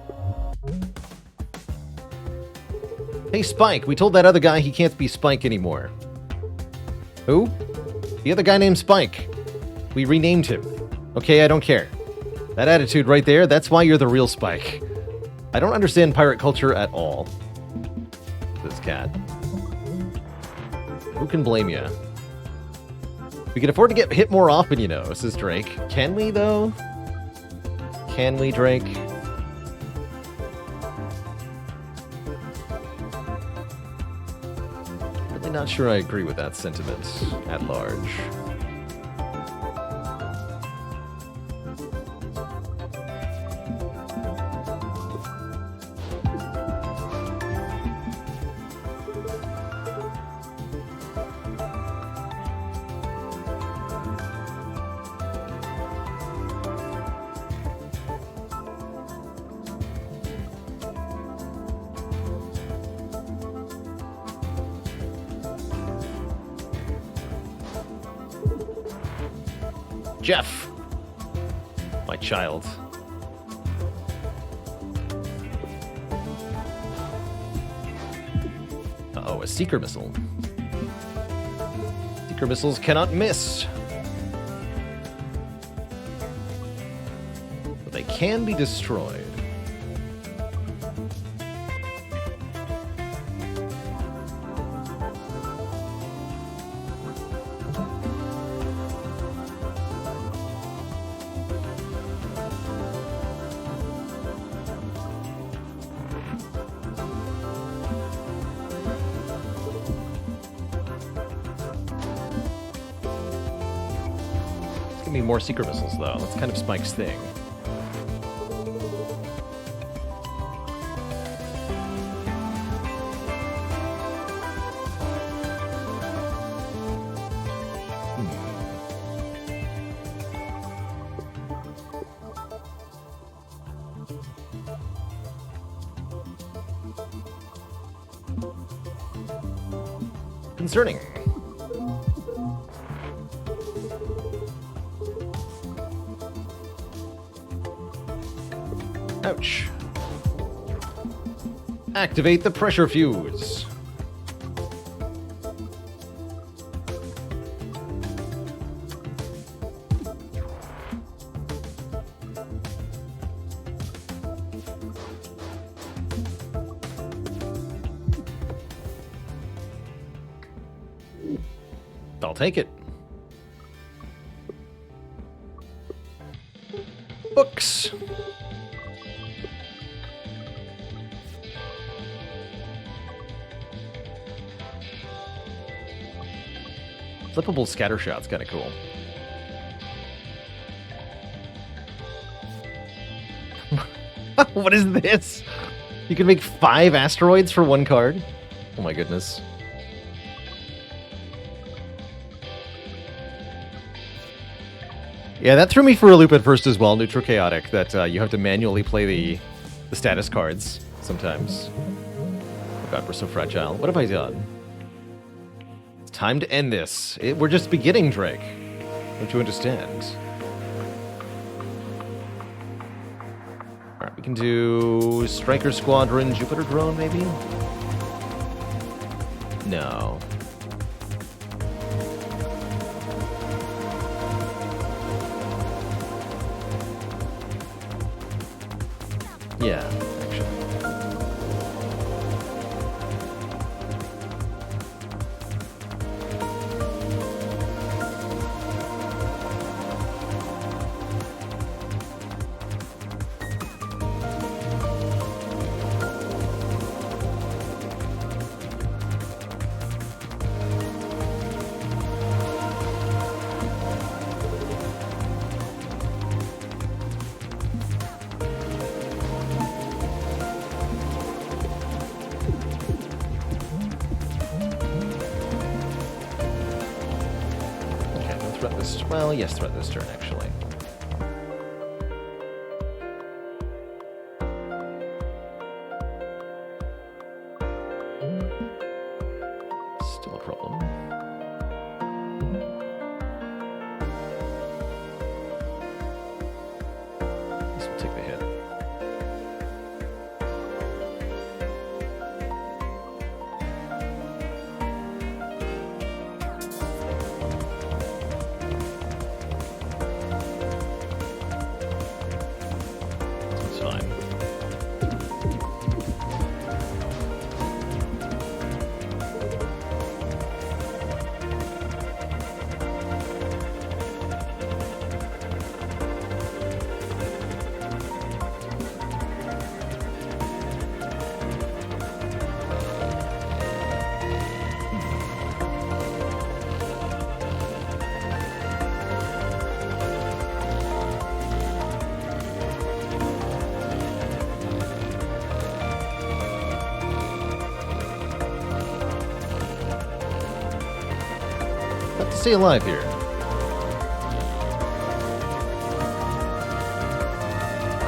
Hey, Spike, we told that other guy he can't be Spike anymore. Who? The other guy named Spike. We renamed him. Okay, I don't care. That attitude right there, that's why you're the real Spike. I don't understand pirate culture at all. This cat. Who can blame you? We can afford to get hit more often, you know, says Drake. Can we, though? Can we, Drake? Not sure I agree with that sentiment at large. Jeff! My child. Uh-oh, a Seeker Missile. Seeker Missiles cannot miss. But they can be destroyed. More Secret Missiles, though. That's kind of Spike's thing. Concerning. Ouch. Activate the pressure fuse. I'll take it. Books. Flippable scatter shot's kind of cool. What is this? You can make 5 asteroids for 1 card? Oh my goodness. Yeah, that threw me for a loop at first as well, Neutral Chaotic, that you have to manually play the status cards sometimes. Oh god, we're so fragile. What have I done? Time to end this. We're just beginning, Drake. Don't you understand? Alright, we can do Striker Squadron, Jupiter Drone, maybe? No. Yeah, actually. threat this... Well, yes, threat this turn, actually. Still a problem. This will take the hit. That's fine. Have to stay alive here.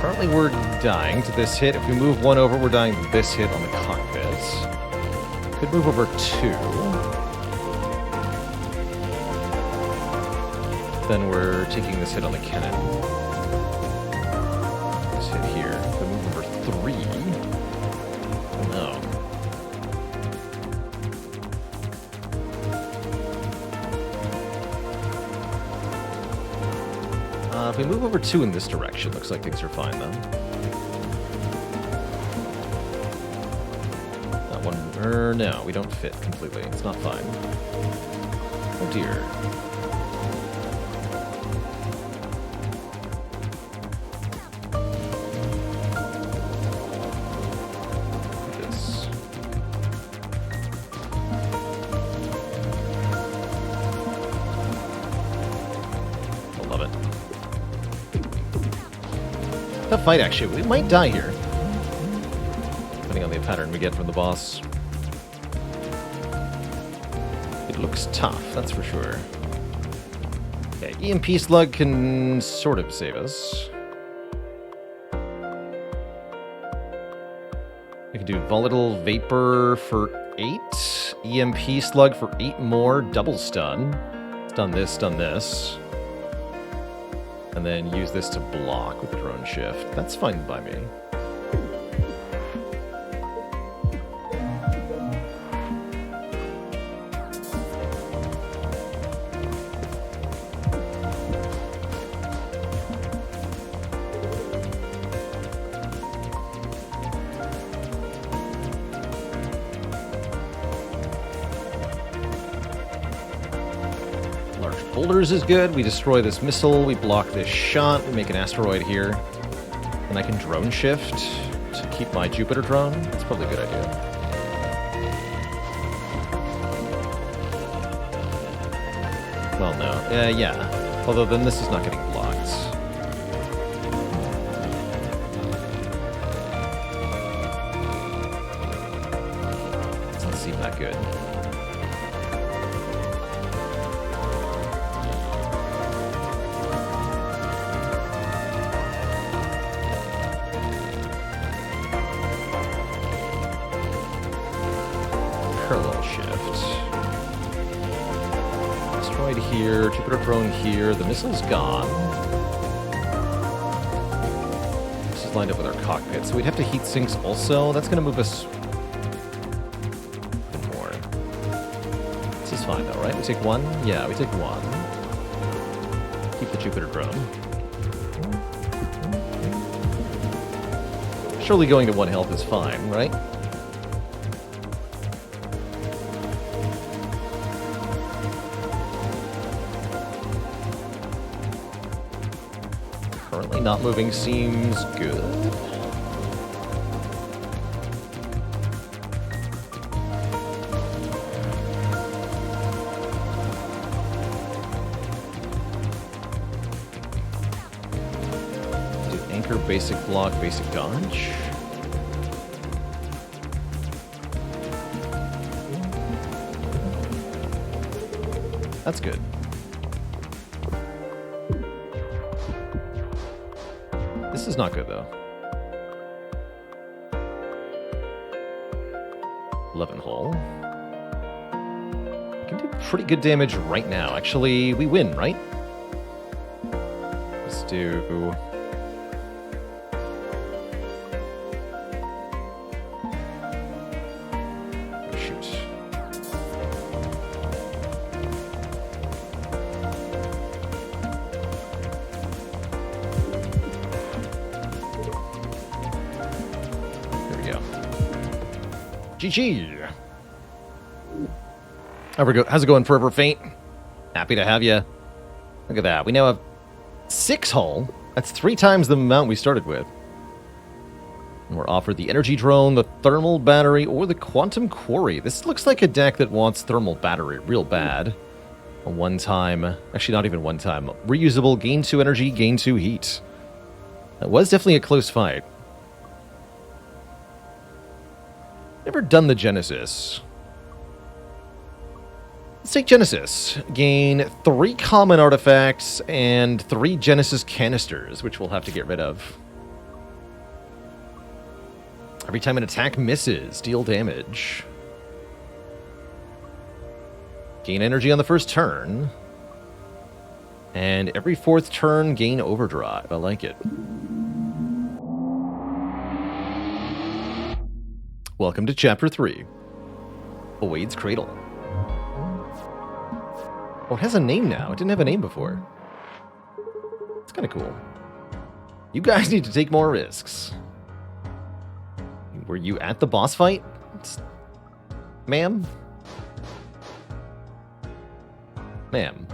Currently we're dying to this hit. If we move one over, we're dying to this hit on the cockpits. Could move over two. Then we're taking this hit on the cannon. This hit here. If we move over three. No. If we move over two in this direction, looks like things are fine then. That one, no, we don't fit completely. It's not fine. Oh dear. This. I love it. Tough fight, actually. We might die here. Depending on the pattern we get from the boss. It looks tough, that's for sure. Okay, EMP Slug can sort of save us. We can do Volatile Vapor for 8. EMP Slug for 8 more. Double stun. Stun this, stun this. And then use this to block with the drone shift. That's fine by me. Boulders is good. We destroy this missile. We block this shot. We make an asteroid here. And I can drone shift to keep my Jupiter drone. That's probably a good idea. Well, no. Yeah. Although then this is not getting blocked. Doesn't seem that good. Parallel shift. Asteroid here, Jupiter drone here, the missile's gone. This is lined up with our cockpit, so we'd have to heat sinks also. That's going to move us even more. This is fine though, right? We take one? Yeah, we take one. Keep the Jupiter drone. Surely going to 1 health is fine, right? Currently not moving seems good. Do anchor, basic block, basic dodge. That's good. This is not good, though. 11 hull. We can do pretty good damage right now. Actually, we win, right? Let's do... Shoot. There we go. GG! How's it going, Forever Faint? Happy to have you. Look at that. We now have 6 hull. That's 3 times the amount we started with. And we're offered the Energy Drone, the Thermal Battery, or the Quantum Quarry. This looks like a deck that wants Thermal Battery real bad. A one-time... Actually, not even one-time. Reusable, gain 2 energy, gain 2 heat. That was definitely a close fight. Never done the Genesis. Let's take Genesis. Gain 3 common artifacts and 3 Genesis canisters, which we'll have to get rid of. Every time an attack misses, deal damage. Gain energy on the first turn. And every 4th turn, gain overdrive. I like it. Welcome to Chapter 3. Awade's Cradle. Oh, it has a name now. It didn't have a name before. It's kind of cool. You guys need to take more risks. Were you at the boss fight? Ma'am? Ma'am.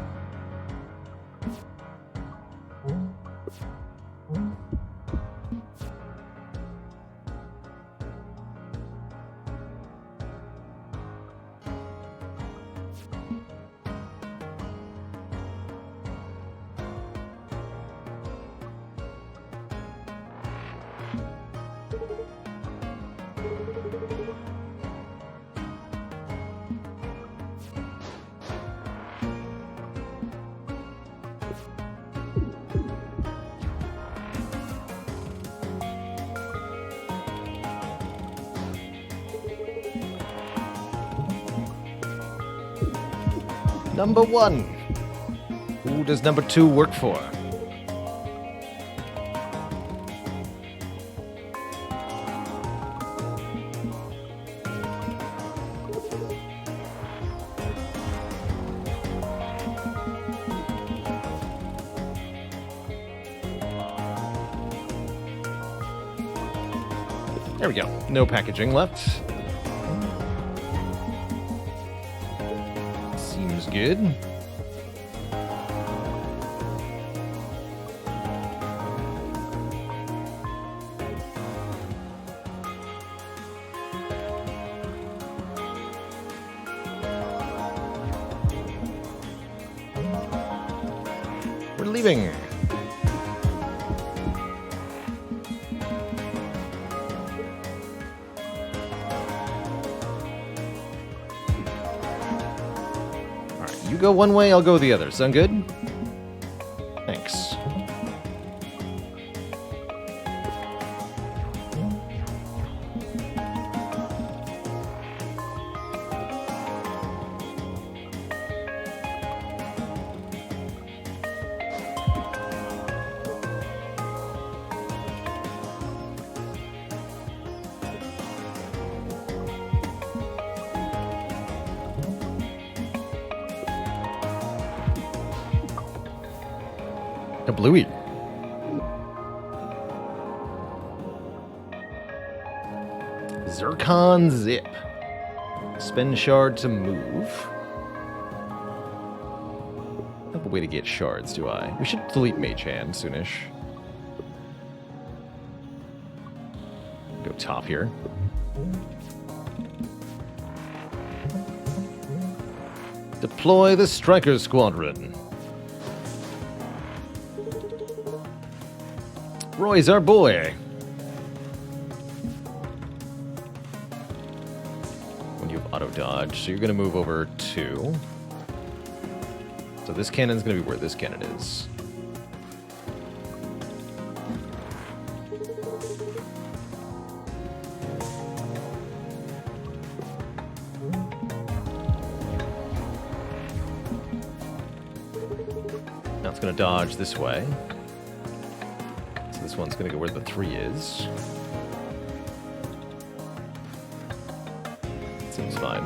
Number 1. Who does number 2 work for? There we go. No packaging left. Seems good. We're leaving. You go one way, I'll go the other. Sound good? Thanks. A bluey. Zircon Zip. Spend shard to move. I have a way to get shards, do I? We should delete Mage Hand soonish. Go top here. Deploy the Striker Squadron. Roy's our boy. When you have auto dodge, so you're going to move over 2. So this cannon's going to be where this cannon is. Now it's going to dodge this way. So this one's going to go where the 3 is. Seems fine.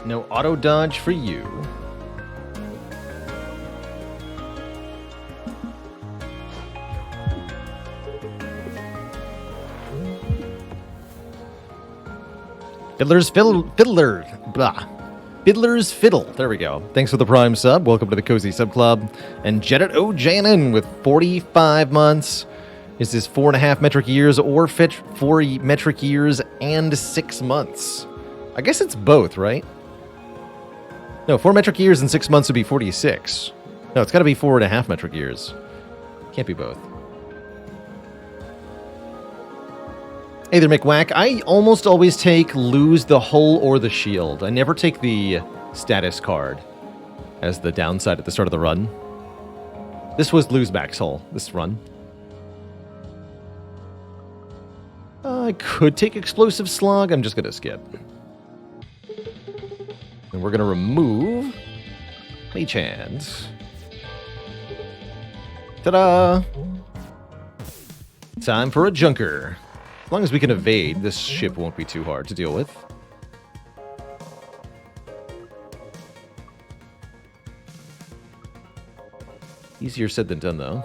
No auto dodge for you. Fiddler's Fiddle. There we go. Thanks for the Prime sub. Welcome to the Cozy Sub Club. And Jedit O'Janin with 45 months. Is this 4.5 metric years or 4 metric years and 6 months? I guess it's both, right? No, 4 metric years and 6 months would be 46. No, it's got to be 4.5 metric years. Can't be both. Hey there, McWhack. I almost always take lose the hull or the shield. I never take the status card as the downside at the start of the run. This was lose back's hull, this run. I could take explosive slug. I'm just going to skip. And we're going to remove Mage Hands. Ta-da! Time for a Junker. As long as we can evade, this ship won't be too hard to deal with. Easier said than done, though.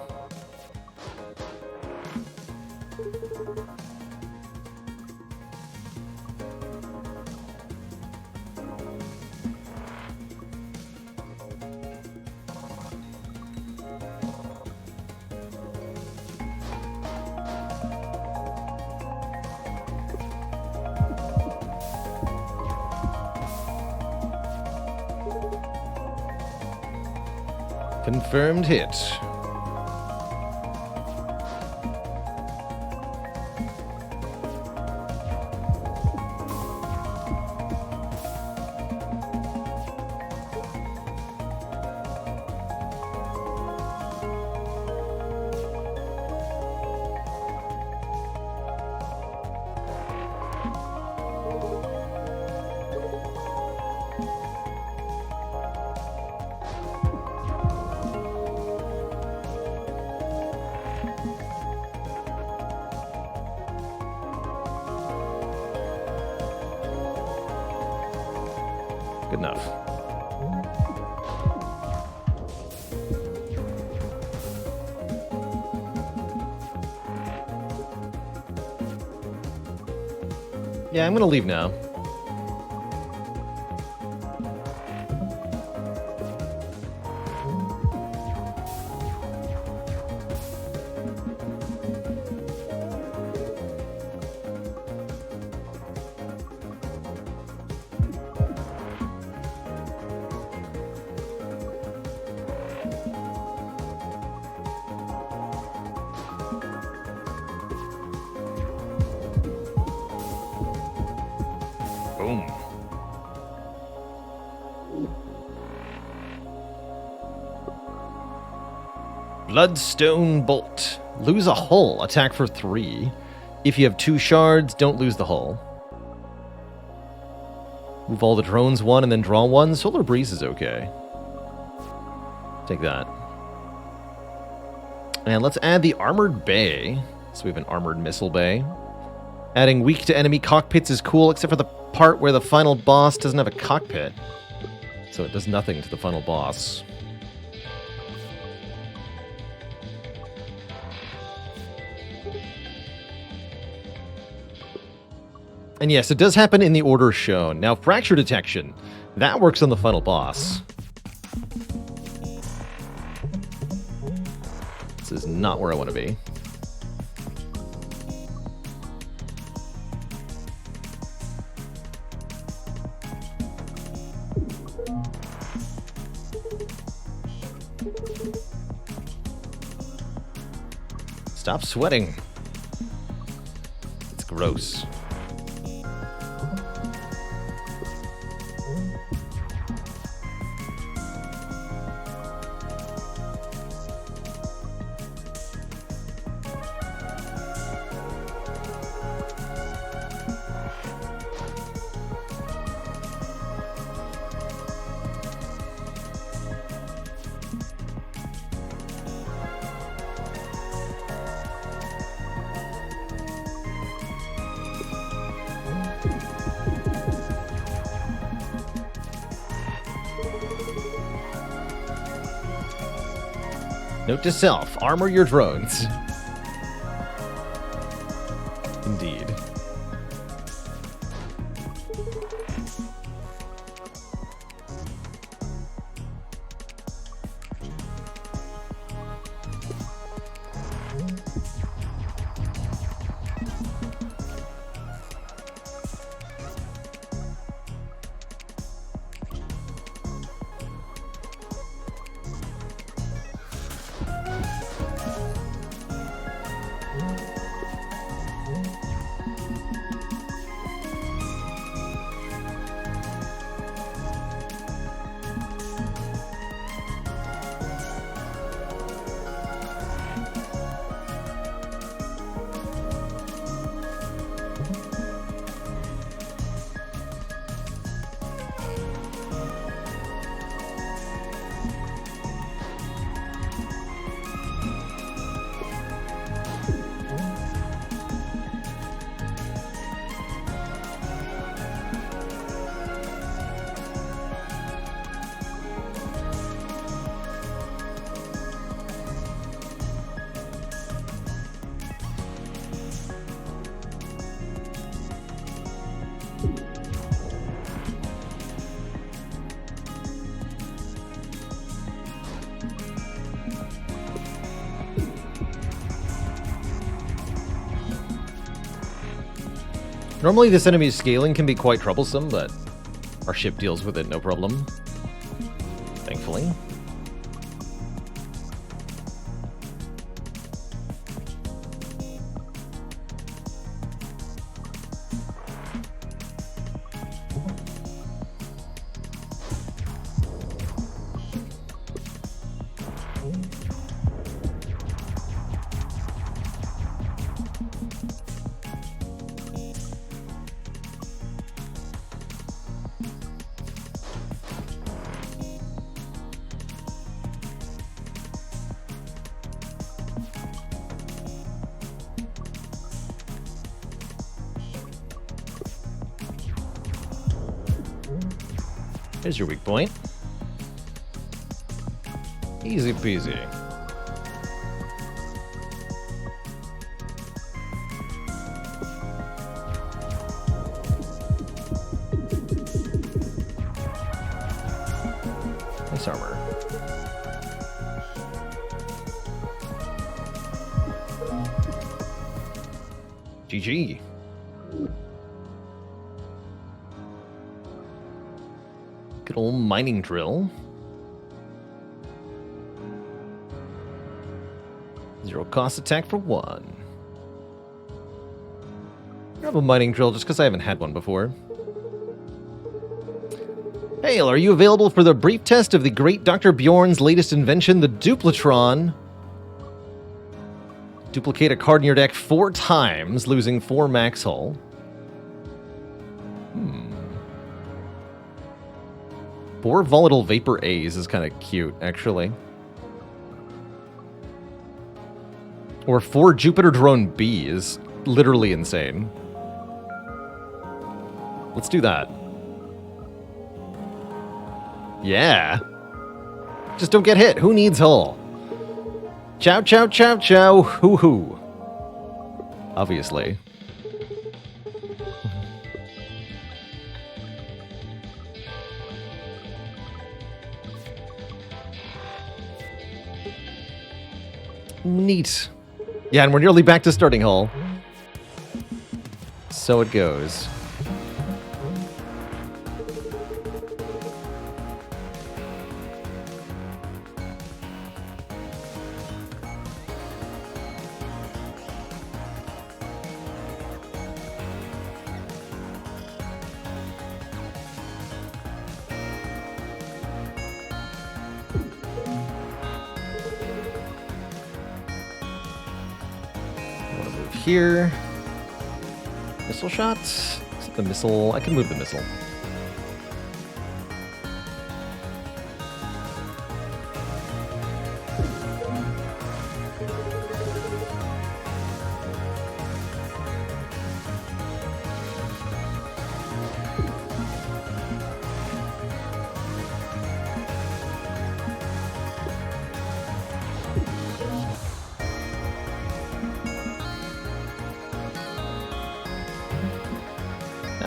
Confirmed hit. Good enough. Yeah, I'm gonna leave now. Boom. Bloodstone Bolt. Lose a hull. Attack for 3. If you have 2 shards, don't lose the hull. Move all the drones 1 and then draw 1. Solar Breeze is okay. Take that. And let's add the Armored Bay. So we have an Armored Missile Bay. Adding weak to enemy cockpits is cool, except for the part where the final boss doesn't have a cockpit. So it does nothing to the final boss. And yes, it does happen in the order shown. Now, Fracture Detection. That works on the final boss. This is not where I want to be. Stop sweating. It's gross. Note to self, armor your drones. Indeed. Normally this enemy's scaling can be quite troublesome, but our ship deals with it no problem. Thankfully. Here's your weak point. Easy peasy. Nice armor. GG. Good old mining drill. 0 cost attack for 1. Grab a mining drill just because I haven't had one before. Hail, are you available for the brief test of the great Dr. Bjorn's latest invention, the Duplatron? Duplicate a card in your deck 4 times, losing 4 max hull. 4 volatile vapor A's is kind of cute, actually. Or 4 Jupiter drone B's. Literally insane. Let's do that. Yeah. Just don't get hit. Who needs hull? Chow, chow, chow, chow. Hoo hoo. Obviously. Neat. Yeah, and we're nearly back to starting hull. So it goes. here. Missile shot? Except the missile... I can move the missile.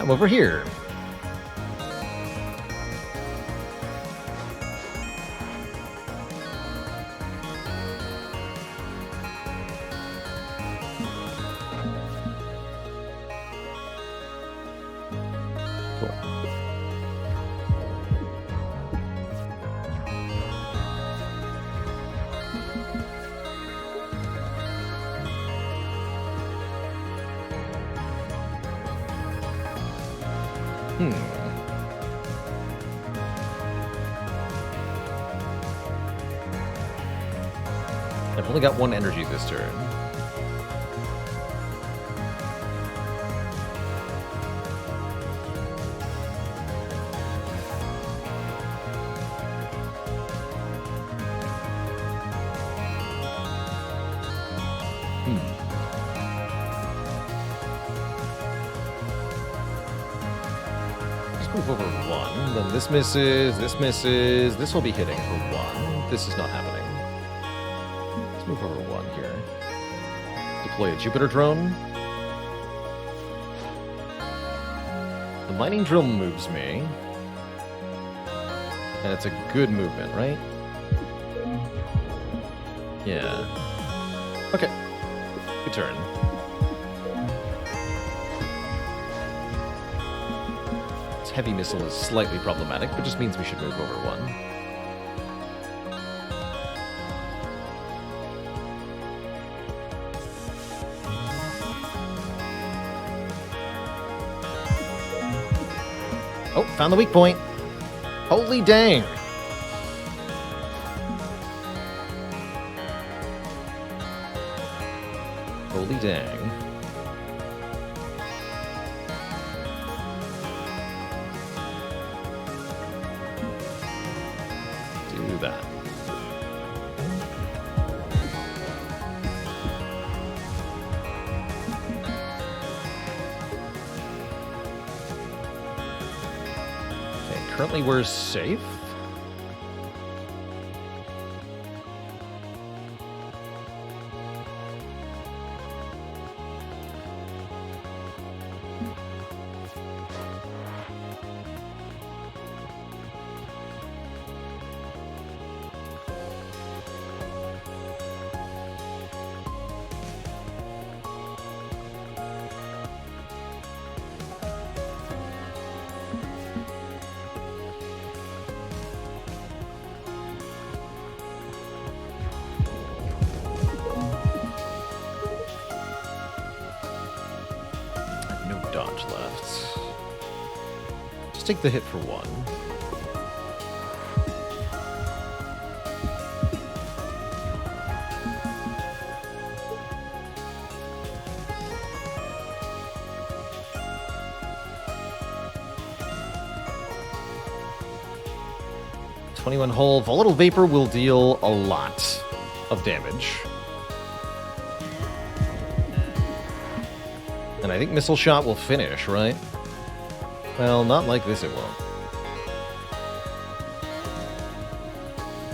I'm over here. Cool. I've only got one energy this turn. Move over one, then this misses, this will be hitting for one. This is not happening. Let's move over one here. Deploy a Jupiter drone. The mining drill moves me. And it's a good movement, right? Yeah. Okay. Good turn. Heavy missile is slightly problematic, but just means we should move over one. Oh, found the weak point. Holy dang. Holy dang. That. Okay, currently we're safe. Dodge left. Just take the hit for one. .21 hull. Volatile Vapor will deal a lot of damage. And I think Missile Shot will finish, right? Well, not like this it won't.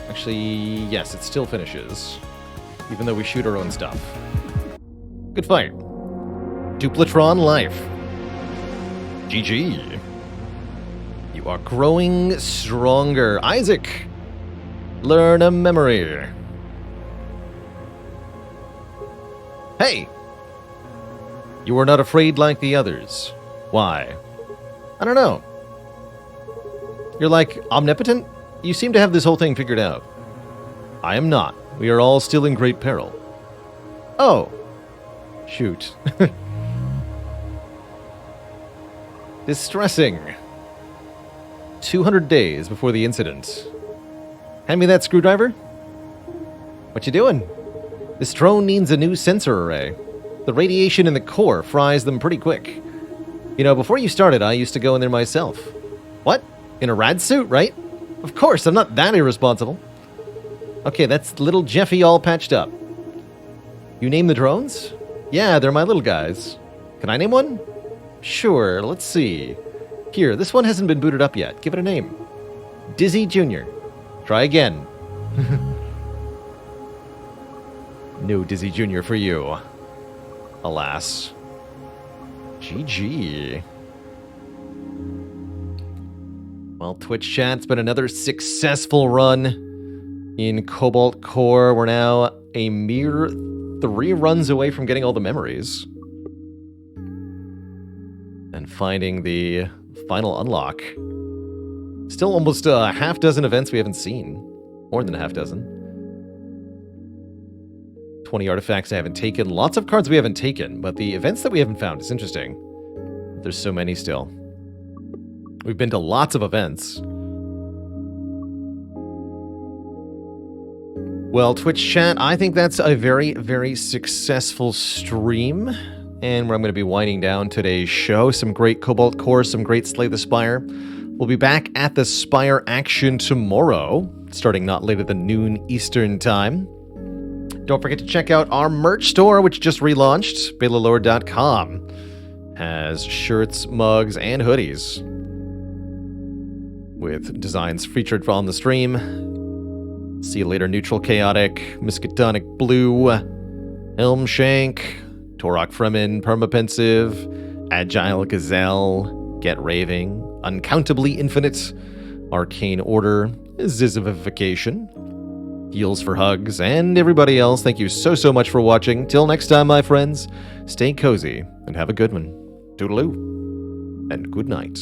Actually, yes, it still finishes. Even though we shoot our own stuff. Good fight. Duplatron life. GG. You are growing stronger. Isaac! Learn a memory. Hey! You are not afraid like the others. Why? I don't know. You're like omnipotent? You seem to have this whole thing figured out. I am not. We are all still in great peril. Oh. Shoot. Distressing. 200 days before the incident. Hand me that screwdriver. What you doing? This drone needs a new sensor array. The radiation in the core fries them pretty quick. You know, before you started, I used to go in there myself. What? In a rad suit, right? Of course, I'm not that irresponsible. Okay, that's little Jeffy all patched up. You name the drones? Yeah, they're my little guys. Can I name one? Sure, let's see. Here, this one hasn't been booted up yet. Give it a name. Dizzy Jr. Try again. No Dizzy Jr. for you. Alas. GG. Well, Twitch chat's been another successful run in Cobalt Core. We're now a mere 3 runs away from getting all the memories. And finding the final unlock. Still almost a half dozen events we haven't seen. More than a half dozen. 20 artifacts I haven't taken. Lots of cards we haven't taken, but the events that we haven't found is interesting. There's so many still. We've been to lots of events. Well, Twitch chat, I think that's a very, very successful stream. And where I'm going to be winding down today's show. Some great Cobalt Core, some great Slay the Spire. We'll be back at the Spire action tomorrow, starting not later than noon Eastern time. Don't forget to check out our merch store, which just relaunched. BetaLore.com has shirts, mugs, and hoodies with designs featured on the stream. See you later, Neutral Chaotic, Miskatonic Blue, Helmshank, Torok Fremen, Permapensive, Agile Gazelle, Get Raving, Uncountably Infinite, Arcane Order, Zizification, Heals for Hugs, and everybody else. Thank you so much for watching. Till next time, my friends, stay cozy and have a good one. Toodaloo, and good night.